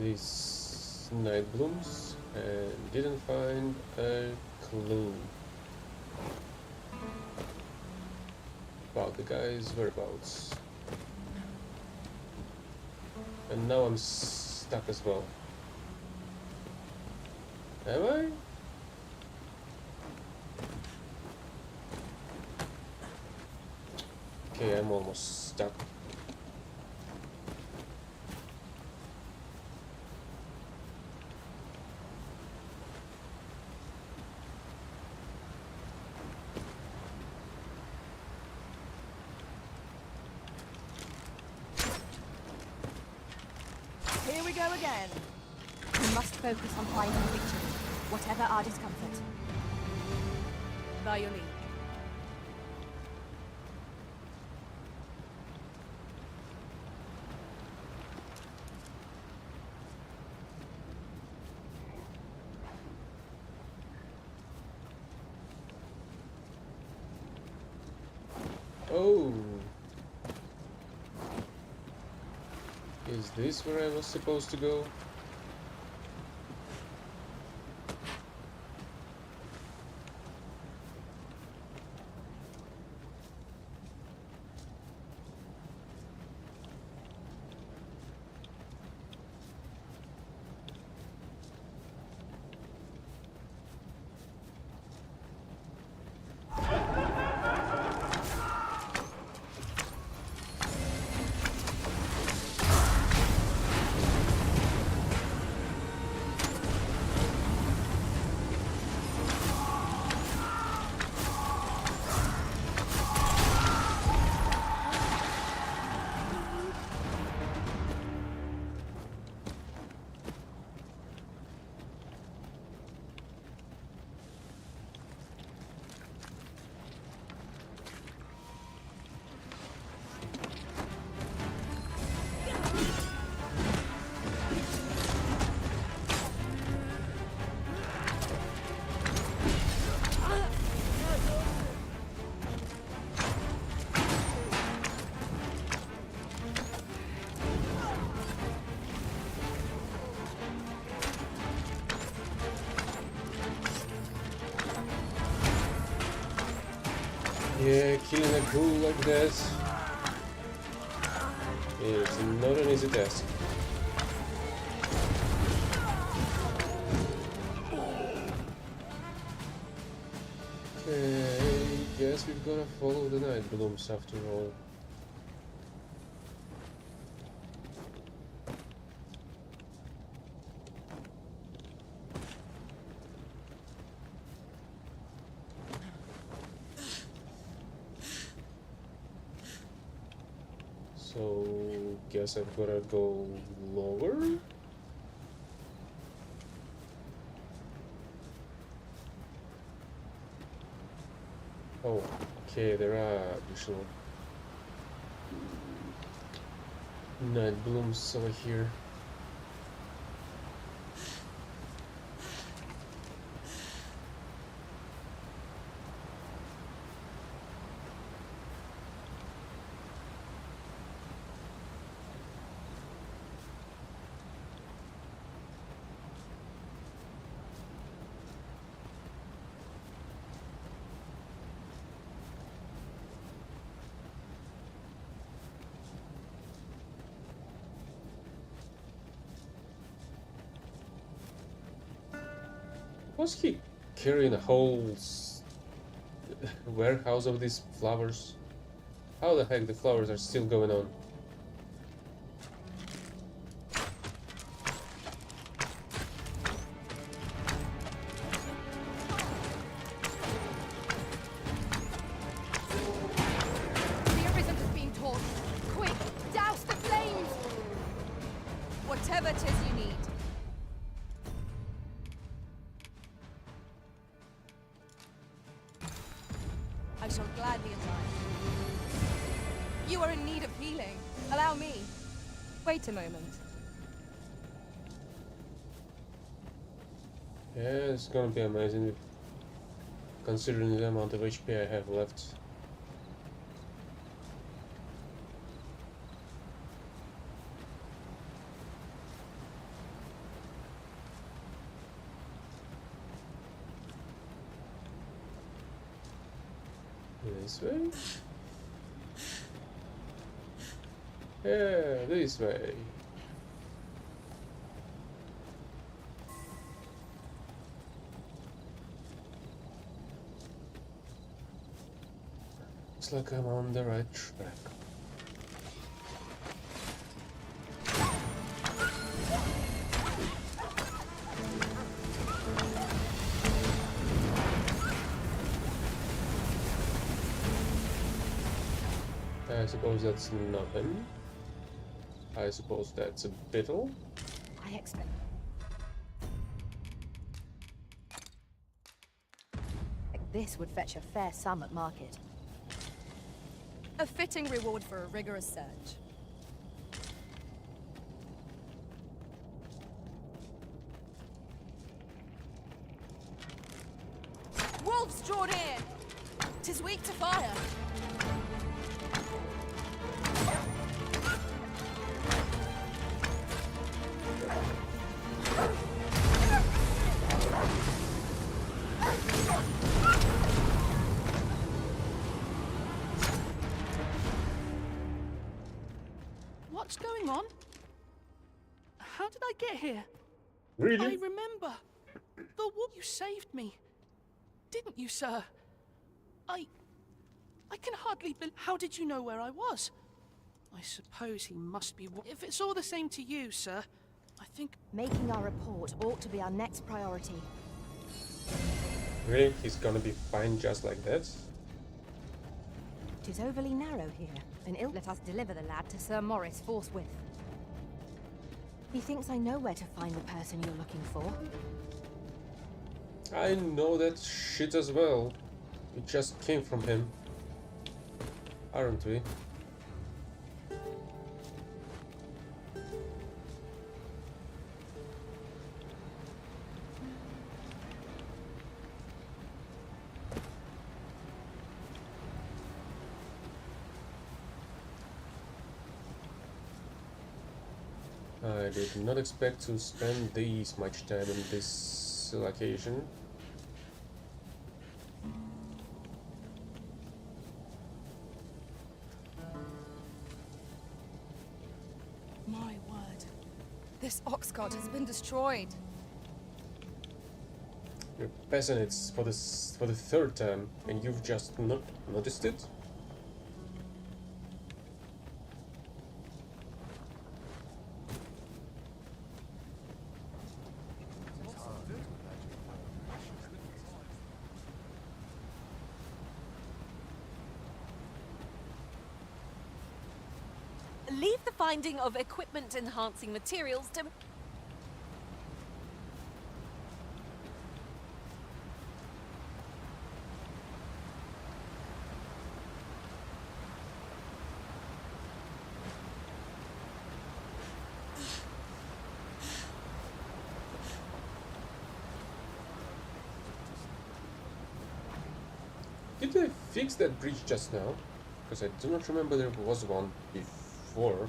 these night blooms and didn't find a clue about the guy's whereabouts. And now I'm stuck as well. Am I? Okay, I'm almost stuck. Here we go again. We must focus on finding victory, whatever our discomfort. By your leave. Oh. Is this where I was supposed to go? Yeah, killing a ghoul like that is not an easy task. Okay, guess we've gotta follow the night blooms after all. So, guess I've gotta go lower? Oh, okay, there are additional night blooms over here. Was he carrying a whole warehouse of these flowers? How the heck the flowers are still going on? Whatever 'tis you need. I shall gladly oblige. You are in need of healing. Allow me. Wait a moment. Yeah, it's gonna be amazing considering the amount of HP I have left. This way? Yeah, this way. Looks like I'm on the right track. I suppose that's nothing. I suppose that's a bittle. I expect. This would fetch a fair sum at market. A fitting reward for a rigorous search. Wolves drawn in! 'Tis weak to fire. What's going on? How did I get here? Really? I remember. The wolf. You saved me. Didn't you, sir? I can hardly believe. How did you know where I was? I suppose he must be. If it's all the same to you, sir, I think. Making our report ought to be our next priority. Really? He's gonna be fine just like that? It is overly narrow here. Let us deliver the lad to Sir Maurice forthwith. He thinks I know where to find the person you're looking for. I know that shit as well. We just came from him. Aren't we? I did not expect to spend this much time in this location. My word. This ox cart has been destroyed. You're passing it for the third time, and you've just not noticed it? Leave the finding of equipment-enhancing materials to... Did they fix that bridge just now? Because I do not remember there was one before.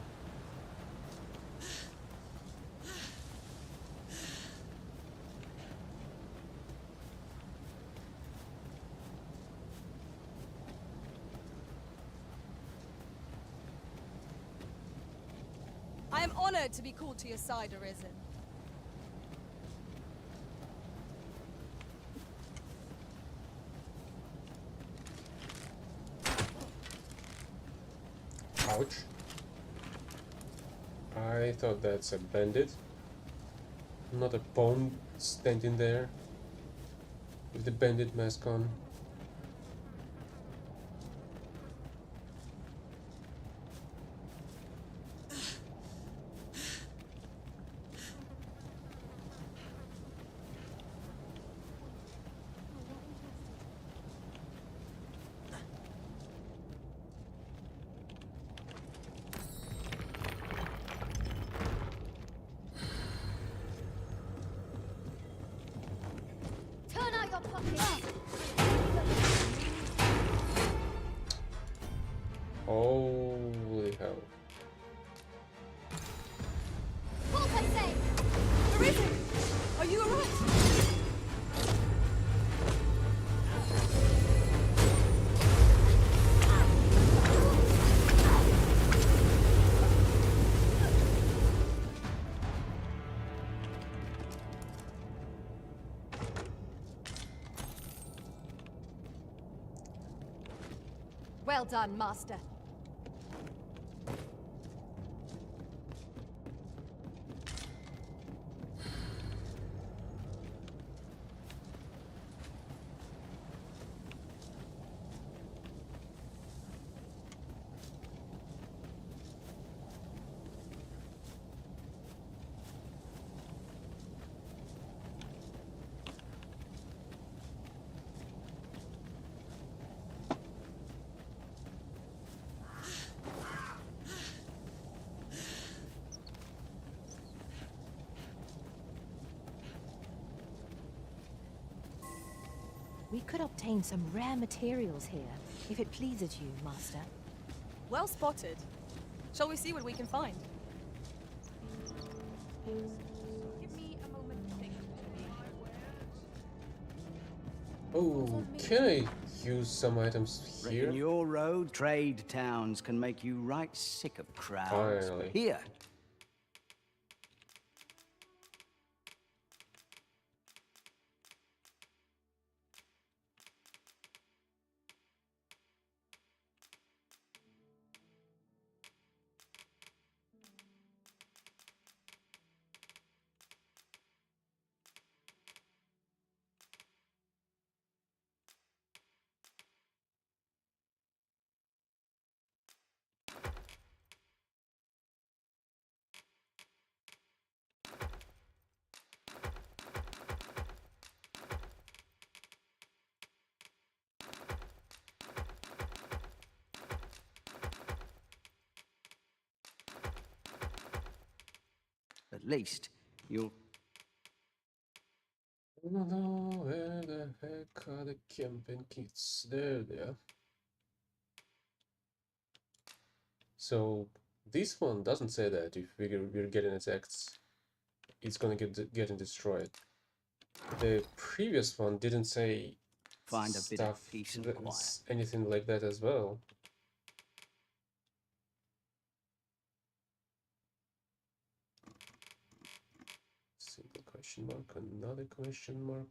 I am honored to be called to your side, Arisen. Ouch. I thought that's a bandit, not a pawn standing there with the bandit mask on. Arisen! Are you alright? Well done, Master. We could obtain some rare materials here, if it pleases you, Master. Well spotted. Shall we see what we can find? Give me a moment to think. Oh, can I use some items here? In your road, trade towns can make you right sick of crowds. Finally. Here. At least you'll... I don't know where the heck are the camping kits. There they are. So this one doesn't say that if we're getting attacked, it's gonna get getting destroyed. The previous one didn't say Find a bit of peace and quiet. anything like that as well. Simple question mark, another question mark.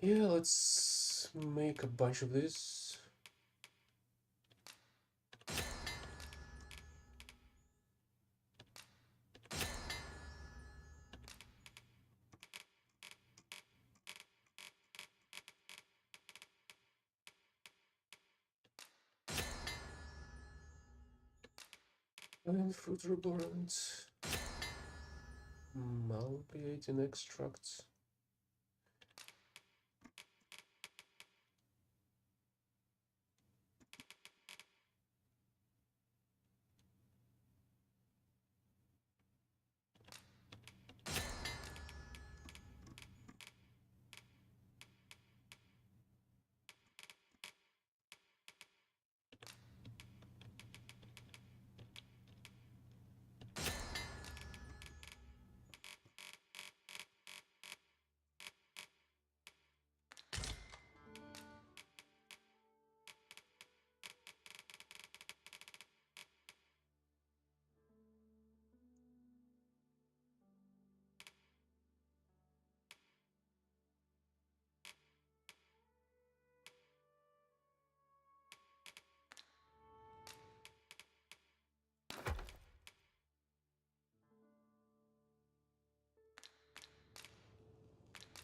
Yeah, let's make a bunch of this. And fruit reborns. Malpiating extracts.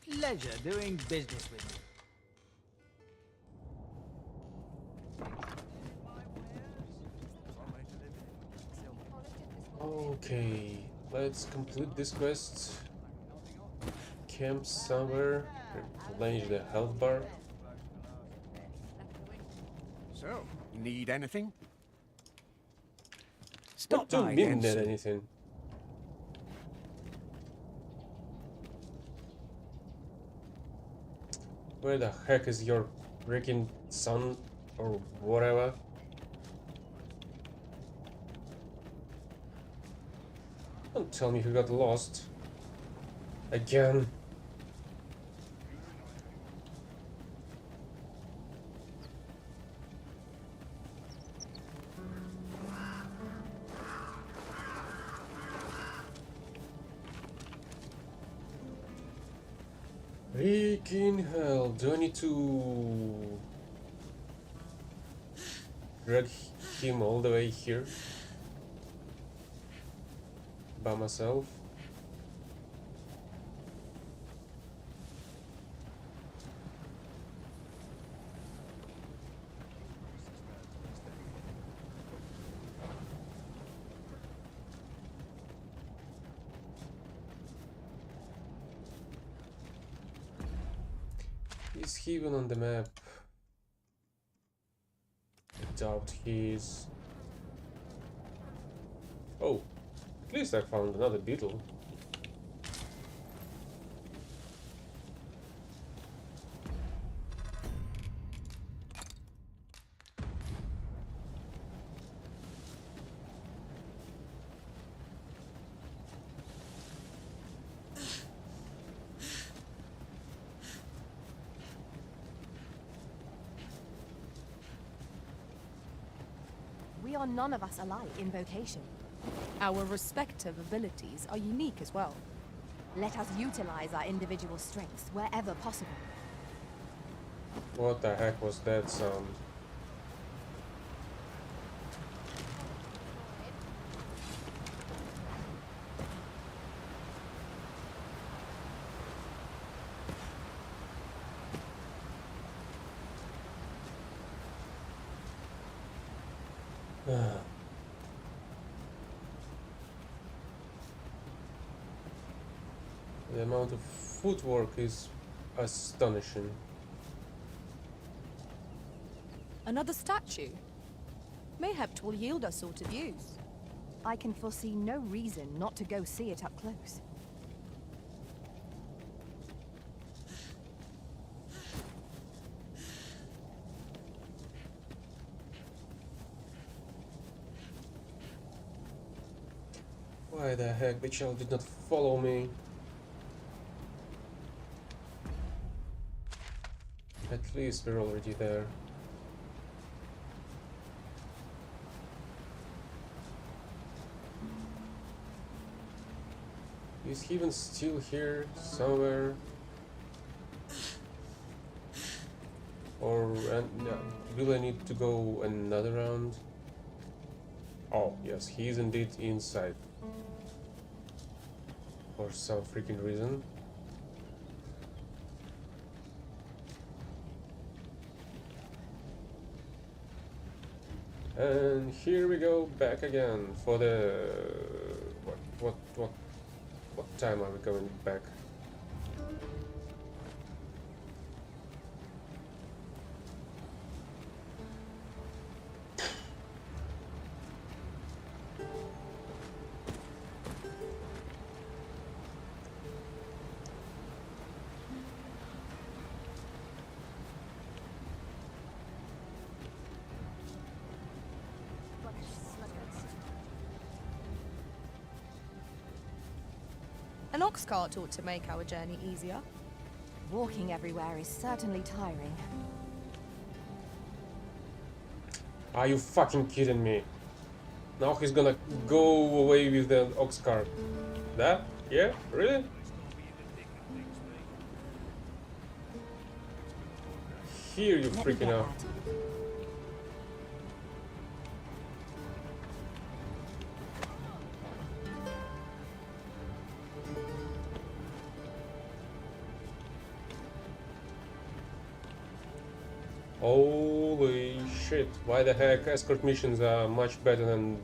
Pleasure doing business with you. Okay, let's complete this quest. Camp somewhere, replenish the health bar. So, need anything? What do you mean, need anything? Where the heck is your freaking son or whatever? Don't tell me he got lost. Again. Freaking hell, do I need to drag him all the way here by myself? Is he even on the map? I doubt he is. Oh, at least I found another beetle. We are none of us alike in vocation. Our respective abilities are unique as well. Let us utilize our individual strengths wherever possible. What the heck was that sound? The amount of footwork is astonishing. Another statue? Mayhap 'twill yield us sort of use. I can foresee no reason not to go see it up close. Why the heck the child did not follow me? At least we're already there. Is he even still here somewhere? Or will I need to go another round? Oh, yes, he is indeed inside. For some freaking reason. And here we go back again for the what time are we going back? An ox cart ought to make our journey easier. Walking everywhere is certainly tiring. Are you fucking kidding me? Now he's gonna go away with the ox cart. That? Yeah? Really? Here you freaking out. Holy shit, why the heck escort missions are much better than...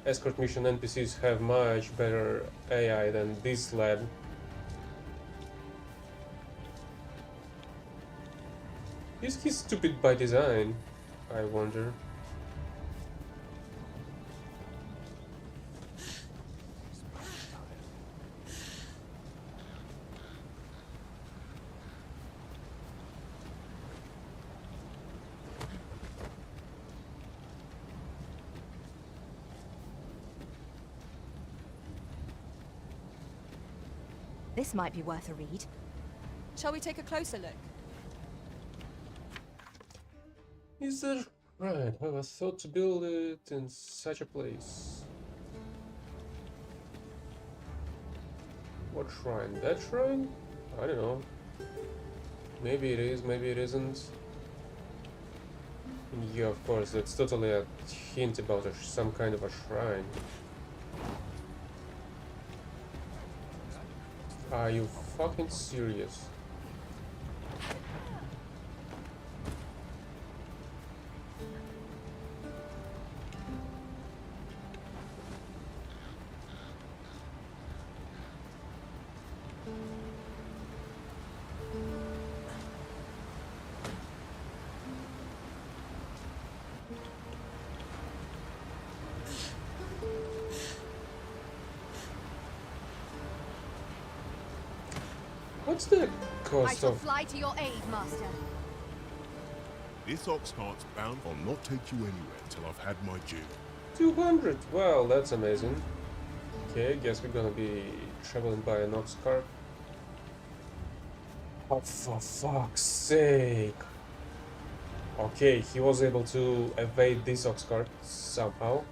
Escort mission NPCs have much better AI than this lad. Is he stupid by design? I wonder. This might be worth a read. Shall we take a closer look? Is there... Right, I was thought to build it in such a place. What shrine? That shrine? I don't know. Maybe it is, maybe it isn't. Yeah, of course, it's totally a hint about some kind of a shrine. Are you fucking serious? What's the I cost shall of... fly to your aid, Master. This ox cart's bound. I'll not take you anywhere till I've had my due. 200! Well, that's amazing. Okay, guess we're gonna be traveling by an ox cart. Oh, for fuck's sake! Okay, he was able to evade this ox cart somehow.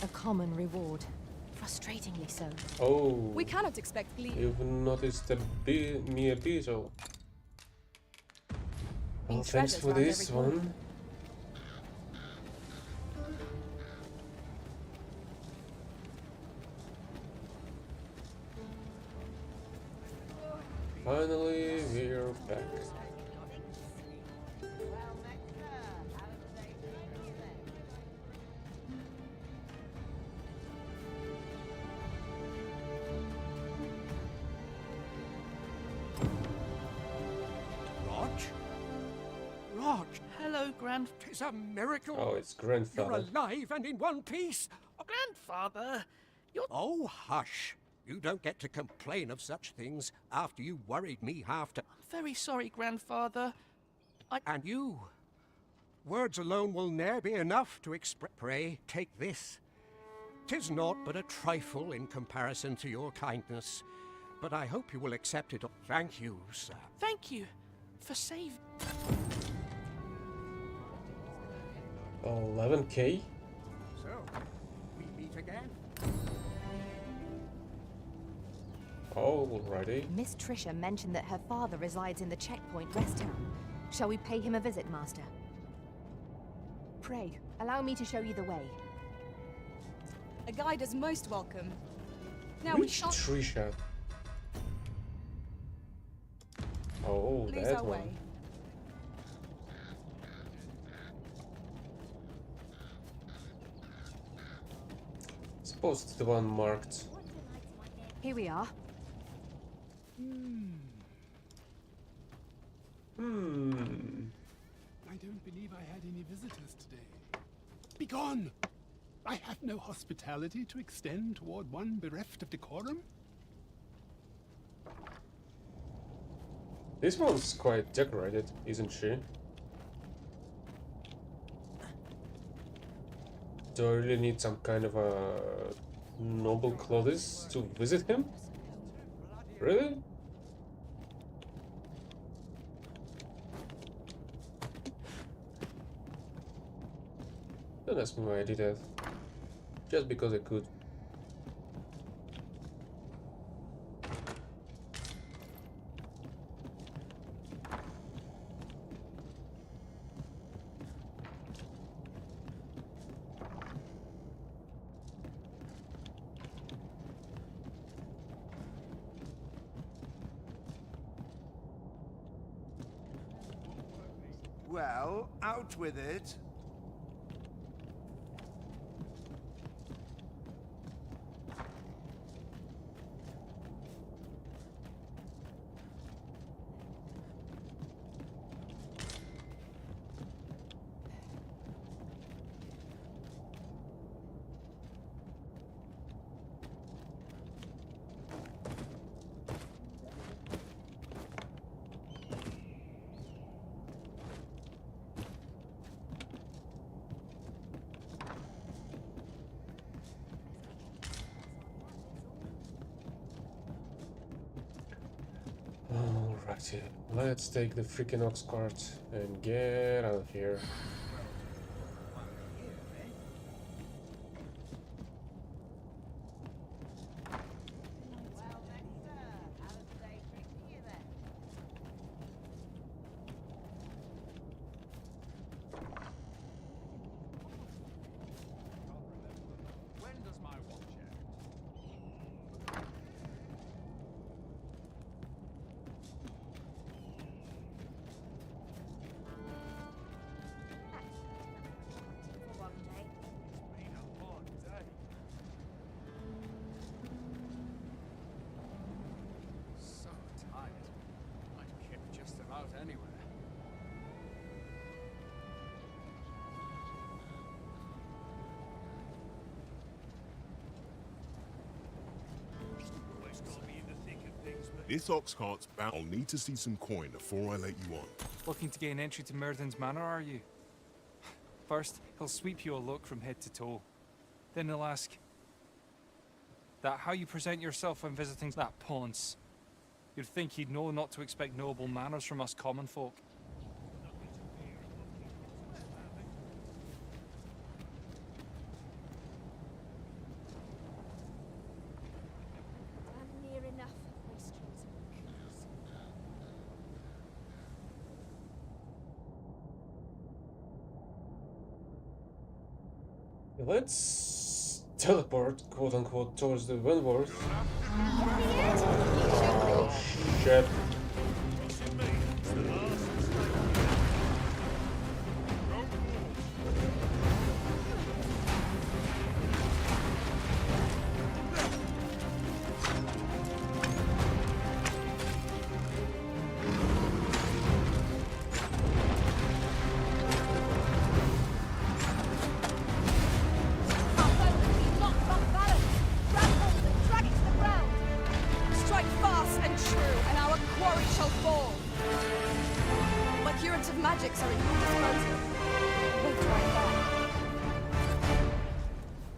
A common reward. Frustratingly so. Oh. We cannot expect glee. You've noticed a mere beetle. Well, thanks for this one. Finally, we're back. Hello, Grand. 'Tis a miracle. Oh, it's grandfather. You're alive and in one piece. Grandfather, you're... Oh, hush. You don't get to complain of such things after you worried me half to... I'm very sorry, Grandfather. And you. Words alone will ne'er be enough to express... Pray, take this. 'Tis naught but a trifle in comparison to your kindness, but I hope you will accept it. Thank you, sir. Thank you for saving... 11k? So, we meet again. Alrighty. Miss Trisha mentioned that her father resides in the checkpoint rest town. Shall we pay him a visit, Master? Pray, allow me to show you the way. A guide is most welcome. Now Which we shan't Trisha? Oh, lose that our one. way. Suppose it's the one marked. Here we are. I don't believe I had any visitors today. Begone! I have no hospitality to extend toward one bereft of decorum. This one's quite decorated, isn't she? Do I really need some kind of a noble clothes to visit him? Really? Don't ask me why I did that. Just because I could. Well, out with it. Alrighty, let's take the freaking ox cart and get out of here. This ox cart's bound. I'll need to see some coin before I let you on. Looking to gain entry to Myrddin's Manor, are you? First, he'll sweep you a look from head to toe. Then he'll ask that how you present yourself when visiting that ponce. You'd think he'd know not to expect noble manners from us common folk. Let's teleport, quote unquote, towards the Wentworth. Oh shit.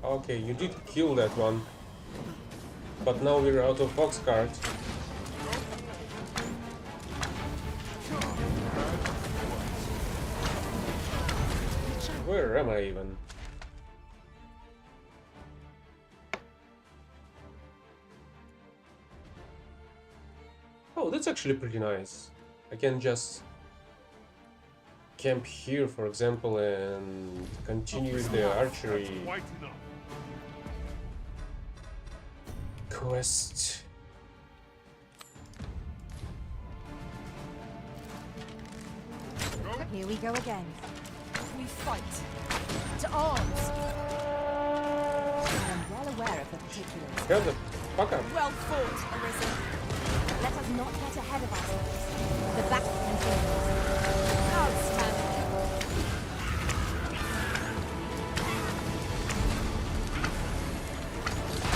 Okay, you did kill that one, but now we're out of box cards. Where am I even? Oh, that's actually pretty nice. I can just camp here, for example, and continue the archery quest. Here we go again. We fight. To arms. I'm well aware of the particulars. Get the fuck up. Well fought, Arisen. Let us not get ahead of ourselves. The battle continues. Outstanding.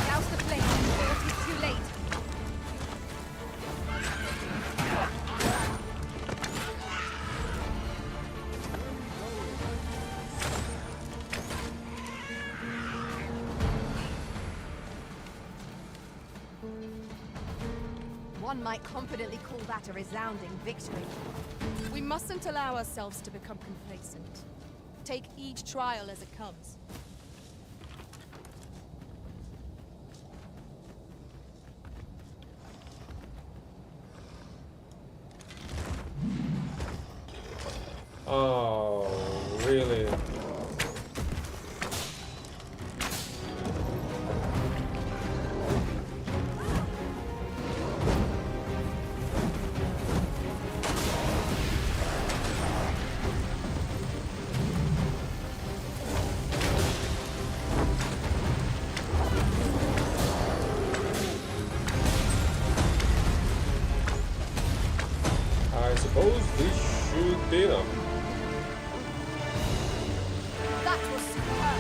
Douse the flame before it is too late. One might confidently call that a resounding victory. We mustn't allow ourselves to become complacent. Take each trial as it comes. Oh, really? I suppose this should be enough. That was superb.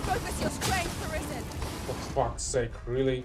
Focus your strength, Arisen. For fuck's sake, really?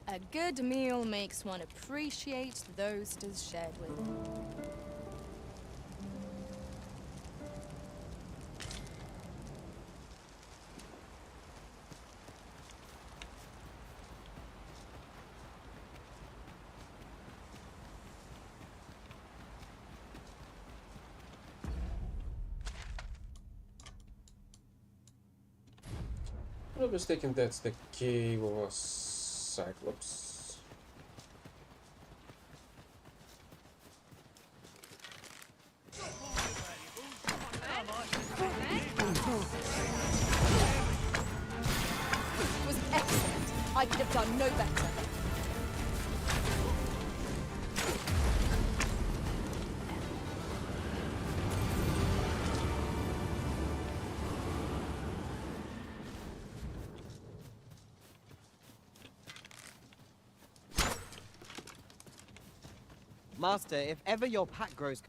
A good meal makes one appreciate those it is shared with. If I'm not mistaken, that's the cave of a Cyclops. It was excellent. I could have done no better. Master, if ever your pack grows...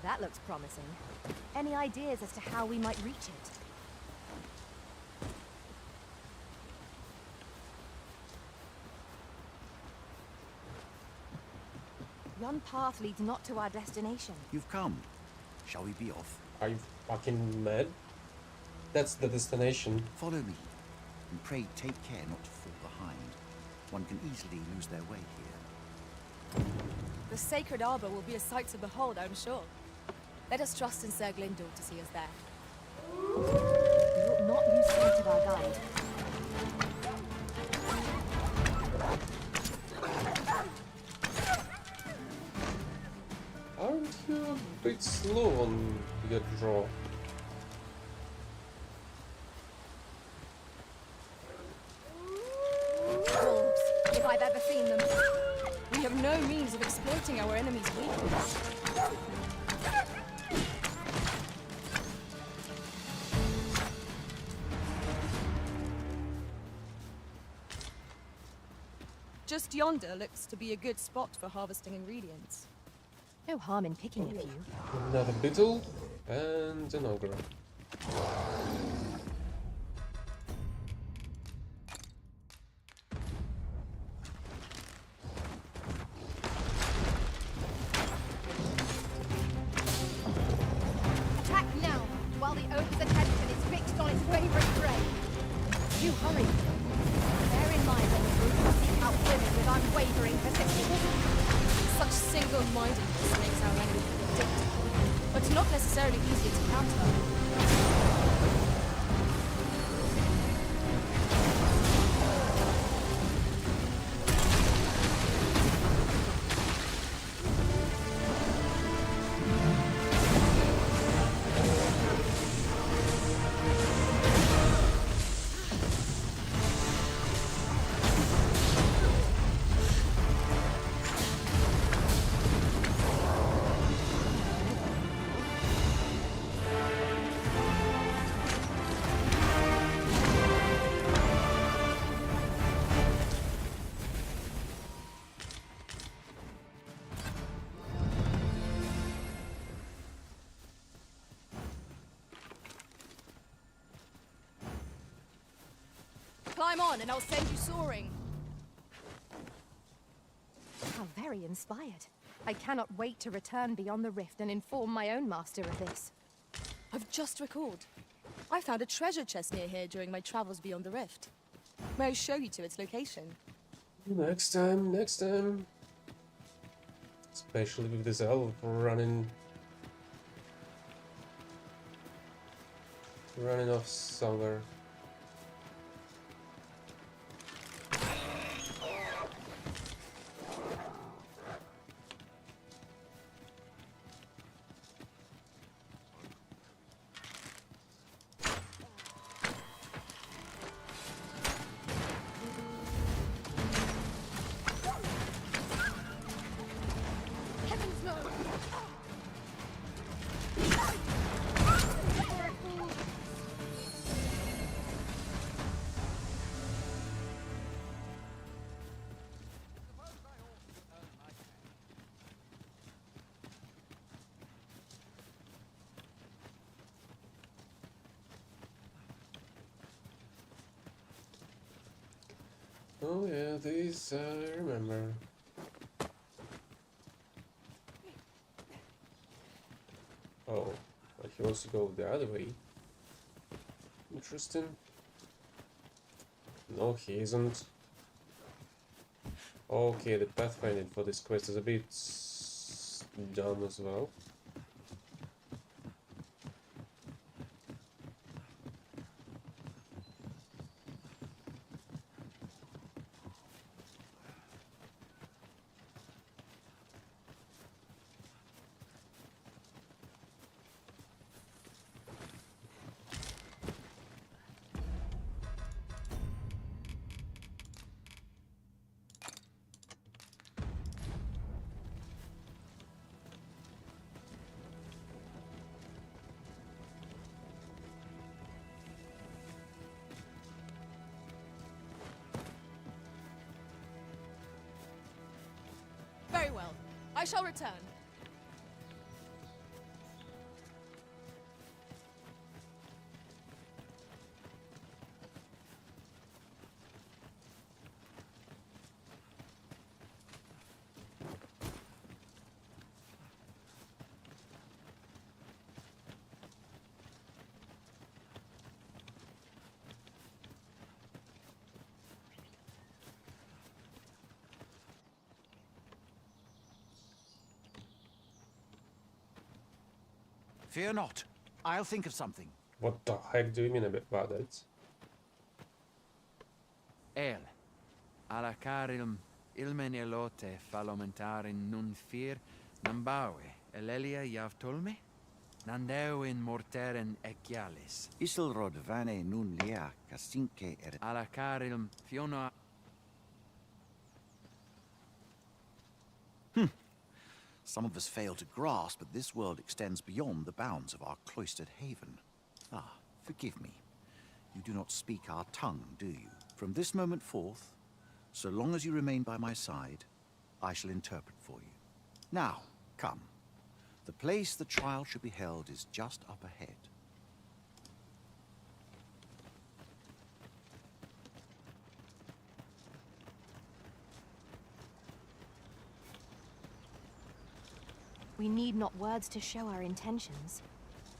That looks promising. Any ideas as to how we might reach it? Yon path leads not to our destination. You've come. Shall we be off? Are you fucking mad? That's the destination. Follow me. And pray take care not to fall behind. One can easily lose their way here. The sacred arbor will be a sight to behold, I'm sure. Let us trust in Sir Glindor to see us there. We ought not lose sight of our guide. Aren't you a bit slow on your draw? Wolves, if I've ever seen them. no means of exploiting our enemy's weakness. Just yonder looks to be a good spot for harvesting ingredients. No harm in picking a few. Another beetle and an ogre. Attack now, while the ogre's attention is fixed on its favorite prey. You hurry. Bear in mind that the group will seek out women with unwavering persistence. Such single-mindedness makes our enemy predictable, but not necessarily easier to counter. Climb on and I'll send you soaring. How very inspired. I cannot wait to return beyond the rift and inform my own master of this. I've just recalled. I found a treasure chest near here during my travels beyond the rift. May I show you to its location? Next time, next time. Especially with this elf running off somewhere. Heavens no! Oh yeah, these I remember. Oh, but he wants to go the other way. Interesting. No, he isn't. Okay, the pathfinding for this quest is a bit dumb as well. Very well. I shall return. Fear not. I'll think of something. What the heck do you mean about that? El, alla carilm, ilmen elote falomentarin nun fir, nambawe, elelia javtolme, nandeu in morteren ecialis. Isilrod vane nun lia, casinque Alla carilm, fiona. Some of us fail to grasp that this world extends beyond the bounds of our cloistered haven. Ah, forgive me. You do not speak our tongue, do you? From this moment forth, so long as you remain by my side, I shall interpret for you. Now, come. The place the trial should be held is just up ahead. We need not words to show our intentions.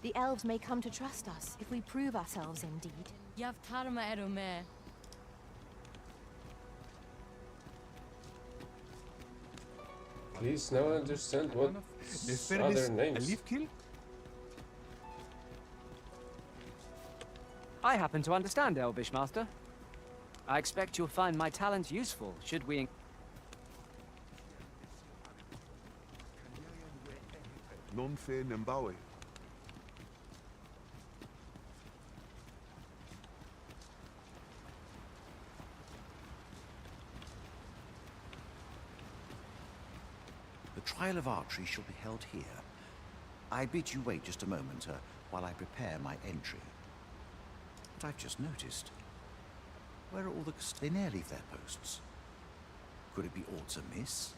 The elves may come to trust us if we prove ourselves indeed. Yavtarma erome. Please now understand what other names. I happen to understand Elvish, Master. I expect you'll find my talents useful, should we... Non fe Nembawe. The trial of archery shall be held here. I bid you wait just a moment while I prepare my entry. But I've just noticed. Where are all the... They ne'er leave their posts. Could it be aught amiss?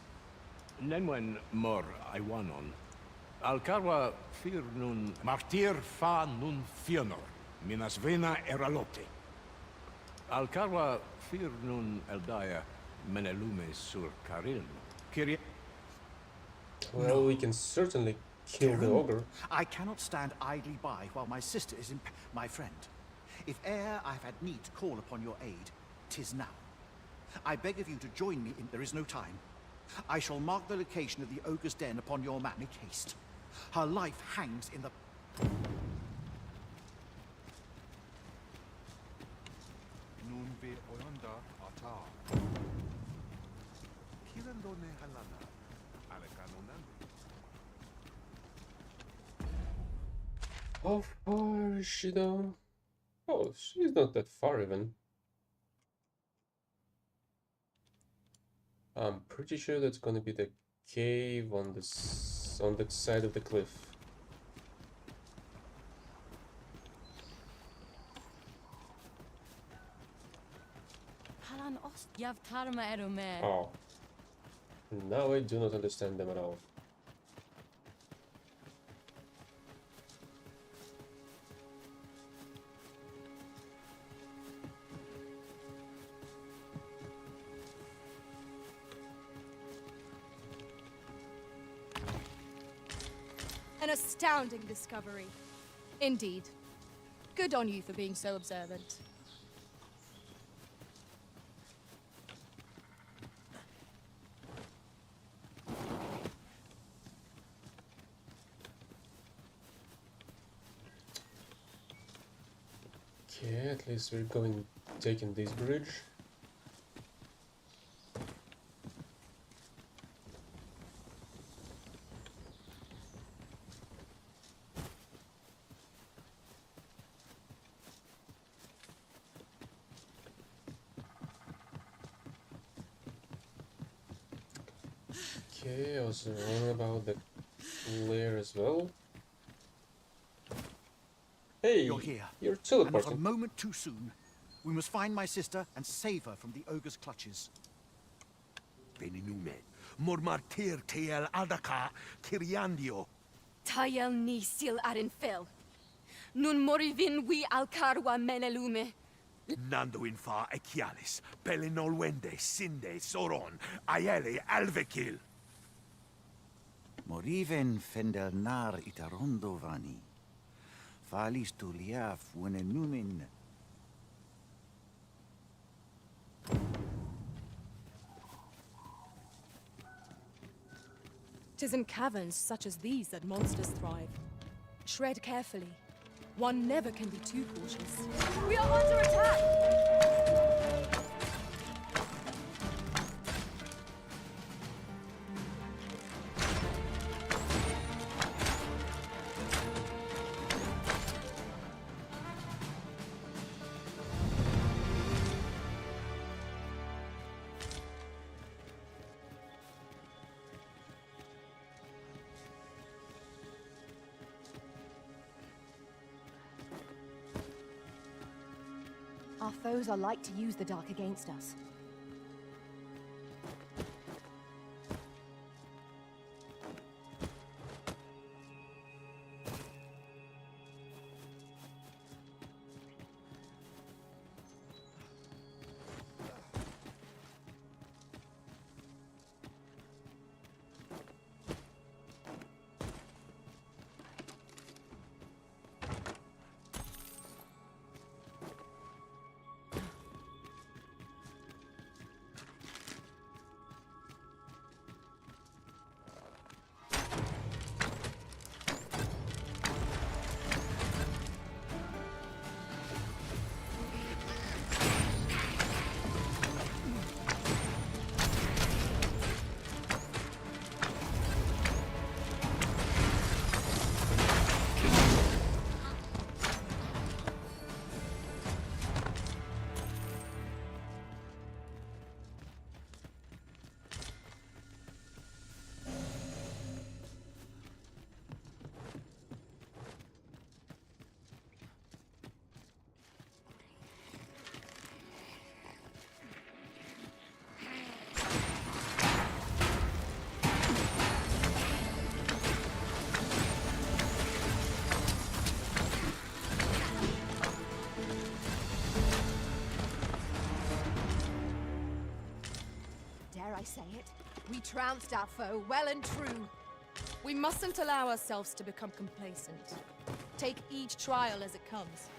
Nenwen mor Iwanon. Alcarwa fir nun martir fa nun fionor. Minas vena eralote. Alcarwa fir nun eldaya menelume sur carilm. Kyrie... Well, we can certainly kill the ogre. I cannot stand idly by while my sister is in... My friend, if e'er I've had need to call upon your aid, 'tis now. I beg of you to join me in... There is no time. I shall mark the location of the ogre's den upon your map. Make haste. Her life hangs in the... Nun ve oyonda ata. Kirandone halana. Alekanon. How far is she down? Oh, she's not that far even. I'm pretty sure that's gonna be the cave on this on that side of the cliff. Oh. Now I do not understand them at all. An astounding discovery. Indeed. Good on you for being so observant. Okay, at least we're taking this bridge. Okay, I was wrong about the lair as well. Hey, you're here. You're And not a teleporting. moment too soon. We must find my sister and save her from the ogre's clutches. Beninume. Mor martir tel adaka kiriandio. Tayel ni sil arin fil. Nun morivin we alcarwa menelume. Nando infa ekialis. Pelinolwende sinde soron. Ayele alvekil. Moriven fendel nar itarondo vani. Falis tu liaf numin. Tis in caverns such as these that monsters thrive. Tread carefully. One never can be too cautious. We are under attack! Our foes are like to use the dark against us. Dare I say it? We trounced our foe well and true. We mustn't allow ourselves to become complacent. Take each trial as it comes.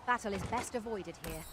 Battle is best avoided here.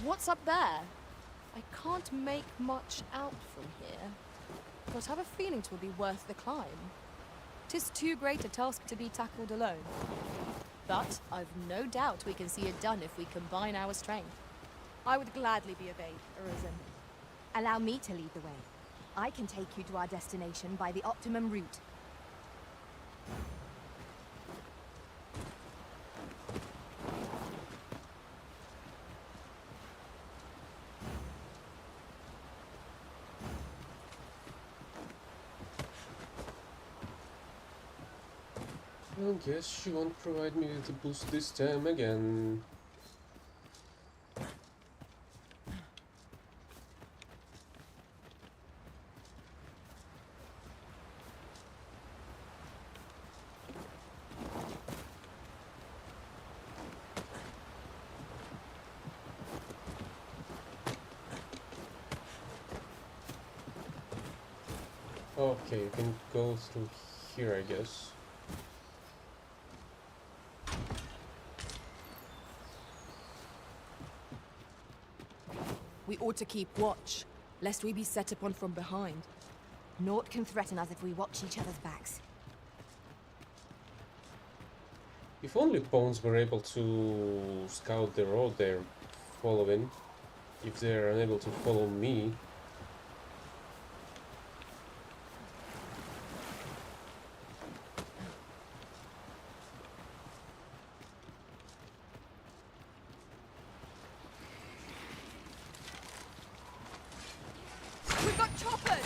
What's up there? I can't make much out from here, but have a feeling 'twill be worth the climb. 'Tis too great a task to be tackled alone. But I've no doubt we can see it done if we combine our strength. I would gladly be of aid, Arisen. Allow me to lead the way. I can take you to our destination by the optimum route. I guess she won't provide me with a boost this time again. Okay, you can go through here, I guess. We ought to keep watch, lest we be set upon from behind. Naught can threaten us if we watch each other's backs. If only pawns were able to scout the road they're following. If they're unable to follow me. We've got choppers!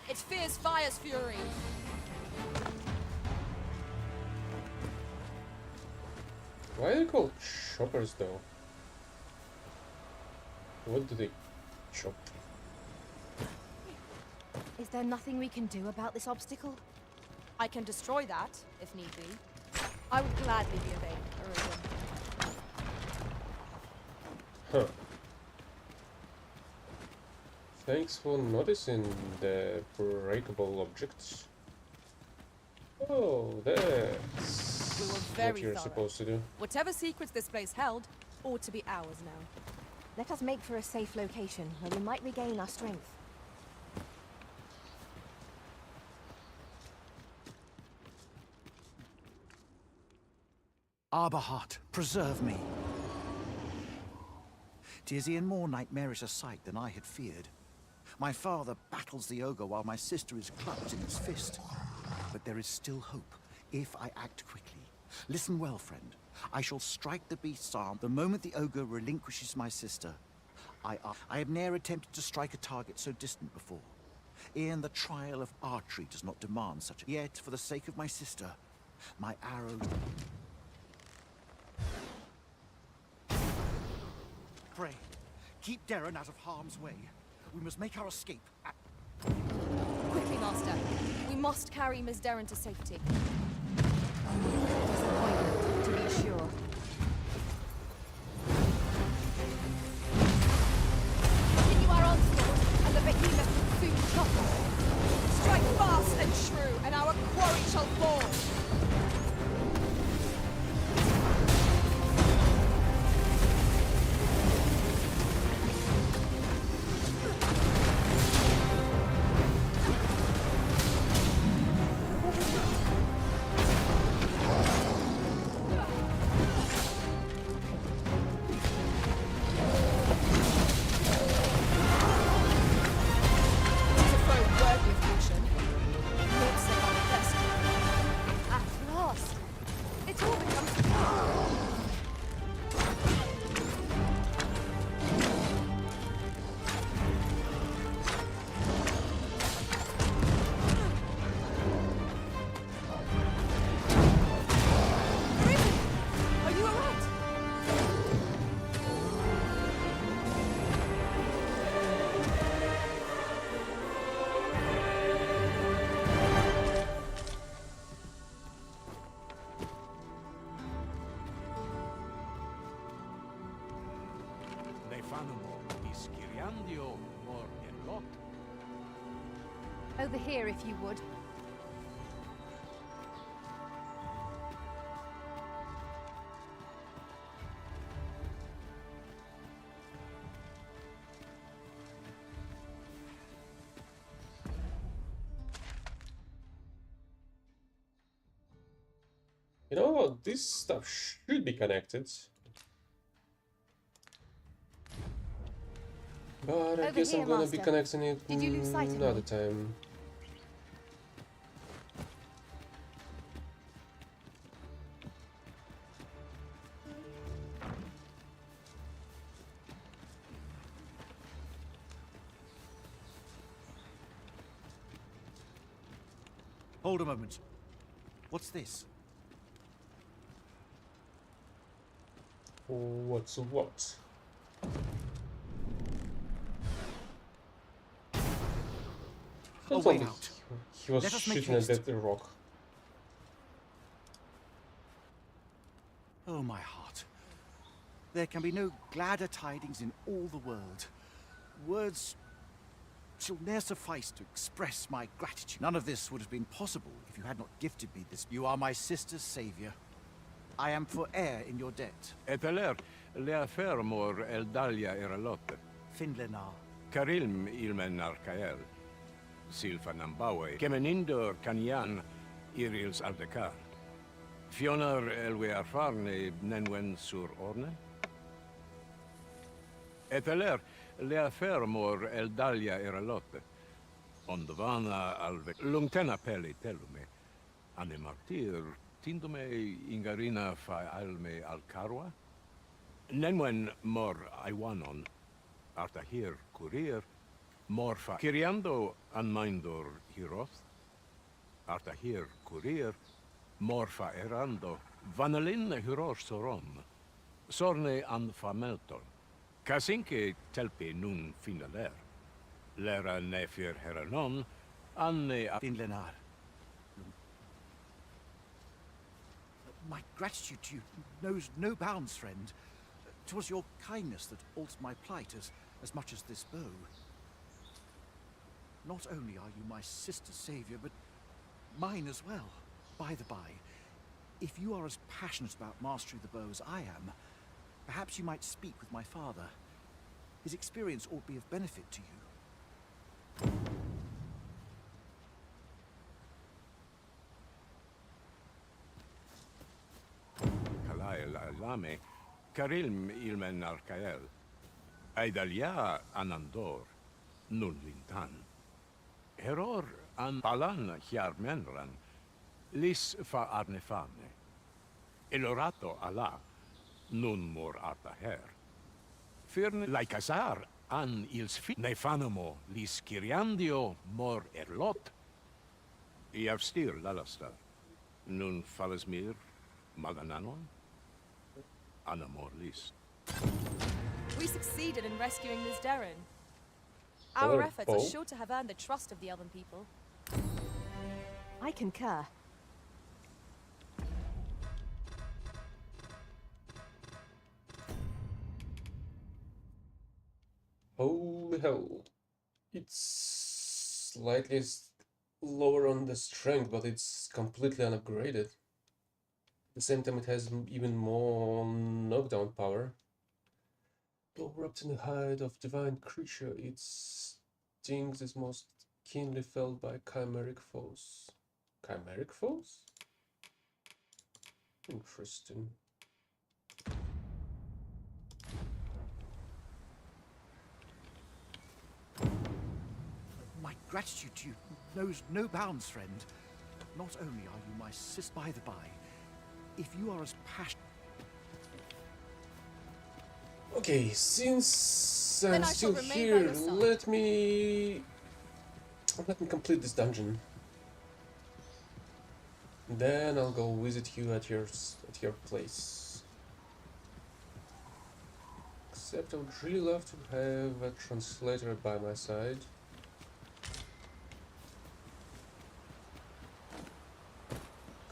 It fears fire's fury. Why are they called choppers though? What do they chop? Is there nothing we can do about this obstacle? I can destroy that, if need be. I would gladly be obeyed, Arisen. Huh. Thanks for noticing the breakable objects. Oh, that's We were what very you're thorough. supposed to do. Whatever secrets this place held ought to be ours now. Let us make for a safe location where we might regain our strength. Arbahat, preserve me. 'Tis e'en more nightmarish a sight than I had feared. My father battles the ogre while my sister is clutched in his fist. But there is still hope, if I act quickly. Listen well, friend. I shall strike the beast's arm the moment the ogre relinquishes my sister. I have ne'er attempted to strike a target so distant before. E'en the trial of archery does not demand such a... Yet, for the sake of my sister, my arrows... Pray, keep Darren out of harm's way. We must make our escape. Quickly, Master. We must carry Miss Darren to safety. Disappointment, to be sure. Continue our onslaught, and the behemoth will soon topple. Strike fast and shrew, and our quarry shall fall. Over here, if you would. You know what? This stuff should be connected. But I Over guess here, I'm gonna be Master. connecting it Did you lose sight of another me? time. Hold a moment. What's this? What's what? A Don't way tell me out. he was Let us make shooting at haste. that rock. Oh, my heart. There can be no gladder tidings in all the world. Words shall ne'er suffice to express my gratitude. None of this would have been possible if you had not gifted me this. You are my sister's savior. I am for heir in your debt. Eteler, le fermor el dalia eralotte. Findlenar. Karilm ilmen arkael. Silfa nambawe. Kemenindor kanian irils aldekar. Fionar elwe arfarne nenwen sur orne. Eteler, le fermor el dalia eralotte. Ondovana alve. Lungtena peli telume. Ane martir. Tindume ingarina fa alme alcarwa? Nenwen mor aiwanon, artahir courier, mor fa kiriando anmaindor hiroth, artahir courier, mor fa erando, vanalin hiror soron, sorne an famelton, kasinke telpe nun finaler, lera nefir heranon, anne Finlenar. My gratitude to you knows no bounds, friend. 'Twas your kindness that altered my plight as much as this bow. Not only are you my sister's savior, but mine as well. By the by, if you are as passionate about mastery of the bow as I am, perhaps you might speak with my father. His experience ought to be of benefit to you. Kalael alame, Karilm ilmen arkael. Aidalia anandor, nun lintan. Heror an palan hiar menran, lis fa arnefane. Elorato ala, nun mor artaher. Firn laicasar an ils fi nefanamo lis kiriandio mor erlot. Iavstir lalastar, nun falasmir magananon. Anamor lis. We succeeded in rescuing this Darren. Our efforts are sure to have earned the trust of the Elven people. I concur. Holy hell. It's slightly lower on the strength, but it's completely unupgraded. At the same time, it has even more knockdown power. Though wrapped in the hide of divine creature, its stings is most keenly felt by chimeric foes. Chimeric foes? Interesting. My gratitude to you knows no bounds, friend. Not only are you my sister, by the by, if you are as passionate... Okay, since Then I'm I shall still remain by here, your side. let me complete this dungeon. Then I'll go visit you at your place. Except I would really love to have a translator by my side.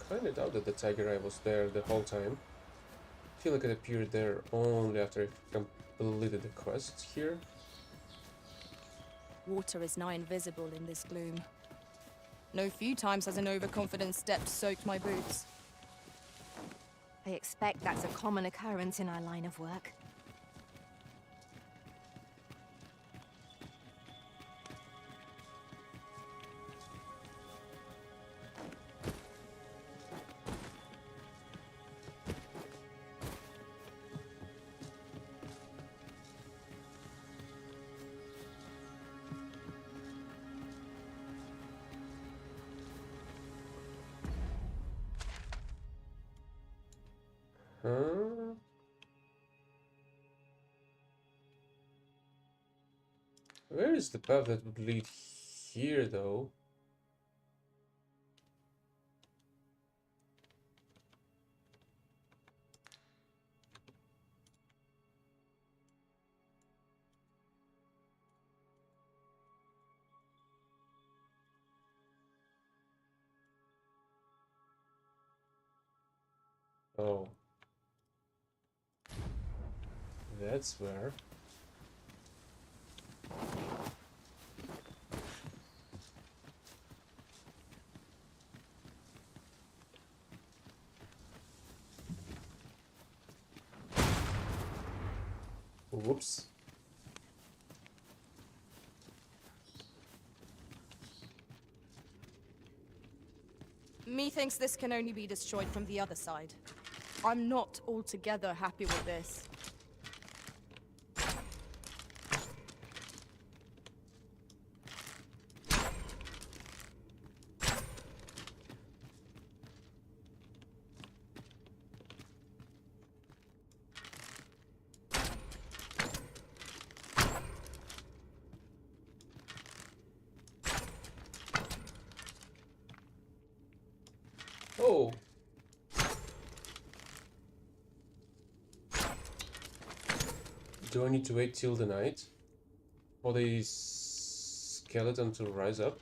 Kinda doubt that the tiger eye was there the whole time. I feel like it appeared there only after I completed the quests here. Water is nigh invisible in this gloom. No few times has an overconfident step soaked my boots. I expect that's a common occurrence in our line of work. Where is the path that would lead here, though? Oh. That's where. Whoops. Methinks this can only be destroyed from the other side. I'm not altogether happy with this. Oh. Do I need to wait till the night for the skeleton to rise up?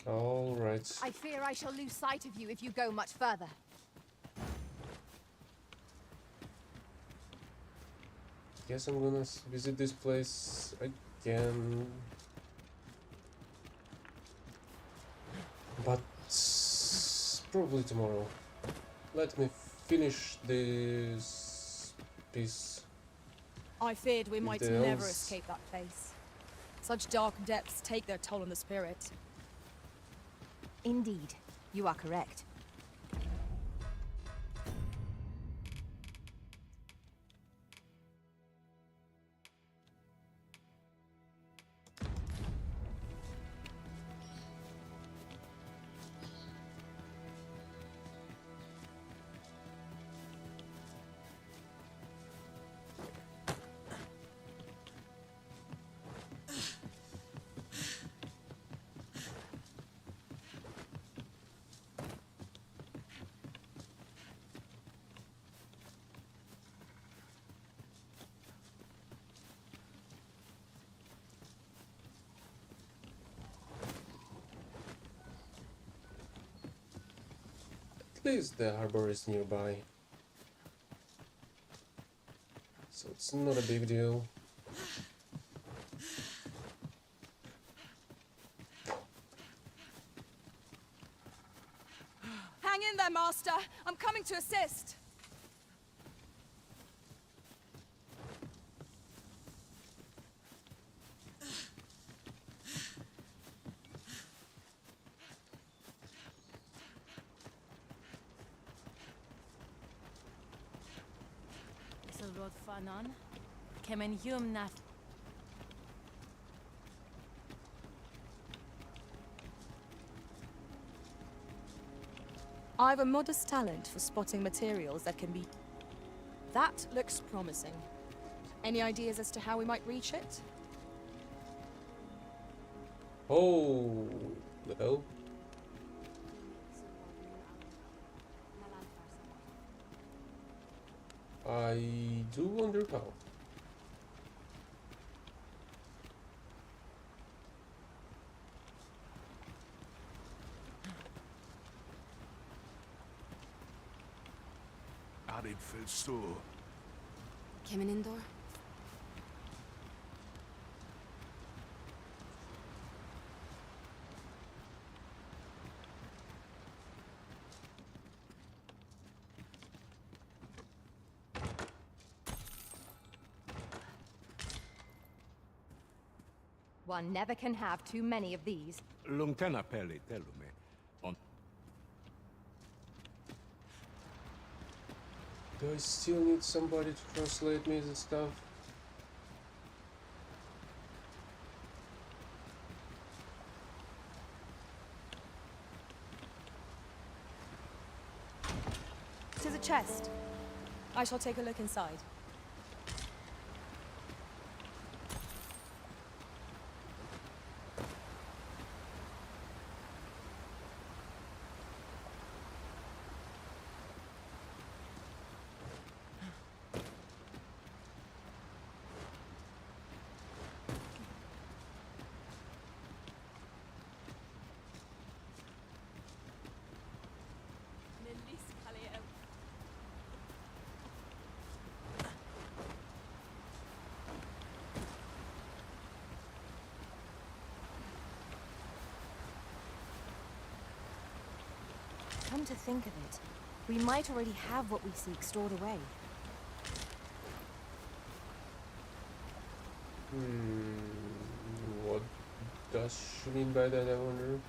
All right. I fear I shall lose sight of you if you go much further. Guess I'm gonna visit this place again. But probably tomorrow. Let me finish this piece. I feared we might the never elves- escape that place. Such dark depths take their toll on the spirit. Indeed, you are correct. At least the harbor is nearby. So it's not a big deal. Hang in there, Master! I'm coming to assist! Isilrod Fanan, Kemen Hum Nath. I've a modest talent for spotting materials that can be... That looks promising. Any ideas as to how we might reach it? Oh, well. I do wonder how. Arid Felsto. Kemen Indor? One never can have too many of these. Lungtena peli telume. On Do I still need somebody to translate me the stuff? Tis a chest. I shall take a look inside. Come to think of it, we might already have what we seek stored away. What does she mean by that, I wonder?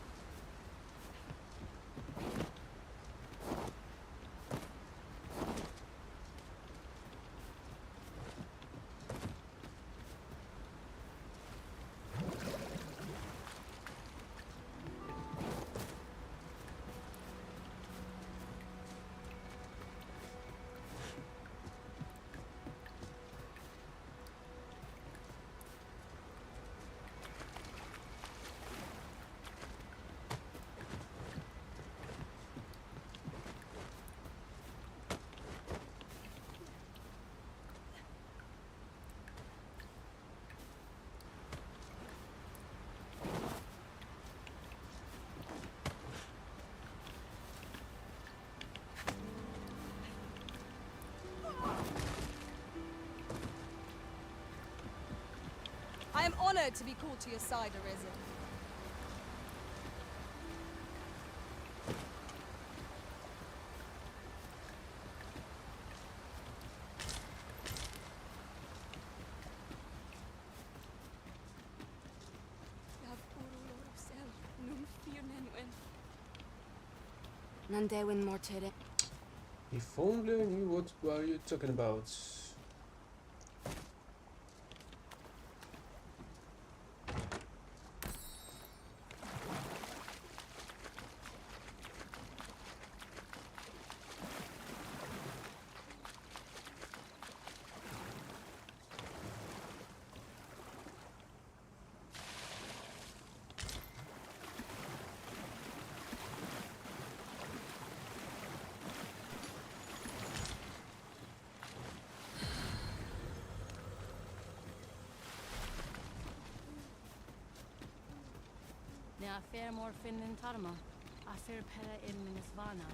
I am honored to be called to your side, Arisen. Nandewin mortere. If only I knew what are you talking about. Ne afer mor finnin tarma. Afer pera in minisvana.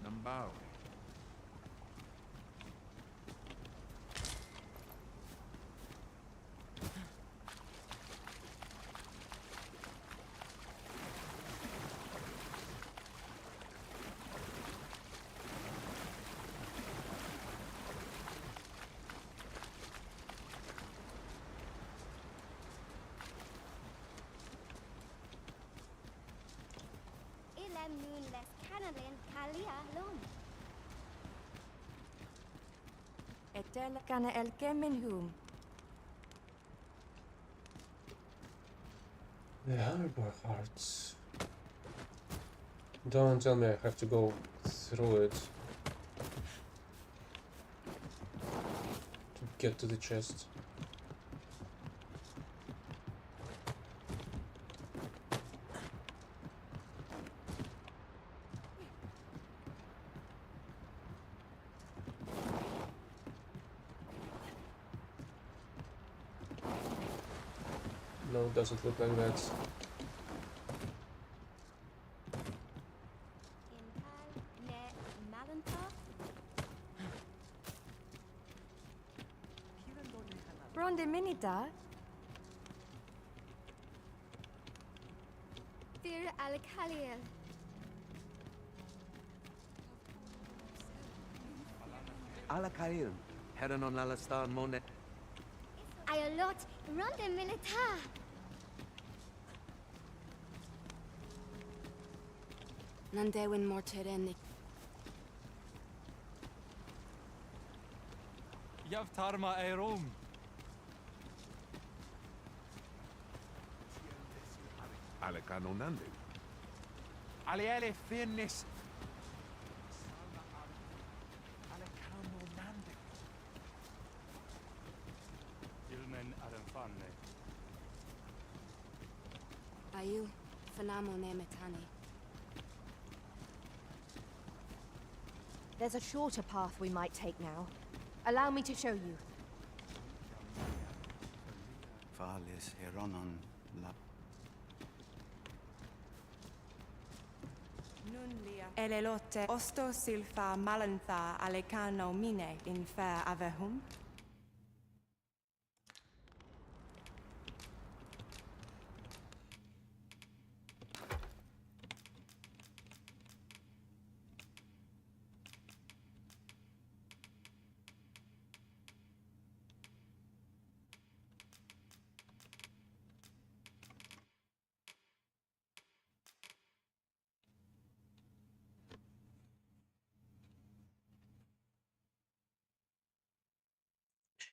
Nambawe. Ilem nun les canalin kalia lum. Etel kana el kemenhum. The harbor hearts. Don't tell me I have to go through it to get to the chest. No, it doesn't look like that. Ronde minita. Vir al-Khalil. Al-Khalil. Heron on Alastar Monet. Ayolot ronde milita. Nandewin mortere. Yav tarma erum. Alakano Nandu. Aliele Finnis. Ilmen Aranfanne. Ayu, Fanamo Nemetani. There's a shorter path we might take now. Allow me to show you. Valis Heronon la. Elelote osto silfa malantha alecano mine in fair avehum.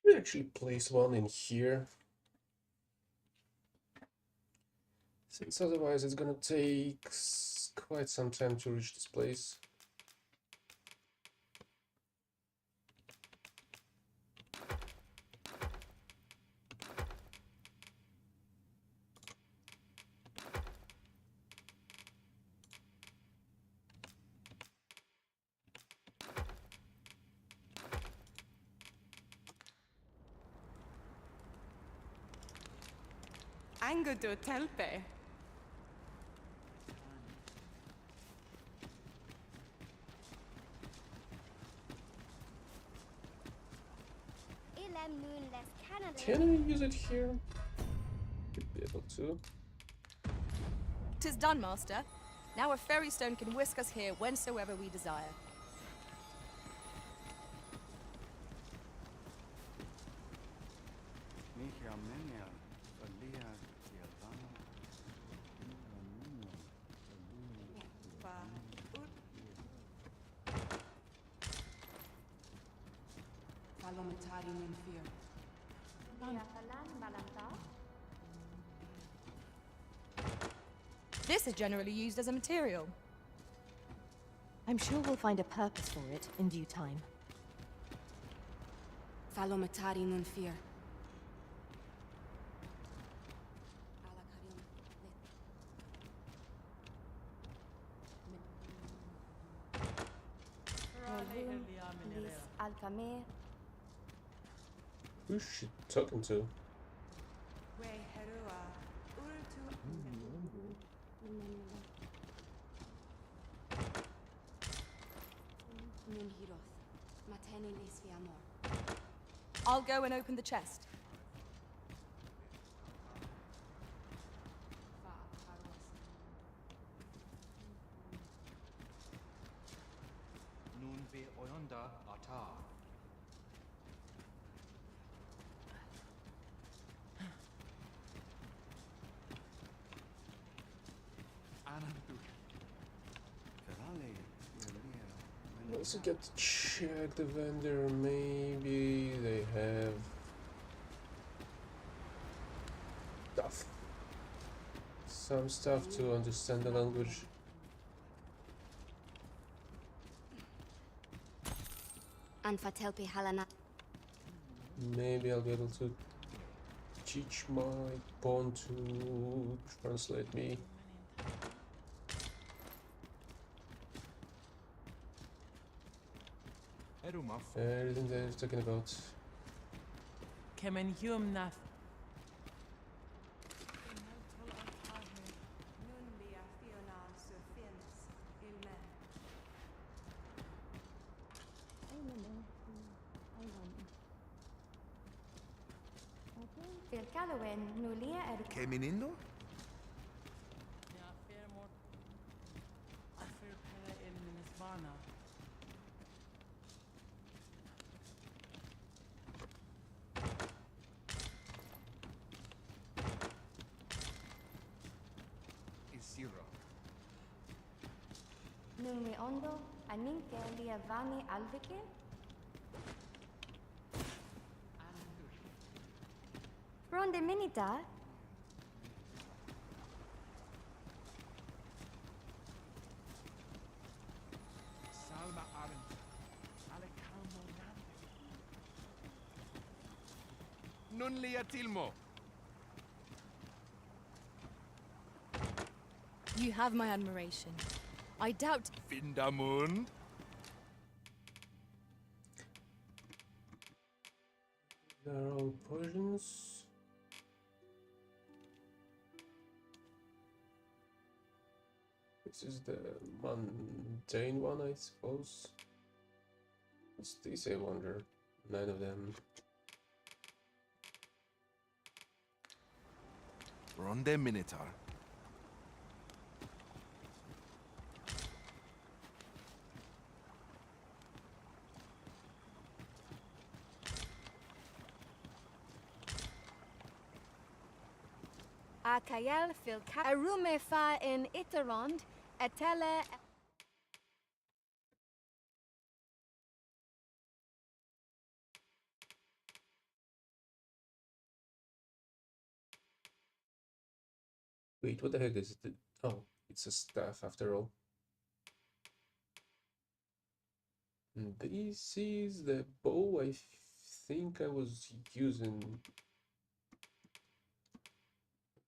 Should actually place one in here, since otherwise it's gonna take quite some time to reach this place. Angudu telpe. Can I use it here? Should be able to. 'Tis done, Master. Now a fairy stone can whisk us here whensoever we desire. This is generally used as a material. I'm sure we'll find a purpose for it in due time. Falomatari nun fear. Alcamir. Who's she talking to? I'll go and open the chest. Nun be oyonda ata. Also get to check the vendor. Maybe they have stuff. Some stuff to understand the language. Anfatelpi halana. Maybe I'll be able to teach my pawn to translate me. Everything that he's talking about. Kemen huum nath. Keminindo? Numi ondo, aninke liavani alvike. Ronde minita. Nun liatilmo. You have my admiration. I doubt. Vindamund. There are all potions. This is the mundane one, I suppose. What's this, I wonder? 9 of them. Ronde Minotaur. Akael fil Arume fa in Iterond, Etele. Wait, what the heck is it? Oh, it's a staff after all. And this is the bow I think I was using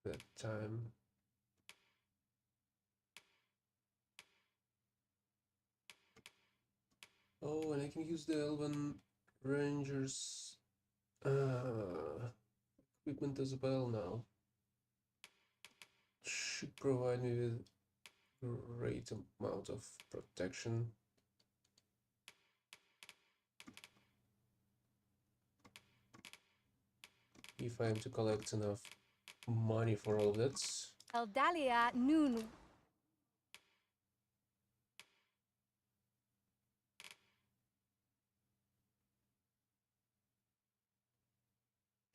that time. Oh, and I can use the Elven Rangers equipment as well now. Should provide me with great amount of protection. If I am to collect enough money for all of that. Eldalia Nun.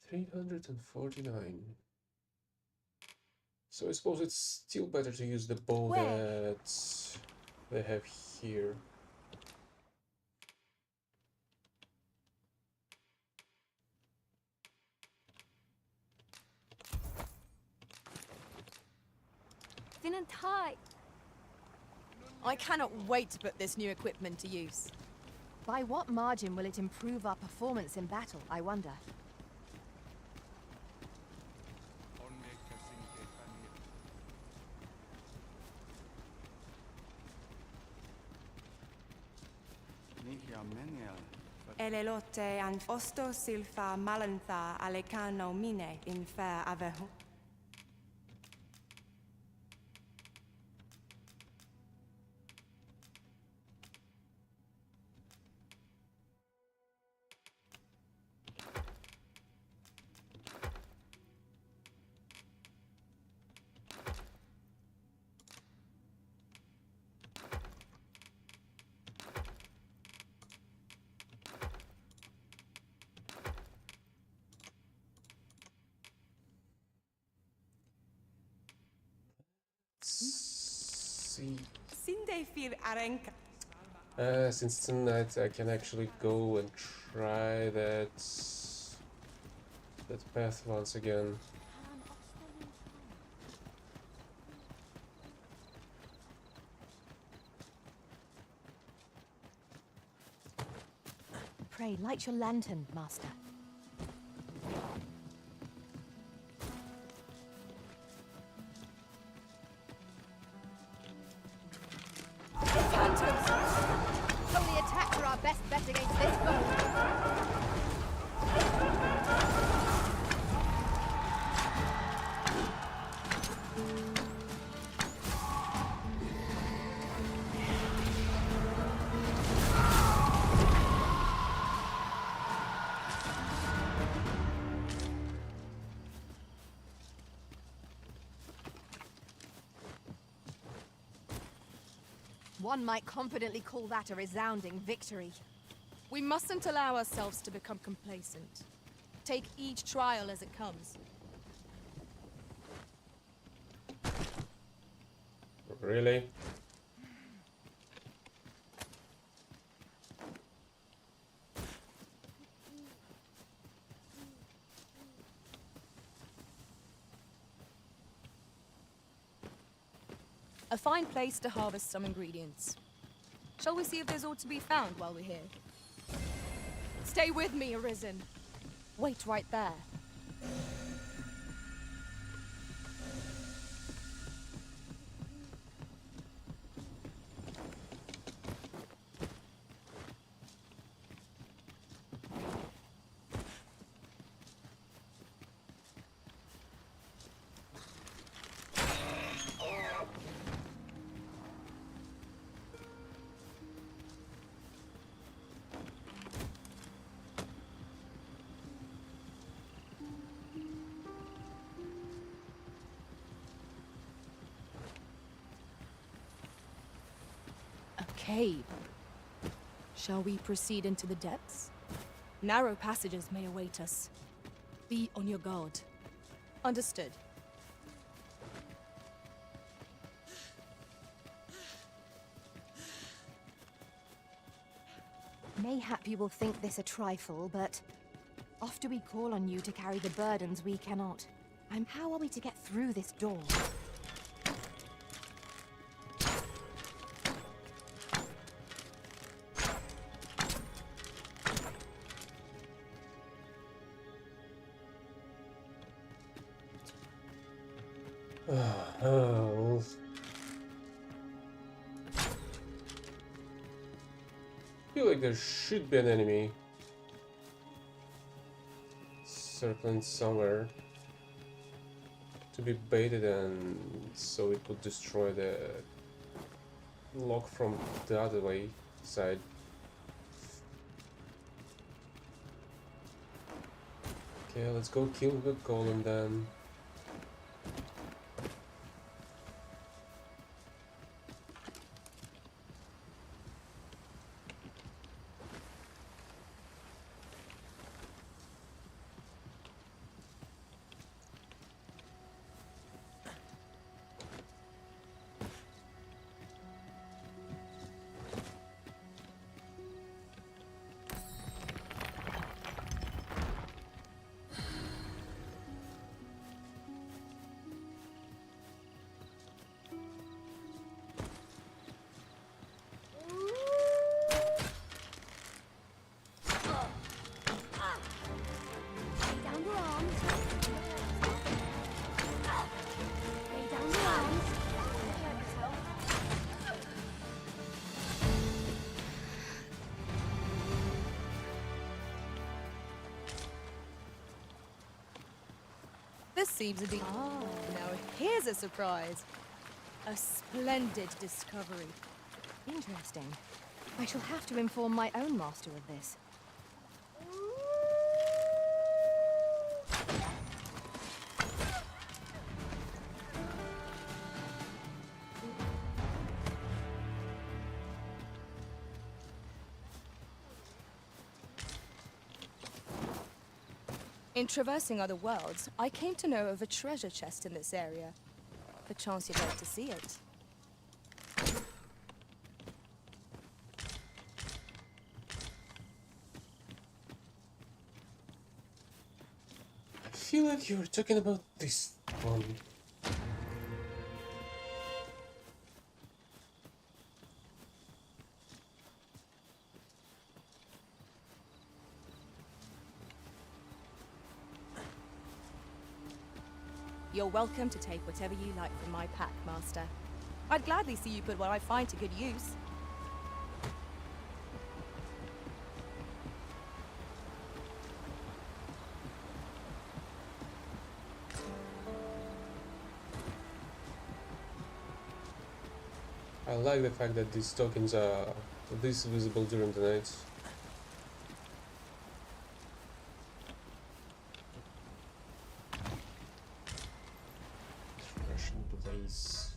349. So I suppose it's still better to use the bow Where? that they have here. Vinantai. I cannot wait to put this new equipment to use. By what margin will it improve our performance in battle, I wonder? Elelote and osto silfa malantha alecano mine in fair avehu. See. Sinde fir arenka. Since tonight I can actually go and try that path once again. Pray, light your lantern, Master. Holy attacks are our best bet against this foe. One might confidently call that a resounding victory. We mustn't allow ourselves to become complacent. Take each trial as it comes. Really? A fine place to harvest some ingredients. Shall we see if there's aught to be found while we're here? Stay with me, Arisen. Wait right there. A cave. Shall we proceed into the depths? Narrow passages may await us. Be on your guard. Understood. Mayhap you will think this a trifle, but after we call on you to carry the burdens we cannot, and how are we to get through this door? I feel like there should be an enemy circling somewhere to be baited, and so it would destroy the lock from the other way side. Okay, let's go kill the golem then. This seems to be... Ah, now here's a surprise. A splendid discovery. Interesting. I shall have to inform my own master of this. In traversing other worlds, I came to know of a treasure chest in this area. Perchance you'd like to see it. I feel like you were talking about this one. You're welcome to take whatever you like from my pack, Master. I'd gladly see you put what I find to good use. I like the fact that these tokens are this visible during the night. Russian blaze.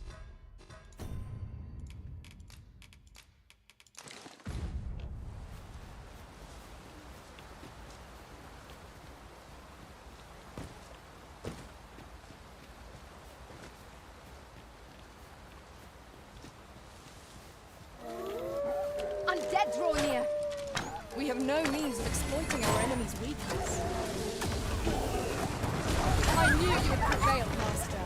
Undead draw near! We have no means of exploiting our enemy's weakness. I knew you would prevail, Master.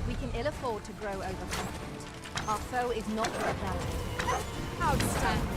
We can ill afford to grow overconfident. Our foe is not worth rallying. Outstanding.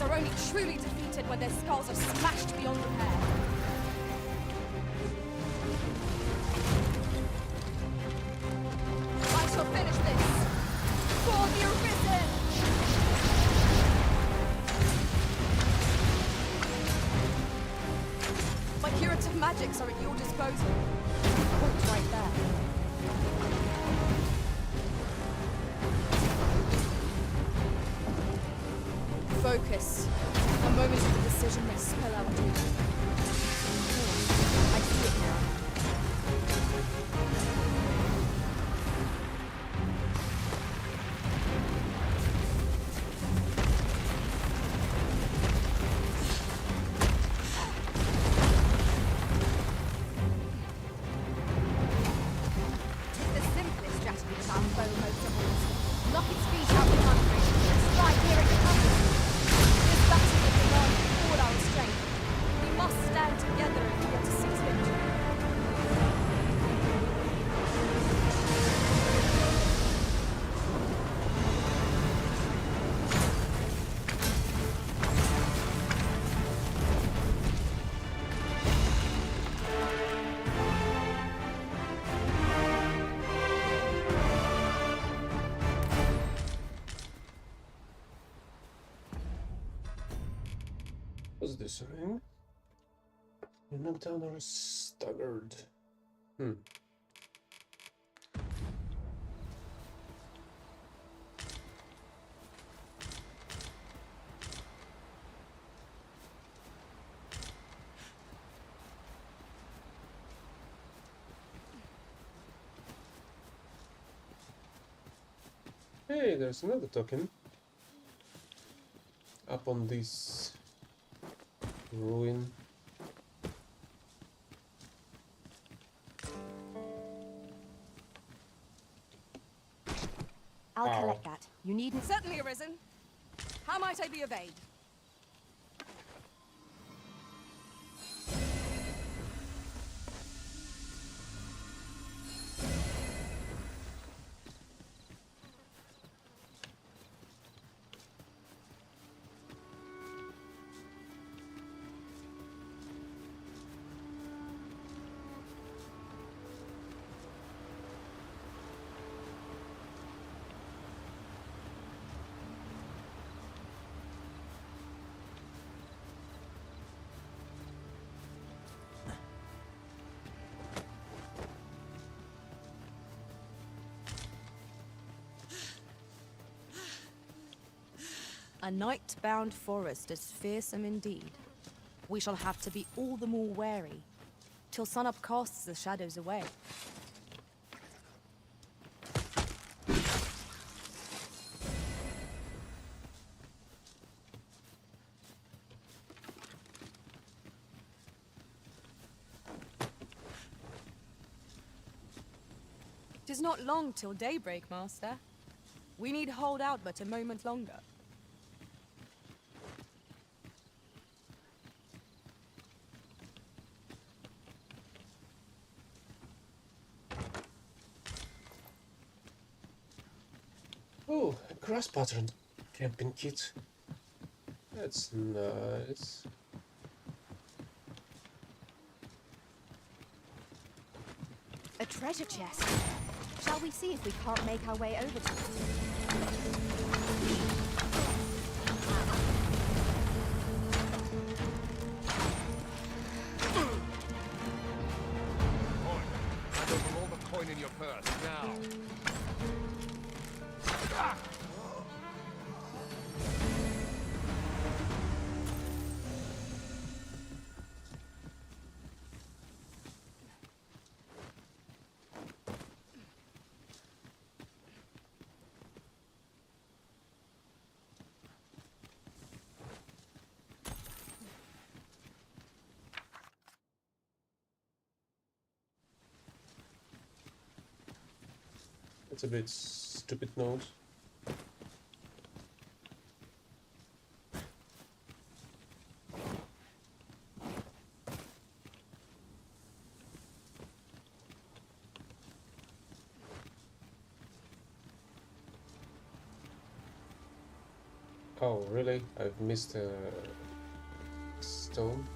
are only truly defeated when their skulls are smashed beyond repair. I shall finish this! For the Arisen! My curative magics are at your disposal. Point right there. Focus. A moment of the decision may spell out doom. I see it now. The simplest strategy to our foe most of all. Knock its feet out from under it and strike here at the compass. This battle will demand all our strength. We must stand together if we are to seize victory. What's this ring? You're knocked down or staggered. Hey, there's another token. Up on this ruin. I'll collect that. You needn't. Certainly, Arisen. How might I be of aid? A night-bound forest is fearsome indeed. We shall have to be all the more wary, till sunup casts the shadows away. Tis not long till daybreak, Master. We need hold out but a moment longer. Oh, a grass pattern camping kit. That's nice. A treasure chest. Shall we see if we can't make our way over to it? Hand over all the coin in your purse, now. It's a bit stupid note. Oh, really? I've missed a stone.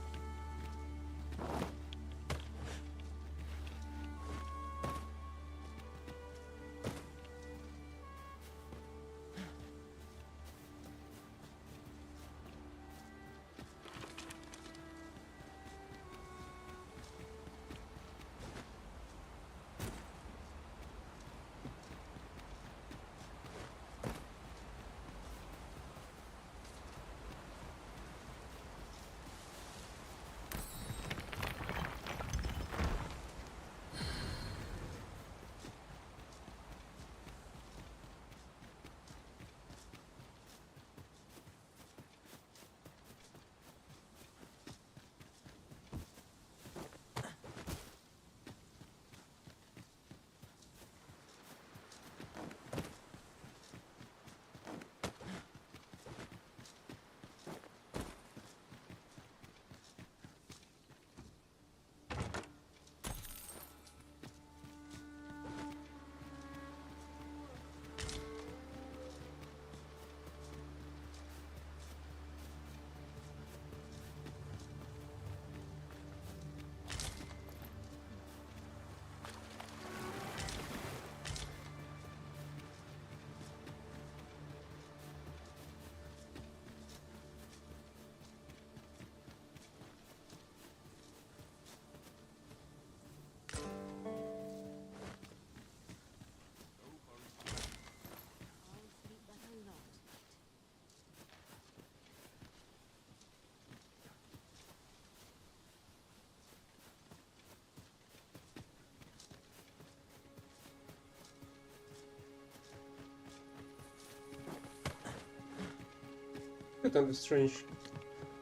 Bit kind of strange.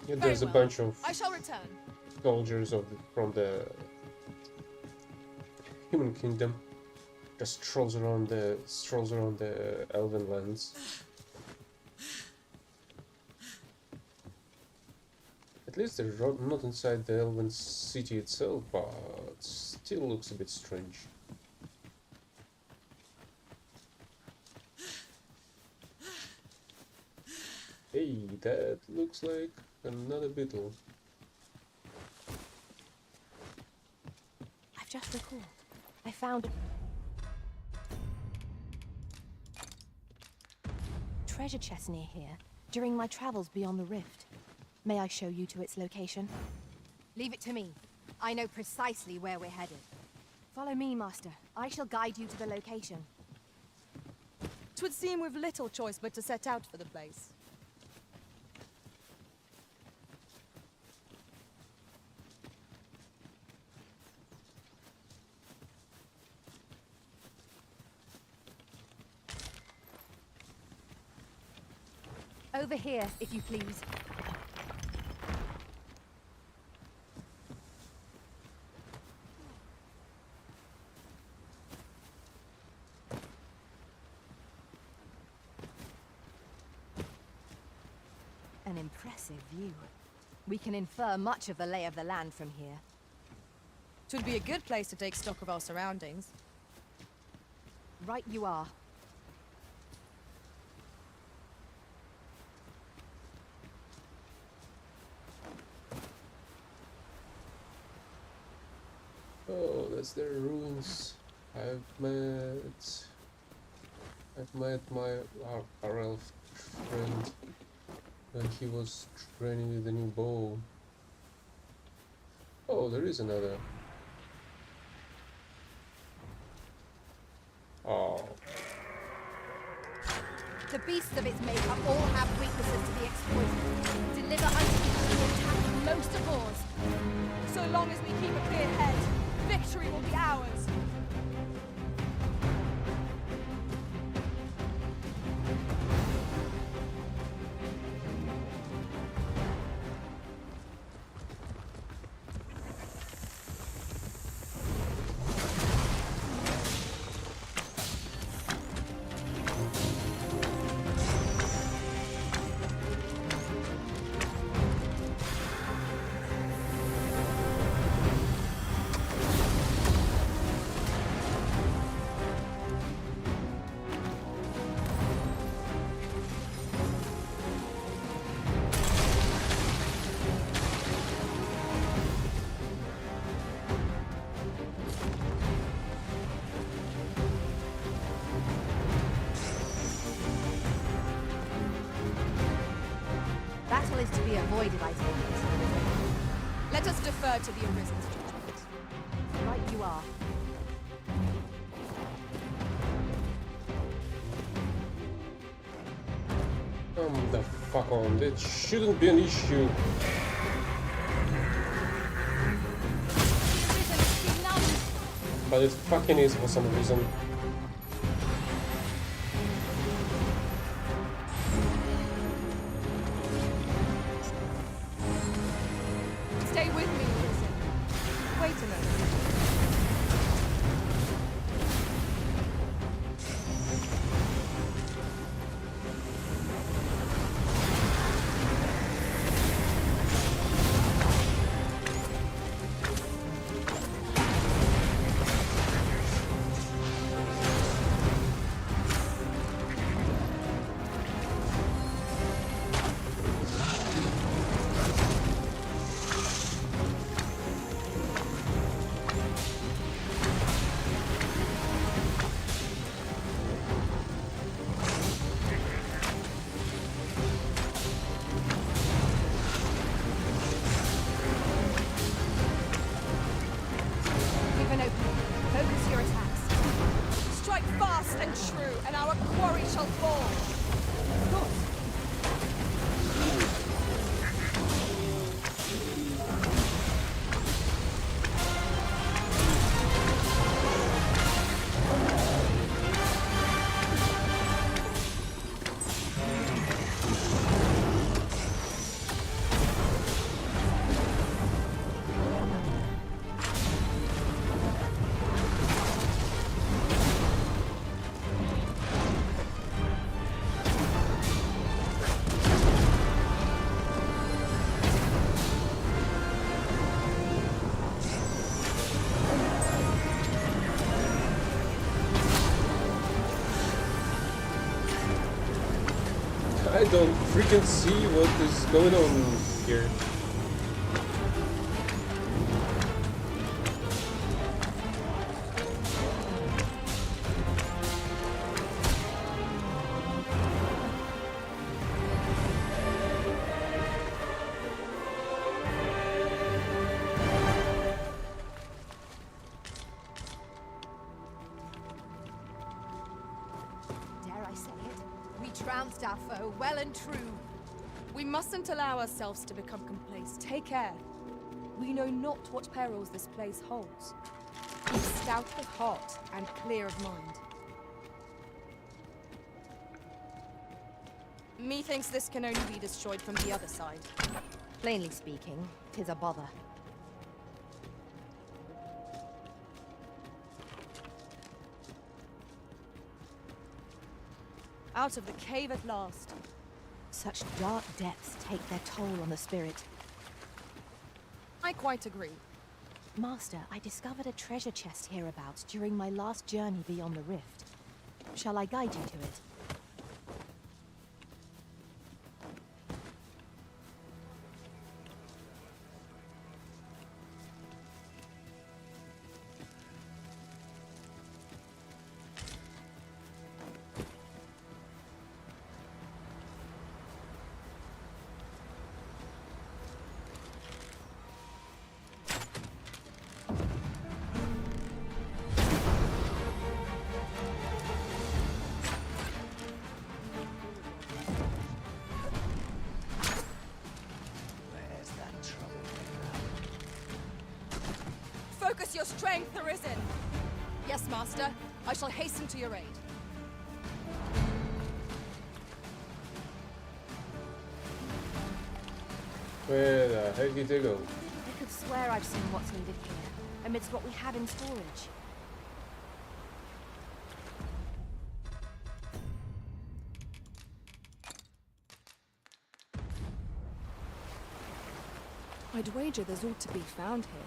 Yeah, there's a bunch of I shall return. soldiers from the human kingdom. Just strolls around the elven lands. At least they're not inside the elven city itself, but still looks a bit strange. Hey, that looks like another beetle. I've just recalled. I found a treasure chest near here during my travels beyond the rift. May I show you to its location? Leave it to me. I know precisely where we're headed. Follow me, Master. I shall guide you to the location. 'Twould seem we've little choice but to set out for the place. Over here, if you please. An impressive view. We can infer much of the lay of the land from here. 'Twould be a good place to take stock of our surroundings. Right you are. Oh, that's their ruins. I've met my our elf friend when he was training with the new bow. Oh, there is another. Oh. The beasts of its makeup all have weaknesses to be exploited. Deliver unto me the attack most abhors. So long as we keep a clear head, victory will be ours. is to be avoided, I take it. Let us defer to the Arisen's judgment. Right you are. Come the fuck on, that shouldn't be an issue. But it fucking is for some reason. Stay with me, Arisen. Wait a moment. I don't freaking see what is going on here. Dare I say it? We trounced our foe, well and true. We mustn't allow ourselves to become complacent. Take care. We know not what perils this place holds. Be stout of heart and clear of mind. Methinks this can only be destroyed from the other side. Plainly speaking, 'tis a bother. Out of the cave at last. Such dark depths take their toll on the spirit. I quite agree. Master, I discovered a treasure chest hereabouts during my last journey beyond the rift. Shall I guide you to it? Focus your strength, Arisen! Yes, Master. I shall hasten to your aid. Where the heck did they go? I could swear I've seen what's needed here, amidst what we have in storage. I'd wager there's ought to be found here.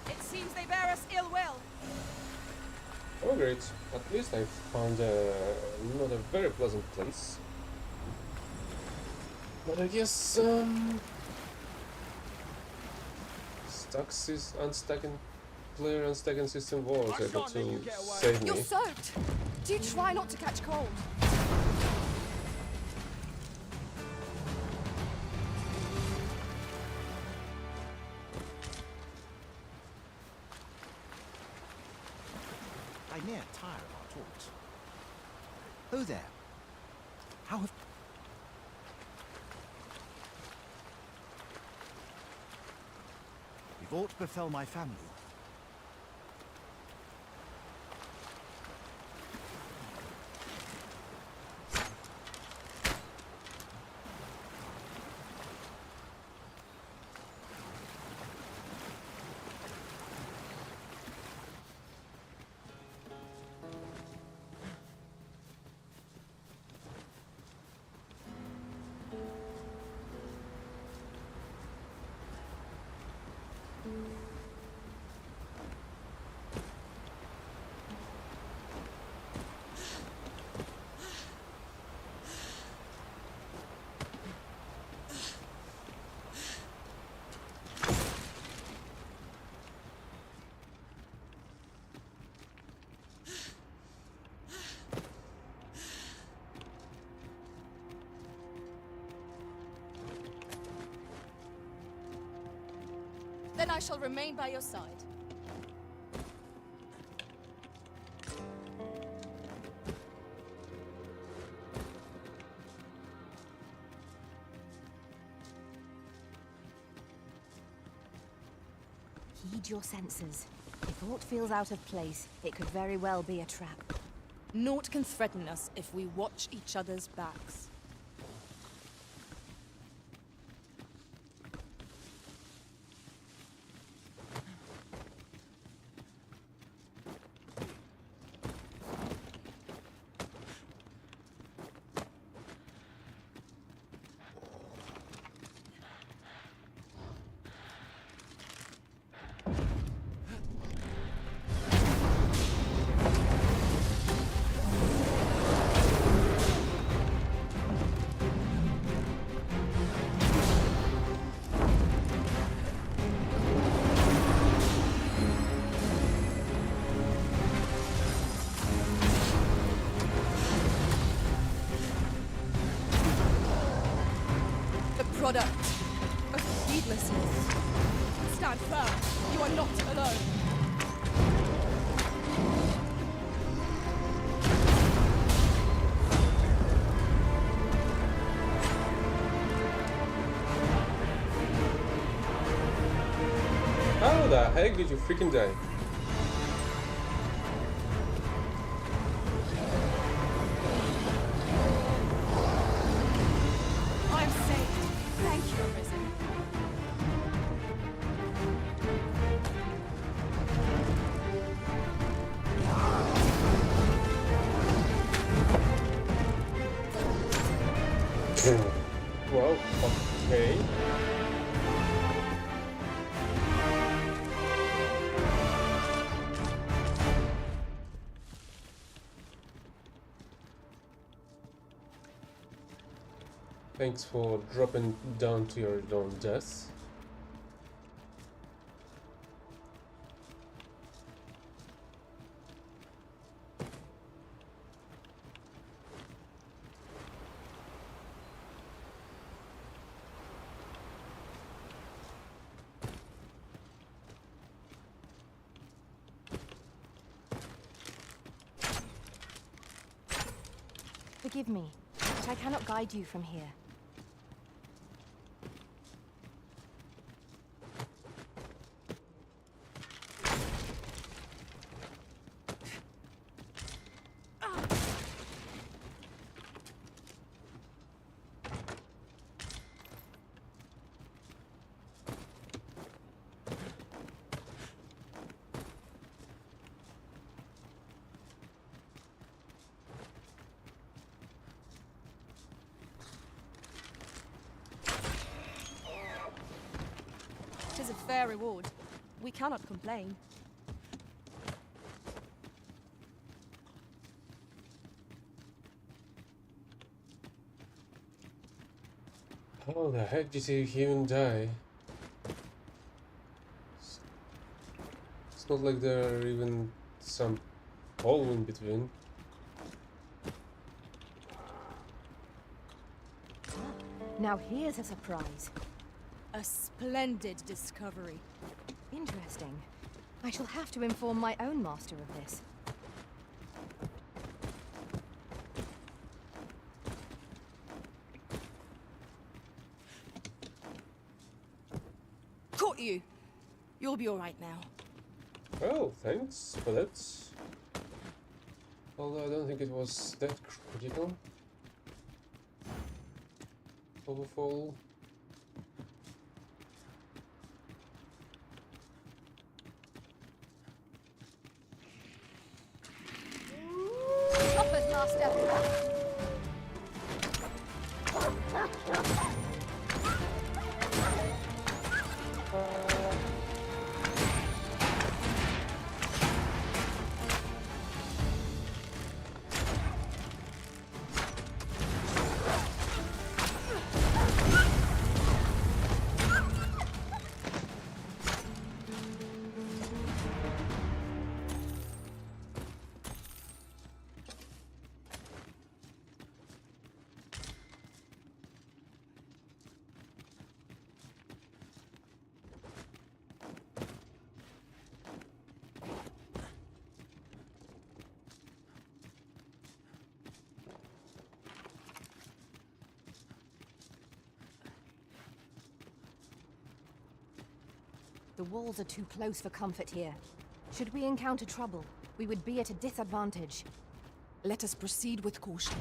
It seems they bear us ill will. Oh great, at least I found not a very pleasant place. But I guess Stux is unstacking. player on stacking system was able to save me. You're soaked. Do try not to catch cold. I near tire of our talks. Oh there. How have... If aught befell my family, Then I shall remain by your side. Heed your senses. If aught feels out of place, it could very well be a trap. Naught can threaten us if we watch each other's backs. Product of heedlessness. Stand firm. You are not alone. How the heck did you freaking die? I'm saved. Thank you, Arisen. Well, okay. Thanks for dropping down to your own death. Forgive me, but I cannot guide you from here. Tis a fair reward. We cannot complain. How the heck did you even die? It's not like there are even some hole in between. Now here's a surprise. A splendid discovery. Interesting. I shall have to inform my own master of this. Caught you! You'll be alright now. Oh, thanks for that. Although I don't think it was that critical. Overfall. Choppers, master! The walls are too close for comfort here. Should we encounter trouble, we would be at a disadvantage. Let us proceed with caution.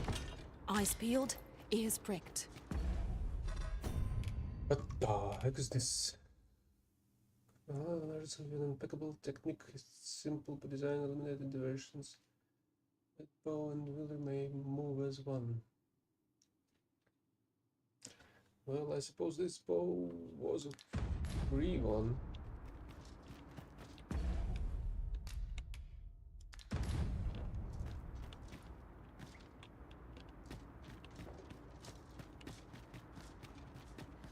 Eyes peeled, ears pricked. What the heck is this? There's an impeccable technique. It's simple to design, eliminated diversions. That bow and wheeler may move as one. Well, I suppose this bow was a free one.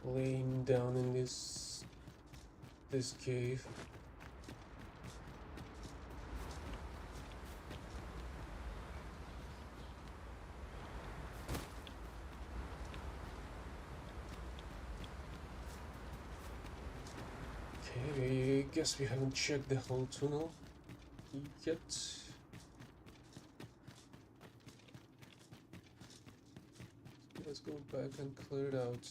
Laying down in this cave. Okay, I guess we haven't checked the whole tunnel yet. Let's go back and clear it out.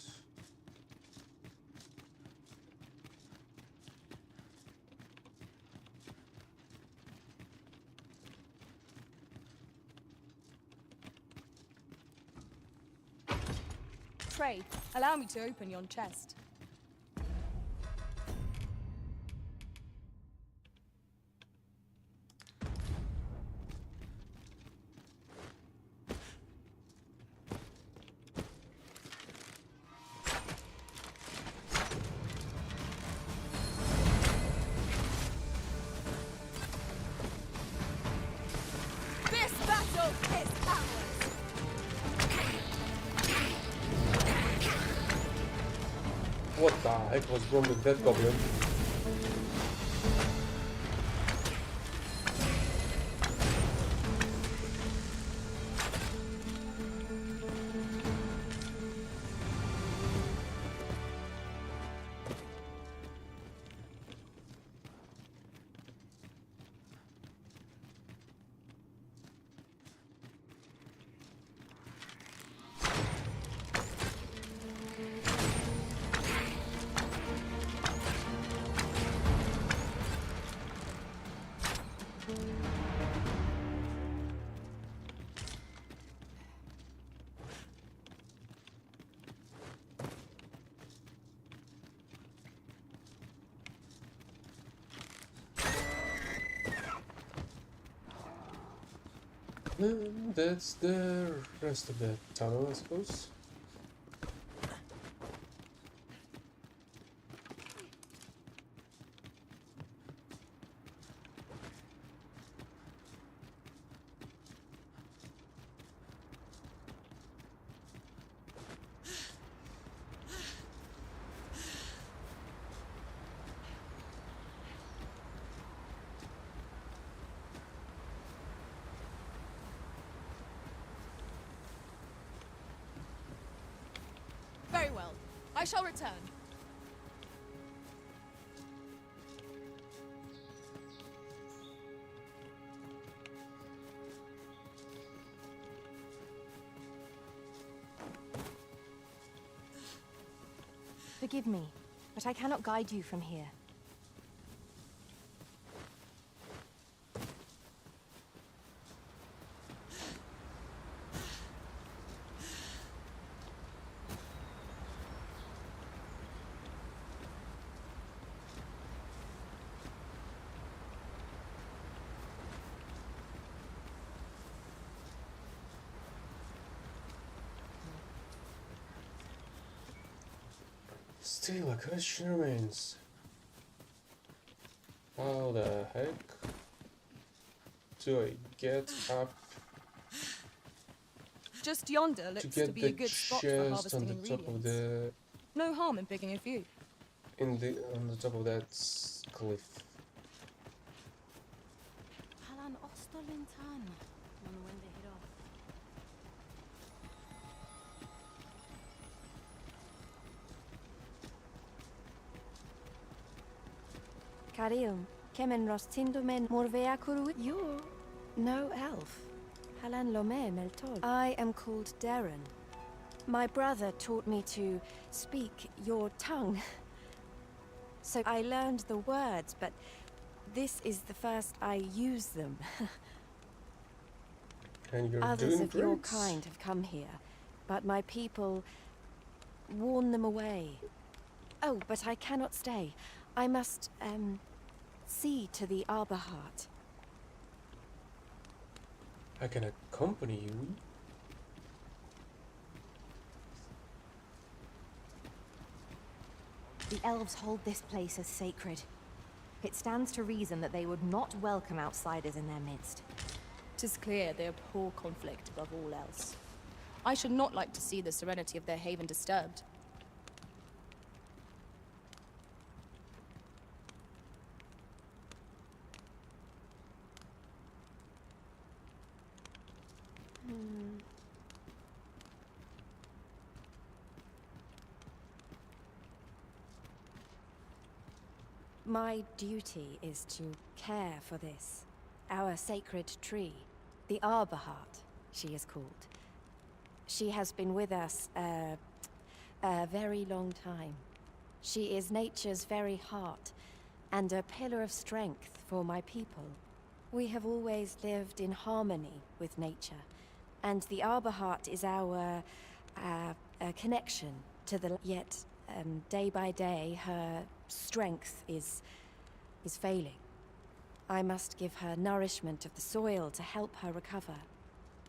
Trey, allow me to open yon chest. This battle is ours! What the heck was wrong with that goblin? And that's the rest of the tunnel, I suppose. Very well. I shall return. Forgive me, but I cannot guide you from here. Still, a question remains. How the heck do I get up Just yonder to looks get to be the a good spot for chest harvesting on the top ingredients. of the No harm in picking a few. on the top of that cliff? Halan Ostolintan. On when they hit off. Karim, kemen rostindumen morvea kuru. You're no elf. Halan lome meltol. I am called Darren. My brother taught me to speak your tongue. So I learned the words, but this is the first I use them. And you're Others doing of your great. kind have come here, but my people warn them away. Oh, but I cannot stay. I must, see to the Arbor Heart. I can accompany you. The elves hold this place as sacred. It stands to reason that they would not welcome outsiders in their midst. 'Tis clear they abhor conflict above all else. I should not like to see the serenity of their haven disturbed. My duty is to care for this, our sacred tree, the Arbor Heart, she is called. She has been with us a very long time. She is nature's very heart, and a pillar of strength for my people. We have always lived in harmony with nature, and the Arbor Heart is our connection to the... Yet, day by day, her strength is failing. I must give her nourishment of the soil to help her recover.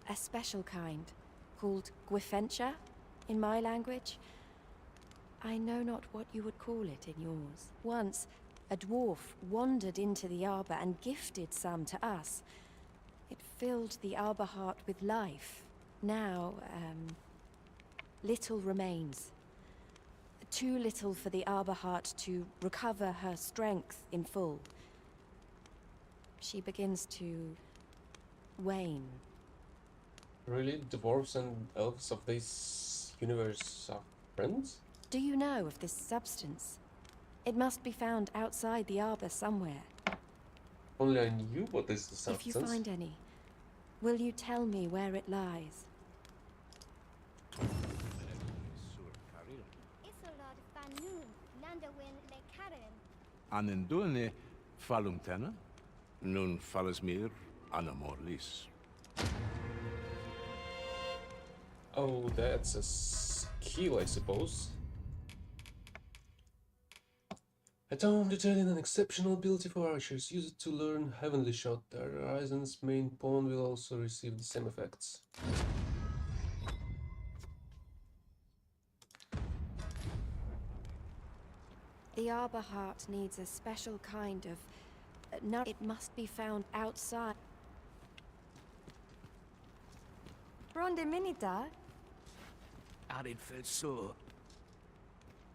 A special kind, called Gwifentia in my language. I know not what you would call it in yours. Once, a dwarf wandered into the arbor and gifted some to us. It filled the Arbor Heart with life. Now, little remains. Too little for the Arbor Heart to recover her strength in full. She begins to wane. Really? Dwarves and elves of this universe are friends? Do you know of this substance? It must be found outside the arbor somewhere. Only I knew what is the If you substance. find any, will you tell me where it lies? Isolad Fanun, Nandawin Le Karen. Anendune falumtena, nun falasmir anamorlis. Oh, that's a skill, I suppose. A tome detailing an exceptional ability for archers. Use it to learn Heavenly Shot. The Horizon's main pawn will also receive the same effects. The Arbor Heart needs a special kind of... it must be found outside. Ronde Minita? Arid so.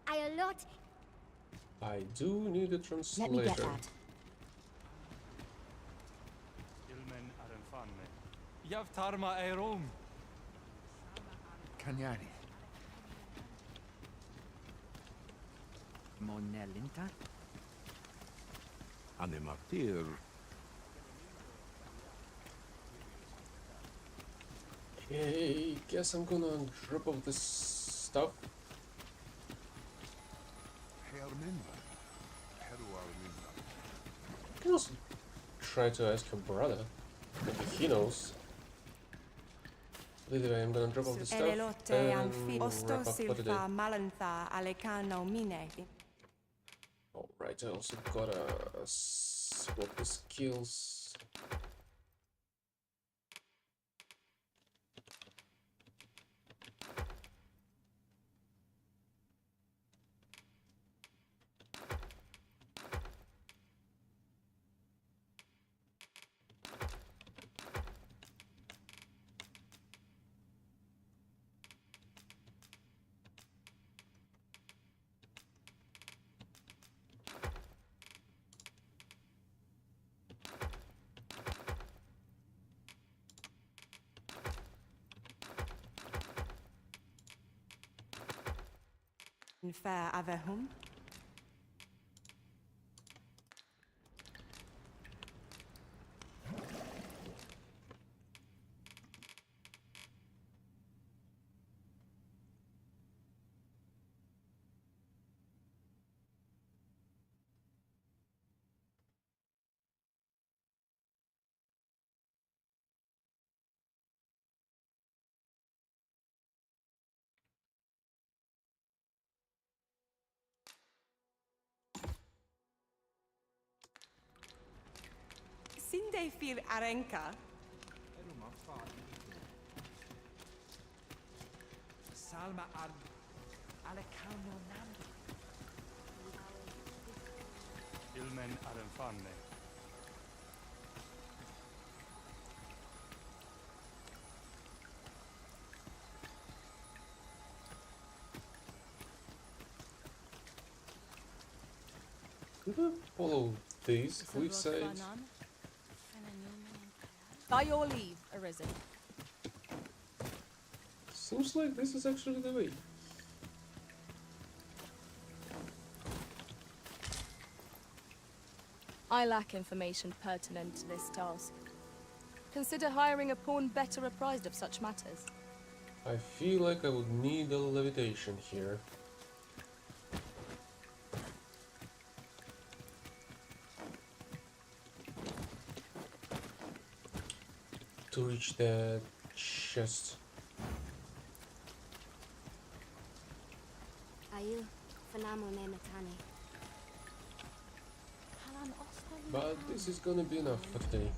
Iolot. I do need a translator. Let me get that. Ilmen arenfanne. Yav tarma erom. Kanyari. Monelinta? Animatir. Okay, guess I'm gonna drop off this stuff. I can also try to ask your brother. Maybe he knows. Anyway, I'm gonna drop off the stuff and wrap up for today. Alright, I also gotta swap the skills. Fair Avehum. Sinde fil arenka. Salma al Alecano Nam. Ilmen Adenfanne. Could I follow these quickside? By your leave, Arisen. Seems like this is actually the way. I lack information pertinent to this task. Consider hiring a pawn better apprised of such matters. I feel like I would need a levitation here. To reach the chest. Ayu, Fanamo Nematani. But this is gonna be enough for today.